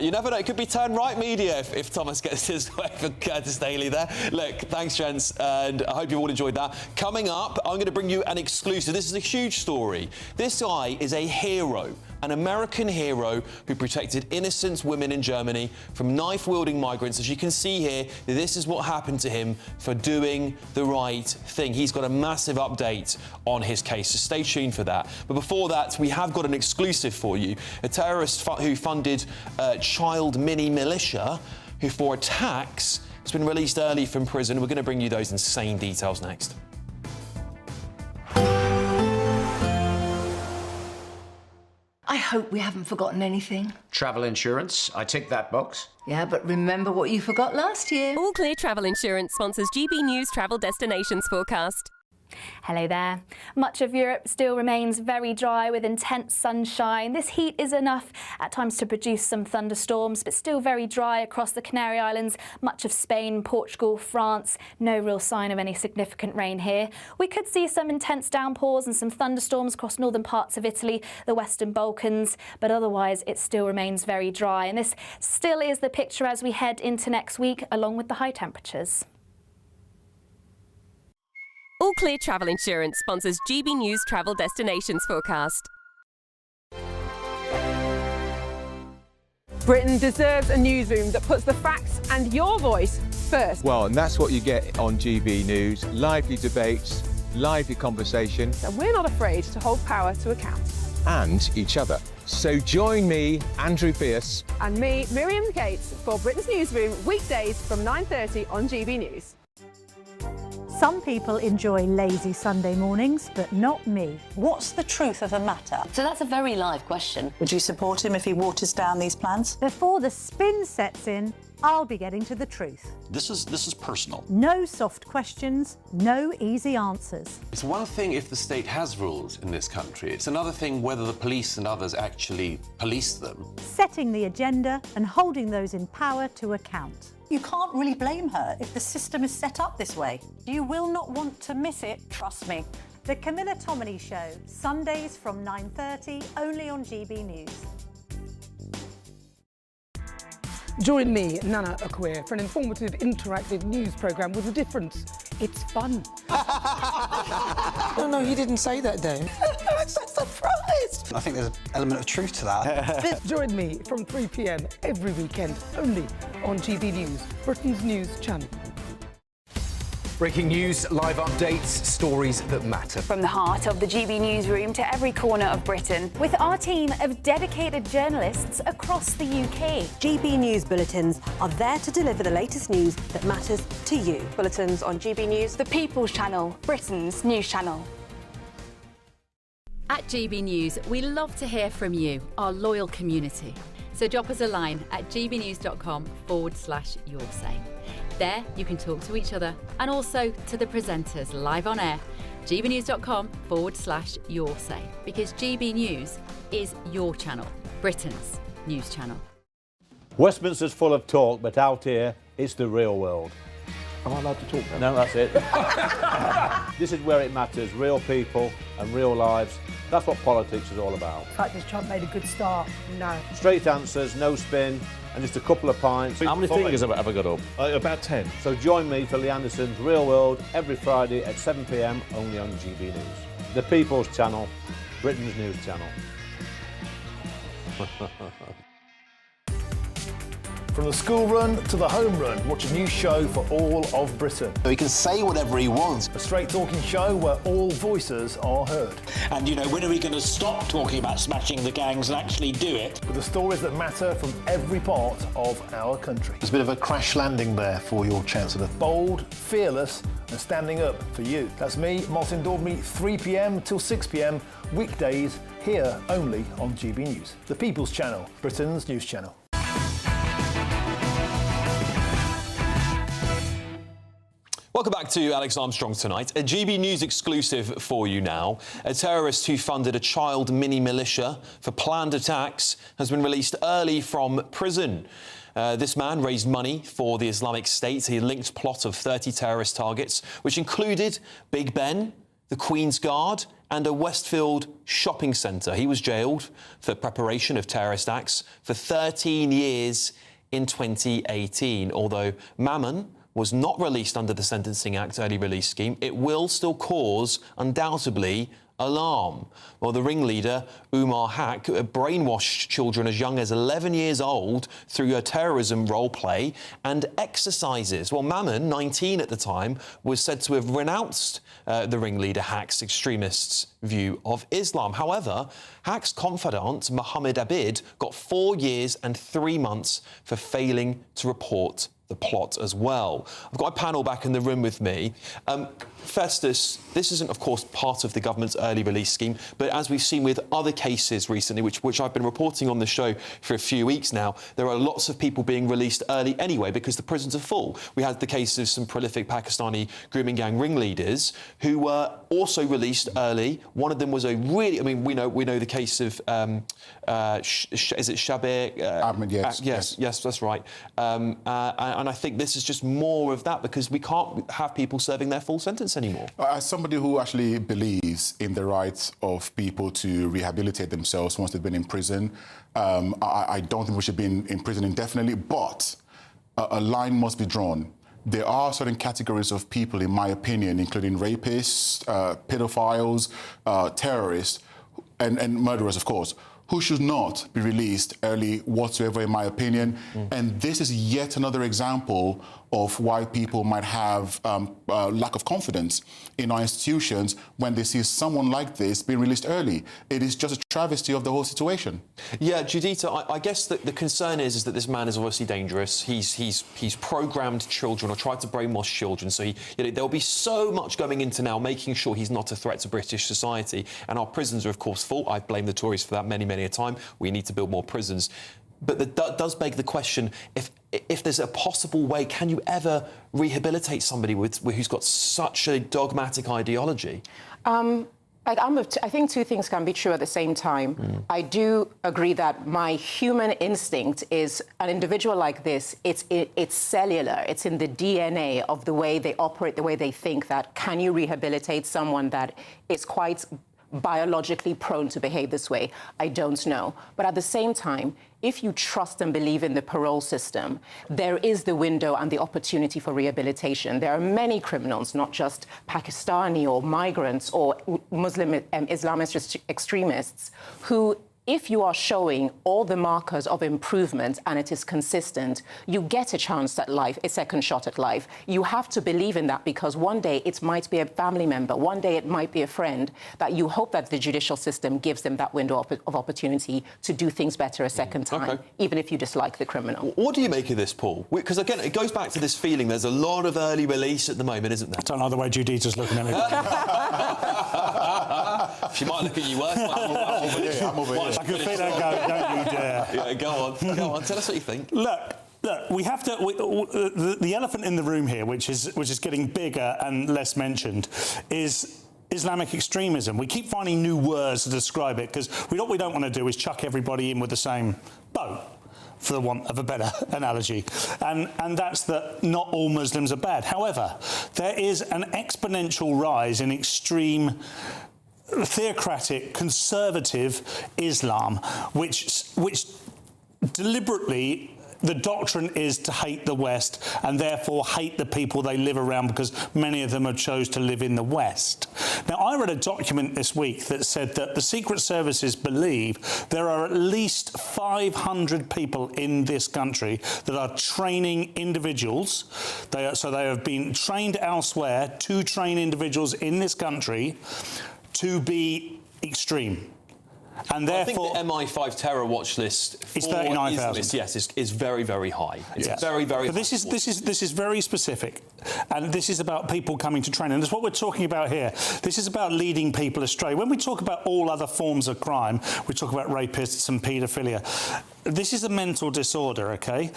You never know, it could be Turn Right Media if Thomas gets his way for Curtis Daly there. Look, thanks, gents, and I hope you all enjoyed that. Coming up, I'm going to bring you an exclusive. This is a huge story. This guy is a hero. An American hero who protected innocent women in Germany from knife-wielding migrants. As you can see here, this is what happened to him for doing the right thing. He's got a massive update on his case, so stay tuned for that. But before that, we have got an exclusive for you. A terrorist who funded child mini militia who, for attacks, has been released early from prison. We're going to bring you those insane details next. I hope we haven't forgotten anything. Travel insurance, I tick that box. Yeah, but remember what you forgot last year. All Clear Travel Insurance sponsors GB News Travel Destinations Forecast. Hello there. Much of Europe still remains very dry with intense sunshine. This heat is enough at times to produce some thunderstorms, but still very dry across the Canary Islands, much of Spain, Portugal, France. No real sign of any significant rain here. We could see some intense downpours and some thunderstorms across northern parts of Italy, the Western Balkans, but otherwise it still remains very dry. And this still is the picture as we head into next week, along with the high temperatures. All Clear Travel Insurance sponsors GB News Travel Destinations Forecast. Britain deserves a newsroom that puts the facts and your voice first. Well, and that's what you get on GB News. Lively debates, lively conversation. And we're not afraid to hold power to account. And each other. So join me, Andrew Pierce. And me, Miriam Gates, for Britain's Newsroom, weekdays from 9:30 on GB News. Some people enjoy lazy Sunday mornings, but not me. What's the truth of the matter? So that's a very live question. Would you support him if he waters down these plans? Before the spin sets in, I'll be getting to the truth. This is personal. No soft questions, no easy answers. It's one thing if the state has rules in this country. It's another thing whether the police and others actually police them. Setting the agenda and holding those in power to account. You can't really blame her if the system is set up this way. You will not want to miss it, trust me. The Camilla Tominey Show, Sundays from 9:30, only on GB News. Join me, Nana Akweer, for an informative, interactive news programme with a difference. It's fun. No, he didn't say that, Dave. That's the I think there's an element of truth to that. Join me from 3 p.m. every weekend, only on GB News, Britain's news channel. Breaking news, live updates, stories that matter. From the heart of the GB newsroom to every corner of Britain, with our team of dedicated journalists across the UK. GB News bulletins are there to deliver the latest news that matters to you. Bulletins on GB News, the People's Channel, Britain's news channel. At GB News, we love to hear from you, our loyal community. So drop us a line at gbnews.com/yoursay. There, you can talk to each other and also to the presenters live on air. gbnews.com/yoursay, because GB News is your channel, Britain's news channel. Westminster's full of talk, but out here, it's the real world. Am I allowed to talk now? No, that's it. This is where it matters, real people and real lives. That's what politics is all about. The fact is Trump made a good start, no. Straight answers, no spin, and just a couple of pints. How many fingers have I got up? About 10. So join me for Lee Anderson's Real World every Friday at 7 p.m. only on GB News. The People's Channel, Britain's news channel. From the school run to the home run, watch a new show for all of Britain. So he can say whatever he wants. A straight talking show where all voices are heard. And, you know, when are we going to stop talking about smashing the gangs and actually do it? With the stories that matter from every part of our country. There's a bit of a crash landing there for your Chancellor. Bold, fearless and standing up for you. That's me, Martin Daubney, 3 p.m. till 6 p.m. weekdays, here only on GB News. The People's Channel, Britain's news channel. Welcome back to Alex Armstrong Tonight. A GB News exclusive for you now. A terrorist who funded a child mini-militia for planned attacks has been released early from prison. This man raised money for the Islamic State. He linked a plot of 30 terrorist targets, which included Big Ben, the Queen's Guard and a Westfield shopping centre. He was jailed for preparation of terrorist acts for 13 years in 2018, although Mammon was not released under the Sentencing Act early release scheme. It will still cause, undoubtedly, alarm. Well, the ringleader, Umar Haq, brainwashed children as young as 11 years old through a terrorism role play and exercises. Well, Mammon, 19 at the time, was said to have renounced the ringleader Haq's extremists' view of Islam. However, Haq's confidant, Mohammed Abid, got 4 years and 3 months for failing to report the plot as well. I've got a panel back in the room with me. Festus, this isn't, of course, part of the government's early release scheme, but as we've seen with other cases recently, which I've been reporting on the show for a few weeks now, there are lots of people being released early anyway because the prisons are full. We had the case of some prolific Pakistani grooming gang ringleaders who were also released early. One of them was a really, I mean, we know the case of, is it Shabir? Ahmed, yes. Yes, that's right. And I think this is just more of that because we can't have people serving their full sentence anymore. As somebody who actually believes in the rights of people to rehabilitate themselves once they've been in prison, I don't think we should be in prison indefinitely, but a line must be drawn. There are certain categories of people, in my opinion, including rapists, pedophiles, terrorists, and murderers, of course, who should not be released early whatsoever, in my opinion. And this is yet another example of why people might have lack of confidence in our institutions when they see someone like this being released early. It is just a travesty of the whole situation. Yeah, Judita, I guess the concern is that this man is obviously dangerous. He's programmed children or tried to brainwash children. So there'll be so much going into now making sure he's not a threat to British society. And our prisons are, of course, full. I blame the Tories for that many a time. We need to build more prisons. But that does beg the question, if there's a possible way, can you ever rehabilitate somebody who's got such a dogmatic ideology? I think two things can be true at the same time. I do agree that my human instinct is an individual like this, it's cellular, it's in the DNA of the way they operate, the way they think, that can you rehabilitate someone that is quite biologically prone to behave this way? I don't know. But at the same time, if you trust and believe in the parole system, there is the window and the opportunity for rehabilitation. There are many criminals, not just Pakistani or migrants or Muslim Islamist extremists, who, if you are showing all the markers of improvement and it is consistent, you get a chance at life, a second shot at life. You have to believe in that, because one day it might be a family member, one day it might be a friend, that you hope that the judicial system gives them that window of opportunity to do things better a second time, even if you dislike the criminal. What do you make of this, Paul? Because, again, it goes back to this feeling there's a lot of early release at the moment, isn't there? I don't know the way Judita's looking at me. She might look at you worse. I'm over here. I can feel that go, don't you dare. Yeah, go on, tell us what you think. Look, we have to. The elephant in the room here, which is getting bigger and less mentioned, is Islamic extremism. We keep finding new words to describe it, because what we don't want to do is chuck everybody in with the same boat, for the want of a better analogy. And that's that not all Muslims are bad. However, there is an exponential rise in extreme theocratic, conservative Islam, which deliberately, the doctrine is to hate the West and therefore hate the people they live around, because many of them have chose to live in the West. Now, I read a document this week that said that the Secret Services believe there are at least 500 people in this country that are training individuals. So they have been trained elsewhere to train individuals in this country to be extreme. And therefore, I think the MI5 terror watch list for 39,000. Yes, is very, very high. It's very, very high. But this is very specific, and this is about people coming to training. And that's what we're talking about here. This is about leading people astray. When we talk about all other forms of crime, we talk about rapists and paedophilia. This is a mental disorder, OK?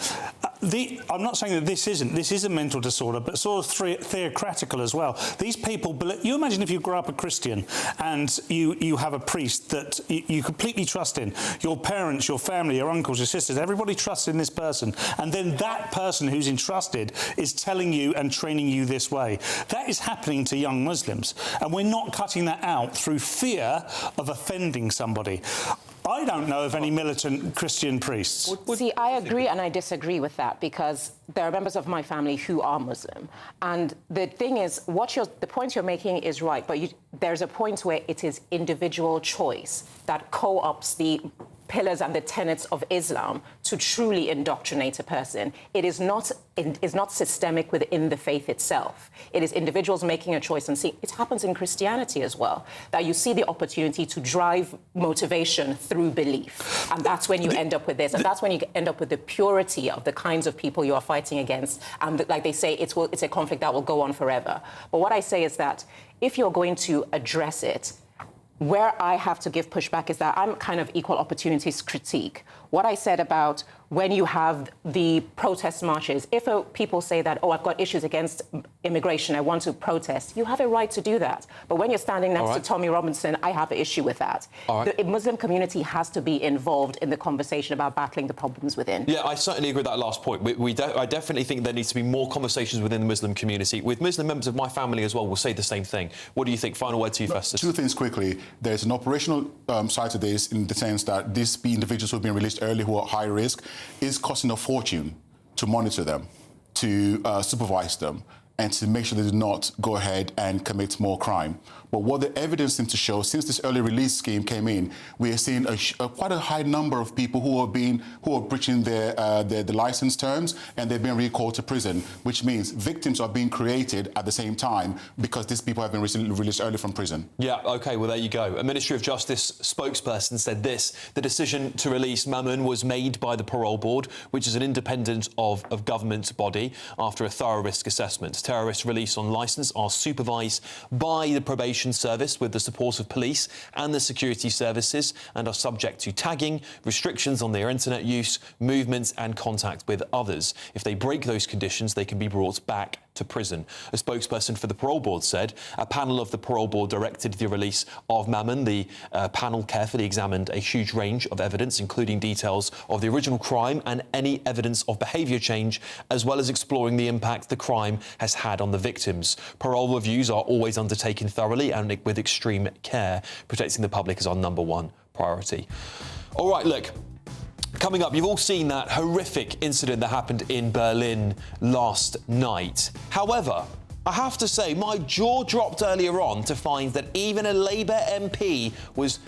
I'm not saying that this isn't. This is a mental disorder, but sort of theocratical as well. These people, you imagine if you grew up a Christian and you have a priest that you completely trust in. Your parents, your family, your uncles, your sisters, everybody trusts in this person. And then that person who's entrusted is telling you and training you this way. That is happening to young Muslims. And we're not cutting that out through fear of offending somebody. I don't know of any militant Christian priests. See, I agree and I disagree with that, because there are members of my family who are Muslim. And the thing is, the point you're making is right, but there's a point where it is individual choice that co-opts the pillars and the tenets of Islam to truly indoctrinate a person. It is not systemic within the faith itself. It is individuals making a choice. And see, it happens in Christianity as well, that you see the opportunity to drive motivation through belief. And that's when you end up with this. And that's when you end up with the purity of the kinds of people you are fighting against. And like they say, it's a conflict that will go on forever. But what I say is that if you're going to address it, where I have to give pushback is that I'm kind of equal opportunities critique. What I said about when you have the protest marches, if people say that, oh, I've got issues against immigration, I want to protest, you have a right to do that. But when you're standing next to Tommy Robinson, I have an issue with that. The Muslim community has to be involved in the conversation about battling the problems within. Yeah, I certainly agree with that last point. I definitely think there needs to be more conversations within the Muslim community. With Muslim members of my family as well, we'll say the same thing. What do you think? Final word to you, Festus. Two things quickly. There's an operational side to this, in the sense that these individuals who have been released early, who are high risk, is costing a fortune to monitor them, to supervise them, and to make sure they do not go ahead and commit more crime. But what the evidence seems to show, since this early release scheme came in, we are seeing quite a high number of people who are breaching their license terms, and they're being recalled to prison, which means victims are being created at the same time, because these people have been recently released early from prison. Yeah, OK, well, there you go. A Ministry of Justice spokesperson said this: the decision to release Mamun was made by the Parole Board, which is an independent of government body, after a thorough risk assessment. Terrorist release on licence are supervised by the probation service with the support of police and the security services, and are subject to tagging, restrictions on their internet use, movements and contact with others. If they break those conditions, they can be brought back to prison. A spokesperson for the parole board said a panel of the parole board directed the release of Mammon. The panel carefully examined a huge range of evidence, including details of the original crime and any evidence of behaviour change, as well as exploring the impact the crime has had on the victims. Parole reviews are always undertaken thoroughly and with extreme care. Protecting the public is our #1 priority. All right, look. Coming up, you've all seen that horrific incident that happened in Berlin last night. However, I have to say, my jaw dropped earlier on to find that even a Labour MP was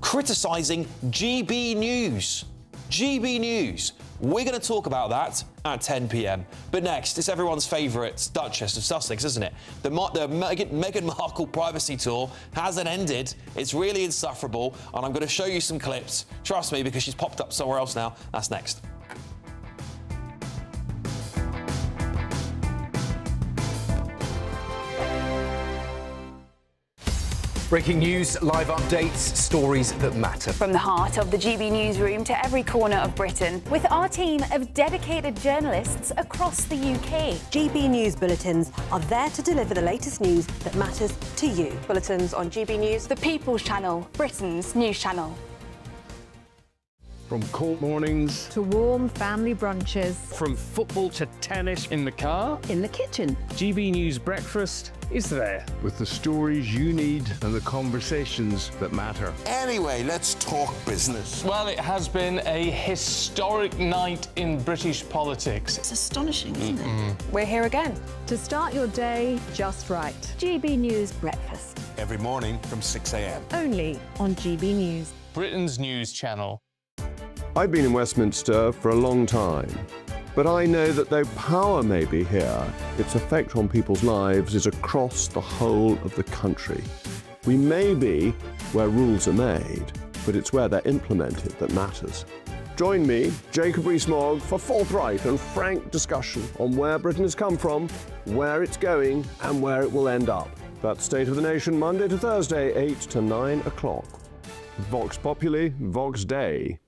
criticising GB News. GB News. We're going to talk about that at 10 p.m. But next, it's everyone's favourite Duchess of Sussex, isn't it? The Meghan Markle privacy tour hasn't ended. It's really insufferable, and I'm going to show you some clips. Trust me, because she's popped up somewhere else now. That's next. Breaking news, live updates, stories that matter. From the heart of the GB newsroom to every corner of Britain, with our team of dedicated journalists across the UK. GB News bulletins are there to deliver the latest news that matters to you. Bulletins on GB News, the People's Channel, Britain's news channel. From court mornings to warm family brunches. From football to tennis. In the car. In the kitchen. GB News Breakfast is there. With the stories you need and the conversations that matter. Anyway, let's talk business. Well, it has been a historic night in British politics. It's astonishing, isn't it? We're here again to start your day just right. GB News Breakfast. Every morning from 6 a.m. Only on GB News. Britain's news channel. I've been in Westminster for a long time, but I know that though power may be here, its effect on people's lives is across the whole of the country. We may be where rules are made, but it's where they're implemented that matters. Join me, Jacob Rees-Mogg, for forthright and frank discussion on where Britain has come from, where it's going, and where it will end up. That's State of the Nation, Monday to Thursday, 8 to 9 o'clock. Vox Populi, Vox Dei.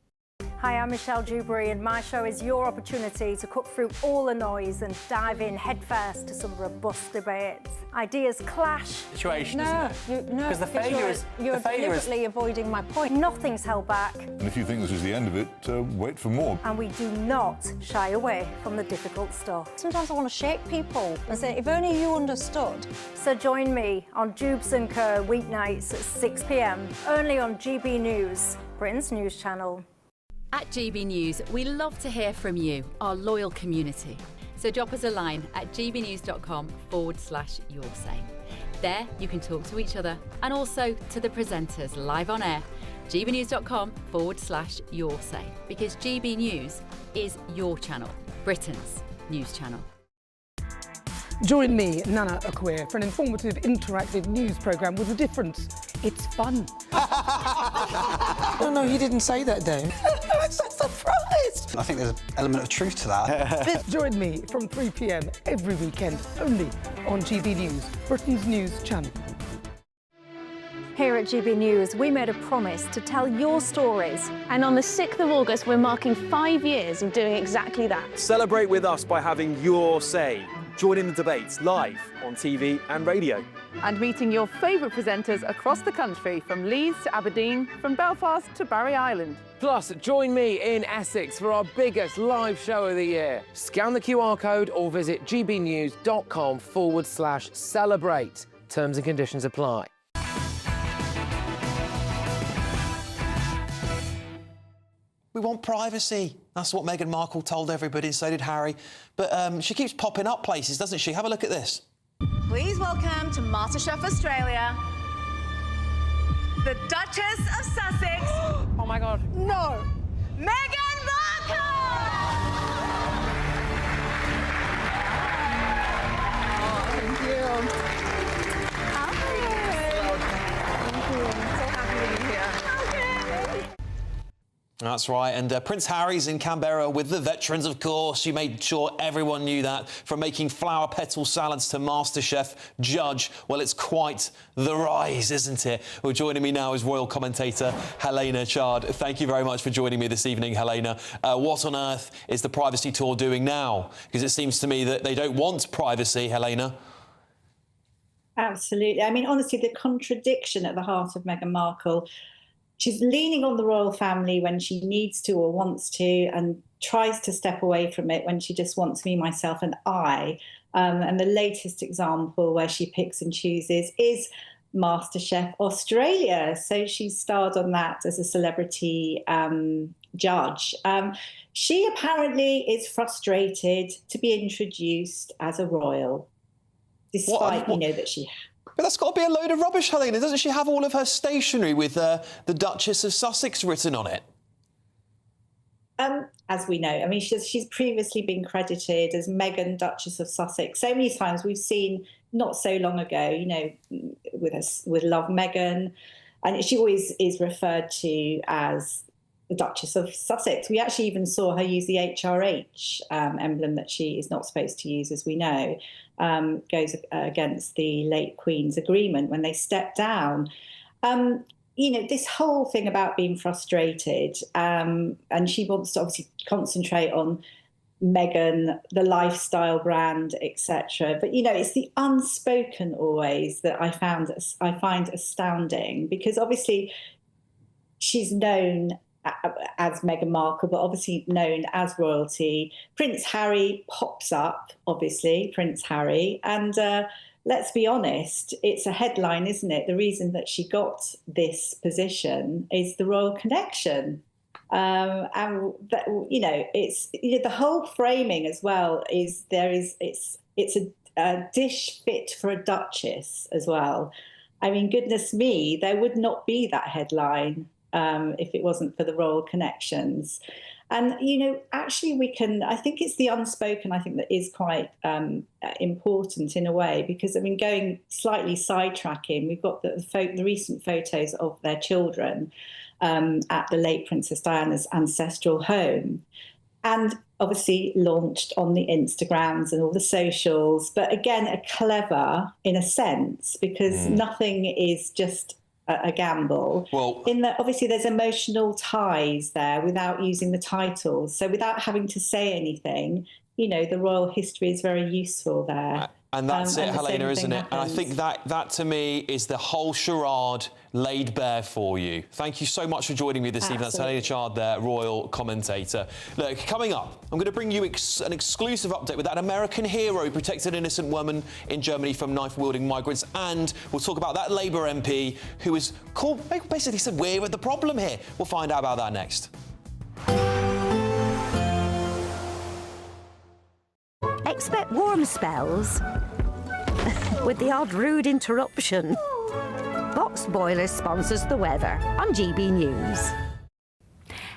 Hi, I'm Michelle Dewberry, and my show is your opportunity to cut through all the noise and dive in headfirst to some robust debates. Ideas clash. Situation, isn't it? No, because the failure is you're deliberately avoiding my point. Nothing's held back. And if you think this is the end of it, wait for more. And we do not shy away from the difficult stuff. Sometimes I want to shake people and say, if only you understood. So join me on Jubes & Co weeknights at 6 p.m, only on GB News, Britain's news channel. At GB News, we love to hear from you, our loyal community. So drop us a line at gbnews.com/yoursay. There you can talk to each other and also to the presenters live on air. gbnews.com/yoursay, because GB News is your channel, Britain's news channel. Join me, Nana Akweer, for an informative, interactive news programme with a difference. It's fun. No, he didn't say that, Dave. I'm so surprised. I think there's an element of truth to that. Join me from 3 p.m. every weekend, only on GB News, Britain's news channel. Here at GB News, we made a promise to tell your stories. And on the 6th of August, we're marking 5 years of doing exactly that. Celebrate with us by having your say. Join in the debates live on TV and radio. And meeting your favourite presenters across the country, from Leeds to Aberdeen, from Belfast to Barry Island. Plus, join me in Essex for our biggest live show of the year. Scan the QR code or visit gbnews.com/celebrate. Terms and conditions apply. We want privacy. That's what Meghan Markle told everybody, and so did Harry. But she keeps popping up places, doesn't she? Have a look at this. Please welcome to MasterChef Australia, the Duchess of Sussex. Oh my God. No! Meghan Markle! Thank you. Hi. Thank you. I'm so happy to be here. That's right, and Prince Harry's in Canberra with the veterans, of course. You made sure everyone knew that. From making flower petal salads to MasterChef judge, well, it's quite the rise, isn't it? Well, joining me now is royal commentator Helena Chard. Thank you very much for joining me this evening, Helena. What on earth is the privacy tour doing now? Because it seems to me that they don't want privacy, Helena. Absolutely. I mean, honestly, the contradiction at the heart of Meghan Markle. She's leaning on the royal family when she needs to or wants to, and tries to step away from it when she just wants me, myself, and I. And the latest example where she picks and chooses is MasterChef Australia. So she starred on that as a celebrity judge. She apparently is frustrated to be introduced as a royal, despite, you know, that she... But that's got to be a load of rubbish, Helena. Doesn't she have all of her stationery with the Duchess of Sussex written on it? As we know, I mean, she's previously been credited as Meghan, Duchess of Sussex. So many times we've seen, not so long ago, you know, with Love Meghan, and she always is referred to as the Duchess of Sussex. We actually even saw her use the HRH emblem that she is not supposed to use, as we know, goes against the late Queen's agreement when they stepped down. You know, this whole thing about being frustrated, and she wants to obviously concentrate on Meghan, the lifestyle brand, etc. But, you know, it's the unspoken always that I find astounding, because obviously she's known as Meghan Markle, but obviously known as royalty. Prince Harry pops up, obviously, Prince Harry. And let's be honest, it's a headline, isn't it? The reason that she got this position is the royal connection. And that, you know, it's, you know, the whole framing as well is it's a dish fit for a duchess as well. I mean, goodness me, there would not be that headline if it wasn't for the royal connections. And, you know, actually I think it's the unspoken, I think, that is quite important in a way, because, I mean, going slightly sidetracking, we've got the recent photos of their children at the late Princess Diana's ancestral home, and obviously launched on the Instagrams and all the socials, but again, a clever in a sense, because nothing is just a gamble. Well, in that obviously there's emotional ties there without using the titles. So without having to say anything, you know, the royal history is very useful there. And that's it, Helena, isn't it? And I think that to me is the whole charade laid bare for you. Thank you so much for joining me this evening. That's Helena Chard there, royal commentator. Look, coming up, I'm going to bring you an exclusive update with that American hero who protected an innocent woman in Germany from knife-wielding migrants, and we'll talk about that Labour MP who was called, basically said, we're the problem here. We'll find out about that next. Expect warm spells with the odd rude interruption. Box Boiler sponsors the weather on GB News.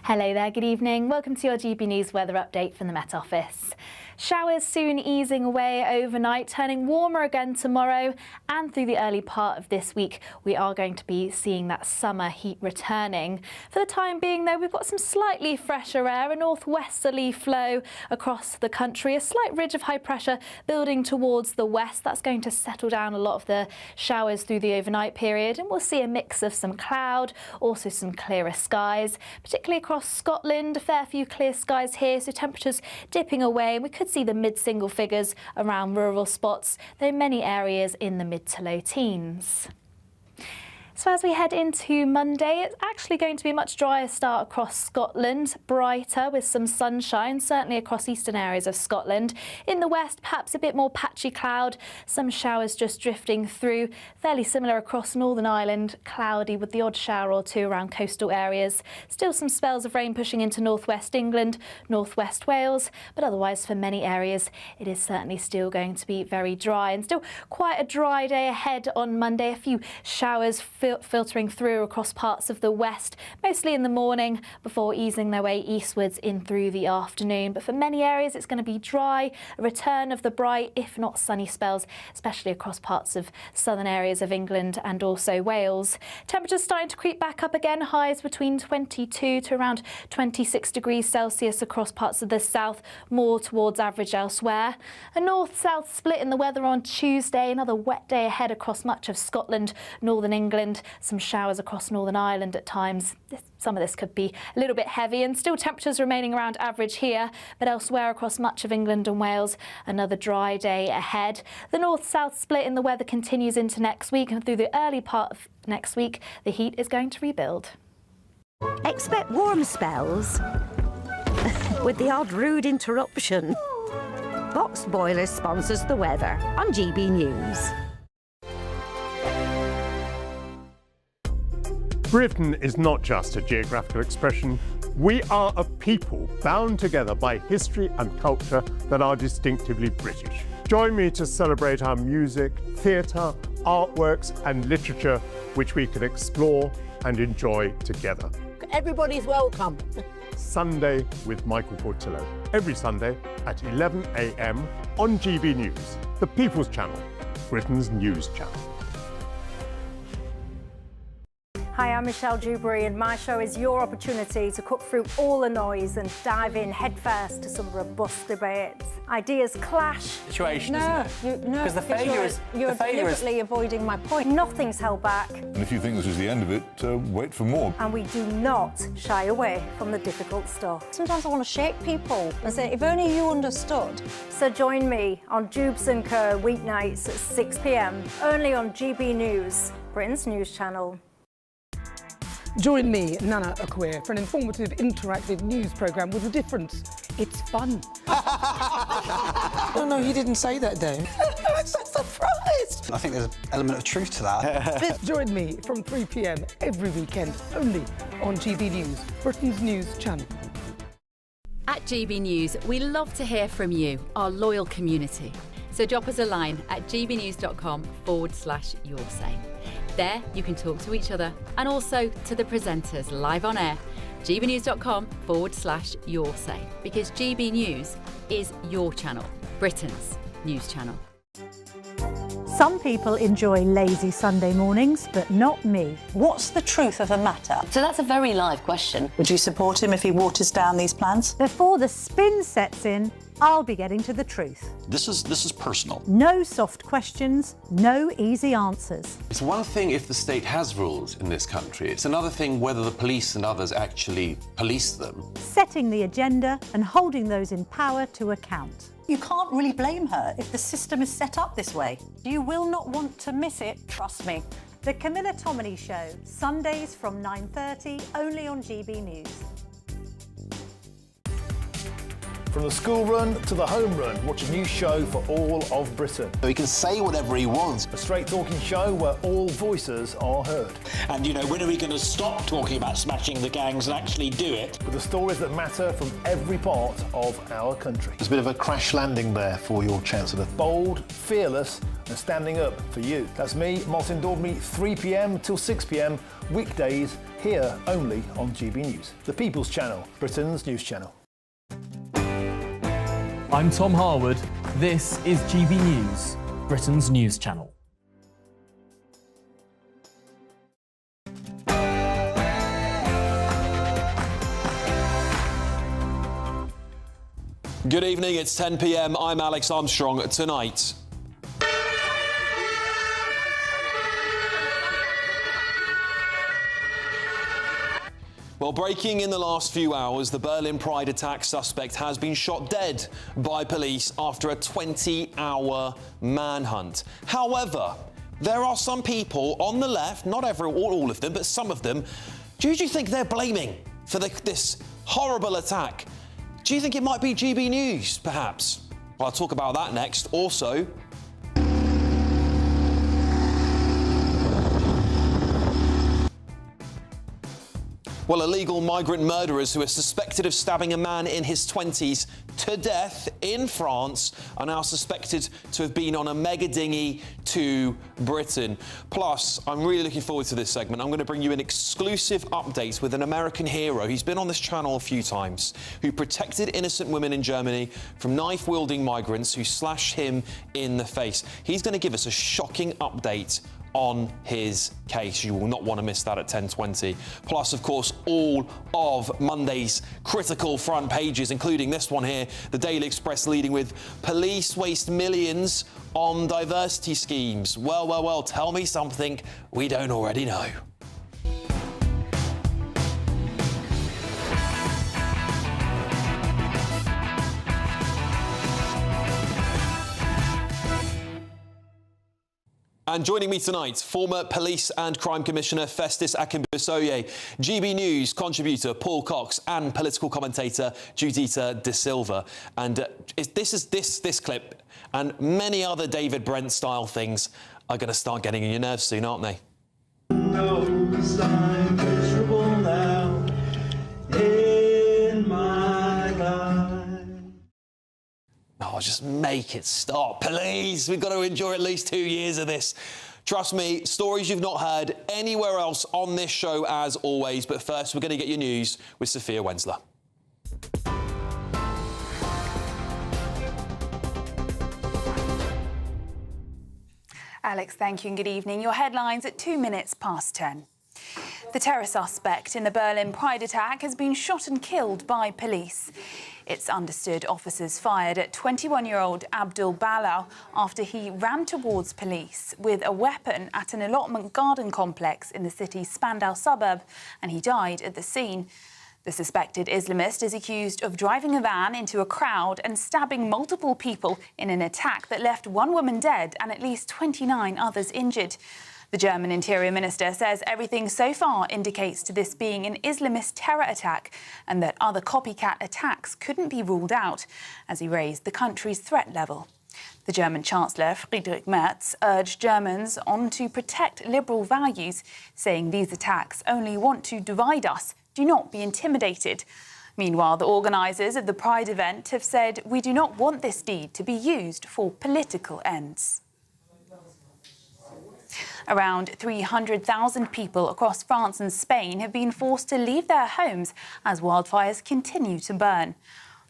Hello there, good evening. Welcome to your GB News weather update from the Met Office. Showers soon easing away overnight, turning warmer again tomorrow, and through the early part of this week we are going to be seeing that summer heat returning. For the time being though, we've got some slightly fresher air, a northwesterly flow across the country, a slight ridge of high pressure building towards the west. That's going to settle down a lot of the showers through the overnight period, and we'll see a mix of some cloud, also some clearer skies, particularly across Scotland. A fair few clear skies here, so temperatures dipping away. We could see the mid-single figures around rural spots, though many areas in the mid to low teens. So as we head into Monday, it's actually going to be a much drier start across Scotland, brighter with some sunshine, certainly across eastern areas of Scotland. In the west, perhaps a bit more patchy cloud, some showers just drifting through, fairly similar across Northern Ireland, cloudy with the odd shower or two around coastal areas. Still some spells of rain pushing into northwest England, northwest Wales, but otherwise for many areas it is certainly still going to be very dry, and still quite a dry day ahead on Monday. A few showers filtering through across parts of the west, mostly in the morning, before easing their way eastwards in through the afternoon. But for many areas, it's going to be dry, a return of the bright, if not sunny spells, especially across parts of southern areas of England and also Wales. Temperatures starting to creep back up again, highs between 22 to around 26 degrees Celsius across parts of the south, more towards average elsewhere. A north-south split in the weather on Tuesday, another wet day ahead across much of Scotland, northern England, some showers across Northern Ireland at times. Some of this could be a little bit heavy, and still temperatures remaining around average here, but elsewhere across much of England and Wales, another dry day ahead. The north-south split in the weather continues into next week, and through the early part of next week, the heat is going to rebuild. Expect warm spells with the odd rude interruption. Boxed Boilers sponsors the weather on GB News. Britain is not just a geographical expression. We are a people bound together by history and culture that are distinctively British. Join me to celebrate our music, theatre, artworks and literature, which we can explore and enjoy together. Everybody's welcome. Sunday with Michael Portillo. Every Sunday at 11 a.m. on GB News, the People's Channel, Britain's news channel. Hi, I'm Michelle Dewberry, and my show is your opportunity to cut through all the noise and dive in headfirst to some robust debates. Ideas clash. Situation, No, isn't it? no, Because the failure is you're deliberately avoiding my point. Nothing's held back, And if you think this is the end of it, wait for more. and we do not shy away from the difficult stuff. Sometimes I want to shake people and say, if only you understood. So join me on Jubes and Co weeknights at 6 p.m. only on GB News, Britain's news channel. Join me, Nana Akwe, for an informative, interactive news programme with a difference. It's fun. No, he didn't say that, Dave. I'm so surprised. I think there's an element of truth to that. Join me from 3 p.m. every weekend, only on GB News, Britain's news channel. At GB News, we love to hear from you, our loyal community. So drop us a line at gbnews.com/yoursay. There, you can talk to each other and also to the presenters live on air. gbnews.com/yoursay, because GB News is your channel, Britain's news channel. Some people enjoy lazy Sunday mornings, but not me. What's the truth of the matter? So that's a very live question. Would you support him if he waters down these plans? Before the spin sets in, I'll be getting to the truth. This is personal. No soft questions, no easy answers. It's one thing if the state has rules in this country. It's another thing whether the police and others actually police them. Setting the agenda and holding those in power to account. You can't really blame her if the system is set up this way. You will not want to miss it, trust me. The Camilla Tominey Show, Sundays from 9:30, only on GB News. From the school run to the home run, watch a new show for all of Britain. He can say whatever he wants. A straight talking show where all voices are heard. And, when are we going to stop talking about smashing the gangs and actually do it? With the stories that matter from every part of our country. There's a bit of a crash landing there for your Chancellor. Bold, fearless and standing up for you. That's me, Martin Daubney, 3 p.m. till 6 p.m, weekdays, here only on GB News. The People's Channel, Britain's news channel. I'm Tom Harwood. This is GB News, Britain's news channel. Good evening, it's 10 p.m. I'm Alex Armstrong. Tonight, well, breaking in the last few hours, the Berlin Pride attack suspect has been shot dead by police after a 20-hour manhunt. However, there are some people on the left, not all of them, but some of them, do you think they're blaming for this horrible attack? Do you think it might be GB News, perhaps? Well, I'll talk about that next. Also, Well, illegal migrant murderers who are suspected of stabbing a man in his 20s to death in France are now suspected to have been on a mega dinghy to Britain. Plus, I'm really looking forward to this segment. I'm going to bring you an exclusive update with an American hero. He's been on this channel a few times, who protected innocent women in Germany from knife-wielding migrants who slashed him in the face. He's going to give us a shocking update on his case. You will not want to miss that at 10:20. Plus, of course, all of Monday's critical front pages, including this one here, the Daily Express leading with police waste millions on diversity schemes. Well, tell me something we don't already know. And joining me tonight, former Police and Crime Commissioner Festus Akimbosoye, GB News contributor Paul Cox, and political commentator Judita De Silva. And this clip and many other David Brent-style things are going to start getting on your nerves soon, aren't they? Oh, just make it stop, please. We've got to endure at least 2 years of this. Trust me, stories you've not heard anywhere else on this show, as always. But first, we're going to get your news with Sophia Wensler. Alex, thank you and good evening. Your headlines at 10:02. The terror suspect in the Berlin Pride attack has been shot and killed by police. It's understood officers fired at 21-year-old Abdul Balau after he ran towards police with a weapon at an allotment garden complex in the city's Spandau suburb, and he died at the scene. The suspected Islamist is accused of driving a van into a crowd and stabbing multiple people in an attack that left one woman dead and at least 29 others injured. The German Interior Minister says everything so far indicates to this being an Islamist terror attack and that other copycat attacks couldn't be ruled out, as he raised the country's threat level. The German Chancellor Friedrich Merz urged Germans on to protect liberal values, saying these attacks only want to divide us. Do not be intimidated. Meanwhile, the organisers of the Pride event have said, we do not want this deed to be used for political ends. Around 300,000 people across France and Spain have been forced to leave their homes as wildfires continue to burn.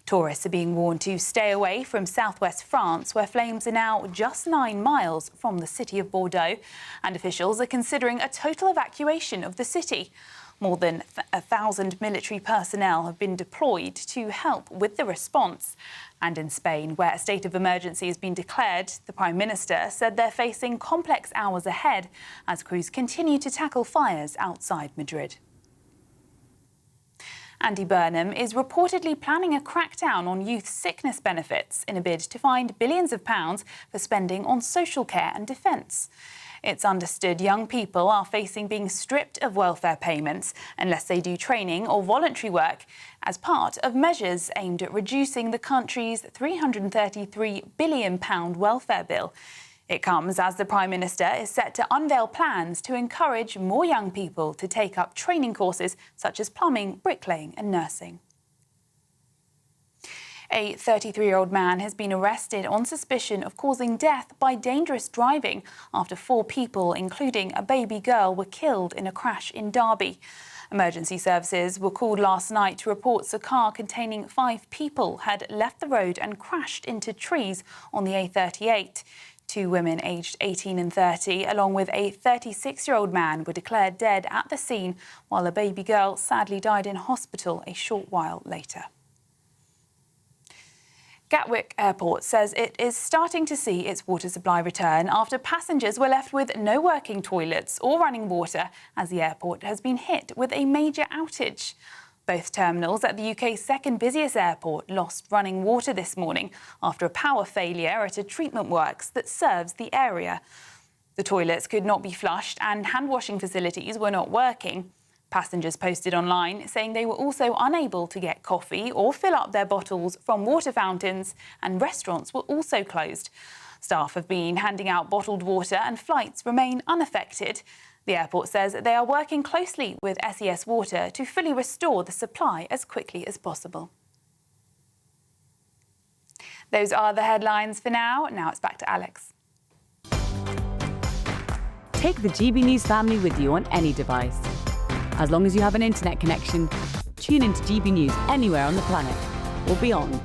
Tourists are being warned to stay away from southwest France, where flames are now just 9 miles from the city of Bordeaux, and officials are considering a total evacuation of the city. More than 1,000 military personnel have been deployed to help with the response. And in Spain, where a state of emergency has been declared, the Prime Minister said they're facing complex hours ahead as crews continue to tackle fires outside Madrid. Andy Burnham is reportedly planning a crackdown on youth sickness benefits in a bid to find billions of pounds for spending on social care and defence. It's understood young people are facing being stripped of welfare payments unless they do training or voluntary work as part of measures aimed at reducing the country's £333 billion welfare bill. It comes as the Prime Minister is set to unveil plans to encourage more young people to take up training courses such as plumbing, bricklaying and nursing. A 33-year-old man has been arrested on suspicion of causing death by dangerous driving after 4 people, including a baby girl, were killed in a crash in Derby. Emergency services were called last night to reports a car containing 5 people had left the road and crashed into trees on the A38. 2 women aged 18 and 30, along with a 36-year-old man, were declared dead at the scene, while a baby girl sadly died in hospital a short while later. Gatwick Airport says it is starting to see its water supply return after passengers were left with no working toilets or running water as the airport has been hit with a major outage. Both terminals at the UK's second busiest airport lost running water this morning after a power failure at a treatment works that serves the area. The toilets could not be flushed and hand-washing facilities were not working. Passengers posted online saying they were also unable to get coffee or fill up their bottles from water fountains, and restaurants were also closed. Staff have been handing out bottled water and flights remain unaffected. The airport says they are working closely with SES Water to fully restore the supply as quickly as possible. Those are the headlines for now. Now it's back to Alex. Take the GB News family with you on any device. As long as you have an internet connection, tune into GB News anywhere on the planet or beyond.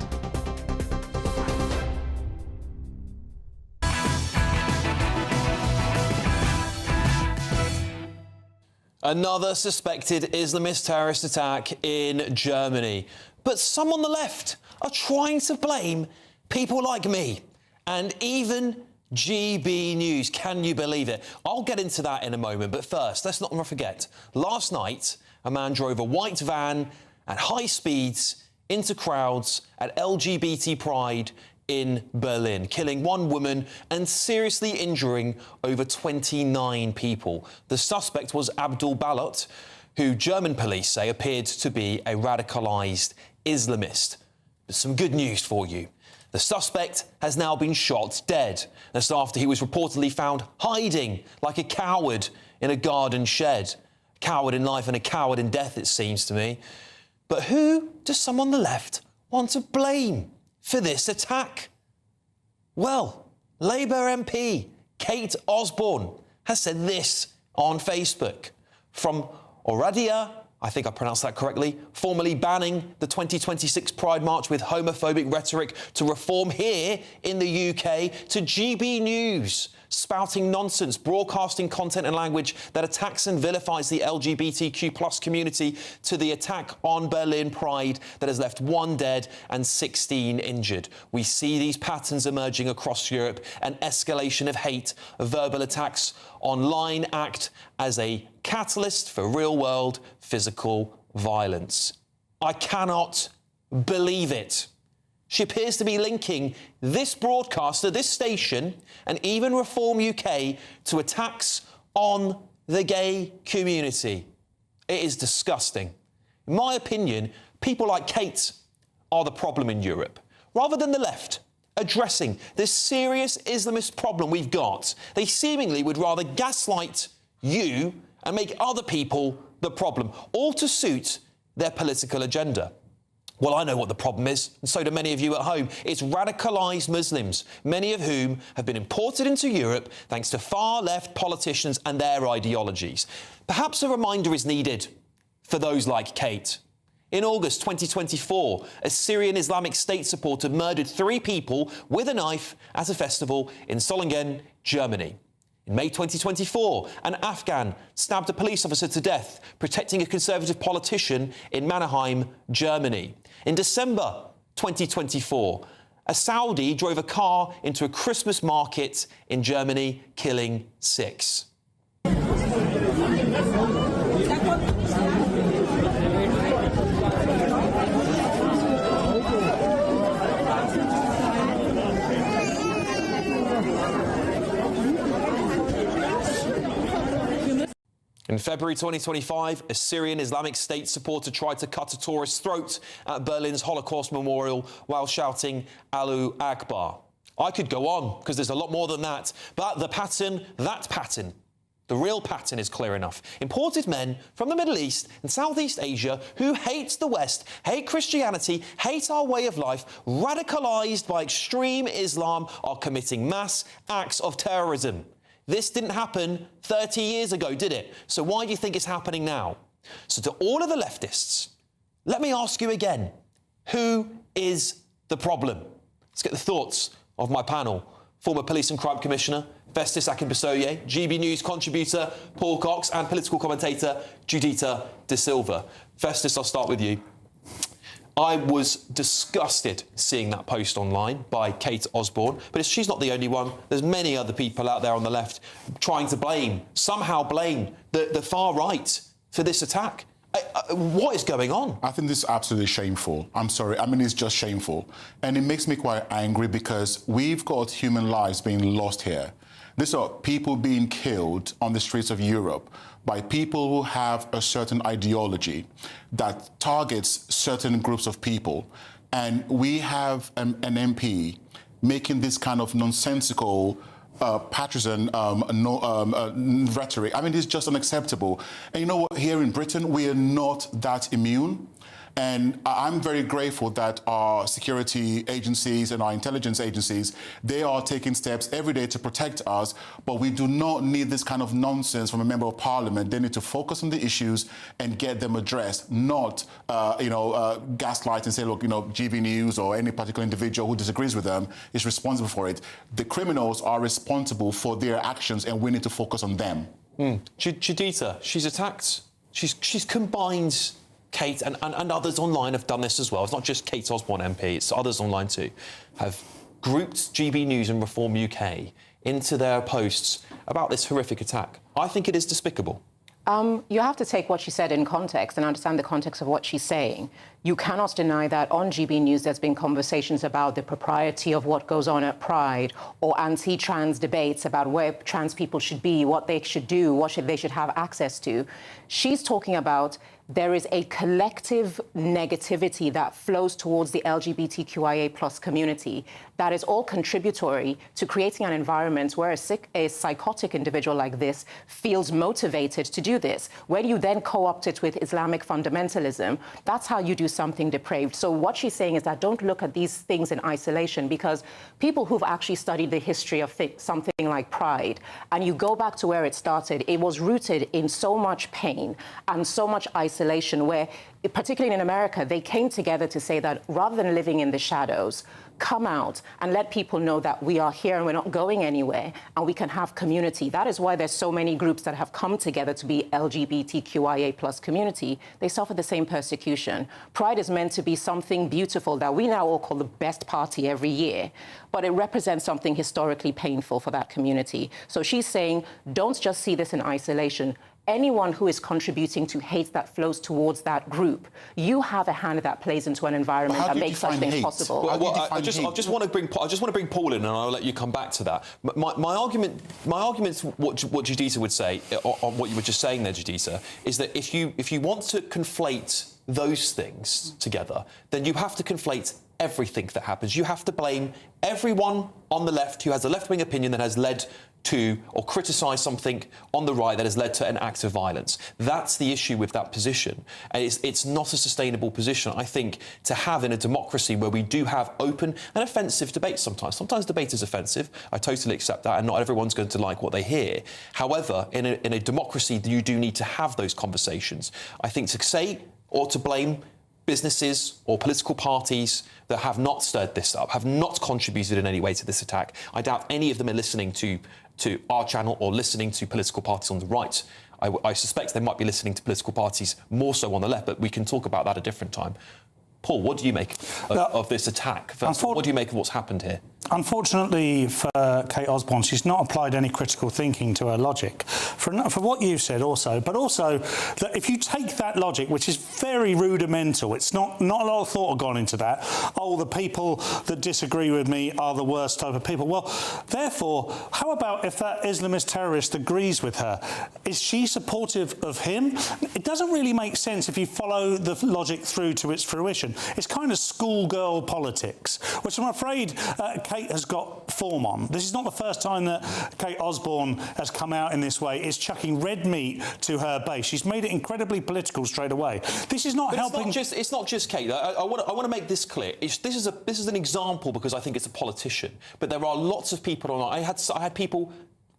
Another suspected Islamist terrorist attack in Germany. But some on the left are trying to blame people like me and even GB News. Can you believe it? I'll get into that in a moment, but first, let's not forget, last night, a man drove a white van at high speeds into crowds at LGBT Pride in Berlin, killing one woman and seriously injuring over 29 people. The suspect was Abdul Balot, who German police say appeared to be a radicalised Islamist. There's some good news for you. The suspect has now been shot dead. That's after he was reportedly found hiding like a coward in a garden shed. A coward in life and a coward in death, it seems to me. But who does some on the left want to blame for this attack? Well, Labour MP Kate Osborne has said this on Facebook. From Oradea, I think I pronounced that correctly, formally banning the 2026 Pride March with homophobic rhetoric to reform here in the UK, to GB News, spouting nonsense, broadcasting content and language that attacks and vilifies the LGBTQ+ community, to the attack on Berlin Pride that has left 1 dead and 16 injured. We see these patterns emerging across Europe. An escalation of hate, verbal attacks online act as a catalyst for real-world physical violence. I cannot believe it. She appears to be linking this broadcaster, this station, and even Reform UK to attacks on the gay community. It is disgusting. In my opinion, people like Kate are the problem in Europe. Rather than the left addressing this serious Islamist problem we've got, they seemingly would rather gaslight you and make other people the problem, all to suit their political agenda. Well, I know what the problem is, and so do many of you at home. It's radicalised Muslims, many of whom have been imported into Europe thanks to far-left politicians and their ideologies. Perhaps a reminder is needed for those like Kate. In August 2024, a Syrian Islamic State supporter murdered 3 people with a knife at a festival in Solingen, Germany. In May 2024, an Afghan stabbed a police officer to death, protecting a Conservative politician in Mannheim, Germany. In December 2024, a Saudi drove a car into a Christmas market in Germany, killing 6. In February 2025, a Syrian Islamic State supporter tried to cut a tourist's throat at Berlin's Holocaust Memorial while shouting Allahu Akbar. I could go on, because there's a lot more than that, but the pattern, the real pattern is clear enough. Imported men from the Middle East and Southeast Asia who hate the West, hate Christianity, hate our way of life, radicalised by extreme Islam, are committing mass acts of terrorism. This didn't happen 30 years ago, did it? So why do you think it's happening now? So to all of the leftists, let me ask you again, who is the problem? Let's get the thoughts of my panel. Former Police and Crime Commissioner Festus Akinbisoye, GB News contributor Paul Cox, and political commentator Judita De Silva. Festus, I'll start with you. I was disgusted seeing that post online by Kate Osborne, but she's not the only one. There's many other people out there on the left trying to somehow blame the far right for this attack. What is going on? I think this is absolutely shameful. I'm sorry. I mean, it's just shameful. And it makes me quite angry because we've got human lives being lost here. These are people being killed on the streets of Europe by people who have a certain ideology that targets certain groups of people. And we have an MP making this kind of nonsensical partisan rhetoric. I mean, it's just unacceptable. And you know what? Here in Britain, we are not that immune. And I'm very grateful that our security agencies and our intelligence agencies, they are taking steps every day to protect us, but we do not need this kind of nonsense from a member of parliament. They need to focus on the issues and get them addressed, not, gaslight and say, look, GBNews or any particular individual who disagrees with them is responsible for it. The criminals are responsible for their actions and we need to focus on them. Juditha, she's attacked, she's combined. Kate and others online have done this as well. It's not just Kate Osborne MP, it's others online too, have grouped GB News and Reform UK into their posts about this horrific attack. I think it is despicable. You have to take what she said in context and understand the context of what she's saying. You cannot deny that on GB News there's been conversations about the propriety of what goes on at Pride or anti-trans debates about where trans people should be, what they should do, what they should have access to. She's talking about there is a collective negativity that flows towards the LGBTQIA+ community that is all contributory to creating an environment where a psychotic individual like this feels motivated to do this. When you then co-opt it with Islamic fundamentalism, that's how you do something depraved. So what she's saying is that don't look at these things in isolation, because people who've actually studied the history of something like Pride, and you go back to where it started, it was rooted in so much pain and so much isolation where, particularly in America, they came together to say that rather than living in the shadows, come out and let people know that we are here and we're not going anywhere and we can have community. That is why there's so many groups that have come together to be LGBTQIA+ community. They suffer the same persecution. Pride is meant to be something beautiful that we now all call the best party every year, but it represents something historically painful for that community. So she's saying, don't just see this in isolation. Anyone who is contributing to hate that flows towards that group, you have a hand that plays into an environment that makes such things possible. I just want to bring Paul in, and I'll let you come back to that. My argument, what Juditha would say, on what you were just saying there, Juditha, is that if you want to conflate those things together, then you have to conflate everything that happens. You have to blame everyone on the left who has a left-wing opinion that has led to or criticise something on the right that has led to an act of violence. That's the issue with that position. And it's not a sustainable position, I think, to have in a democracy where we do have open and offensive debates sometimes. Sometimes debate is offensive. I totally accept that, and not everyone's going to like what they hear. However, in a democracy, you do need to have those conversations. I think to say or to blame businesses or political parties that have not stirred this up, have not contributed in any way to this attack, I doubt any of them are listening to our channel or listening to political parties on the right. I suspect they might be listening to political parties more so on the left, but we can talk about that at a different time. Paul, what do you make of this attack? First, what do you make of what's happened here? Unfortunately for Kate Osborne, she's not applied any critical thinking to her logic. For what you've said also, but also that if you take that logic, which is very rudimental, it's not a lot of thought have gone into that. Oh, the people that disagree with me are the worst type of people. Well, therefore, how about if that Islamist terrorist agrees with her? Is she supportive of him? It doesn't really make sense if you follow the logic through to its fruition. It's kind of schoolgirl politics, which I'm afraid Kate has got form on. This is not the first time that Kate Osborne has come out in this way. It's chucking red meat to her base. She's made it incredibly political straight away. This is not helping. It's not just Kate. I want to make this clear. This is an example because I think it's a politician. But there are lots of people online. I had people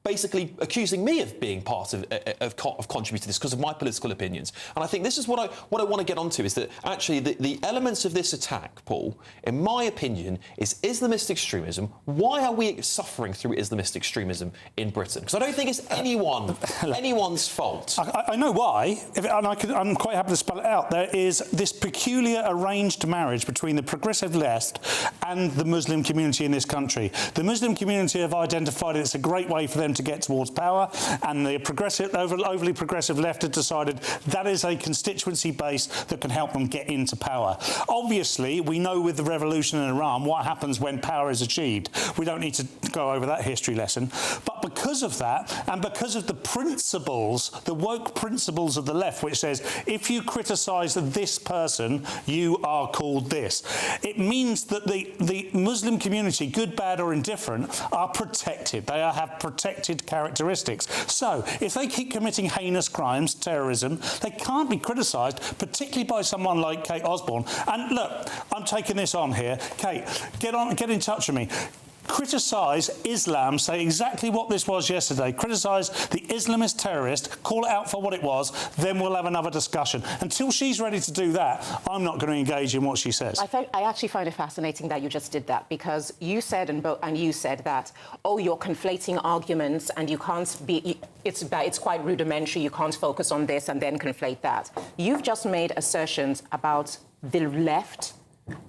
basically accusing me of being part of contributing to this because of my political opinions. And I think this is what I want to get onto, is that actually the elements of this attack, Paul, in my opinion, is Islamist extremism. Why are we suffering through Islamist extremism in Britain? Because I don't think it's anyone's fault. I know why, and I'm quite happy to spell it out. There is this peculiar arranged marriage between the progressive left and the Muslim community in this country. The Muslim community have identified it's a great way for them to get towards power, and the overly progressive left have decided that is a constituency base that can help them get into power. Obviously, we know with the revolution in Iran what happens when power is achieved. We don't need to go over that history lesson. But because of that, and because of the principles, the woke principles of the left, which says if you criticise this person, you are called this. It means that the Muslim community, good, bad or indifferent, are protected. They have protected characteristics. So if they keep committing heinous crimes, terrorism, they can't be criticised, particularly by someone like Kate Osborne. And look, I'm taking this on here. Kate, get in touch with me. Criticise Islam, say exactly what this was yesterday, criticise the Islamist terrorist, call it out for what it was, then we'll have another discussion. Until she's ready to do that, I'm not going to engage in what she says. I actually find it fascinating that you just did that, because you said, and you said that, oh, you're conflating arguments and you can't be, it's quite rudimentary, you can't focus on this and then conflate that. You've just made assertions about the left,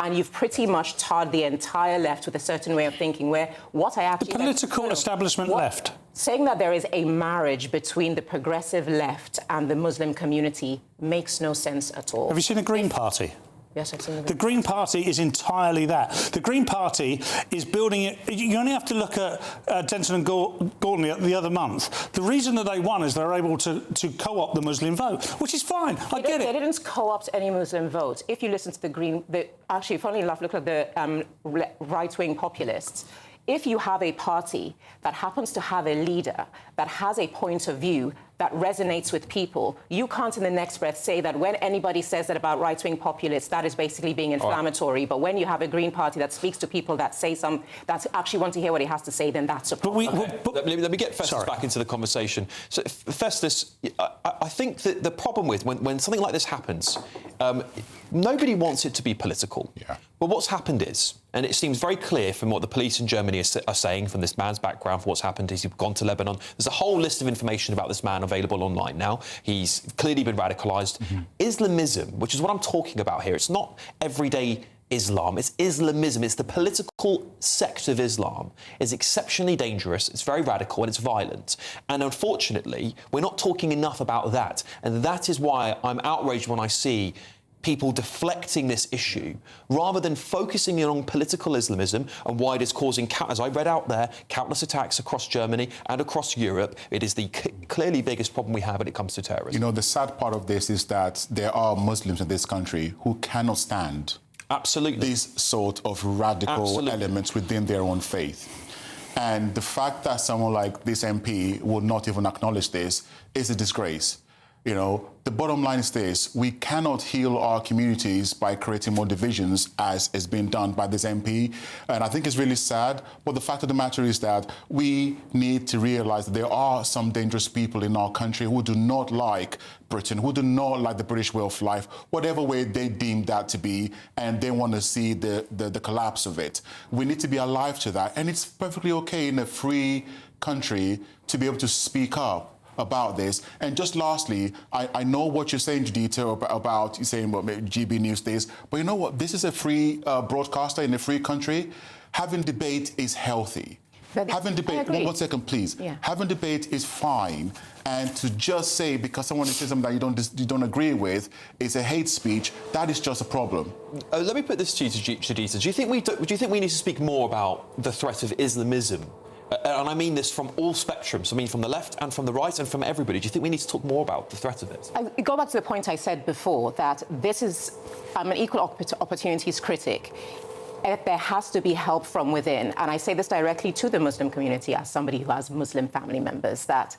and you've pretty much tarred the entire left with a certain way of thinking, where what I actually... The political establishment left. Saying that there is a marriage between the progressive left and the Muslim community makes no sense at all. Have you seen a Green Party? Yes, I've seen the Green Party is entirely that. The Green Party is building it... You only have to look at Denton and Gordon the other month. The reason that they won is they're able to co-opt the Muslim vote, which is fine. I get it. They didn't co-opt any Muslim vote. If you listen to actually, funnily enough, look at the right-wing populists. If you have a party that happens to have a leader that has a point of view that resonates with people, you can't in the next breath say that when anybody says that about right-wing populists, that is basically being inflammatory. But when you have a Green Party that speaks to people that say that actually want to hear what he has to say, then that's a problem. Let me get Festus back into the conversation. So, Festus, I think that the problem with when something like this happens, nobody wants it to be political. Yeah. But what's happened is, and it seems very clear from what the police in Germany are saying, from this man's background, for what's happened, he's gone to Lebanon. There's a whole list of information about this man available online now. He's clearly been radicalised. Islamism, which is what I'm talking about here, it's not everyday Islam, it's Islamism. It's the political sect of Islam. It's exceptionally dangerous, it's very radical and it's violent. And unfortunately, we're not talking enough about that. And that is why I'm outraged when I see people deflecting this issue rather than focusing on political Islamism and why it is causing, as I read out there, countless attacks across Germany and across Europe. It is the clearly biggest problem we have when it comes to terrorism. You know, the sad part of this is that there are Muslims in this country who cannot stand these sort of radical elements within their own faith. And the fact that someone like this MP would not even acknowledge this is a disgrace. You know, the bottom line is this: we cannot heal our communities by creating more divisions, as is being done by this MP. And I think it's really sad. But the fact of the matter is that we need to realise that there are some dangerous people in our country who do not like Britain, who do not like the British way of life, whatever way they deem that to be, and they want to see the collapse of it. We need to be alive to that. And it's perfectly okay in a free country to be able to speak up about this. And just lastly, I know what you're saying, Judita, about you saying what GB News this, but you know what? This is a free broadcaster in a free country. Having debate is healthy. Having debate, one second, please. Yeah. Having debate is fine, and to just say because someone says something that you don't agree with is a hate speech, that is just a problem. Let me put this to you, Judita. Do you think we need to speak more about the threat of Islamism? And I mean this from all spectrums. I mean from the left and from the right and from everybody. Do you think we need to talk more about the threat of it? I go back to the point I said before, that this is... I'm an equal opportunities critic. There has to be help from within. And I say this directly to the Muslim community as somebody who has Muslim family members, that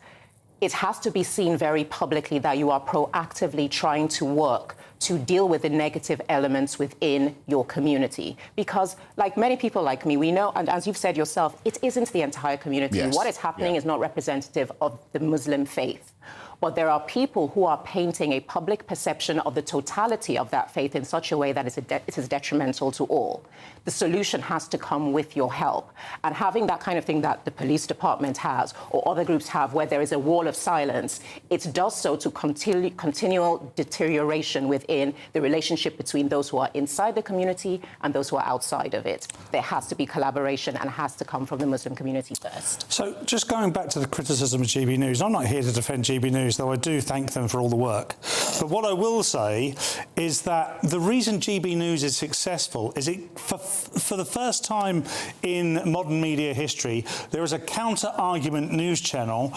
it has to be seen very publicly that you are proactively trying to work to deal with the negative elements within your community. Because, like many people like me, we know, and as you've said yourself, it isn't the entire community. Yes. What is happening is not representative of the Muslim faith. But there are people who are painting a public perception of the totality of that faith in such a way that it is detrimental to all. The solution has to come with your help. And having that kind of thing that the police department has or other groups have, where there is a wall of silence, it does so to continual deterioration within the relationship between those who are inside the community and those who are outside of it. There has to be collaboration and has to come from the Muslim community first. So just going back to the criticism of GB News, I'm not here to defend GB News News, though I do thank them for all the work. But what I will say is that the reason GB News is successful is for the first time in modern media history, there is a counter-argument news channel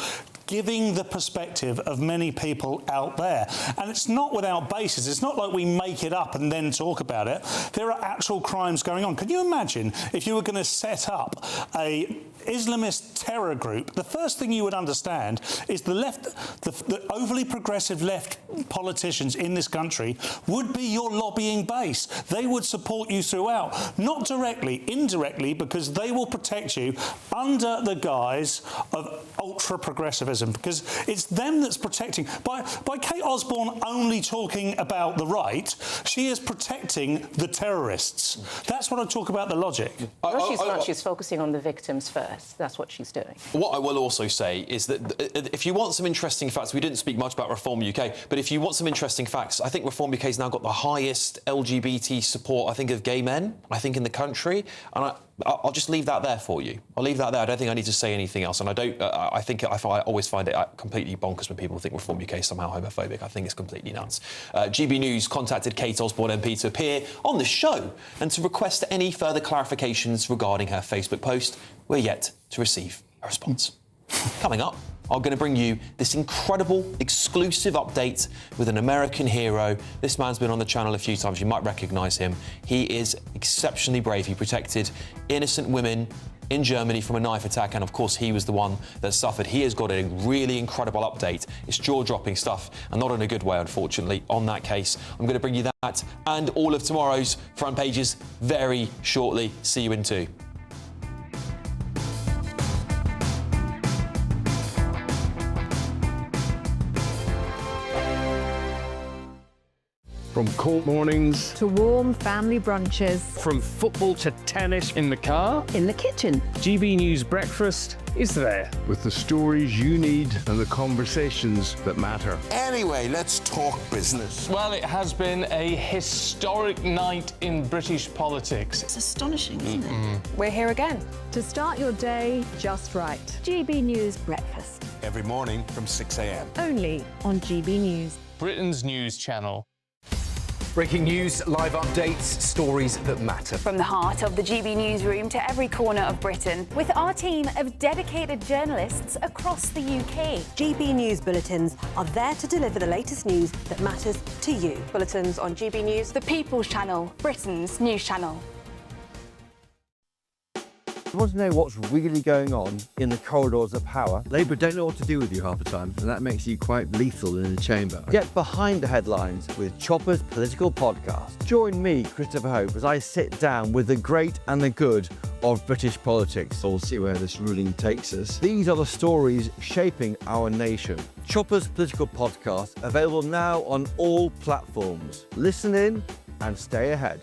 giving the perspective of many people out there. And it's not without basis. It's not like we make it up and then talk about it. There are actual crimes going on. Can you imagine if you were going to set up a Islamist terror group? The first thing you would understand is the overly progressive left politicians in this country would be your lobbying base. They would support you throughout, not directly, indirectly, because they will protect you under the guise of ultra-progressivism, because it's them that's protecting. By Kate Osborne only talking about the right, she is protecting the terrorists. That's what I talk about, the logic. No, she's not. She's focusing on the victims first. That's what she's doing. What I will also say is that if you want some interesting facts, we didn't speak much about Reform UK, but if you want some interesting facts, I think Reform UK's now got the highest LGBT support, I think, of gay men, I think, in the country. And I'll just leave that there for you. I'll leave that there. I don't think I need to say anything else. And I always find it completely bonkers when people think Reform UK is somehow homophobic. I think it's completely nuts. GB News contacted Kate Osborne MP to appear on the show and to request any further clarifications regarding her Facebook post. We're yet to receive a response. Coming up, I'm going to bring you this incredible exclusive update with an American hero. This man's been on the channel a few times. You might recognise him. He is exceptionally brave. He protected innocent women in Germany from a knife attack, and of course he was the one that suffered. He has got a really incredible update. It's jaw-dropping stuff, and not in a good way, unfortunately, on that case. I'm going to bring you that and all of tomorrow's front pages very shortly. See you in 2. From cold mornings to warm family brunches, from football to tennis, in the car, in the kitchen. GB News Breakfast is there with the stories you need and the conversations that matter. Anyway, let's talk business. Well, it has been a historic night in British politics. It's astonishing, isn't it? We're here again to start your day just right. GB News Breakfast. Every morning from 6 a.m. Only on GB News. Britain's news channel. Breaking news, live updates, stories that matter. From the heart of the GB newsroom to every corner of Britain, with our team of dedicated journalists across the UK. GB News bulletins are there to deliver the latest news that matters to you. Bulletins on GB News, the People's Channel, Britain's news channel. You want to know what's really going on in the corridors of power? Labour don't know what to do with you half the time, and that makes you quite lethal in the chamber. Get behind the headlines with Chopper's Political Podcast. Join me, Christopher Hope, as I sit down with the great and the good of British politics. We'll see where this ruling takes us. These are the stories shaping our nation. Chopper's Political Podcast, available now on all platforms. Listen in and stay ahead.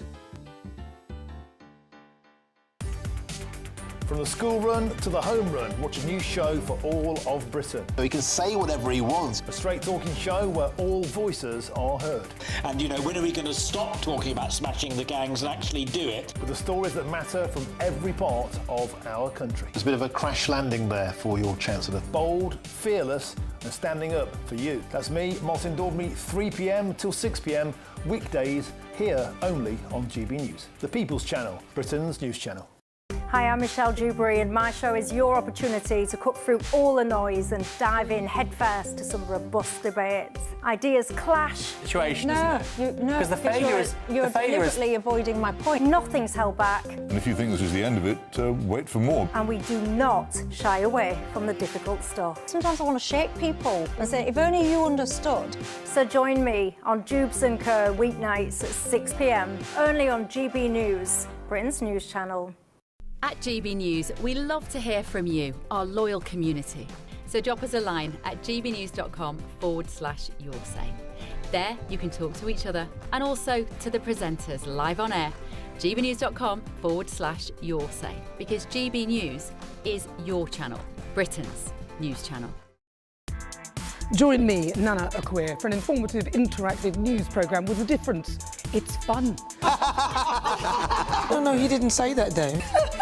From the school run to the home run, watch a new show for all of Britain. He can say whatever he wants. A straight-talking show where all voices are heard. And, you know, when are we going to stop talking about smashing the gangs and actually do it? With the stories that matter from every part of our country. There's a bit of a crash landing there for your Chancellor. Bold, fearless and standing up for you. That's me, Martin Daubney, 3 p.m. till 6 p.m, weekdays, here only on GB News. The People's Channel, Britain's news channel. Hi, I'm Michelle Dewberry and my show is your opportunity to cut through all the noise and dive in headfirst to some robust debates. Ideas clash. Situation, No, isn't it? Because the failure is... You're deliberately avoiding my point. Nothing's held back. And if you think this is the end of it, wait for more. And we do not shy away from the difficult stuff. Sometimes I want to shake people and say, if only you understood. So join me on Jubes & Co weeknights at 6 p.m, only on GB News, Britain's news channel. At GB News, we love to hear from you, our loyal community. So drop us a line at gbnews.com/yoursay. There you can talk to each other and also to the presenters live on air. gbnews.com/yoursay, because GB News is your channel, Britain's news channel. Join me, Nana Akweer, for an informative, interactive news programme with a difference. It's fun. No, he didn't say that, though.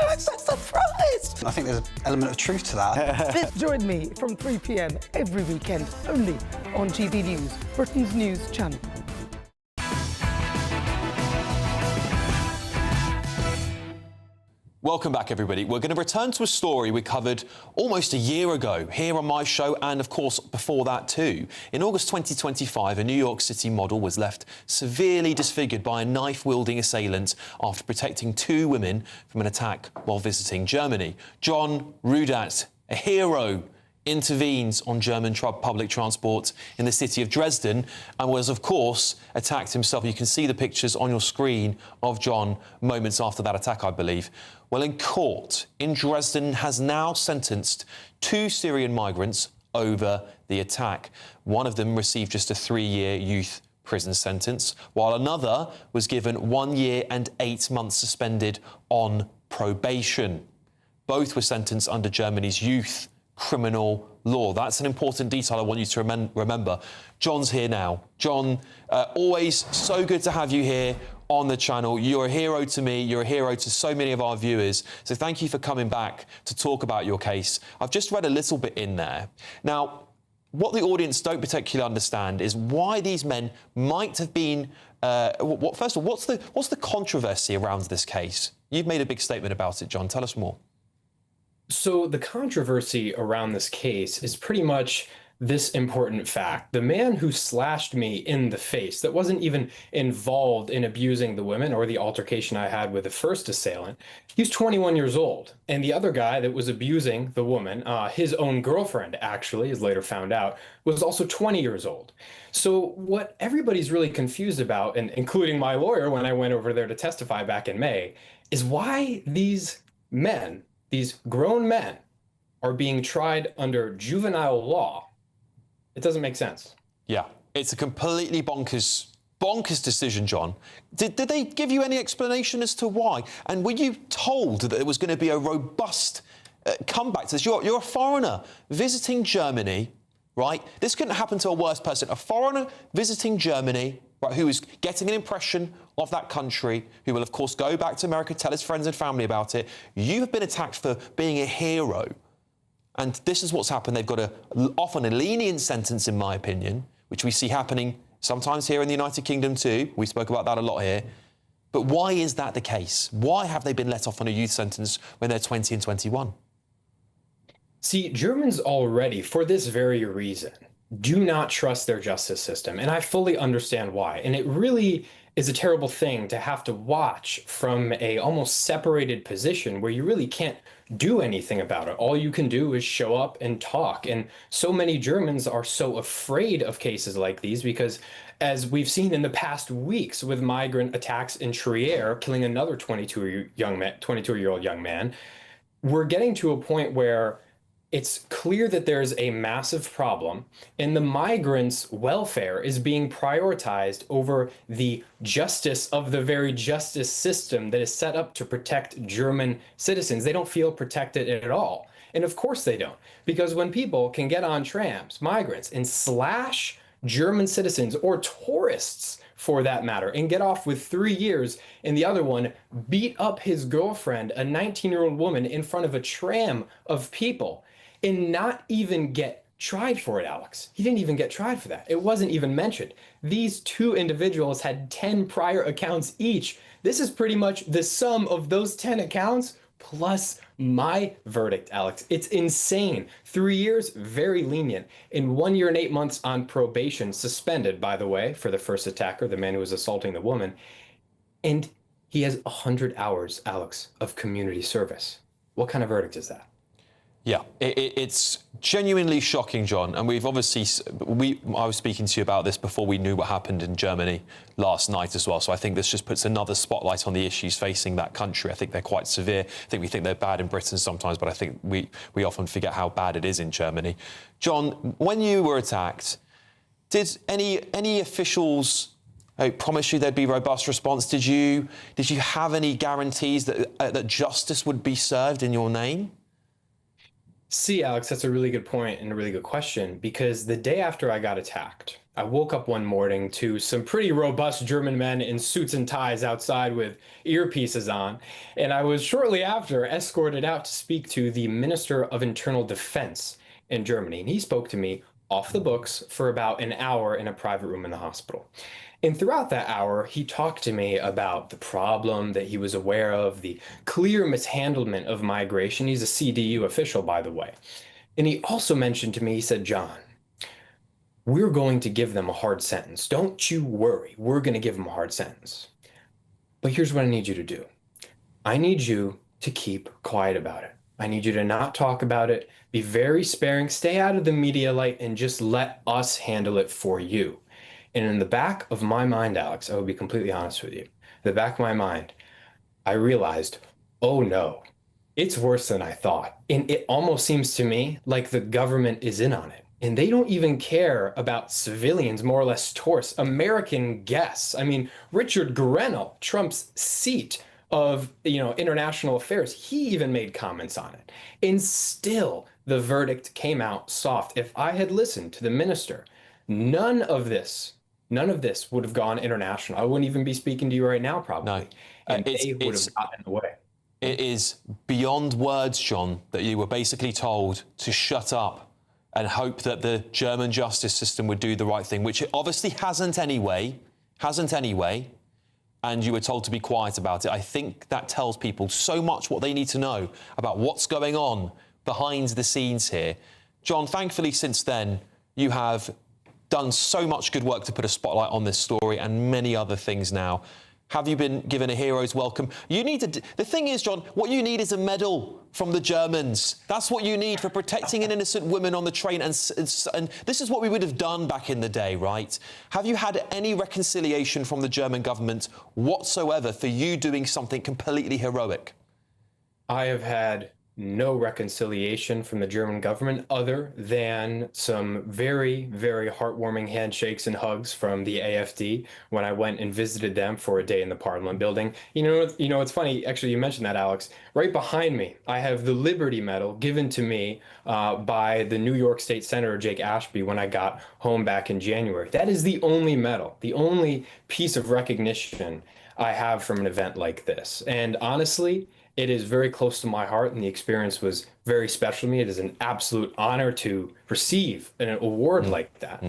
I'm so surprised. I think there's an element of truth to that. Join me from 3 p.m. every weekend, only on GB News, Britain's news channel. Welcome back, everybody. We're going to return to a story we covered almost a year ago here on my show and, of course, before that too. In August 2025, a New York City model was left severely disfigured by a knife-wielding assailant after protecting 2 women from an attack while visiting Germany. John Rudat, a hero, intervenes on German public transport in the city of Dresden and was, of course, attacked himself. You can see the pictures on your screen of John moments after that attack, I believe. Well, in court in Dresden has now sentenced 2 Syrian migrants over the attack. One of them received just a 3-year youth prison sentence, while another was given 1 year and 8 months suspended on probation. Both were sentenced under Germany's youth criminal law. That's an important detail I want you to remember. John's here now. John, always so good to have you here on the channel. You're a hero to me. You're a hero to so many of our viewers. So thank you for coming back to talk about your case. I've just read a little bit in there. Now, what the audience don't particularly understand is why these men might have been... first of all, what's the controversy around this case? You've made a big statement about it, John. Tell us more. So the controversy around this case is pretty much this important fact. The man who slashed me in the face, that wasn't even involved in abusing the women or the altercation I had with the first assailant, he's 21 years old. And the other guy that was abusing the woman, his own girlfriend actually, as later found out, was also 20 years old. So what everybody's really confused about, and including my lawyer when I went over there to testify back in May, is why these men, these grown men, are being tried under juvenile law. It doesn't make sense. Yeah, it's a completely bonkers decision, John. Did they give you any explanation as to why? And were you told that it was going to be a robust comeback to this? You're a foreigner visiting Germany, right? This couldn't happen to a worse person. A foreigner visiting Germany, right, who is getting an impression of that country, who will, of course, go back to America, tell his friends and family about it. You have been attacked for being a hero. And this is what's happened. They've got often a lenient sentence, in my opinion, which we see happening sometimes here in the United Kingdom too. We spoke about that a lot here. But why is that the case? Why have they been let off on a youth sentence when they're 20 and 21? See, Germans already, for this very reason, do not trust their justice system. And I fully understand why. And it really is a terrible thing to have to watch from a almost separated position where you really can't do anything about it. All you can do is show up and talk. And so many Germans are so afraid of cases like these because, as we've seen in the past weeks with migrant attacks in Trier, killing another 22-year-old young man, we're getting to a point where it's clear that there's a massive problem and the migrants' welfare is being prioritized over the justice of the very justice system that is set up to protect German citizens. They don't feel protected at all. And of course they don't, because when people can get on trams, migrants, and slash German citizens or tourists for that matter, and get off with 3 years, and the other one beat up his girlfriend, a 19-year-old woman, in front of a tram of people, and not even get tried for it, Alex. He didn't even get tried for that. It wasn't even mentioned. These 2 individuals had 10 prior accounts each. This is pretty much the sum of those 10 accounts plus my verdict, Alex. It's insane. 3 years, very lenient. And 1 year and 8 months on probation, suspended, by the way, for the first attacker, the man who was assaulting the woman. And he has 100 hours, Alex, of community service. What kind of verdict is that? Yeah, it's genuinely shocking, John. And we've obviously, I was speaking to you about this before we knew what happened in Germany last night as well. So I think this just puts another spotlight on the issues facing that country. I think they're quite severe. I think we think they're bad in Britain sometimes, but I think we often forget how bad it is in Germany. John, when you were attacked, did any officials promise you there'd be robust response? Did you have any guarantees that justice would be served in your name? See, Alex, that's a really good point and a really good question, because the day after I got attacked, I woke up one morning to some pretty robust German men in suits and ties outside with earpieces on, and I was shortly after escorted out to speak to the Minister of Internal Defense in Germany, and he spoke to me off the books for about an hour in a private room in the hospital. And throughout that hour, he talked to me about the problem that he was aware of, the clear mishandlement of migration. He's a CDU official, by the way. And he also mentioned to me, he said, John, we're going to give them a hard sentence. Don't you worry. We're going to give them a hard sentence. But here's what I need you to do. I need you to keep quiet about it. I need you to not talk about it. Be very sparing. Stay out of the media light and just let us handle it for you. And in the back of my mind, Alex, I will be completely honest with you. In the back of my mind, I realized, oh no, it's worse than I thought. And it almost seems to me like the government is in on it. And they don't even care about civilians, more or less tourists, American guests. I mean, Richard Grenell, Trump's seat of international affairs, he even made comments on it. And still, the verdict came out soft. If I had listened to the minister, none of this would have gone international. I wouldn't even be speaking to you right now, probably. No, and they would have gotten in the way. It is beyond words, John, that you were basically told to shut up and hope that the German justice system would do the right thing, which it obviously hasn't anyway, and you were told to be quiet about it. I think that tells people so much what they need to know about what's going on behind the scenes here. John, thankfully, since then, you have done so much good work to put a spotlight on this story and many other things now. Have you been given a hero's welcome? You need to. The thing is, John, what you need is a medal from the Germans. That's what you need for protecting an innocent woman on the train. And this is what we would have done back in the day, right? Have you had any reconciliation from the German government whatsoever for you doing something completely heroic? I have had no reconciliation from the German government other than some very, very heartwarming handshakes and hugs from the AfD when I went and visited them for a day in the Parliament building. You know, it's funny, actually, you mentioned that, Alex. Right behind me, I have the Liberty Medal given to me by the New York State Senator Jake Ashby when I got home back in January. That is the only medal, the only piece of recognition I have from an event like this. And honestly, it is very close to my heart, and the experience was very special to me. It is an absolute honor to receive an award like that.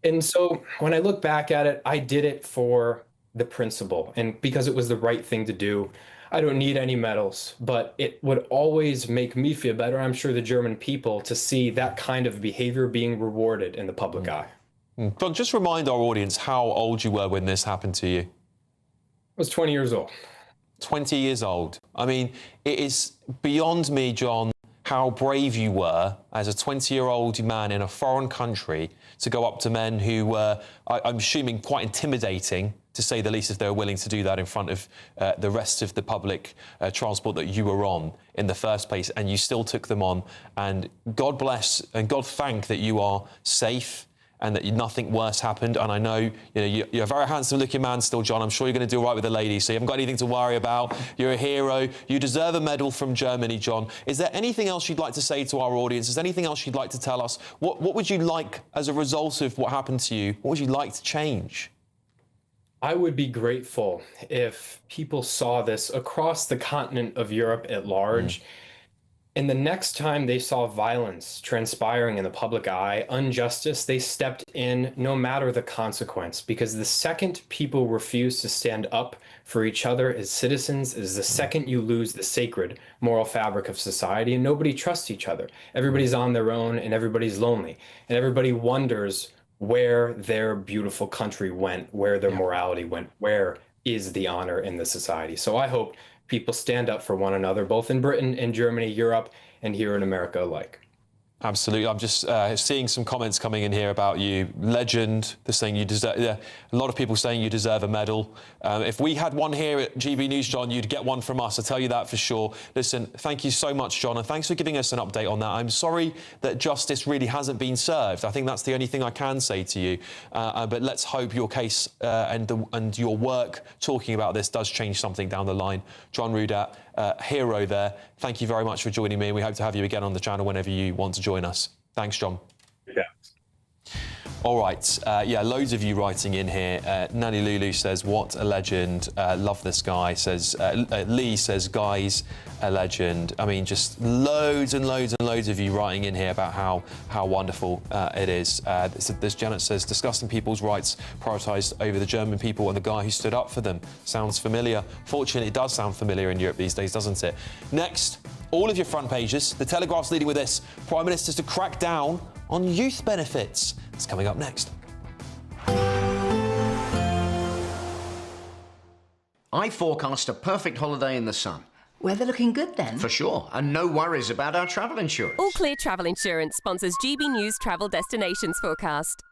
And so when I look back at it, I did it for the principle and because it was the right thing to do. I don't need any medals, but it would always make me feel better, I'm sure the German people, to see that kind of behavior being rewarded in the public eye. John, just remind our audience how old you were when this happened to you. I was 20 years old. 20 years old. I mean, it is beyond me, John, how brave you were as a 20-year-old man in a foreign country to go up to men who were, I'm assuming, quite intimidating, to say the least, if they were willing to do that in front of the rest of the public transport that you were on in the first place, and you still took them on. And God bless and God thank that you are safe and that nothing worse happened. And I know, you're a very handsome-looking man still, John. I'm sure you're going to do all right with the ladies, so you haven't got anything to worry about. You're a hero. You deserve a medal from Germany, John. Is there anything else you'd like to say to our audience? Is there anything else you'd like to tell us? What would you like, as a result of what happened to you, what would you like to change? I would be grateful if people saw this across the continent of Europe at large. And the next time they saw violence transpiring in the public eye, injustice, they stepped in no matter the consequence. Because the second people refuse to stand up for each other as citizens is the second you lose the sacred moral fabric of society, and nobody trusts each other. Everybody's on their own and everybody's lonely. And everybody wonders where their beautiful country went, where their morality went, where is the honor in the society. So I hope people stand up for one another, both in Britain and Germany, Europe, and here in America alike. Absolutely. I'm just seeing some comments coming in here about you. Legend. They're saying you deserve. Yeah, a lot of people saying you deserve a medal. If we had one here at GB News, John, you'd get one from us. I'll tell you that for sure. Listen, thank you so much, John, and thanks for giving us an update on that. I'm sorry that justice really hasn't been served. I think that's the only thing I can say to you. But let's hope your case and your work talking about this does change something down the line. John Rudat, hero there. Thank you very much for joining me. We hope to have you again on the channel whenever you want to join us. Thanks, John. Yeah. All right, yeah, loads of you writing in here. Nanny Lulu says, what a legend. Love this guy. Says Lee says, guys, a legend. I mean, just loads and loads and loads of you writing in here about how wonderful it is. This Janet says, discussing people's rights prioritised over the German people and the guy who stood up for them. Sounds familiar. Fortunately, it does sound familiar in Europe these days, doesn't it? Next, all of your front pages. The Telegraph's leading with this. Prime Minister's to crack down on youth benefits. It's coming up next. I forecast a perfect holiday in the sun. Weather looking good then? For sure, and no worries about our travel insurance. All Clear Travel Insurance sponsors GB News Travel Destinations Forecast.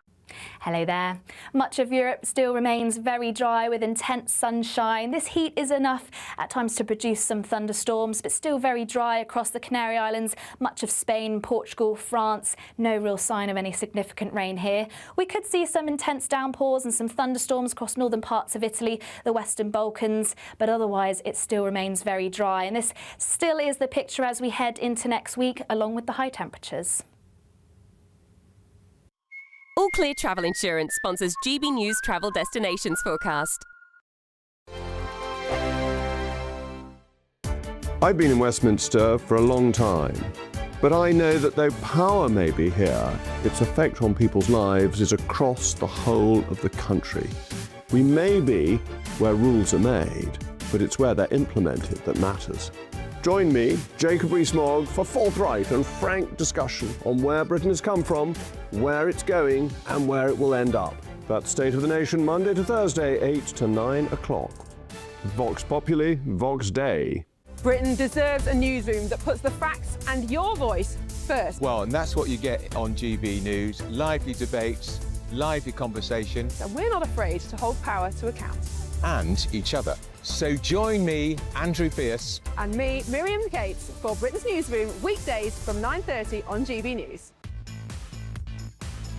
Hello there. Much of Europe still remains very dry with intense sunshine. This heat is enough at times to produce some thunderstorms, but still very dry across the Canary Islands, much of Spain, Portugal, France. No real sign of any significant rain here. We could see some intense downpours and some thunderstorms across northern parts of Italy, the Western Balkans, but otherwise it still remains very dry. And this still is the picture as we head into next week, along with the high temperatures. All Clear Travel Insurance sponsors GB News Travel Destinations Forecast. I've been in Westminster for a long time, but I know that though power may be here, its effect on people's lives is across the whole of the country. We may be where rules are made, but it's where they're implemented that matters. Join me, Jacob Rees-Mogg, for forthright and frank discussion on where Britain has come from, where it's going, and where it will end up. That's State of the Nation, Monday to Thursday, 8 to 9 o'clock. Vox Populi, Vox Dei. Britain deserves a newsroom that puts the facts and your voice first. Well, and that's what you get on GB News. Lively debates, lively conversation. And we're not afraid to hold power to account. And each other. So join me, Andrew Pearce. And me, Miriam Gates, for Britain's Newsroom, weekdays from 9:30 on GB News.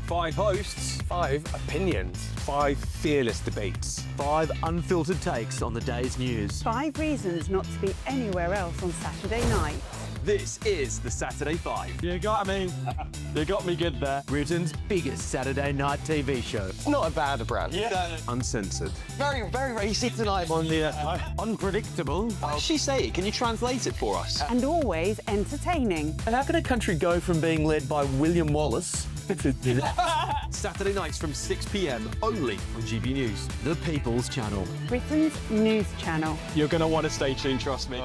5 hosts, 5 opinions, 5 fearless debates, 5 unfiltered takes on the day's news. 5 reasons not to be anywhere else on Saturday night. This is the Saturday 5. You got me good there. Britain's biggest Saturday night TV show. It's not a bad brand. Yeah. Uncensored. Very, very racy tonight on the unpredictable. What does she say? Can you translate it for us? And always entertaining. And how can a country go from being led by William Wallace Saturday nights from 6 p.m. only on GB News. The People's Channel. Britain's news channel. You're going to want to stay tuned, trust me.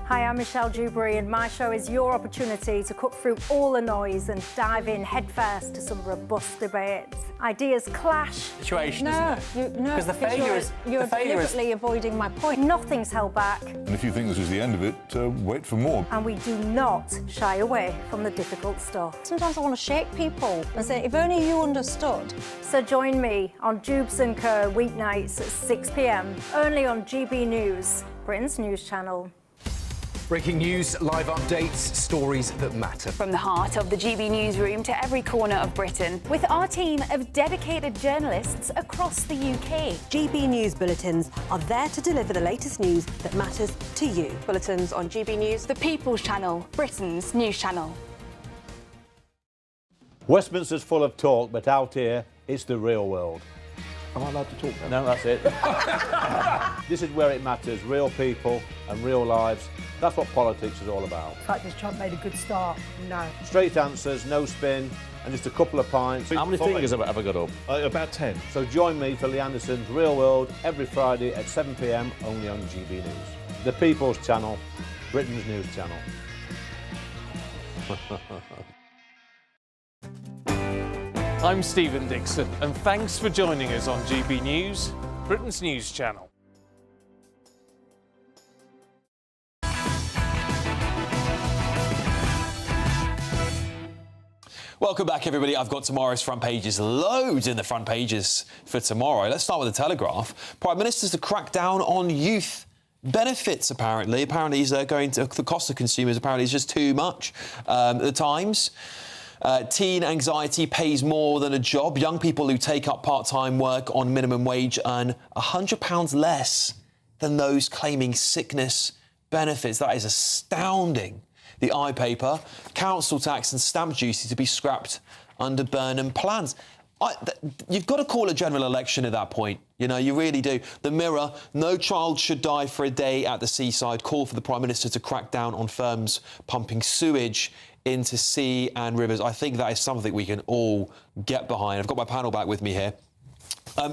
Hi, I'm Michelle Dewberry and my show is your opportunity to cut through all the noise and dive in headfirst to some robust debates. Ideas clash. Situation, No, Because the failure is... You're deliberately avoiding my point. Nothing's held back. And if you think this is the end of it, wait for more. And we do not shy away from the difficult stuff. Sometimes I want to shake people and say, if only you understood. So join me on Jubes & Co. weeknights at 6 p.m. only on GB News, Britain's news channel. Breaking news, live updates, stories that matter. From the heart of the GB newsroom to every corner of Britain, with our team of dedicated journalists across the UK. GB News bulletins are there to deliver the latest news that matters to you. Bulletins on GB News, The People's Channel, Britain's news channel. Westminster's full of talk, but out here, it's the real world. Am I allowed to talk now? No, that's it. This is where it matters, real people and real lives. That's what politics is all about. In fact, this Trump made a good start. No. Straight answers, no spin, and just a couple of pints. How many fingers have I ever got up? About 10. So join me for Lee Anderson's Real World every Friday at 7 p.m. only on GB News. The People's Channel, Britain's news channel. I'm Stephen Dixon, and thanks for joining us on GB News, Britain's news channel. Welcome back, everybody. I've got tomorrow's front pages. Loads in the front pages for tomorrow. Let's start with the Telegraph. Prime Minister's to crack down on youth benefits, apparently. Apparently, he's going to the cost of consumers. Apparently, is just too much. The Times. Teen anxiety pays more than a job. Young people who take up part-time work on minimum wage earn £100 less than those claiming sickness benefits. That is astounding. The iPaper, council tax and stamp duty to be scrapped under Burnham plans. You've got to call a general election at that point. You know, you really do. The Mirror, no child should die for a day at the seaside. Call for the Prime Minister to crack down on firms pumping sewage into sea and rivers. I think that is something we can all get behind. I've got my panel back with me here.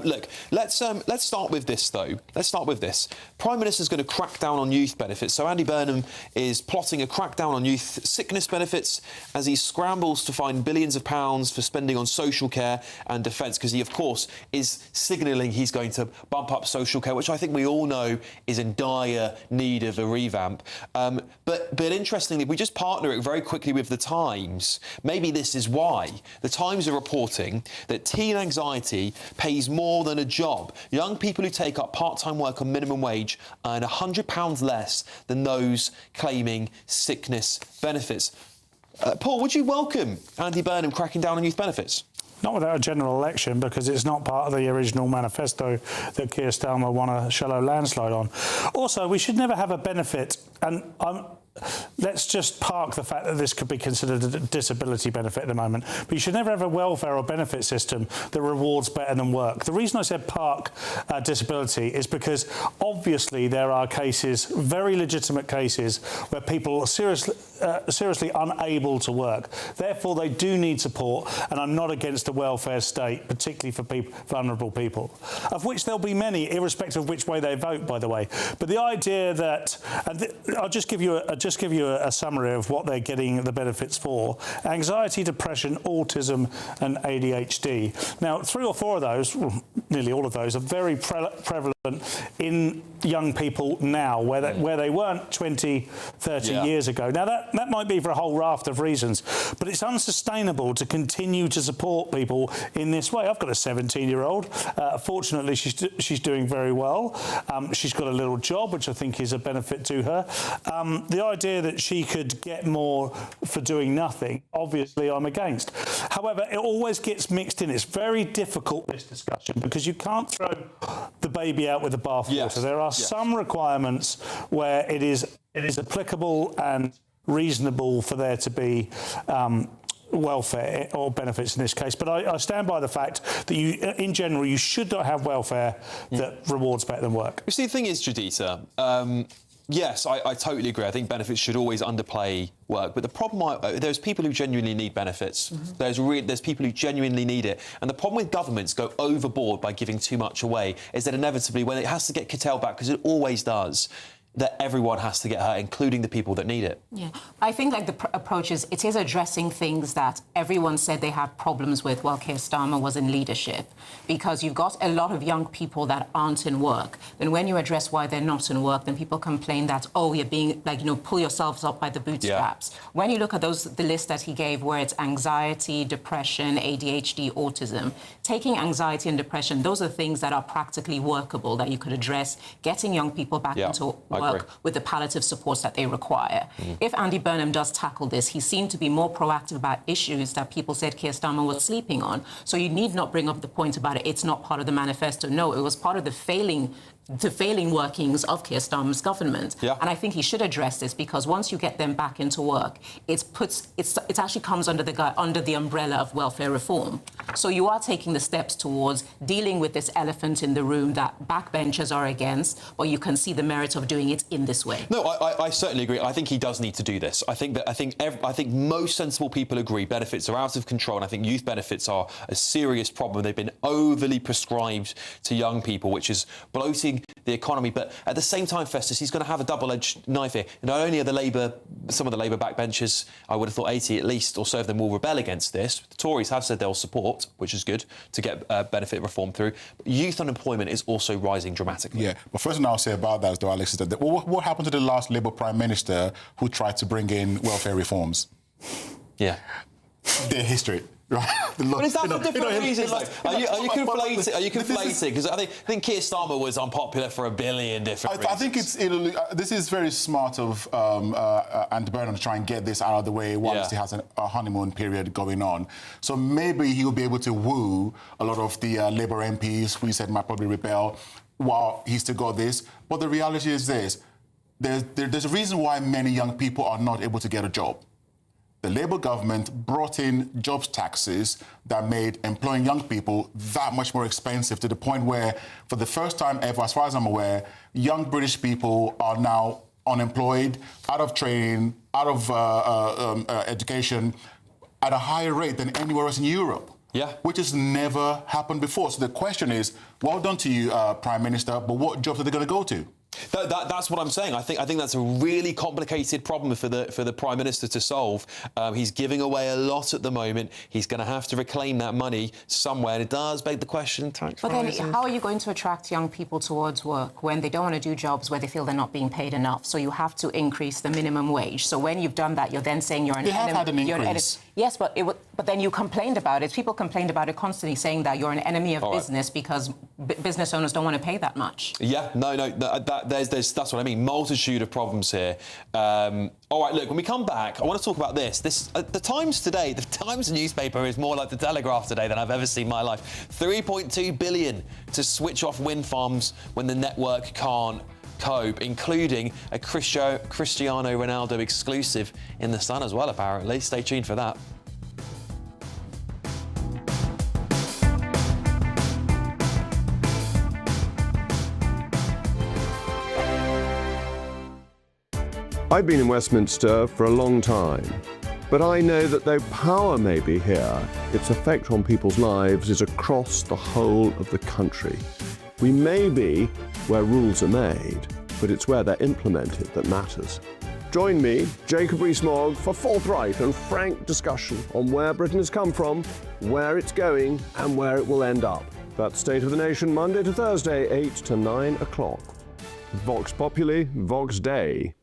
Look, let's start with this, though. Let's start with this. Prime Minister's going to crack down on youth benefits. So Andy Burnham is plotting a crackdown on youth sickness benefits as he scrambles to find billions of pounds for spending on social care and defence, because he, of course, is signalling he's going to bump up social care, which I think we all know is in dire need of a revamp. But interestingly, if we just partner it very quickly with The Times, maybe this is why. The Times are reporting that teen anxiety pays more than a job. Young people who take up part-time work on minimum wage earn £100 less than those claiming sickness benefits. Paul, would you welcome Andy Burnham cracking down on youth benefits? Not without a general election, because it's not part of the original manifesto that Keir Starmer won a shallow landslide on. Also, we should never have a benefit, and let's just park the fact that this could be considered a disability benefit at the moment, but you should never have a welfare or benefit system that rewards better than work. The reason I said park disability is because obviously there are cases, very legitimate cases, where people are seriously unable to work. Therefore, they do need support, and I'm not against a welfare state, particularly for vulnerable people, of which there'll be many, irrespective of which way they vote, by the way. But the idea that, I'll just give you a summary of what they're getting the benefits for: anxiety, depression, autism, and ADHD. Now, 3 or 4 of those, well, nearly all of those, are very prevalent in young people now, where they weren't 20, 30 years ago. Now, that might be for a whole raft of reasons, but it's unsustainable to continue to support people in this way. I've got a 17-year-old. Fortunately, she's doing very well. She's got a little job, which I think is a benefit to her. The idea that she could get more for doing nothing, obviously I'm against. However, it always gets mixed in. It's very difficult, this discussion, because you can't throw the baby out with the bathwater. There are some requirements where it is applicable and reasonable for there to be welfare or benefits in this case, but I stand by the fact that in general, you should not have welfare that rewards better than work. You see, the thing is, Juditha, yes, I totally agree. I think benefits should always underplay work. But the problem, there's people who genuinely need benefits. There's people who genuinely need it. And the problem with governments go overboard by giving too much away is that inevitably, when it has to get curtailed back, because it always does, that everyone has to get hurt, including the people that need it. Yeah, I think like the approach is, it is addressing things that everyone said they have problems with while Keir Starmer was in leadership, because you've got a lot of young people that aren't in work. Then when you address why they're not in work, then people complain that, oh, you're being, like, you know, pull yourselves up by the bootstraps. When you look at the list that he gave, where it's anxiety, depression, ADHD, autism, taking anxiety and depression, those are things that are practically workable, that you could address, getting young people back into work with the palliative supports that they require. If Andy Burnham does tackle this, he seemed to be more proactive about issues that people said Keir Starmer was sleeping on. So you need not bring up the point about it's not part of the manifesto. No, it was part of the failing workings of Keir Starmer's government. And I think he should address this, because once you get them back into work, it actually comes under the umbrella of welfare reform. So you are taking the steps towards dealing with this elephant in the room that backbenchers are against, but you can see the merit of doing it in this way. No, I certainly agree. I think he does need to do this. I think most sensible people agree benefits are out of control, and I think youth benefits are a serious problem. They've been overly prescribed to young people, which is bloating the economy. But at the same time, Festus, he's going to have a double-edged knife here. Not only are some of the Labour backbenchers, I would have thought 80 at least or so of them will rebel against this. The Tories have said they'll support, which is good, to get benefit reform through. But youth unemployment is also rising dramatically. Yeah, but first thing I'll say about that, though, Alex, is that what happened to the last Labour Prime Minister who tried to bring in welfare reforms? Yeah. Their history. Right. But is that for different reasons? Are you conflating? Because I think Keir Starmer was unpopular for a billion different reasons. I think this is very smart of Andy Burnham to try and get this out of the way whilst he has a honeymoon period going on. So maybe he'll be able to woo a lot of the Labour MPs who he said might probably rebel while he's still got this. But the reality is this. There's a reason why many young people are not able to get a job. the Labour government brought in jobs taxes that made employing young people that much more expensive, to the point where, for the first time ever, as far as I'm aware, young British people are now unemployed, out of training, out of education, at a higher rate than anywhere else in Europe. Yeah. Which has never happened before. So the question is, well done to you, Prime Minister, but what jobs are they going to go to? That's what I'm saying. I think that's a really complicated problem for the Prime Minister to solve. He's giving away a lot at the moment. He's going to have to reclaim that money somewhere. And it does beg the question, tax But then rises. how are you going to attract young people towards work when they don't want to do jobs where they feel they're not being paid enough? So you have to increase the minimum wage. So when you've done that, you're then saying you're an enemy. They have had an increase. Yes, but then you complained about it. People complained about it constantly, saying that you're an enemy of business because business owners don't want to pay that much. Yeah, no, that's what I mean. Multitude of problems here. All right, look, when we come back, I want to talk about this. The Times today, the Times newspaper is more like the Telegraph today than I've ever seen in my life. 3.2 billion to switch off wind farms when the network can't cope, including a Cristiano Ronaldo exclusive in The Sun as well, apparently. Stay tuned for that. I've been in Westminster for a long time, but I know that though power may be here, its effect on people's lives is across the whole of the country. We may be where rules are made, but it's where they're implemented that matters. Join me, Jacob Rees-Mogg, for forthright and frank discussion on where Britain has come from, where it's going, and where it will end up. That's State of the Nation, Monday to Thursday, 8 to 9 o'clock. Vox Populi, Vox Dei.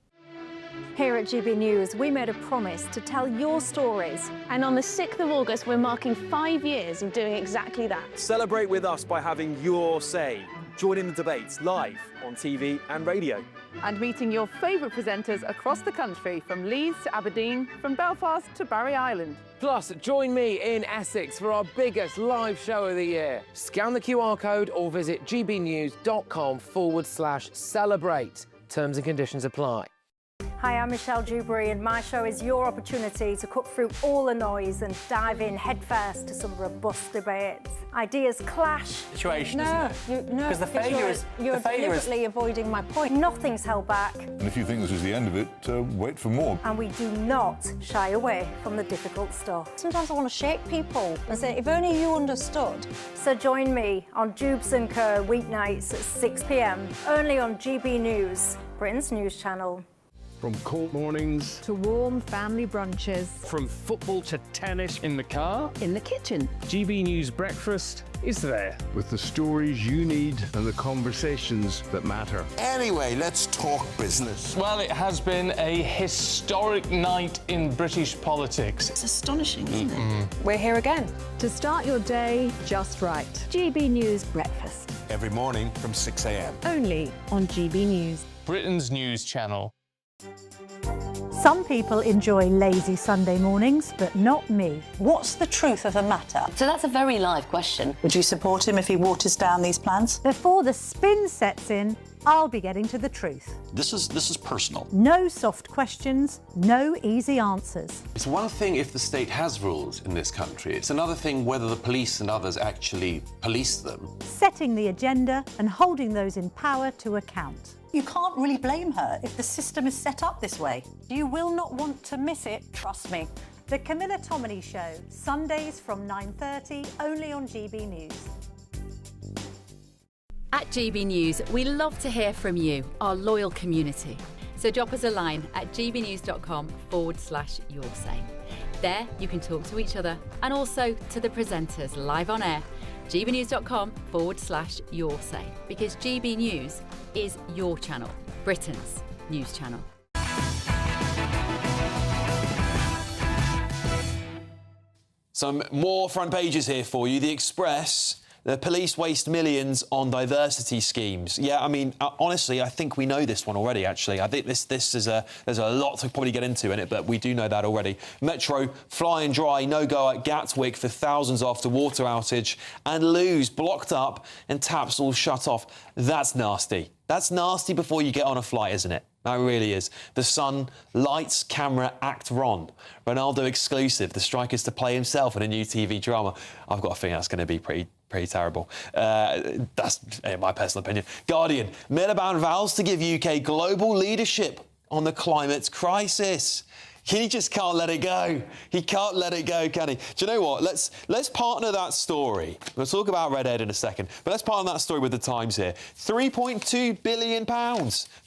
Here at GB News, we made a promise to tell your stories. And on the 6th of August, we're marking 5 years of doing exactly that. Celebrate with us by having your say. Join in the debates live on TV and radio. And meeting your favourite presenters across the country, from Leeds to Aberdeen, from Belfast to Barry Island. Plus, join me in Essex for our biggest live show of the year. Scan the QR code or visit gbnews.com/celebrate. Terms and conditions apply. Hi, I'm Michelle Dewberry, and my show is your opportunity to cut through all the noise and dive in headfirst to some robust debates. Ideas clash. Situation, no, isn't it? No, because the failure is you're deliberately avoiding my point. Nothing's held back. And if you think this is the end of it, wait for more. And we do not shy away from the difficult stuff. Sometimes I want to shake people and say, if only you understood. So join me on Jubes and Co weeknights at 6 p.m, only on GB News, Britain's news channel. From court mornings to warm family brunches. From football to tennis in the car. In the kitchen. GB News Breakfast is there. With the stories you need and the conversations that matter. Anyway, let's talk business. Well, it has been a historic night in British politics. It's astonishing, isn't it? We're here again to start your day just right. GB News Breakfast. Every morning from 6 a.m. Only on GB News. Britain's news channel. Some people enjoy lazy Sunday mornings, but not me. What's the truth of the matter? So that's a very live question. Would you support him if he waters down these plans? Before the spin sets in, I'll be getting to the truth. This is personal. No soft questions, no easy answers. It's one thing if the state has rules in this country. It's another thing whether the police and others actually police them. Setting the agenda and holding those in power to account. You can't really blame her if the system is set up this way. You will not want to miss it, trust me. The Camilla Tominey Show, Sundays from 9:30, only on GB News. At GB News, we love to hear from you, our loyal community. So drop us a line at gbnews.com/yoursay. There you can talk to each other and also to the presenters live on air. gbnews.com/yoursay, because GB News is your channel, Britain's news channel. Some more front pages here for you. The Express. The police waste millions on diversity schemes. Yeah, I mean, honestly, I think we know this one already, actually. I think this is there's a lot to probably get into in it, but we do know that already. Metro, fly and dry, no-go at Gatwick for thousands after water outage. And Lewes, blocked up and taps all shut off. That's nasty. That's nasty before you get on a flight, isn't it? That really is. The Sun, lights, camera, act Ron. Ronaldo exclusive. The striker's to play himself in a new TV drama. I've got a feeling that's going to be pretty terrible. That's my personal opinion. Guardian, Miliband vows to give UK global leadership on the climate crisis. He just can't let it go. He can't let it go, can he? Do you know what? Let's partner that story. We'll talk about Redhead in a second, but let's partner that story with the Times here. £3.2 billion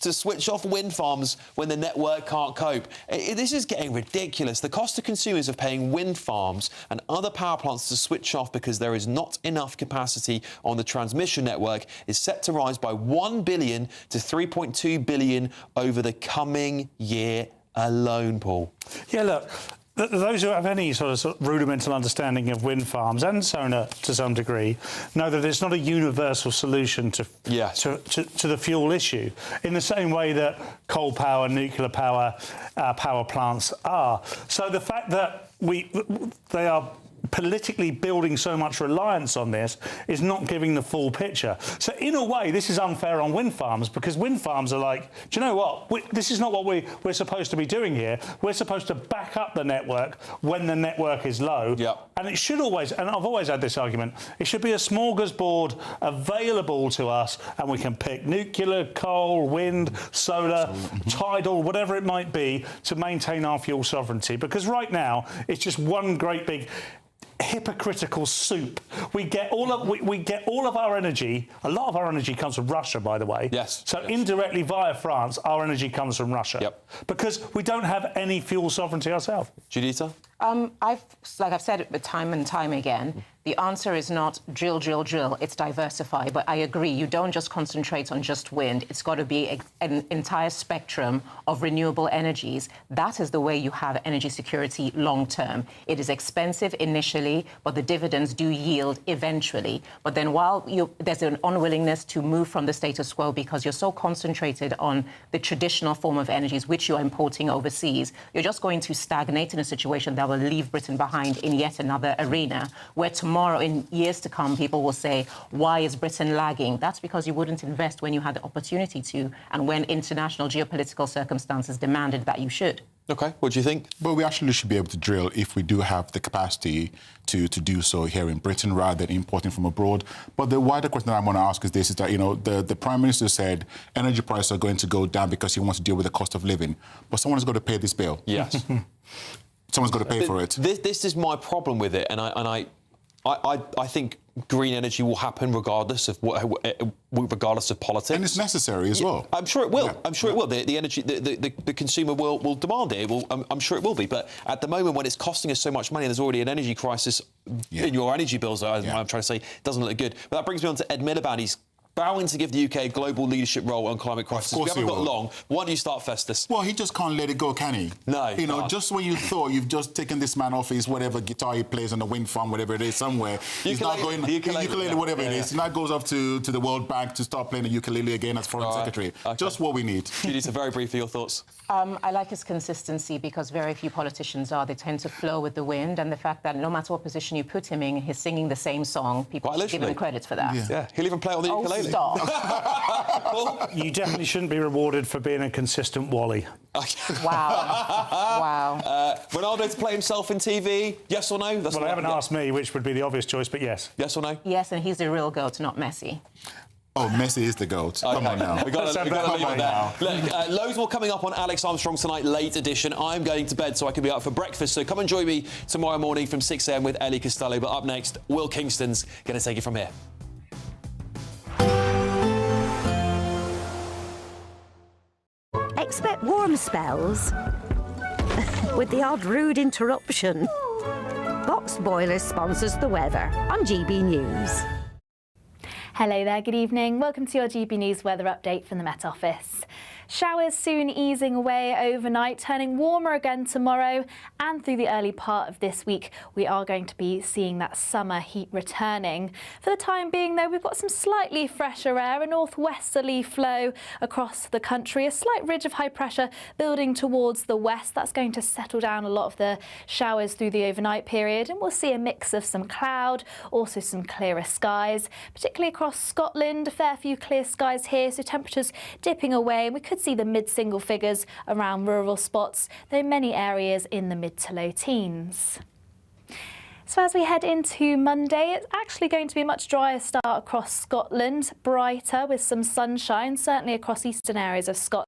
to switch off wind farms when the network can't cope. This is getting ridiculous. The cost to consumers of paying wind farms and other power plants to switch off because there is not enough capacity on the transmission network is set to rise by £1 billion to £3.2 billion over the coming year alone, Paul. Yeah, look, those who have any sort of rudimental understanding of wind farms and solar to some degree know that it's not a universal solution to the fuel issue in the same way that coal power, nuclear power, power plants are. So the fact that they are politically building so much reliance on this is not giving the full picture. So in a way, this is unfair on wind farms because wind farms are like, do you know what? This is not what we're supposed to be doing here. We're supposed to back up the network when the network is low. Yep. And it should always, and I've always had this argument, it should be a smorgasbord available to us and we can pick nuclear, coal, wind, solar, tidal, whatever it might be to maintain our fuel sovereignty. Because right now, it's just one great big hypocritical soup. We get all of our energy. A lot of our energy comes from Russia, by the way. Yes. So indirectly via France, our energy comes from Russia. Yep. Because we don't have any fuel sovereignty ourselves. Juditha? Like I've said it time and time again, the answer is not drill, drill, drill. It's diversify. But I agree, you don't just concentrate on just wind. It's got to be an entire spectrum of renewable energies. That is the way you have energy security long term. It is expensive initially, but the dividends do yield eventually. But then while there's an unwillingness to move from the status quo because you're so concentrated on the traditional form of energies which you're importing overseas, you're just going to stagnate in a situation that will leave Britain behind in yet another arena where tomorrow, in years to come, people will say, why is Britain lagging? That's because you wouldn't invest when you had the opportunity to and when international geopolitical circumstances demanded that you should. OK, what do you think? Well, we actually should be able to drill if we do have the capacity to do so here in Britain rather than importing from abroad. But the wider question that I want to ask is this, is that, you know, the Prime Minister said energy prices are going to go down because he wants to deal with the cost of living. But someone's got to pay this bill. Yes. Someone's got to pay for it. This is my problem with it, and I think green energy will happen regardless of politics. And it's necessary as well. I'm sure it will. Yeah. I'm sure it will. The energy, the consumer will demand it. I'm sure it will be. But at the moment, when it's costing us so much money, and there's already an energy crisis in your energy bills, I'm trying to say, doesn't look good. But that brings me on to Ed Miliband. He's vowing to give the UK a global leadership role on climate crisis. We haven't got long. Why don't you start, Festus? Well, he just can't let it go, can he? No. You know, just when you thought you've just taken this man off his whatever guitar he plays on a wind farm, whatever it is, somewhere. He's not going ukulele, whatever it is. He now goes off to the World Bank to start playing the ukulele again as Foreign Secretary. Okay. Just what we need. Judith, very briefly, your thoughts? I like his consistency because very few politicians are. They tend to flow with the wind, and the fact that no matter what position you put him in, he's singing the same song. People should give him credit for that. Yeah, he'll even play on the ukulele. Stop. You definitely shouldn't be rewarded for being a consistent Wally. Wow. Ronaldo to play himself in TV, yes or no? They haven't asked me, which would be the obvious choice, but yes. Yes or no? Yes, and he's the real GOAT, not Messi. Oh, Messi is the GOAT. Okay. Come on now. We've got to leave it there. Look, loads more coming up on Alex Armstrong Tonight, late edition. I'm going to bed so I can be up for breakfast. So come and join me tomorrow morning from 6 a.m. with Ellie Costello. But up next, Will Kingston's going to take it from here. Expect warm spells with the odd rude interruption. Box Boilers sponsors the weather on GB News. Hello there, good evening. Welcome to your GB News weather update from the Met Office. Showers soon easing away overnight, turning warmer again tomorrow, and through the early part of this week we are going to be seeing that summer heat returning. For the time being though, we've got some slightly fresher air, a northwesterly flow across the country, a slight ridge of high pressure building towards the west. That's going to settle down a lot of the showers through the overnight period, and we'll see a mix of some cloud, also some clearer skies, particularly across Scotland. A fair few clear skies here, so temperatures dipping away, and we could could see the mid-single figures around rural spots, though many areas in the mid to low teens. So as we head into Monday, it's actually going to be a much drier start across Scotland, brighter with some sunshine, certainly across eastern areas of Scotland.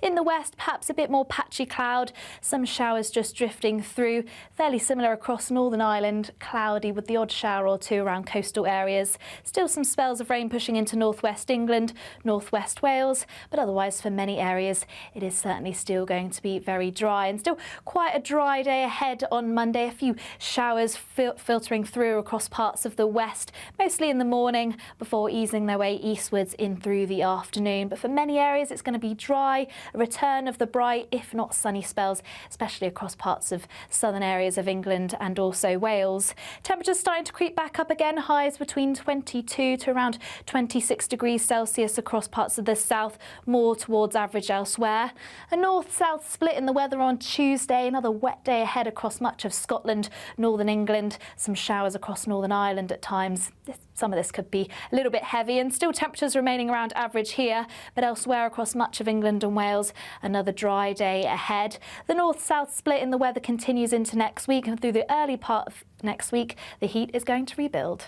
In the west, perhaps a bit more patchy cloud, some showers just drifting through, fairly similar across Northern Ireland, cloudy with the odd shower or two around coastal areas. Still some spells of rain pushing into northwest England, northwest Wales, but otherwise for many areas it is certainly still going to be very dry, and still quite a dry day ahead on Monday. A few showers filtering through across parts of the west, mostly in the morning before easing their way eastwards in through the afternoon. But for many areas it's going to be dry, a return of the bright, if not sunny spells, especially across parts of southern areas of England and also Wales. Temperatures starting to creep back up again, highs between 22 to around 26 degrees Celsius across parts of the south, more towards average elsewhere. A north-south split in the weather on Tuesday, another wet day ahead across much of Scotland, northern England, some showers across Northern Ireland at times. Some of this could be a little bit heavy, and still temperatures remaining around average here, but elsewhere across much of England and Wales, another dry day ahead. The north-south split in the weather continues into next week, and through the early part of next week, the heat is going to rebuild.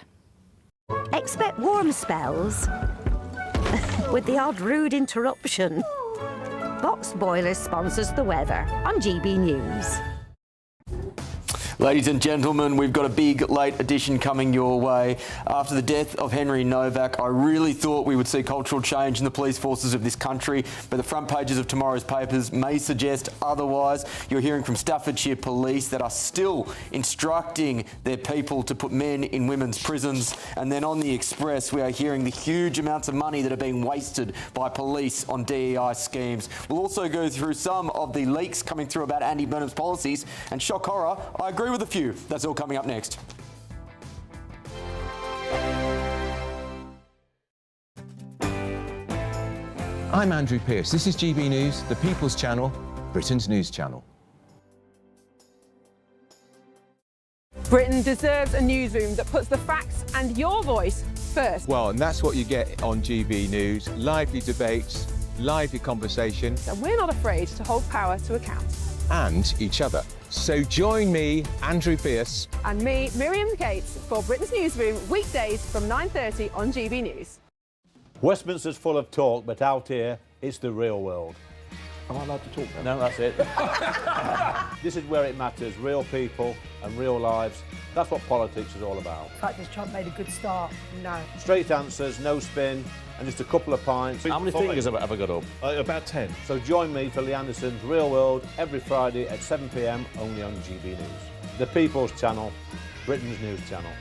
Expect warm spells with the odd rude interruption. Boxed Boilers sponsors the weather on GB News. Ladies and gentlemen, we've got a big late edition coming your way. After the death of Henry Novak, I really thought we would see cultural change in the police forces of this country, but the front pages of tomorrow's papers may suggest otherwise. You're hearing from Staffordshire Police that are still instructing their people to put men in women's prisons. And then on the Express, we are hearing the huge amounts of money that are being wasted by police on DEI schemes. We'll also go through some of the leaks coming through about Andy Burnham's policies, and shock horror, I agree with a few. That's all coming up next. I'm Andrew Pearce. This is GB News, the People's Channel, Britain's news channel. Britain deserves a newsroom that puts the facts and your voice first. Well, and that's what you get on GB News. Lively debates, lively conversation. And we're not afraid to hold power to account. And each other. So join me, Andrew Pearce. And me, Miriam Gates, for Britain's Newsroom, weekdays from 9:30 on GB News. Westminster's full of talk, but out here, it's the real world. Am I allowed to talk now? No, that's it. This is where it matters, real people and real lives. That's what politics is all about. In fact, has Trump made a good start? No. Straight answers, no spin, and just a couple of pints. How many fingers have I got up? About 10. So join me for Lee Anderson's Real World every Friday at 7 p.m, only on GB News. The People's Channel, Britain's news channel.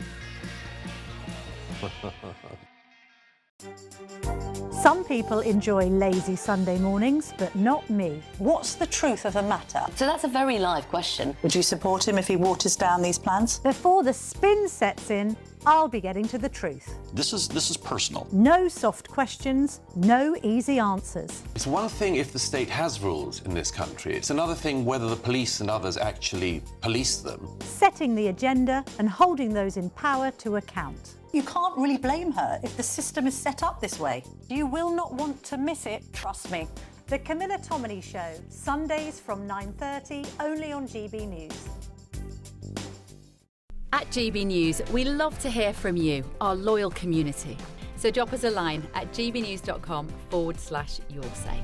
Some people enjoy lazy Sunday mornings, but not me. What's the truth of the matter? So that's a very live question. Would you support him if he waters down these plans? Before the spin sets in, I'll be getting to the truth. This is personal. No soft questions, no easy answers. It's one thing if the state has rules in this country. It's another thing whether the police and others actually police them. Setting the agenda and holding those in power to account. You can't really blame her if the system is set up this way. You will not want to miss it, trust me. The Camilla Tominey Show, Sundays from 9:30, only on GB News. At GB News, we love to hear from you, our loyal community. So drop us a line at gbnews.com/yoursay.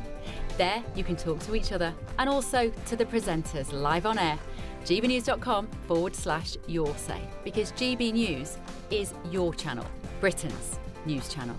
There you can talk to each other and also to the presenters live on air. gbnews.com/yoursay, because GB News is your channel, Britain's news channel.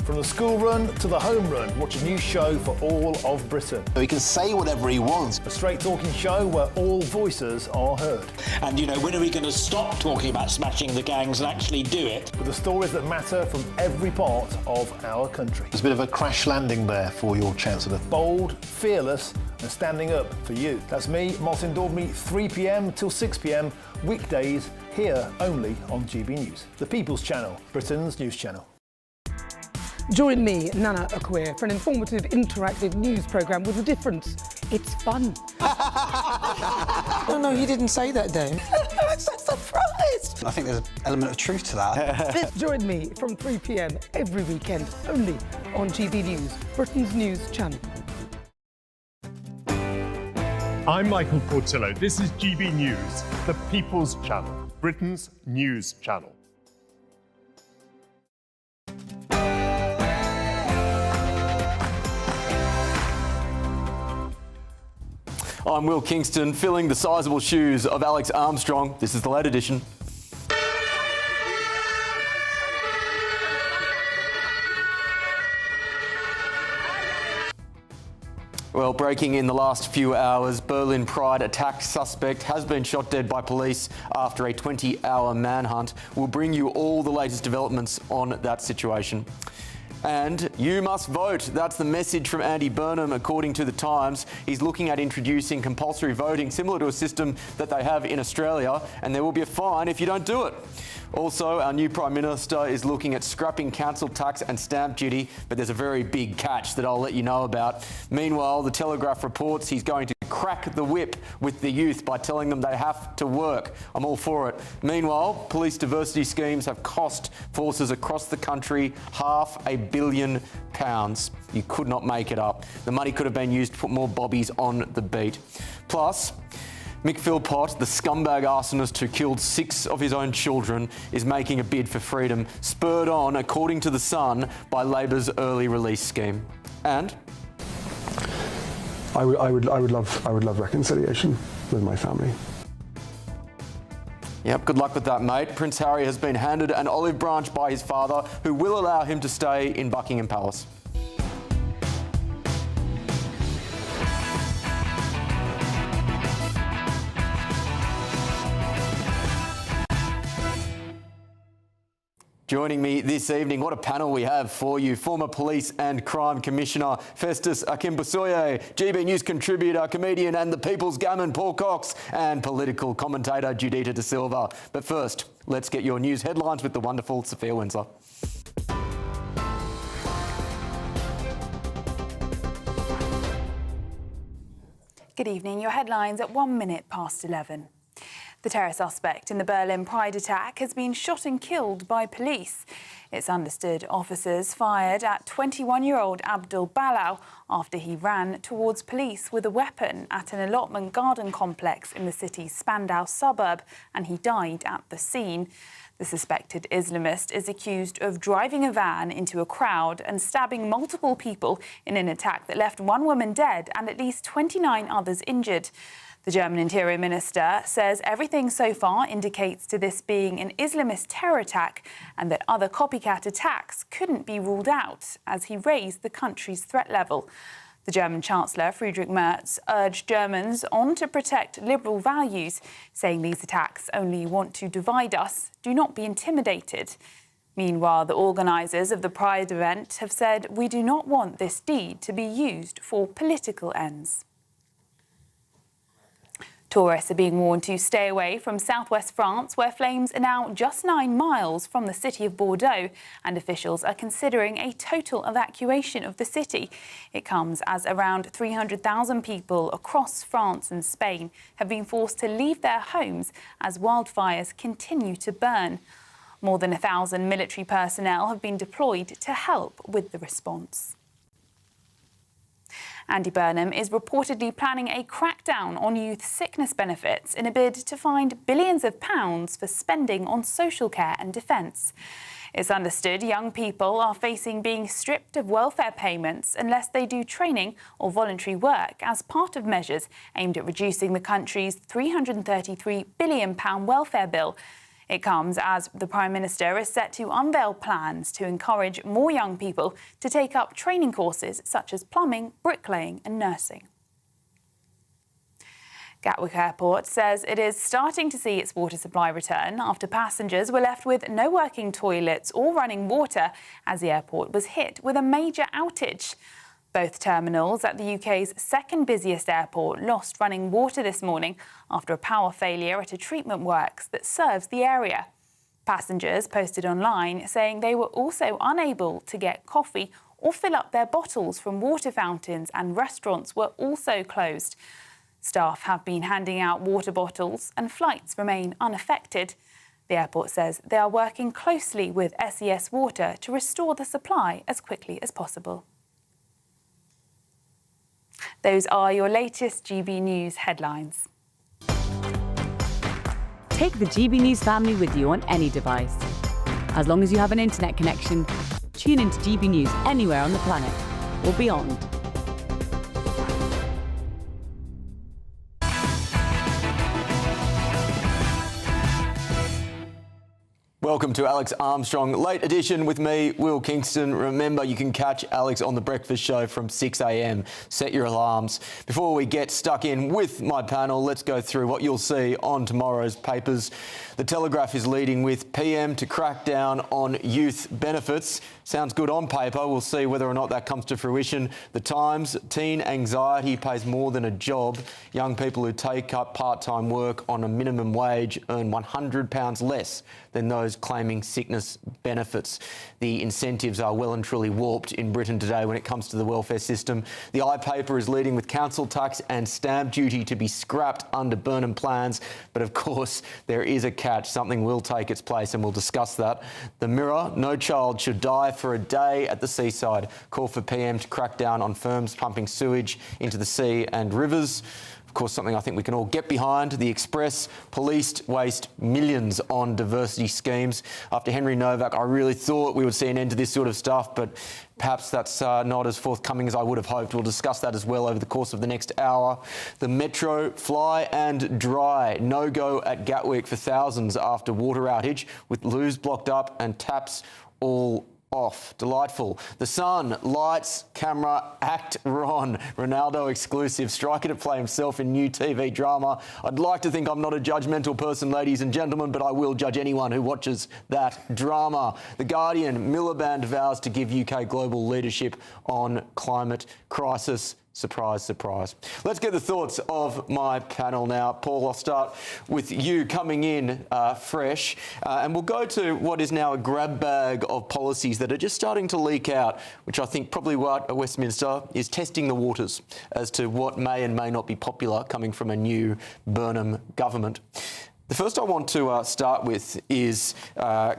From the school run to the home run, watch a new show for all of Britain. He can say whatever he wants. A straight talking show where all voices are heard. And, when are we going to stop talking about smashing the gangs and actually do it? With the stories that matter from every part of our country. There's a bit of a crash landing there for your Chancellor. Bold, fearless and standing up for you. That's me, Martin Daubney, 3 p.m. till 6 p.m, weekdays, here only on GB News. The People's Channel, Britain's news channel. Join me, Nana Akweer, for an informative, interactive news programme with a difference. It's fun. No, he didn't say that, Dave. I'm so surprised. I think there's an element of truth to that. Join me from 3 p.m. every weekend, only on GB News, Britain's news channel. I'm Michael Portillo. This is GB News, the People's Channel, Britain's news channel. I'm Will Kingston, filling the sizable shoes of Alex Armstrong. This is the late edition. Well, breaking in the last few hours, Berlin Pride attack suspect has been shot dead by police after a 20-hour manhunt. We'll bring you all the latest developments on that situation. And you must vote. That's the message from Andy Burnham, according to The Times. He's looking at introducing compulsory voting, similar to a system that they have in Australia, and there will be a fine if you don't do it. Also, our new Prime Minister is looking at scrapping council tax and stamp duty, but there's a very big catch that I'll let you know about. Meanwhile, The Telegraph reports he's going to crack the whip with the youth by telling them they have to work. I'm all for it. Meanwhile, police diversity schemes have cost forces across the country £500 million. You could not make it up. The money could have been used to put more bobbies on the beat. Plus, Mick Philpott, the scumbag arsonist who killed 6 of his own children, is making a bid for freedom, spurred on, according to The Sun, by Labor's early release scheme. And I would love reconciliation with my family. Yep, good luck with that, mate. Prince Harry has been handed an olive branch by his father, who will allow him to stay in Buckingham Palace. Joining me this evening, what a panel we have for you. Former Police and Crime Commissioner Festus Akimbusoye, GB News contributor, comedian and the People's Gammon Paul Cox, and political commentator Judita De Silva. But first, let's get your news headlines with the wonderful Sophia Windsor. Good evening. Your headlines at 11:01. The terror suspect in the Berlin Pride attack has been shot and killed by police. It's understood officers fired at 21-year-old Abdul Balau after he ran towards police with a weapon at an allotment garden complex in the city's Spandau suburb, and he died at the scene. The suspected Islamist is accused of driving a van into a crowd and stabbing multiple people in an attack that left 1 woman dead and at least 29 others injured. The German Interior Minister says everything so far indicates to this being an Islamist terror attack and that other copycat attacks couldn't be ruled out, as he raised the country's threat level. The German Chancellor, Friedrich Merz, urged Germans on to protect liberal values, saying these attacks only want to divide us. Do not be intimidated. Meanwhile, the organisers of the Pride event have said, we do not want this deed to be used for political ends. Tourists are being warned to stay away from southwest France, where flames are now just 9 miles from the city of Bordeaux, and officials are considering a total evacuation of the city. It comes as around 300,000 people across France and Spain have been forced to leave their homes as wildfires continue to burn. More than 1,000 military personnel have been deployed to help with the response. Andy Burnham is reportedly planning a crackdown on youth sickness benefits in a bid to find billions of pounds for spending on social care and defence. It's understood young people are facing being stripped of welfare payments unless they do training or voluntary work as part of measures aimed at reducing the country's £333 billion welfare bill. It comes as the Prime Minister is set to unveil plans to encourage more young people to take up training courses such as plumbing, bricklaying and nursing. Gatwick Airport says it is starting to see its water supply return after passengers were left with no working toilets or running water as the airport was hit with a major outage. Both terminals at the UK's second busiest airport lost running water this morning after a power failure at a treatment works that serves the area. Passengers posted online saying they were also unable to get coffee or fill up their bottles from water fountains, and restaurants were also closed. Staff have been handing out water bottles and flights remain unaffected. The airport says they are working closely with SES Water to restore the supply as quickly as possible. Those are your latest GB News headlines. Take the GB News family with you on any device. As long as you have an internet connection, tune into GB News anywhere on the planet or beyond. Welcome to Alex Armstrong Late Edition with me, Will Kingston. Remember, you can catch Alex on The Breakfast Show from 6 a.m. Set your alarms. Before we get stuck in with my panel, let's go through what you'll see on tomorrow's papers. The Telegraph is leading with PM to crack down on youth benefits. Sounds good on paper. We'll see whether or not that comes to fruition. The Times, teen anxiety pays more than a job. Young people who take up part-time work on a minimum wage earn £100 less than those claiming sickness benefits. The incentives are well and truly warped in Britain today when it comes to the welfare system. The iPaper is leading with council tax and stamp duty to be scrapped under Burnham plans. But of course, there is a catch. Something will take its place and we'll discuss that. The Mirror, no child should die for a day at the seaside. Call for PM to crack down on firms pumping sewage into the sea and rivers. Of course, something I think we can all get behind. The Express, police waste millions on diversity schemes. After Henry Novak, I really thought we would see an end to this sort of stuff, but perhaps that's not as forthcoming as I would have hoped. We'll discuss that as well over the course of the next hour. The Metro, fly and dry. No-go at Gatwick for thousands after water outage, with loos blocked up and taps all off. Delightful. The Sun, lights, camera, act Ron. Ronaldo exclusive. Striker to play himself in new TV drama. I'd like to think I'm not a judgmental person, ladies and gentlemen, but I will judge anyone who watches that drama. The Guardian, Miliband vows to give UK global leadership on climate crisis. Surprise, surprise. Let's get the thoughts of my panel now. Paul, I'll start with you coming in fresh. And we'll go to what is now a grab bag of policies that are just starting to leak out, which I think probably what Westminster is testing the waters as to what may and may not be popular coming from a new Burnham government. The first I want to start with is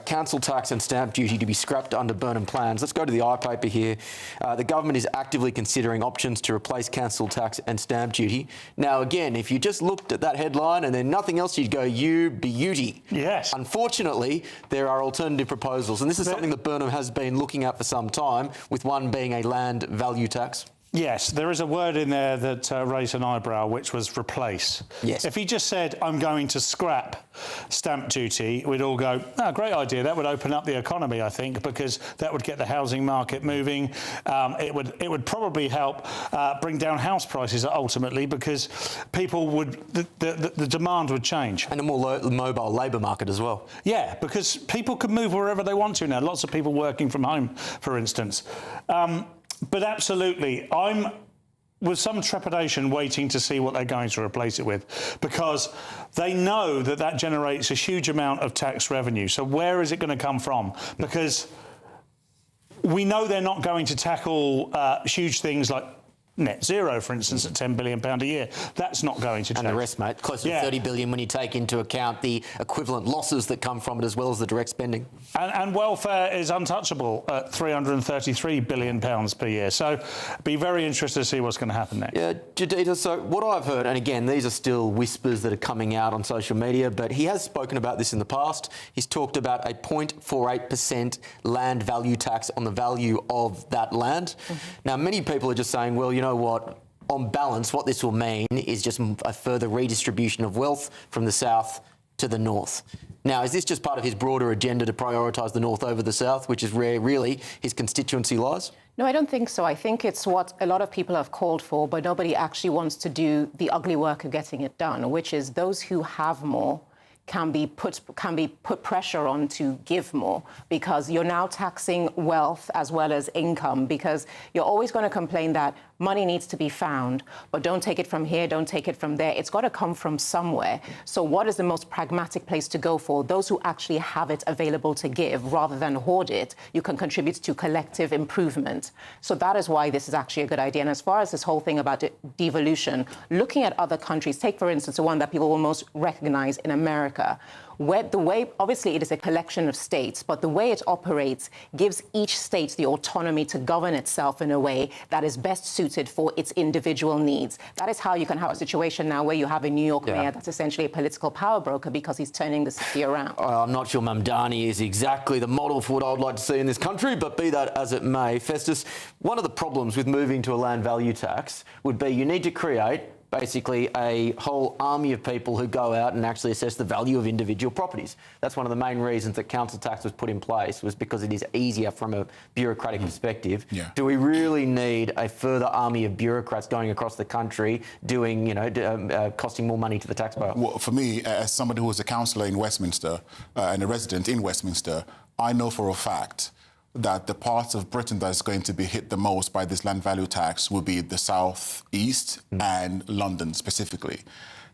council tax and stamp duty to be scrapped under Burnham plans. Let's go to the iPaper here. The government is actively considering options to replace council tax and stamp duty. Now, again, if you just looked at that headline and then nothing else, you'd go, you beauty. Yes. Unfortunately, there are alternative proposals, and this is something that Burnham has been looking at for some time, with one being a land value tax. Yes, there is a word in there that raised an eyebrow, which was replace. Yes. If he just said, I'm going to scrap stamp duty, we'd all go, oh, great idea. That would open up the economy, I think, because that would get the housing market moving. It would probably help bring down house prices ultimately, because people would, the demand would change. And a more mobile labour market as well. Yeah, because people can move wherever they want to now. Lots of people working from home, for instance. But absolutely, I'm with some trepidation waiting to see what they're going to replace it with, because they know that that generates a huge amount of tax revenue. So where is it going to come from? Because we know they're not going to tackle huge things like net zero, for instance, at £10 billion a year. That's not going to change. And the rest, mate, close to 30 billion when you take into account the equivalent losses that come from it, as well as the direct spending. And welfare is untouchable at £333 billion per year. So be very interested to see what's going to happen next. Yeah, Jadita, so what I've heard, and again, these are still whispers that are coming out on social media, but he has spoken about this in the past. He's talked about a 0.48% land value tax on the value of that land. Now, many people are just saying, well, you know what, on balance, what this will mean is just a further redistribution of wealth from the south to the north. Now, is this just part of his broader agenda to prioritise the north over the south, which is where really his constituency lies? No, I don't think so. I think it's what a lot of people have called for, but nobody actually wants to do the ugly work of getting it done, which is those who have more can be put pressure on to give more, because you're now taxing wealth as well as income, because you're always going to complain that money needs to be found, but don't take it from here, don't take it from there. It's got to come from somewhere. So what is the most pragmatic place to go for? Those who actually have it available to give, rather than hoard it, you can contribute to collective improvement. So that is why this is actually a good idea. And as far as this whole thing about devolution, looking at other countries, take, for instance, the one that people will most recognize in America, where the way, obviously it is a collection of states, but the way it operates gives each state the autonomy to govern itself in a way that is best suited for its individual needs. That is how you can have a situation now where you have a New York mayor that's essentially a political power broker because he's turning the city around. I'm not sure Mamdani is exactly the model for what I would like to see in this country, but be that as it may, Festus, one of the problems with moving to a land value tax would be you need to create basically a whole army of people who go out and actually assess the value of individual properties. That's one of the main reasons that council tax was put in place, was because it is easier from a bureaucratic perspective. Yeah. Do we really need a further army of bureaucrats going across the country doing, costing more money to the taxpayer? Well, for me, as somebody who was a councillor in Westminster and a resident in Westminster, I know for a fact that the parts of Britain that is going to be hit the most by this land value tax will be the South East and London specifically.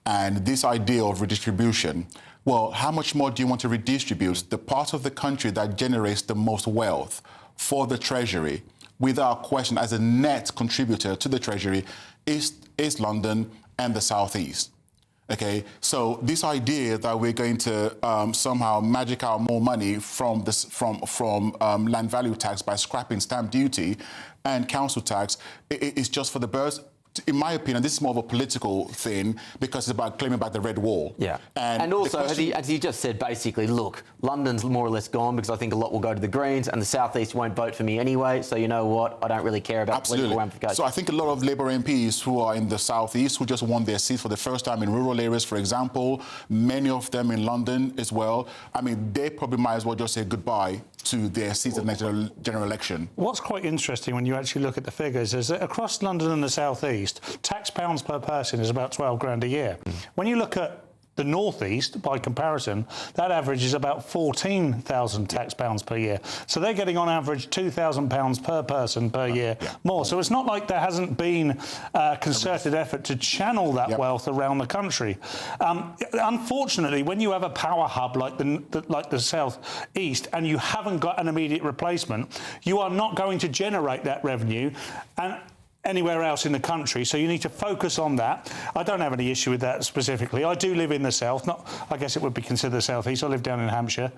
And this idea of redistribution, well, how much more do you want to redistribute? The part of the country that generates the most wealth for the Treasury, without question, as a net contributor to the Treasury, is London and the South East. Okay, so this idea that we're going to somehow magic out more money from land value tax by scrapping stamp duty and council tax is just for the birds. In my opinion, this is more of a political thing because it's about claiming back the Red Wall. Yeah. And also, as he just said, basically, look, London's more or less gone because I think a lot will go to the Greens and the South East won't vote for me anyway. So you know what? I don't really care about political ramifications. So I think a lot of Labour MPs who are in the South East who just won their seats for the first time in rural areas, for example, many of them in London as well. I mean, they probably might as well just say goodbye to their seats at the next general election. What's quite interesting when you actually look at the figures is that across London and the South East, tax pounds per person is about 12 grand a year. When you look at the North East, by comparison, that average is about 14,000 tax pounds per year. So they're getting on average £2,000 per person per year more. So it's not like there hasn't been a concerted effort to channel that wealth around the country. Unfortunately, when you have a power hub like the South East and you haven't got an immediate replacement, you are not going to generate that revenue anywhere else in the country, so you need to focus on that. I don't have any issue with that specifically. I do live in the south, I guess it would be considered the South East. I live down in Hampshire.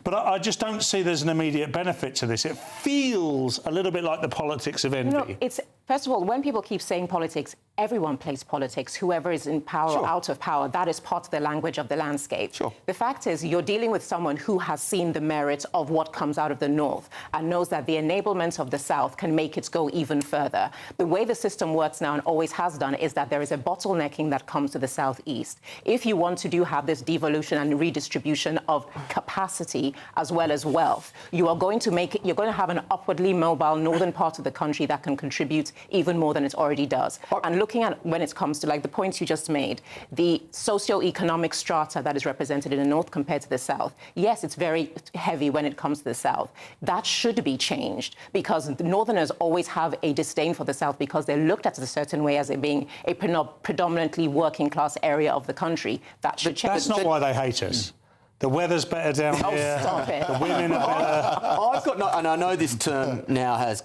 But I just don't see there's an immediate benefit to this. It feels a little bit like the politics of envy. First of all, when people keep saying politics, everyone plays politics. Whoever is in power or out of power, that is part of the language of the landscape. The fact is, you're dealing with someone who has seen the merit of what comes out of the North and knows that the enablement of the South can make it go even further. The way the system works now and always has done is that there is a bottlenecking that comes to the South East. If you want to have this devolution and redistribution of capacity as well as wealth, you're going to have an upwardly mobile northern part of the country that can contribute even more than it already does. And looking at when it comes to the points you just made, the socio-economic strata that is represented in the North compared to the South, yes, it's very heavy when it comes to the South. That should be changed because the Northerners always have a disdain for the South because they're looked at a certain way as it being a predominantly working class area of the country. That should change. That's not why they hate us. The weather's better down here. Stop it. The women are better. I've got no, and I know this term now has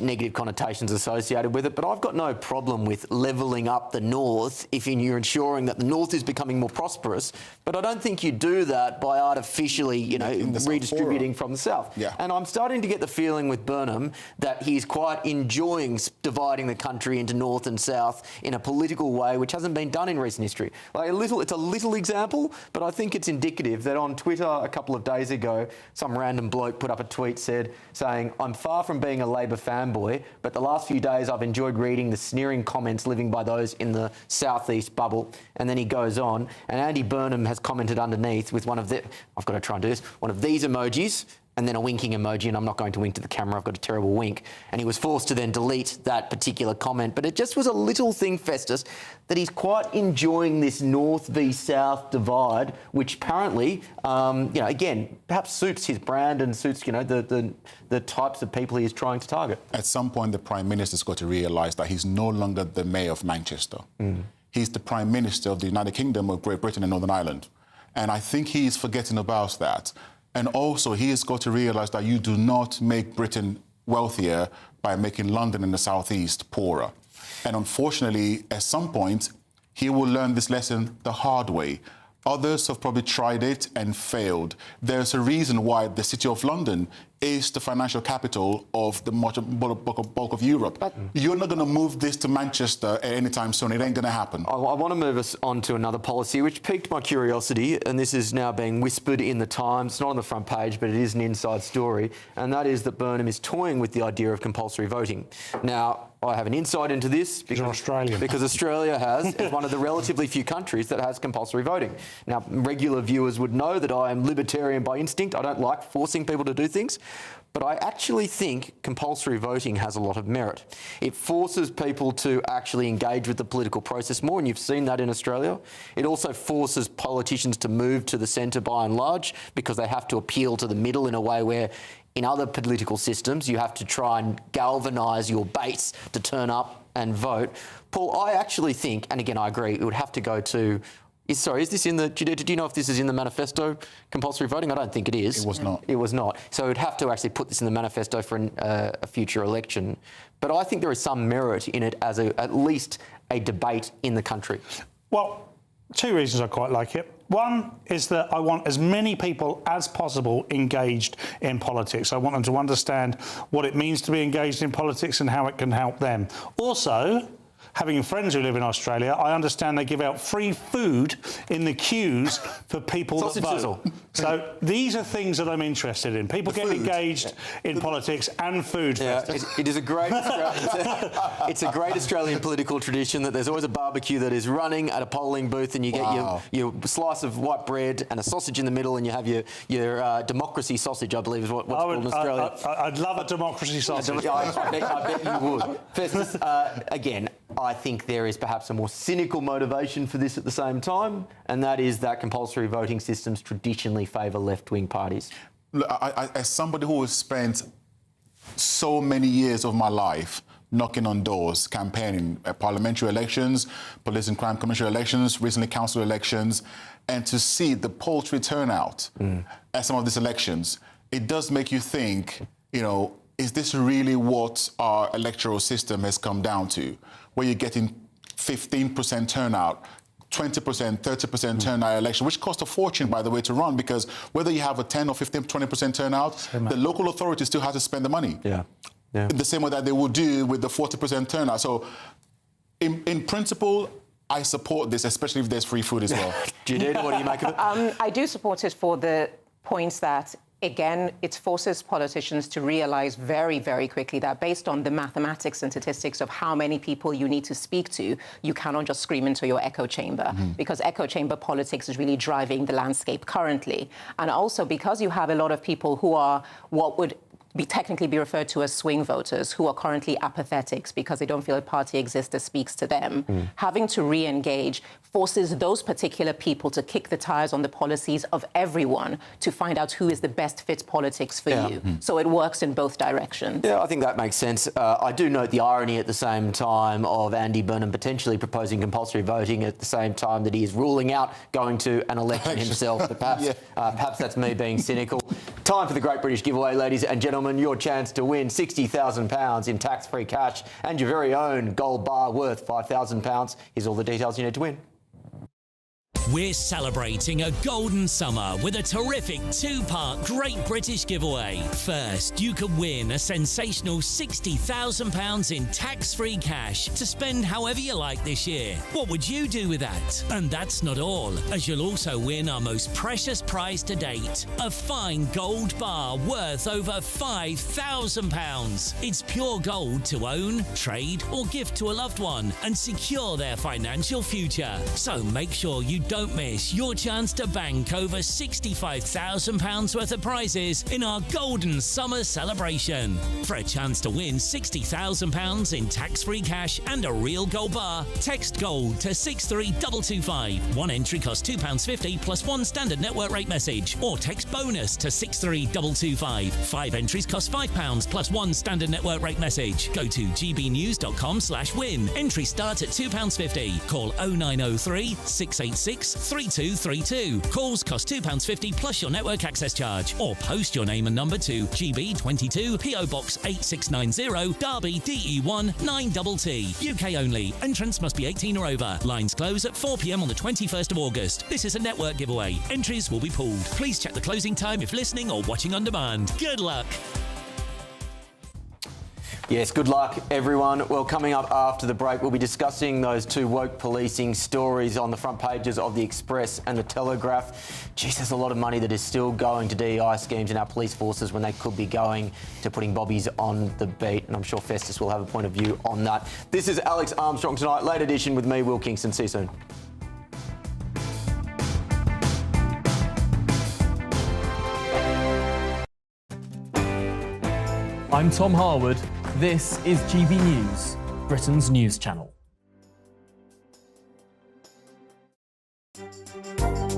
negative connotations associated with it, but I've got no problem with levelling up the North if you're ensuring that the North is becoming more prosperous. But I don't think you do that by artificially, redistributing from the South. And I'm starting to get the feeling with Burnham that he's quite enjoying dividing the country into North and South in a political way, which hasn't been done in recent history. It's a little example, but I think it's indicative that on Twitter a couple of days ago, some random bloke put up a tweet saying, "I'm far from being a Labor fanboy, but the last few days I've enjoyed reading the sneering comments living by those in the southeast bubble." And then he goes on, and Andy Burnham has commented underneath with one of these emojis, and then a winking emoji, and I'm not going to wink to the camera, I've got a terrible wink. And he was forced to then delete that particular comment. But it just was a little thing, Festus, that he's quite enjoying this North v South divide, which apparently, again, perhaps suits his brand and suits, the types of people he is trying to target. At some point, the Prime Minister's got to realise that he's no longer the Mayor of Manchester. He's the Prime Minister of the United Kingdom of Great Britain and Northern Ireland. And I think he is forgetting about that. And also, he has got to realise that you do not make Britain wealthier by making London and the South East poorer. And unfortunately, at some point, he will learn this lesson the hard way. Others have probably tried it and failed. There's a reason why the City of London is the financial capital of the bulk of Europe. But you're not going to move this to Manchester anytime soon. It ain't going to happen. I want to move us on to another policy which piqued my curiosity, and this is now being whispered in the Times. It's not on the front page, but it is an inside story, and that is that Burnham is toying with the idea of compulsory voting. Now, I have an insight into this because Australia is one of the relatively few countries that has compulsory voting. Now, regular viewers would know that I am libertarian by instinct. I don't like forcing people to do things. But I actually think compulsory voting has a lot of merit. It forces people to actually engage with the political process more, and you've seen that in Australia. It also forces politicians to move to the centre by and large, because they have to appeal to the middle in a way where in other political systems you have to try and galvanise your base to turn up and vote. Paul, I actually think, and again I agree, it would have to go to... is this in the... Do you know if this is in the manifesto, compulsory voting? I don't think it is. It was not. It was not. So we'd have to actually put this in the manifesto for a future election. But I think there is some merit in it as at least a debate in the country. Well, two reasons I quite like it. One is that I want as many people as possible engaged in politics. I want them to understand what it means to be engaged in politics and how it can help them. Also, having friends who live in Australia, I understand they give out free food in the queues for people that vote. So these are things that I'm interested in. People getting engaged in politics and food. Yeah, it is a great it's a great Australian political tradition that there's always a barbecue that is running at a polling booth, and you get your slice of white bread and a sausage in the middle, and you have your democracy sausage, I believe is what's called in Australia. I'd love a democracy sausage. I bet you would. Festus, again, I think there is perhaps a more cynical motivation for this at the same time, and that is that compulsory voting systems traditionally favour left-wing parties. Look, as somebody who has spent so many years of my life knocking on doors, campaigning at parliamentary elections, police and crime commissioner elections, recently council elections, and to see the paltry turnout at some of these elections, it does make you think, you know, is this really what our electoral system has come down to, where you're getting 15% turnout, 20%, 30% turnout election, which costs a fortune, by the way, to run, because whether you have a 10 or 15, 20% turnout, the local authority still has to spend the money. Yeah. The same way that they would do with the 40% turnout. So, in principle, I support this, especially if there's free food as well. Judith, what do you make of it? I do support it for the points that, again, it forces politicians to realise very, very quickly that based on the mathematics and statistics of how many people you need to speak to, you cannot just scream into your echo chamber, because echo chamber politics is really driving the landscape currently. And also because you have a lot of people who are what would technically be referred to as swing voters, who are currently apathetics because they don't feel a party exists that speaks to them. Having to re-engage forces those particular people to kick the tires on the policies of everyone to find out who is the best fit politics for you. So it works in both directions. Yeah, I think that makes sense. I do note the irony at the same time of Andy Burnham potentially proposing compulsory voting at the same time that he is ruling out going to an election himself. But perhaps, perhaps that's me being cynical. Time for the Great British Giveaway, ladies and gentlemen. Your chance to win £60,000 in tax-free cash and your very own gold bar worth £5,000. Here's all the details you need to win. We're celebrating a golden summer with a terrific two-part Great British Giveaway. First, you could win a sensational £60,000 in tax-free cash to spend however you like this year. What would you do with that? And that's not all, as you'll also win our most precious prize to date, a fine gold bar worth over £5,000. It's pure gold to own, trade or gift to a loved one and secure their financial future. So make sure you don't miss your chance to bank over £65,000 worth of prizes in our Golden Summer celebration. For a chance to win £60,000 in tax-free cash and a real gold bar, text GOLD to 63225. One entry costs £2.50 plus one standard network rate message, or text BONUS to 63225. 5 entries cost £5 plus one standard network rate message. Go to gbnews.com/win. Entry starts at £2.50. Call 0903 686 box 3232. Calls cost £2.50 plus your network access charge. Or post your name and number to GB22 PO Box 8690 Derby DE1 9TT. UK only. Entrance must be 18 or over. Lines close at 4 p.m. on the 21st of August. This is a network giveaway. Entries will be pulled. Please check the closing time if listening or watching on demand. Good luck. Yes, good luck, everyone. Well, coming up after the break, we'll be discussing those two woke policing stories on the front pages of the Express and the Telegraph. Geez, there's a lot of money that is still going to DEI schemes in our police forces when they could be going to putting bobbies on the beat. And I'm sure Festus will have a point of view on that. This is Alex Armstrong Tonight, late edition with me, Will Kingston. See you soon. I'm Tom Harwood. This is GB News, Britain's news channel.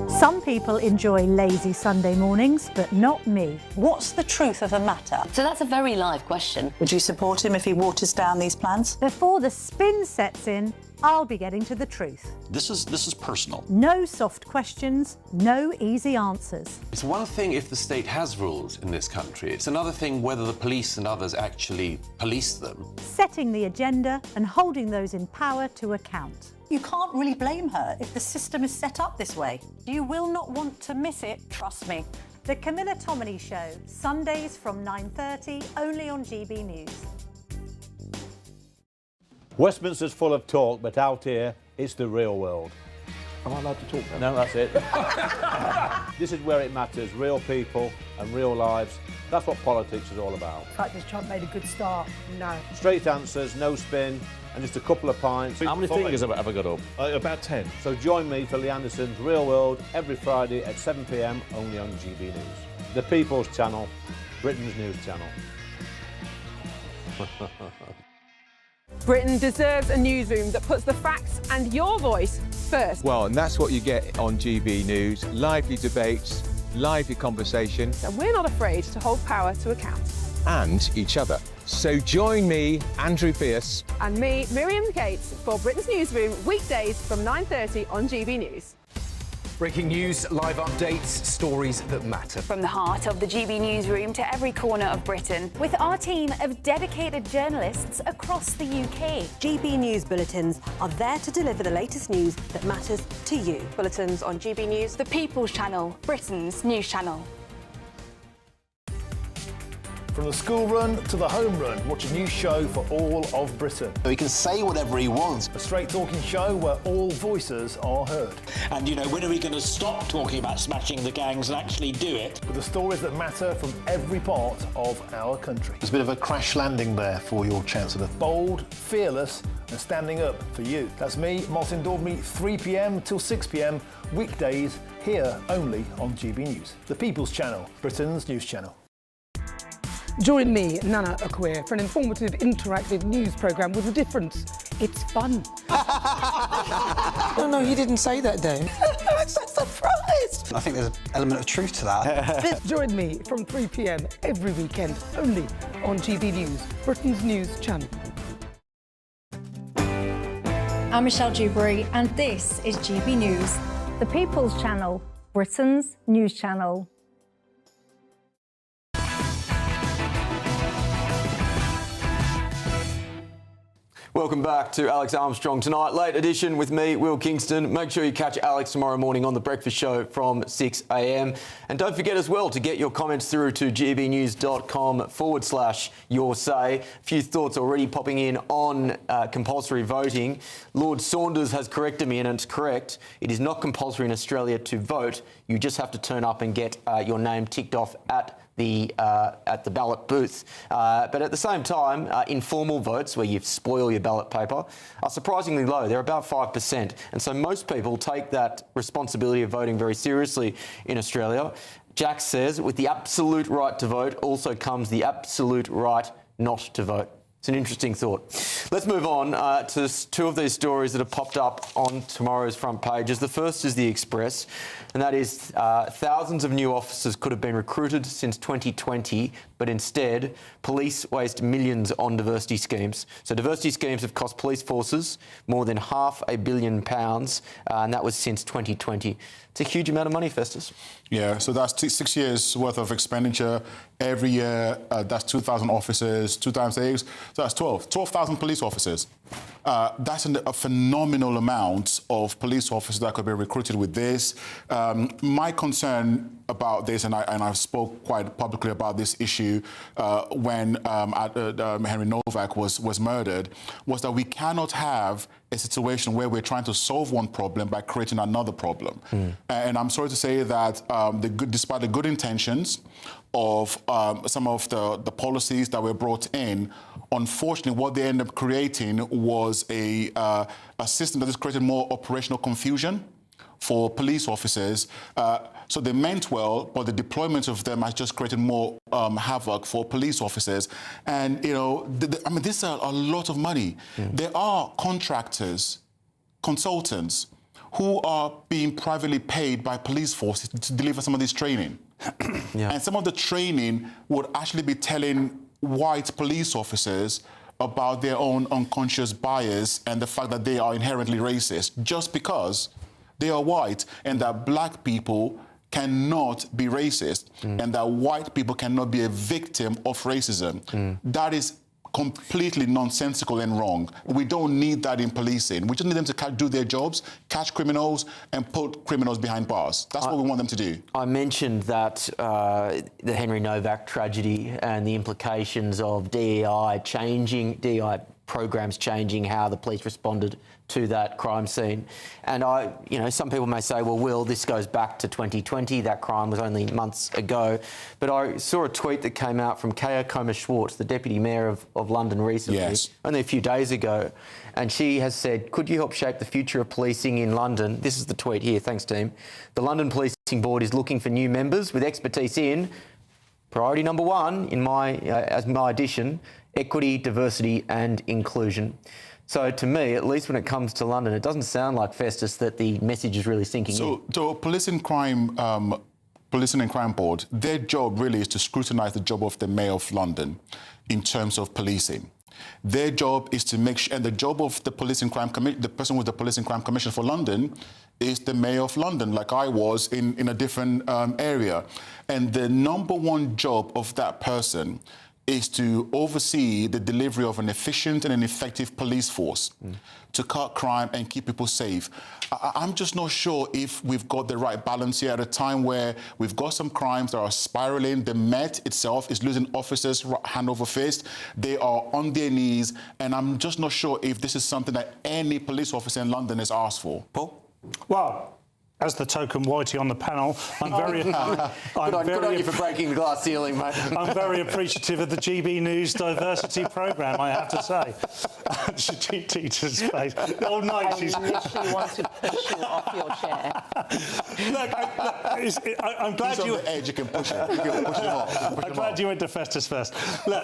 Some people enjoy lazy Sunday mornings, but not me. What's the truth of the matter? So that's a very live question. Would you support him if he waters down these plans? Before the spin sets in, I'll be getting to the truth. This is personal. No soft questions, no easy answers. It's one thing if the state has rules in this country. It's another thing whether the police and others actually police them. Setting the agenda and holding those in power to account. You can't really blame her if the system is set up this way. You will not want to miss it, trust me. The Camilla Tominey Show, Sundays from 9:30, only on GB News. Westminster's full of talk, but out here, it's the real world. Am I allowed to talk now? No, that's it. This is where it matters, real people and real lives. That's what politics is all about. The fact that Trump made a good start, no. Straight answers, no spin, and just a couple of pints. How many fingers have I got up? About 10. So join me for Lee Anderson's Real World every Friday at 7 p.m. only on GB News. The People's Channel, Britain's news channel. Britain deserves a newsroom that puts the facts and your voice first. Well, and that's what you get on GB News. Lively debates, lively conversation. And we're not afraid to hold power to account. And each other. So join me, Andrew Pierce. And me, Miriam Cates, for Britain's Newsroom, weekdays from 9:30 on GB News. Breaking news, live updates, stories that matter. From the heart of the GB Newsroom to every corner of Britain, with our team of dedicated journalists across the UK. GB News bulletins are there to deliver the latest news that matters to you. Bulletins on GB News, The People's Channel, Britain's news channel. From the school run to the home run, watch a new show for all of Britain. He can say whatever he wants. A straight talking show where all voices are heard. And, you know, when are we going to stop talking about smashing the gangs and actually do it? With the stories that matter from every part of our country. There's a bit of a crash landing there for your Chancellor. Bold, fearless and standing up for you. That's me, Martin Daubney, 3 p.m. till 6 p.m. weekdays here only on GB News. The People's Channel, Britain's news channel. Join me, Nana Akweer, for an informative, interactive news programme with a difference. It's fun. No, he didn't say that, Dave. I'm so surprised. I think there's an element of truth to that. Join me from 3 p.m. every weekend, only on GB News, Britain's news channel. I'm Michelle Dewberry, and this is GB News. The People's Channel, Britain's news channel. Welcome back to Alex Armstrong Tonight, late edition with me, Will Kingston. Make sure you catch Alex tomorrow morning on The Breakfast Show from 6 a.m. And don't forget as well to get your comments through to gbnews.com/your say. A few thoughts already popping in on compulsory voting. Lord Saunders has corrected me, and it's correct. It is not compulsory in Australia to vote. You just have to turn up and get your name ticked off at the ballot booth. But at the same time, informal votes, where you spoil your ballot paper, are surprisingly low. They're about 5%. And so most people take that responsibility of voting very seriously in Australia. Jack says, with the absolute right to vote also comes the absolute right not to vote. It's an interesting thought. Let's move on to two of these stories that have popped up on tomorrow's front pages. The first is the Express, and that is thousands of new officers could have been recruited since 2020, but instead police waste millions on diversity schemes. So diversity schemes have cost police forces more than £500 million, and that was since 2020. It's a huge amount of money, Festus. Yeah, so that's 6 years worth of expenditure every year. That's 2,000 officers, 2 times 8, so that's 12,000 police officers. That's a phenomenal amount of police officers that could be recruited with this. My concern about this, and I spoke quite publicly about this issue when Henry Novak was murdered, was that we cannot have a situation where we're trying to solve one problem by creating another problem. And I'm sorry to say that despite the good intentions of some of the policies that were brought in, unfortunately, what they ended up creating was a system that has created more operational confusion for police officers. So they meant well, but the deployment of them has just created more havoc for police officers. And, you know, I mean, this is a lot of money. There are contractors, consultants, who are being privately paid by police forces to deliver some of this training. And some of the training would actually be telling white police officers about their own unconscious bias and the fact that they are inherently racist just because they are white, and that black people cannot be racist, and that white people cannot be a victim of racism. That is completely nonsensical and wrong. We don't need that in policing. We just need them to do their jobs, catch criminals, and put criminals behind bars. That's what we want them to do. I mentioned that the Henry Novak tragedy and the implications of DEI programs changing how the police responded to that crime scene. And some people may say, well, Will, this goes back to 2020. That crime was only months ago. But I saw a tweet that came out from Keir Schwartz, the Deputy Mayor of London recently, only a few days ago. And she has said, could you help shape the future of policing in London? This is the tweet here. Thanks, team. The London Policing Board is looking for new members with expertise in priority number 1 as my addition, equity, diversity and inclusion. So to me, at least when it comes to London, it doesn't sound like, Festus, that the message is really sinking in. So Policing and Crime Board, their job really is to scrutinise the job of the Mayor of London in terms of policing. Their job is to make sure, and the job of the Police and Crime Commission, the person with the Police and Crime Commission for London, is the Mayor of London, like I was in a different area. And the number 1 job of that person is to oversee the delivery of an efficient and an effective police force to cut crime and keep people safe. I'm just not sure if we've got the right balance here at a time where we've got some crimes that are spiraling. The Met itself is losing officers hand over fist. They are on their knees, and I'm just not sure if this is something that any police officer in London has asked for. Paul? Well, as the token whitey on the panel, I'm very... Good on you for breaking the glass ceiling, mate. I'm very appreciative of the GB News diversity programme, I have to say. Teacher's face. All night she's... I literally want to push you off your chair. I'm glad He's you... on the edge, you can push him. You can push him off. I'm glad you went to Festus first. Look,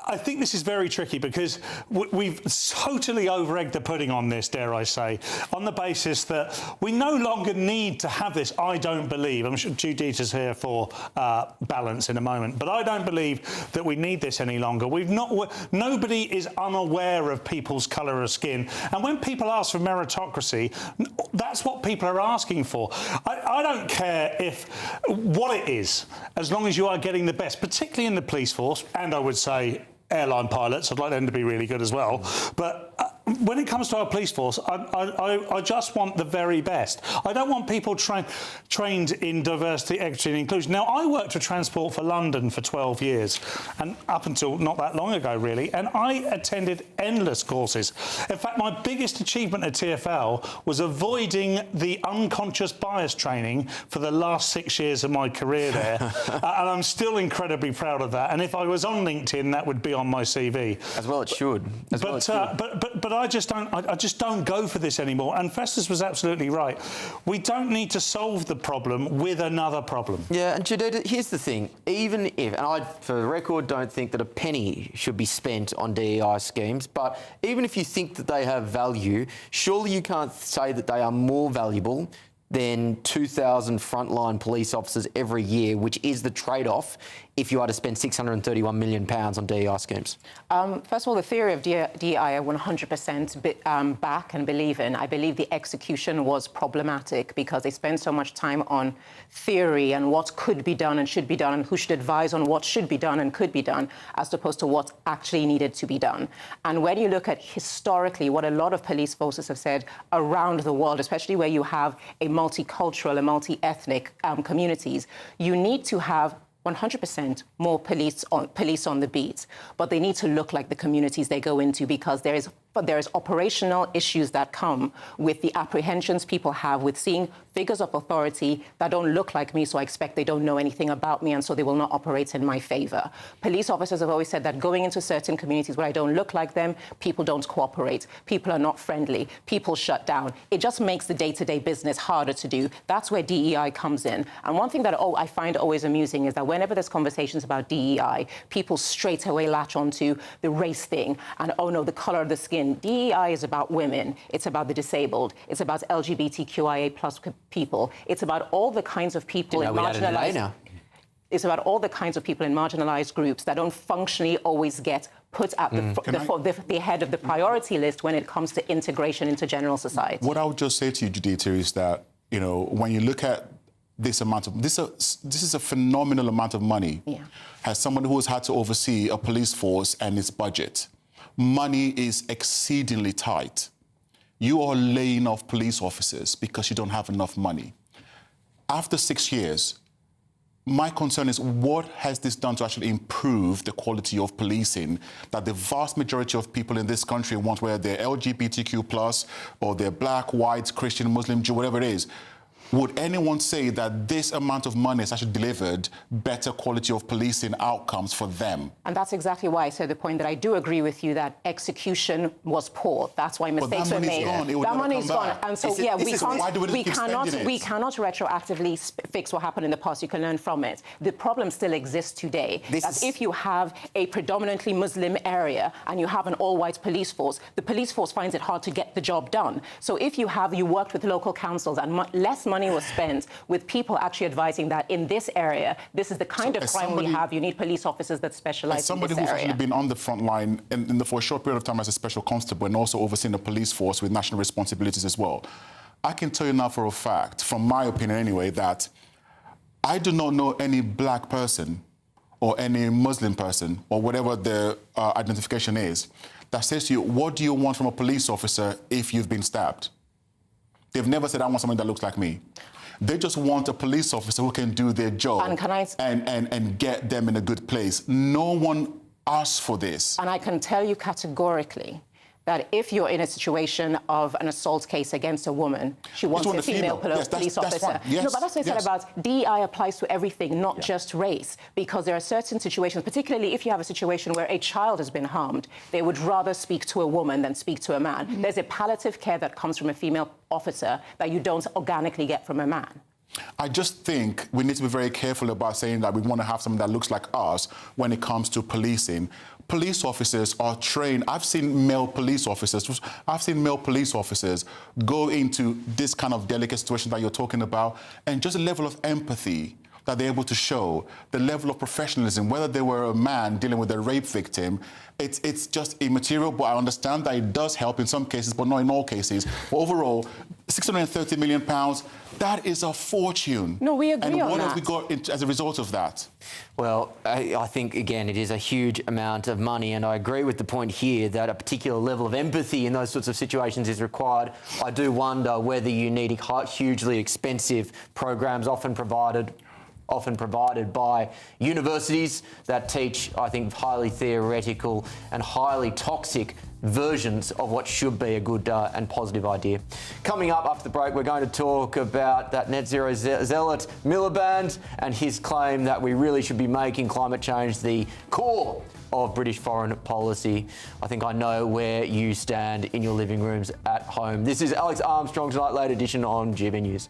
I think this is very tricky because we've totally over-egged the pudding on this, dare I say, on the basis that we no longer need to have this. I don't believe, I'm sure Judita's here for balance in a moment, but I don't believe that we need this any longer. Nobody is unaware of people's colour of skin, and when people ask for meritocracy, that's what people are asking for. I don't care what it is, as long as you are getting the best, particularly in the police force, and I would say airline pilots. I'd like them to be really good as well. But when it comes to our police force, I just want the very best. I don't want people trained in diversity, equity and inclusion. Now, I worked for Transport for London for 12 years, and up until not that long ago, really, and I attended endless courses. In fact, my biggest achievement at TfL was avoiding the unconscious bias training for the last 6 years of my career there, and I'm still incredibly proud of that. And if I was on LinkedIn, that would be on my CV. As well it should. But I just don't go for this anymore. And Festus was absolutely right. We don't need to solve the problem with another problem. Yeah, and Judita, here's the thing. Even if, and I, for the record, don't think that a penny should be spent on DEI schemes, but even if you think that they have value, surely you can't say that they are more valuable than 2,000 frontline police officers every year, which is the trade-off if you are to spend £631 million on DEI schemes? First of all, the theory of DEI I 100% back and believe in. I believe the execution was problematic because they spend so much time on theory and what could be done and should be done and who should advise on what should be done and could be done, as opposed to what actually needed to be done. And when you look at historically what a lot of police forces have said around the world, especially where you have a multicultural and multi-ethnic communities, you need to have 100% more police on the beat, but they need to look like the communities they go into, because there is operational issues that come with the apprehensions people have with seeing figures of authority that don't look like me, so I expect they don't know anything about me, and so they will not operate in my favor. Police officers have always said that going into certain communities where I don't look like them, people don't cooperate, people are not friendly, people shut down. It just makes the day-to-day business harder to do. That's where DEI comes in. And one thing that I find always amusing is that whenever there's conversations about DEI, people straight away latch onto the race thing and, oh no, the color of the skin. DEI is about women, it's about the disabled, it's about LGBTQIA plus people, it's about all the kinds of people in marginalized... It's about all the kinds of people in marginalized groups that don't functionally always get put at the head of the priority list when it comes to integration into general society. What I would just say to you, Judith, is that, you know, when you look at this amount of... This is a phenomenal amount of money. Yeah. As someone who has had to oversee a police force and its budget, money is exceedingly tight. You are laying off police officers because you don't have enough money. After 6 years, my concern is, what has this done to actually improve the quality of policing that the vast majority of people in this country want, whether they're LGBTQ+, or they're black, white, Christian, Muslim, Jew, whatever it is? Would anyone say that this amount of money has actually delivered better quality of policing outcomes for them? And that's exactly why I said the point that I do agree with you that execution was poor. That's why mistakes were made. That money is gone. And so, we cannot retroactively fix what happened in the past. You can learn from it. The problem still exists today. If you have a predominantly Muslim area and you have an all-white police force, the police force finds it hard to get the job done. So if you worked with local councils and less money was spent with people actually advising that in this area, this is the kind of crime we have. You need police officers that specialize in this area. Somebody who's actually been on the front line for a short period of time as a special constable and also overseeing a police force with national responsibilities as well, I can tell you now for a fact, from my opinion anyway, that I do not know any black person or any Muslim person or whatever their identification is that says to you, what do you want from a police officer if you've been stabbed? They've never said, I want someone that looks like me. They just want a police officer who can do their job and get them in a good place. No one asks for this. And I can tell you categorically that if you're in a situation of an assault case against a woman, she wants a female police officer. Yes, no, but that's what I said about DEI applies to everything, not just race, because there are certain situations, particularly if you have a situation where a child has been harmed, they would rather speak to a woman than speak to a man. Mm-hmm. There's a palliative care that comes from a female officer that you don't organically get from a man. I just think we need to be very careful about saying that we want to have someone that looks like us when it comes to policing. Police officers are trained. I've seen male police officers go into this kind of delicate situation that you're talking about, and just a level of empathy that they're able to show, the level of professionalism, whether they were a man dealing with a rape victim, it's just immaterial, but I understand that it does help in some cases, but not in all cases. But overall, £630 million, that is a fortune. No, we agree on that. And what have we got as a result of that? Well, I think, again, it is a huge amount of money, and I agree with the point here that a particular level of empathy in those sorts of situations is required. I do wonder whether you need hugely expensive programs often provided by universities that teach, I think, highly theoretical and highly toxic versions of what should be a good and positive idea. Coming up after the break, we're going to talk about that net zero zealot Miliband and his claim that we really should be making climate change the core of British foreign policy. I think I know where you stand in your living rooms at home. This is Alex Armstrong's Night Late edition on GBNews.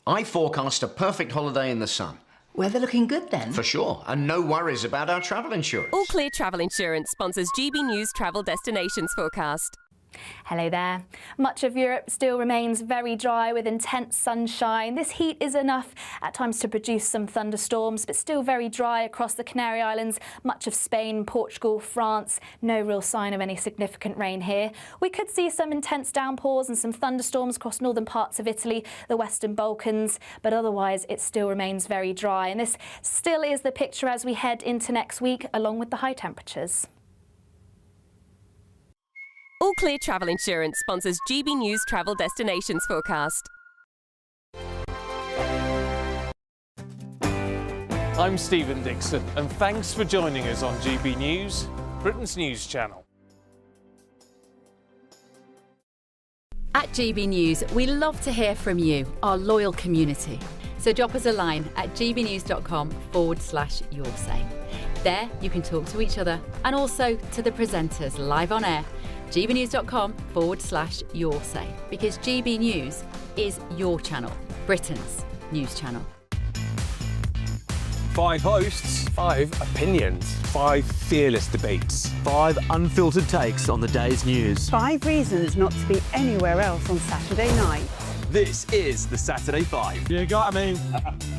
I forecast a perfect holiday in the sun. Weather looking good then? For sure, and no worries about our travel insurance. All Clear Travel Insurance sponsors GB News Travel Destinations Forecast. Hello there. Much of Europe still remains very dry with intense sunshine. This heat is enough at times to produce some thunderstorms, but still very dry across the Canary Islands, much of Spain, Portugal, France. No real sign of any significant rain here. We could see some intense downpours and some thunderstorms across northern parts of Italy, the Western Balkans, but otherwise it still remains very dry. And this still is the picture as we head into next week, along with the high temperatures. All Clear Travel Insurance sponsors GB News Travel Destinations Forecast. I'm Stephen Dixon, and thanks for joining us on GB News, Britain's news channel. At GB News, we love to hear from you, our loyal community. So drop us a line at gbnews.com/yoursay. There you can talk to each other and also to the presenters live on air. gbnews.com/yoursay, because GB News is your channel, Britain's news channel. 5 hosts, 5 opinions, 5 fearless debates, 5 unfiltered takes on the day's news. 5 reasons not to be anywhere else on Saturday night. This is the Saturday 5. You got me.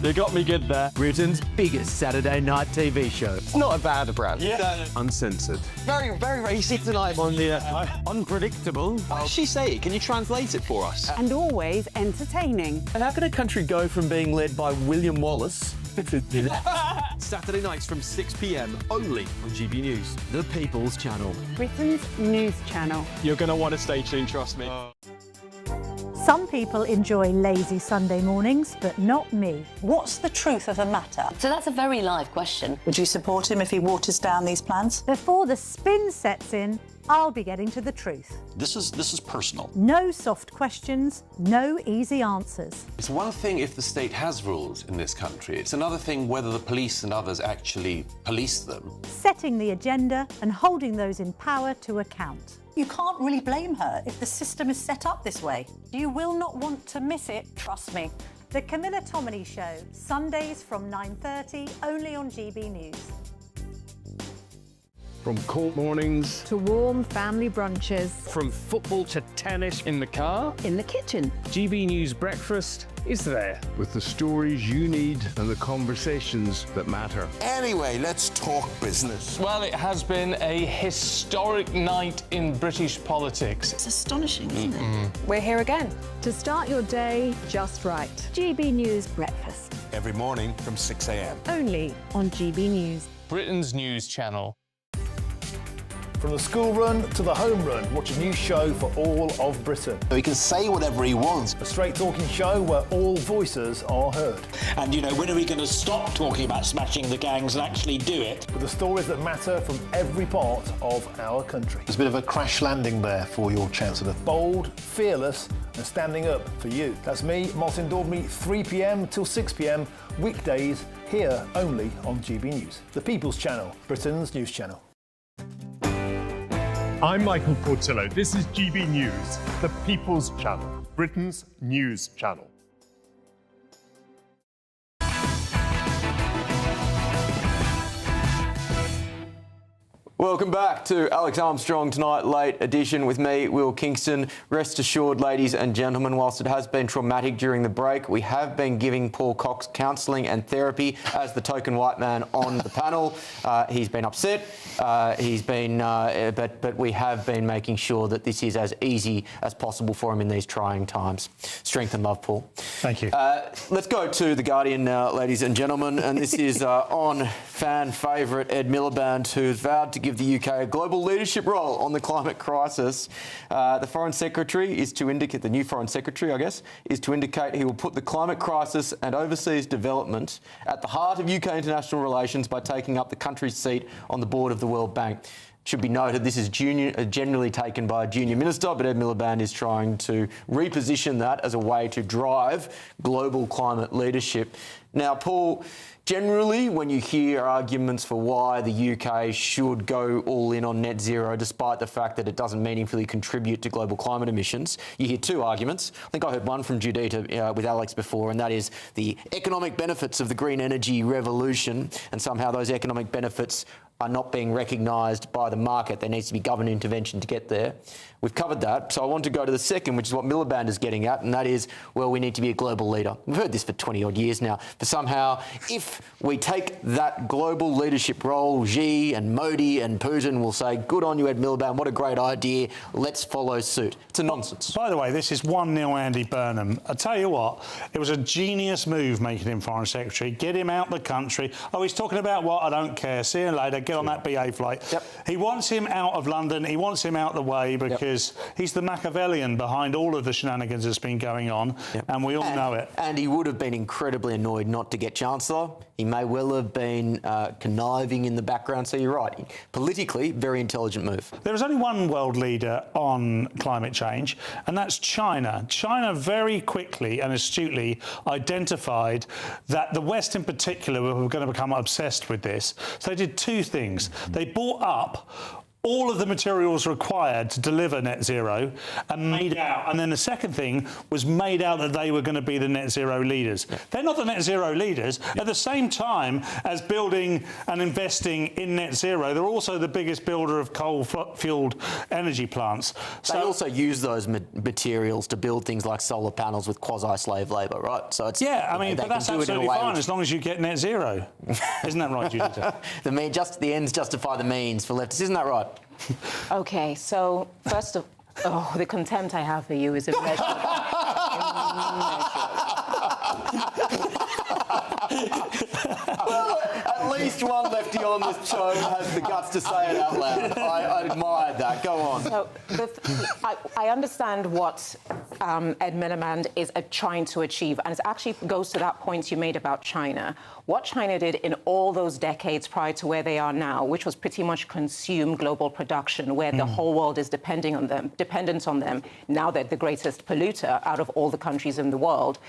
You got me good there. Britain's biggest Saturday night TV show. It's not a bad brand. Yeah. uncensored. Very, very racy tonight. On the unpredictable. What did she say? Can you translate it for us? And always entertaining. And how can a country go from being led by William Wallace to Saturday nights from 6 p.m. only on GB News, the People's Channel. Britain's news channel. You're going to want to stay tuned, trust me. Some people enjoy lazy Sunday mornings, but not me. What's the truth of the matter? So that's a very live question. Would you support him if he waters down these plans? Before the spin sets in, I'll be getting to the truth. This is personal. No soft questions, no easy answers. It's one thing if the state has rules in this country. It's another thing whether the police and others actually police them. Setting the agenda and holding those in power to account. You can't really blame her if the system is set up this way. You will not want to miss it, trust me. The Camilla Tominey Show, Sundays from 9:30, only on GB News. From cold mornings to warm family brunches, from football to tennis in the car, in the kitchen. GB News Breakfast is there with the stories you need and the conversations that matter. Anyway, let's talk business. Well, it has been a historic night in British politics. It's astonishing, isn't it? We're here again to start your day just right. GB News Breakfast. Every morning from 6 a.m. Only on GB News. Britain's news channel. From the school run to the home run, watch a new show for all of Britain. He can say whatever he wants. A straight-talking show where all voices are heard. And, you know, when are we going to stop talking about smashing the gangs and actually do it? With the stories that matter from every part of our country. There's a bit of a crash landing there for your Chancellor. Bold, fearless and standing up for you. That's me, Martin Daubney, 3 p.m. till 6 p.m. weekdays here only on GB News. The People's Channel, Britain's news channel. I'm Michael Portillo. This is GB News, the People's Channel, Britain's news channel. Welcome back to Alex Armstrong Tonight Late edition with me, Will Kingston. Rest assured, ladies and gentlemen, whilst it has been traumatic during the break, we have been giving Paul Cox counselling and therapy as the token white man on the panel. He's been upset. But we have been making sure that this is as easy as possible for him in these trying times. Strength and love, Paul. Thank you. Let's go to The Guardian now, ladies and gentlemen, and this is on fan favourite Ed Miliband, who's vowed to give the UK a global leadership role on the climate crisis. The Foreign Secretary is to indicate, the new Foreign Secretary, I guess, is to indicate he will put the climate crisis and overseas development at the heart of UK international relations by taking up the country's seat on the board of the World Bank. Should be noted, this is generally taken by a junior minister, but Ed Miliband is trying to reposition that as a way to drive global climate leadership. Now, Paul, generally, when you hear arguments for why the UK should go all in on net zero, despite the fact that it doesn't meaningfully contribute to global climate emissions, you hear two arguments. I think I heard one from Judita with Alex before, and that is the economic benefits of the green energy revolution, and somehow those economic benefits are not being recognised by the market. There needs to be government intervention to get there. We've covered that, so I want to go to the second, which is what Miliband is getting at, and that is, well, we need to be a global leader. We've heard this for 20-odd years now. But somehow, if we take that global leadership role, Xi and Modi and Putin will say, good on you, Ed Miliband, what a great idea, let's follow suit. It's a nonsense. By the way, this is 1-0 Andy Burnham. I tell you what, it was a genius move making him Foreign Secretary. Get him out the country. Oh, he's talking about what? I don't care. See you later. Get on that BA flight. Yep. He wants him out of London. He wants him out the way because he's the Machiavellian behind all of the shenanigans that's been going on, and we all know it. And he would have been incredibly annoyed not to get Chancellor. He may well have been conniving in the background, so you're right. Politically, very intelligent move. There is only one world leader on climate change, and that's China. China very quickly and astutely identified that the West in particular were going to become obsessed with this. So they did two things. They bought up all of the materials required to deliver net zero and made out. And then the second thing was made out that they were going to be the net zero leaders. They're not the net zero leaders. At the same time as building and investing in net zero, they're also the biggest builder of coal-fueled energy plants. They also use those materials to build things like solar panels with quasi-slave labour, right? So it's I mean, but that's absolutely fine as long as you get net zero. Isn't that right, Judith? The ends justify the means for leftists, isn't that right? Okay, so first of the contempt I have for you is immeasurable. Well, at least one lefty on this show has the guts to say it out loud. I admired that. Go on. So I understand what Ed Miliband is trying to achieve, and it actually goes to that point you made about China. What China did in all those decades prior to where they are now, which was pretty much consume global production, where the whole world is dependent on them. Now they're the greatest polluter out of all the countries in the world,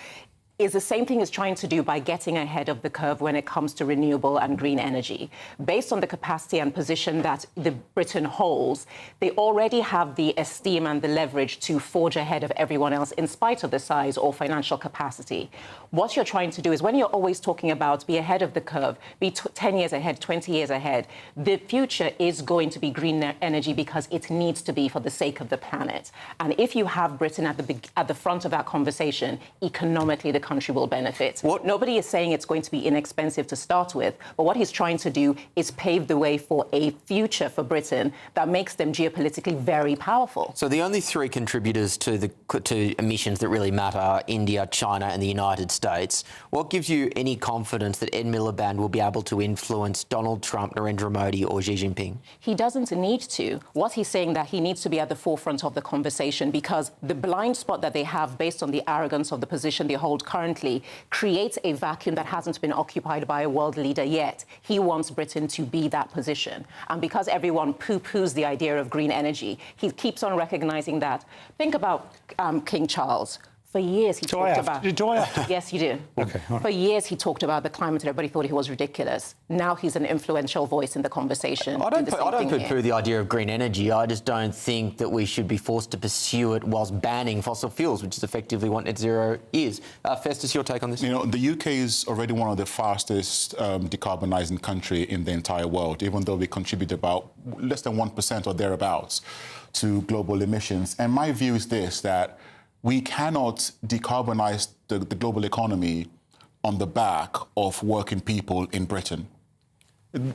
is the same thing as trying to do by getting ahead of the curve when it comes to renewable and green energy. Based on the capacity and position that Britain holds, they already have the esteem and the leverage to forge ahead of everyone else in spite of the size or financial capacity. What you're trying to do is, when you're always talking about be ahead of the curve, be 10 years ahead, 20 years ahead, the future is going to be green energy because it needs to be for the sake of the planet. And if you have Britain at the front of that conversation, economically the country will benefit. Nobody is saying it's going to be inexpensive to start with, but what he's trying to do is pave the way for a future for Britain that makes them geopolitically very powerful. So the only three contributors to emissions that really matter are India, China and the United States. What gives you any confidence that Ed Miliband will be able to influence Donald Trump, Narendra Modi or Xi Jinping? He doesn't need to. What he's saying that he needs to be at the forefront of the conversation, because the blind spot that they have based on the arrogance of the position they hold currently creates a vacuum that hasn't been occupied by a world leader yet. He wants Britain to be that position. And because everyone poo-poos the idea of green energy, he keeps on recognizing that. Think about King Charles. For years, he talked about... Do I have to? Yes, you do. Okay. Right. For years, he talked about the climate and everybody thought he was ridiculous. Now he's an influential voice in the conversation. I don't poo-poo the idea of green energy. I just don't think that we should be forced to pursue it whilst banning fossil fuels, which is effectively what net zero is. Festus, your take on this? You know, the UK is already one of the fastest decarbonising country in the entire world, even though we contribute about less than 1% or thereabouts to global emissions. And my view is this, that we cannot decarbonise the global economy on the back of working people in Britain.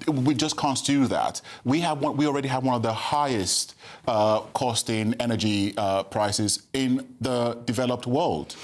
We just can't do that. We already have one of the highest costing energy prices in the developed world.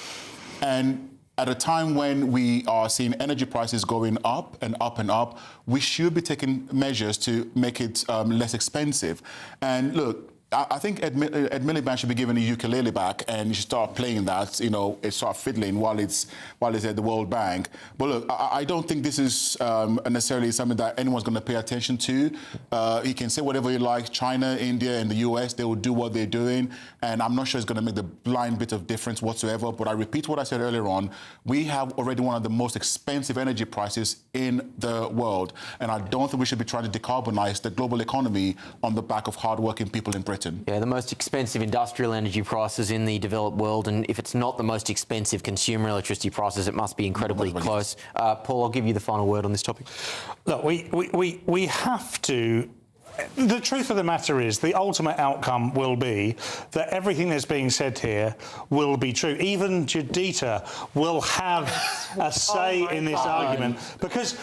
And at a time when we are seeing energy prices going up and up and up, we should be taking measures to make it less expensive. And look, I think Ed Miliband should be given a ukulele back and you should start playing that, you know, start fiddling while it's at the World Bank. But look, I don't think this is necessarily something that anyone's going to pay attention to. He can say whatever he likes. China, India and the US, they will do what they're doing. And I'm not sure it's going to make the blind bit of difference whatsoever. But I repeat what I said earlier on. We have already one of the most expensive energy prices in the world. And I don't think we should be trying to decarbonize the global economy on the back of hardworking people in Britain. Britain. Yeah, the most expensive industrial energy prices in the developed world, and if it's not the most expensive consumer electricity prices, it must be incredibly close. Paul, I'll give you the final word on this topic. Look, we have to. The truth of the matter is the ultimate outcome will be that everything that's being said here will be true. Even Judita will have a say in this argument, because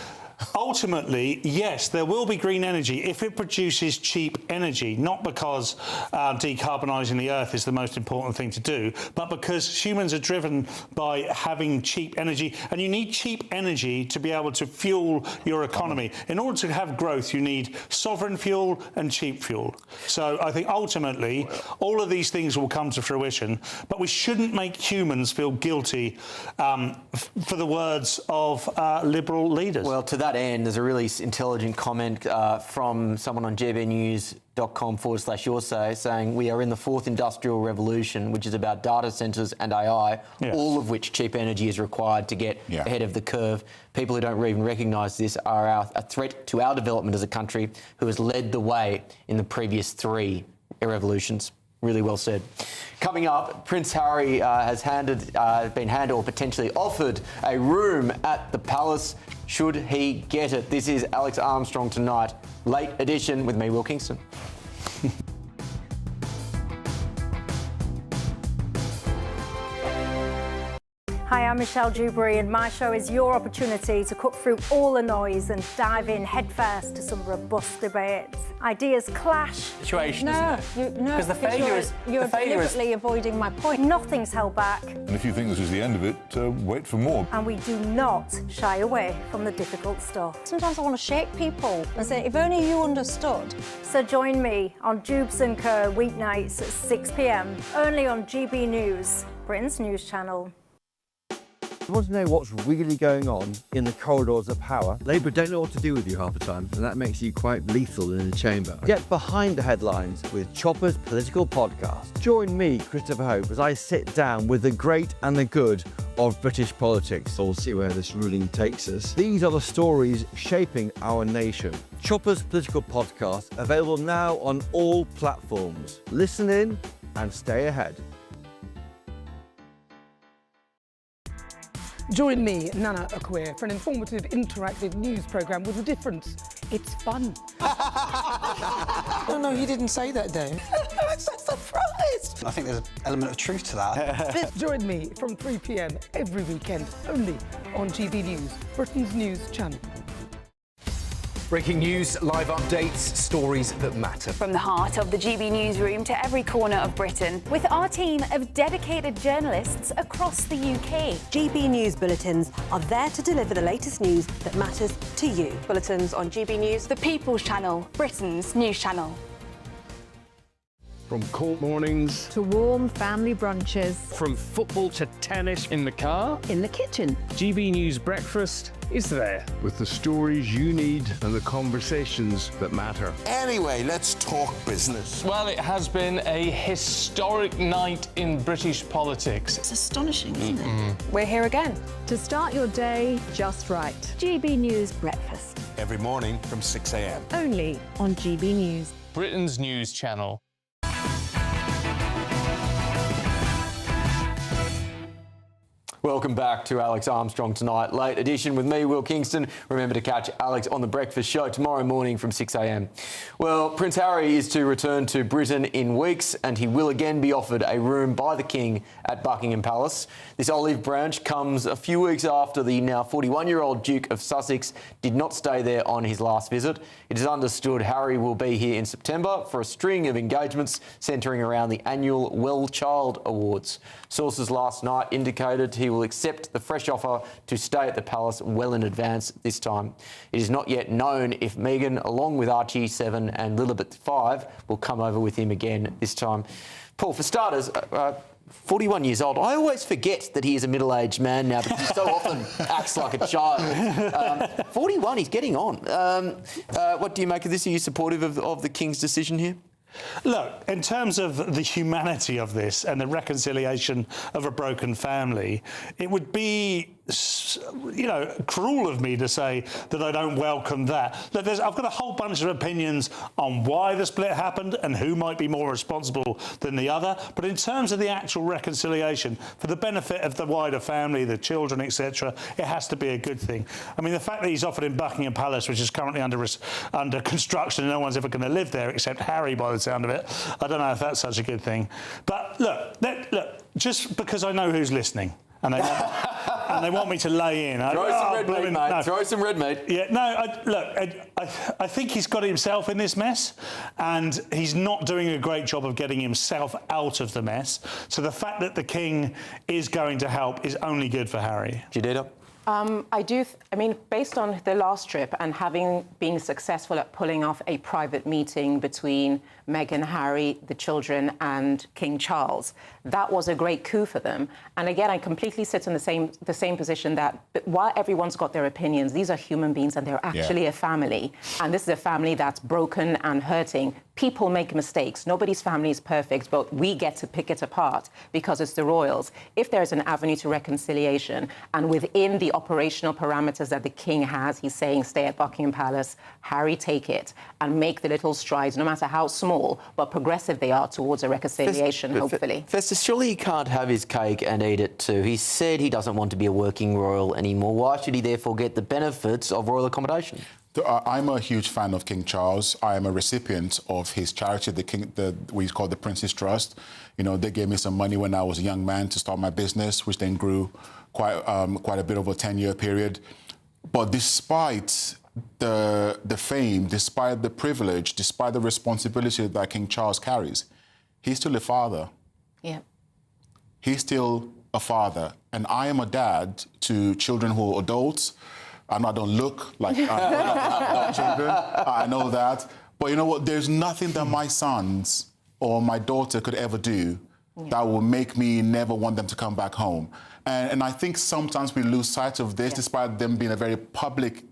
ultimately, yes, there will be green energy if it produces cheap energy, not because decarbonising the earth is the most important thing to do, but because humans are driven by having cheap energy, and you need cheap energy to be able to fuel your economy. In order to have growth, you need sovereign fuel and cheap fuel. So I think ultimately all of these things will come to fruition, but we shouldn't make humans feel guilty for the words of liberal leaders. Well, to that end, there's a really intelligent comment from someone on gbnews.com/yoursay saying we are in the fourth industrial revolution, which is about data centres and AI, all of which cheap energy is required to get ahead of the curve. People who don't even recognise this are a threat to our development as a country, who has led the way in the previous three revolutions. Really well said. Coming up, Prince Harry has been handed or potentially offered a room at the palace. Should he get it? This is Alex Armstrong Tonight, late edition with me, Will Kingston. Hi, I'm Michelle Dewberry, and my show is your opportunity to cut through all the noise and dive in headfirst to some robust debates. Ideas clash. Situation, No, because the failure is you're deliberately avoiding my point. Nothing's held back, And if you think this is the end of it, wait for more. and we do not shy away from the difficult stuff. Sometimes I want to shake people and say, if only you understood. So join me on Jubes & Co. weeknights at 6 p.m, only on GB News, Britain's news channel. You want to know what's really going on in the corridors of power? Labour don't know what to do with you half the time, and that makes you quite lethal in the chamber. Get behind the headlines with Chopper's Political Podcast. Join me, Christopher Hope, as I sit down with the great and the good of British politics. We'll see where this ruling takes us. These are the stories shaping our nation. Chopper's Political Podcast, available now on all platforms. Listen in and stay ahead. Join me, Nana Akwe, for an informative, interactive news programme with a difference. It's fun. No, he didn't say that, though. I'm so surprised. I think there's an element of truth to that. Join me from 3 p.m. every weekend, only on GB News, Britain's news channel. Breaking news, live updates, stories that matter. From the heart of the GB newsroom to every corner of Britain, with our team of dedicated journalists across the UK. GB News bulletins are there to deliver the latest news that matters to you. bulletins on GB News, the People's Channel, Britain's news channel. From cold mornings to warm family brunches. From football to tennis in the car, In the kitchen. GB News Breakfast is there. with the stories you need and the conversations that matter. Anyway, let's talk business. Well, it has been a historic night in British politics. It's astonishing, isn't it? We're here again. To start your day just right. GB News Breakfast. Every morning from 6 a.m. Only on GB News. Britain's news channel. Welcome back to Alex Armstrong Tonight, late edition with me, Will Kingston. Remember to catch Alex on The Breakfast Show tomorrow morning from 6 a.m. Well, Prince Harry is to return to Britain in weeks, and he will again be offered a room by the King at Buckingham Palace. This olive branch comes a few weeks after the now 41-year-old Duke of Sussex did not stay there on his last visit. It is understood Harry will be here in September for a string of engagements centring around the annual Well Child Awards. Sources last night indicated he will accept the fresh offer to stay at the palace well in advance this time. It is not yet known if Meghan, along with Archie 7 and Lilibet 5, will come over with him again this time. Paul, for starters, 41 years old. I always forget that he is a middle-aged man now because he so often acts like a child. 41, he's getting on. What do you make of this? Are you supportive of the King's decision here? Look, in terms of the humanity of this and the reconciliation of a broken family, it would be you know, cruel of me to say that I don't welcome that. Look, I've got a whole bunch of opinions on why the split happened and who might be more responsible than the other. But in terms of the actual reconciliation, for the benefit of the wider family, the children, etc., it has to be a good thing. I mean, the fact that he's offered in Buckingham Palace, which is currently under construction and no one's ever going to live there except Harry by the sound of it, I don't know if that's such a good thing. But look, just because I know who's listening, and they want me to lay in. Throw some red meat, mate. No. Throw some red meat. Yeah, no, I think he's got himself in this mess, and he's not doing a great job of getting himself out of the mess. So the fact that the King is going to help is only good for Harry. Judita? I mean, based on the last trip and having been successful at pulling off a private meeting between Meghan, Harry, the children, and King Charles, that was a great coup for them. And again, I completely sit in the same position that while everyone's got their opinions, these are human beings and they're actually a family. And this is a family that's broken and hurting. People make mistakes. Nobody's family is perfect, but we get to pick it apart because it's the royals. If there's an avenue to reconciliation and within the operational parameters that the King has, he's saying stay at Buckingham Palace, Harry, take it and make the little strides, no matter how small, but progressive they are towards a reconciliation, hopefully. Festus, surely he can't have his cake and eat it too. He said he doesn't want to be a working royal anymore. Why should he therefore get the benefits of royal accommodation? I'm a huge fan of King Charles. I am a recipient of his charity, we call the Prince's Trust. You know, they gave me some money when I was a young man to start my business, which then grew quite a bit over a 10-year period. But despite the fame, despite the privilege, despite the responsibility that King Charles carries, he's still a father. Yeah. He's still a father. And I am a dad to children who are adults. I don't look like children. I know that. But you know what? There's nothing that my sons or my daughter could ever do that will make me never want them to come back home. And I think sometimes we lose sight of this, despite them being a very public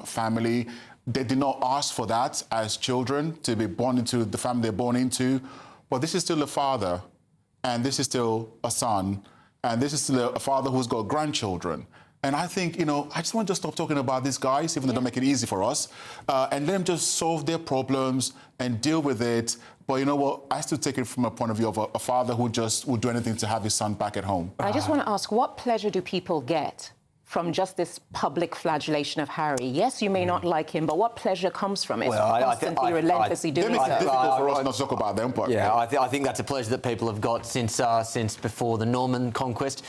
family. They did not ask for that as children, to be born into the family they're born into. But this is still a father, and this is still a son, and this is still a father who's got grandchildren. And I think, you know, I just want to stop talking about these guys, even though they don't make it easy for us, and let them just solve their problems and deal with it. But you know what? I still take it from a point of view of a father who just would do anything to have his son back at home. I just want to ask, what pleasure do people get from just this public flagellation of Harry? Yes, you may not like him, but what pleasure comes from it? Well, constantly, relentlessly doing It's so. difficult for us not to talk about them, but... Yeah, I think that's a pleasure that people have got since before the Norman conquest.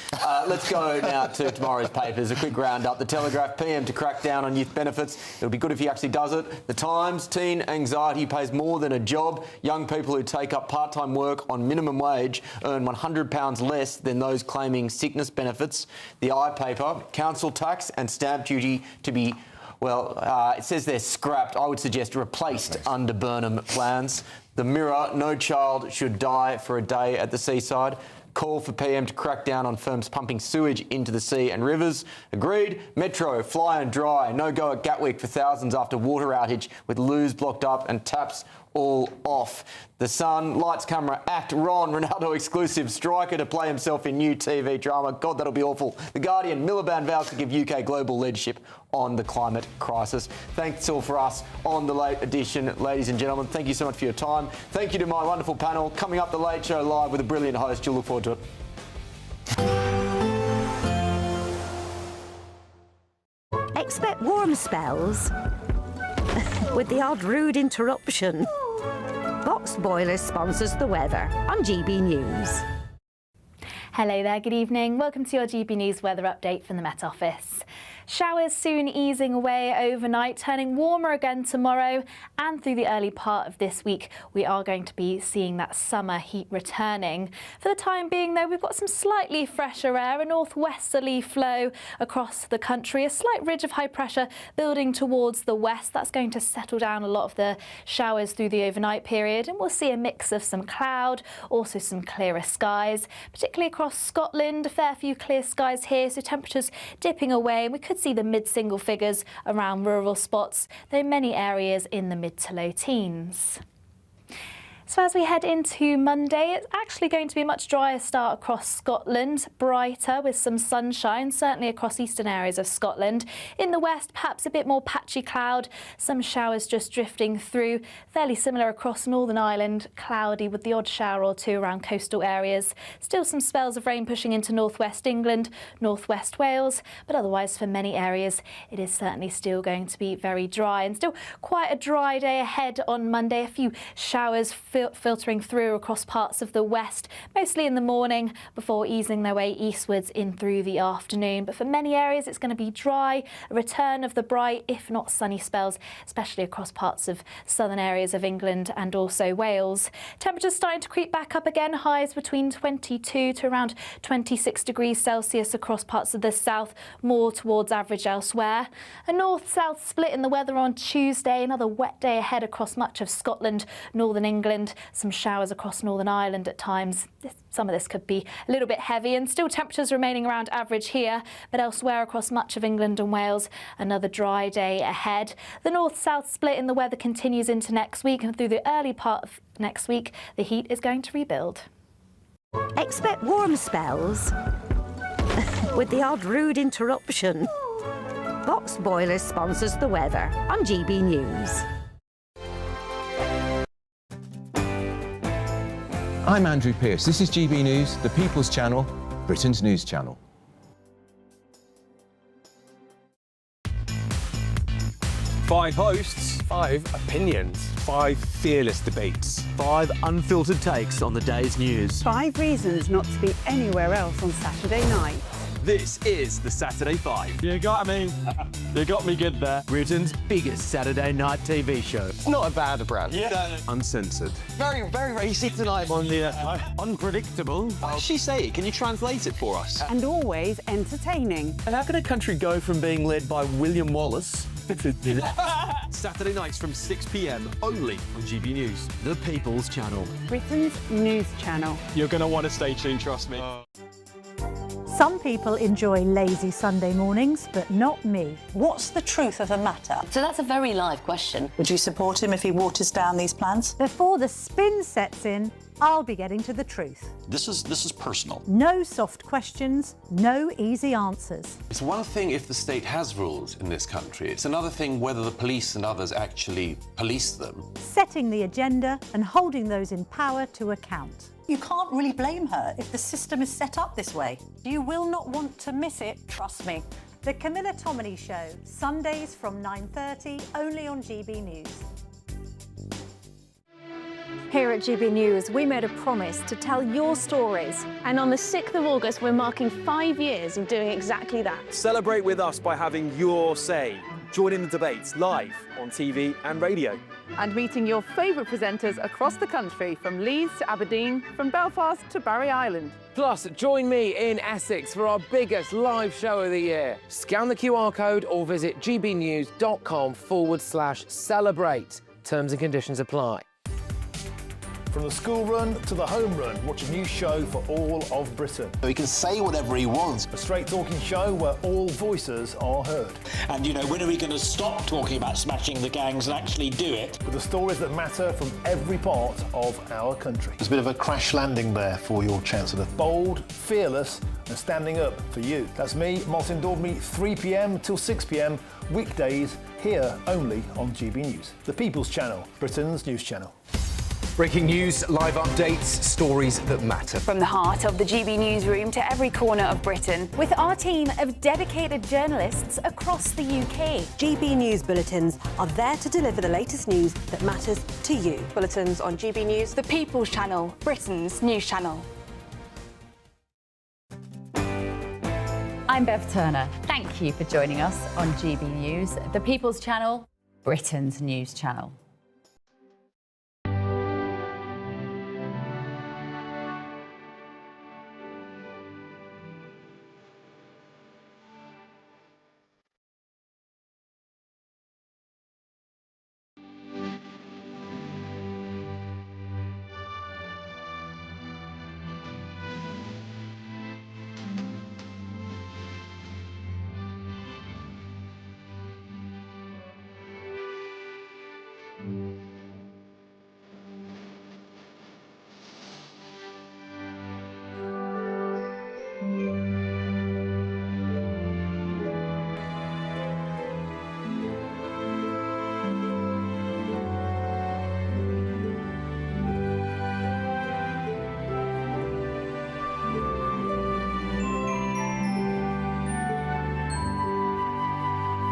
Let's go now to tomorrow's papers. A quick roundup. The Telegraph, PM to crack down on youth benefits. It'll be good if he actually does it. The Times, teen anxiety pays more than a job. Young people who take up part-time work on minimum wage earn £100 less than those claiming sickness benefits. The iPaper, council tax and stamp duty to be, well, it says they're scrapped. I would suggest replaced under Burnham plans. The Mirror, no child should die for a day at the seaside. Call for PM to crack down on firms pumping sewage into the sea and rivers. Agreed. Metro, fly and dry. No go at Gatwick for thousands after water outage with loos blocked up and taps all off. The Sun, lights, camera, act. Ronaldo exclusive. Striker to play himself in new TV drama. God, that'll be awful. The Guardian, Miliband vows to give UK global leadership on the climate crisis. Thanks all for us on The Late Edition, ladies and gentlemen. Thank you so much for your time. Thank you to my wonderful panel. Coming up, The Late Show live with a brilliant host. You'll look forward to it. Expect warm spells with the odd rude interruption. Box Boilers sponsors the weather on GB News. Hello there, good evening. Welcome to your GB News weather update from the Met Office. Showers soon easing away overnight, turning warmer again tomorrow, and through the early part of this week we are going to be seeing that summer heat returning. For the time being though, we've got some slightly fresher air, a northwesterly flow across the country, a slight ridge of high pressure building towards the west. That's going to settle down a lot of the showers through the overnight period, and we'll see a mix of some cloud, also some clearer skies, particularly across Scotland. A fair few clear skies here, so temperatures dipping away, and we could see the mid-single figures around rural spots, though many areas in the mid to low teens. So as we head into Monday, it's actually going to be a much drier start across Scotland, brighter with some sunshine, certainly across eastern areas of Scotland. In the west, perhaps a bit more patchy cloud, some showers just drifting through, fairly similar across Northern Ireland, cloudy with the odd shower or two around coastal areas. Still some spells of rain pushing into northwest England, northwest Wales, but otherwise for many areas it is certainly still going to be very dry, and still quite a dry day ahead on Monday. A few showers filtering through across parts of the west, mostly in the morning before easing their way eastwards in through the afternoon. But for many areas it's going to be dry, a return of the bright if not sunny spells, especially across parts of southern areas of England and also Wales. Temperatures starting to creep back up again, highs between 22 to around 26 degrees Celsius across parts of the south, more towards average elsewhere. A north-south split in the weather on Tuesday, another wet day ahead across much of Scotland, northern England, some showers across Northern Ireland at times. Some of this could be a little bit heavy, and still temperatures remaining around average here, but elsewhere across much of England and Wales, another dry day ahead. The north-south split in the weather continues into next week, and through the early part of next week, the heat is going to rebuild. Expect warm spells with the odd rude interruption. Box Boilers sponsors the weather on GB News. I'm Andrew Pearce. This is GB News, the People's Channel, Britain's news channel. 5 hosts, 5 opinions, 5 fearless debates, 5 unfiltered takes on the day's news. 5 reasons not to be anywhere else on Saturday night. This is the Saturday 5. You got me good there. Britain's biggest Saturday night TV show. It's not a bad brand. Yeah. Uncensored. Very, very racy tonight. On the unpredictable. What did she say? Can you translate it for us? And always entertaining. And how can a country go from being led by William Wallace Saturday nights from 6 p.m. only on GB News, the People's Channel. Britain's news channel. You're going to want to stay tuned, trust me. Some people enjoy lazy Sunday mornings, but not me. What's the truth of the matter? So that's a very live question. Would you support him if he waters down these plans? Before the spin sets in, I'll be getting to the truth. This is personal. No soft questions, no easy answers. It's one thing if the state has rules in this country. It's another thing whether the police and others actually police them. Setting the agenda and holding those in power to account. You can't really blame her if the system is set up this way. You will not want to miss it, trust me. The Camilla Tominey Show, Sundays from 9:30, only on GB News. Here at GB News, we made a promise to tell your stories. And on the 6th of August, we're marking 5 years of doing exactly that. Celebrate with us by having your say. Join in the debates live on TV and radio. And meeting your favourite presenters across the country, from Leeds to Aberdeen, from Belfast to Barry Island. Plus, join me in Essex for our biggest live show of the year. Scan the QR code or visit gbnews.com/celebrate. Terms and conditions apply. From the school run to the home run, watch a new show for all of Britain. He can say whatever he wants. A straight-talking show where all voices are heard. And, you know, when are we going to stop talking about smashing the gangs and actually do it? With the stories that matter from every part of our country. There's a bit of a crash landing there for your Chancellor. Bold, fearless and standing up for you. That's me, Martin Daubney, 3 p.m. till 6 p.m, weekdays, here only on GB News. The People's Channel, Britain's news channel. Breaking news, live updates, stories that matter. From the heart of the GB newsroom to every corner of Britain, with our team of dedicated journalists across the UK. GB News bulletins are there to deliver the latest news that matters to you. Bulletins on GB News, the People's Channel, Britain's news channel. I'm Bev Turner. Thank you for joining us on GB News, the People's Channel, Britain's news channel.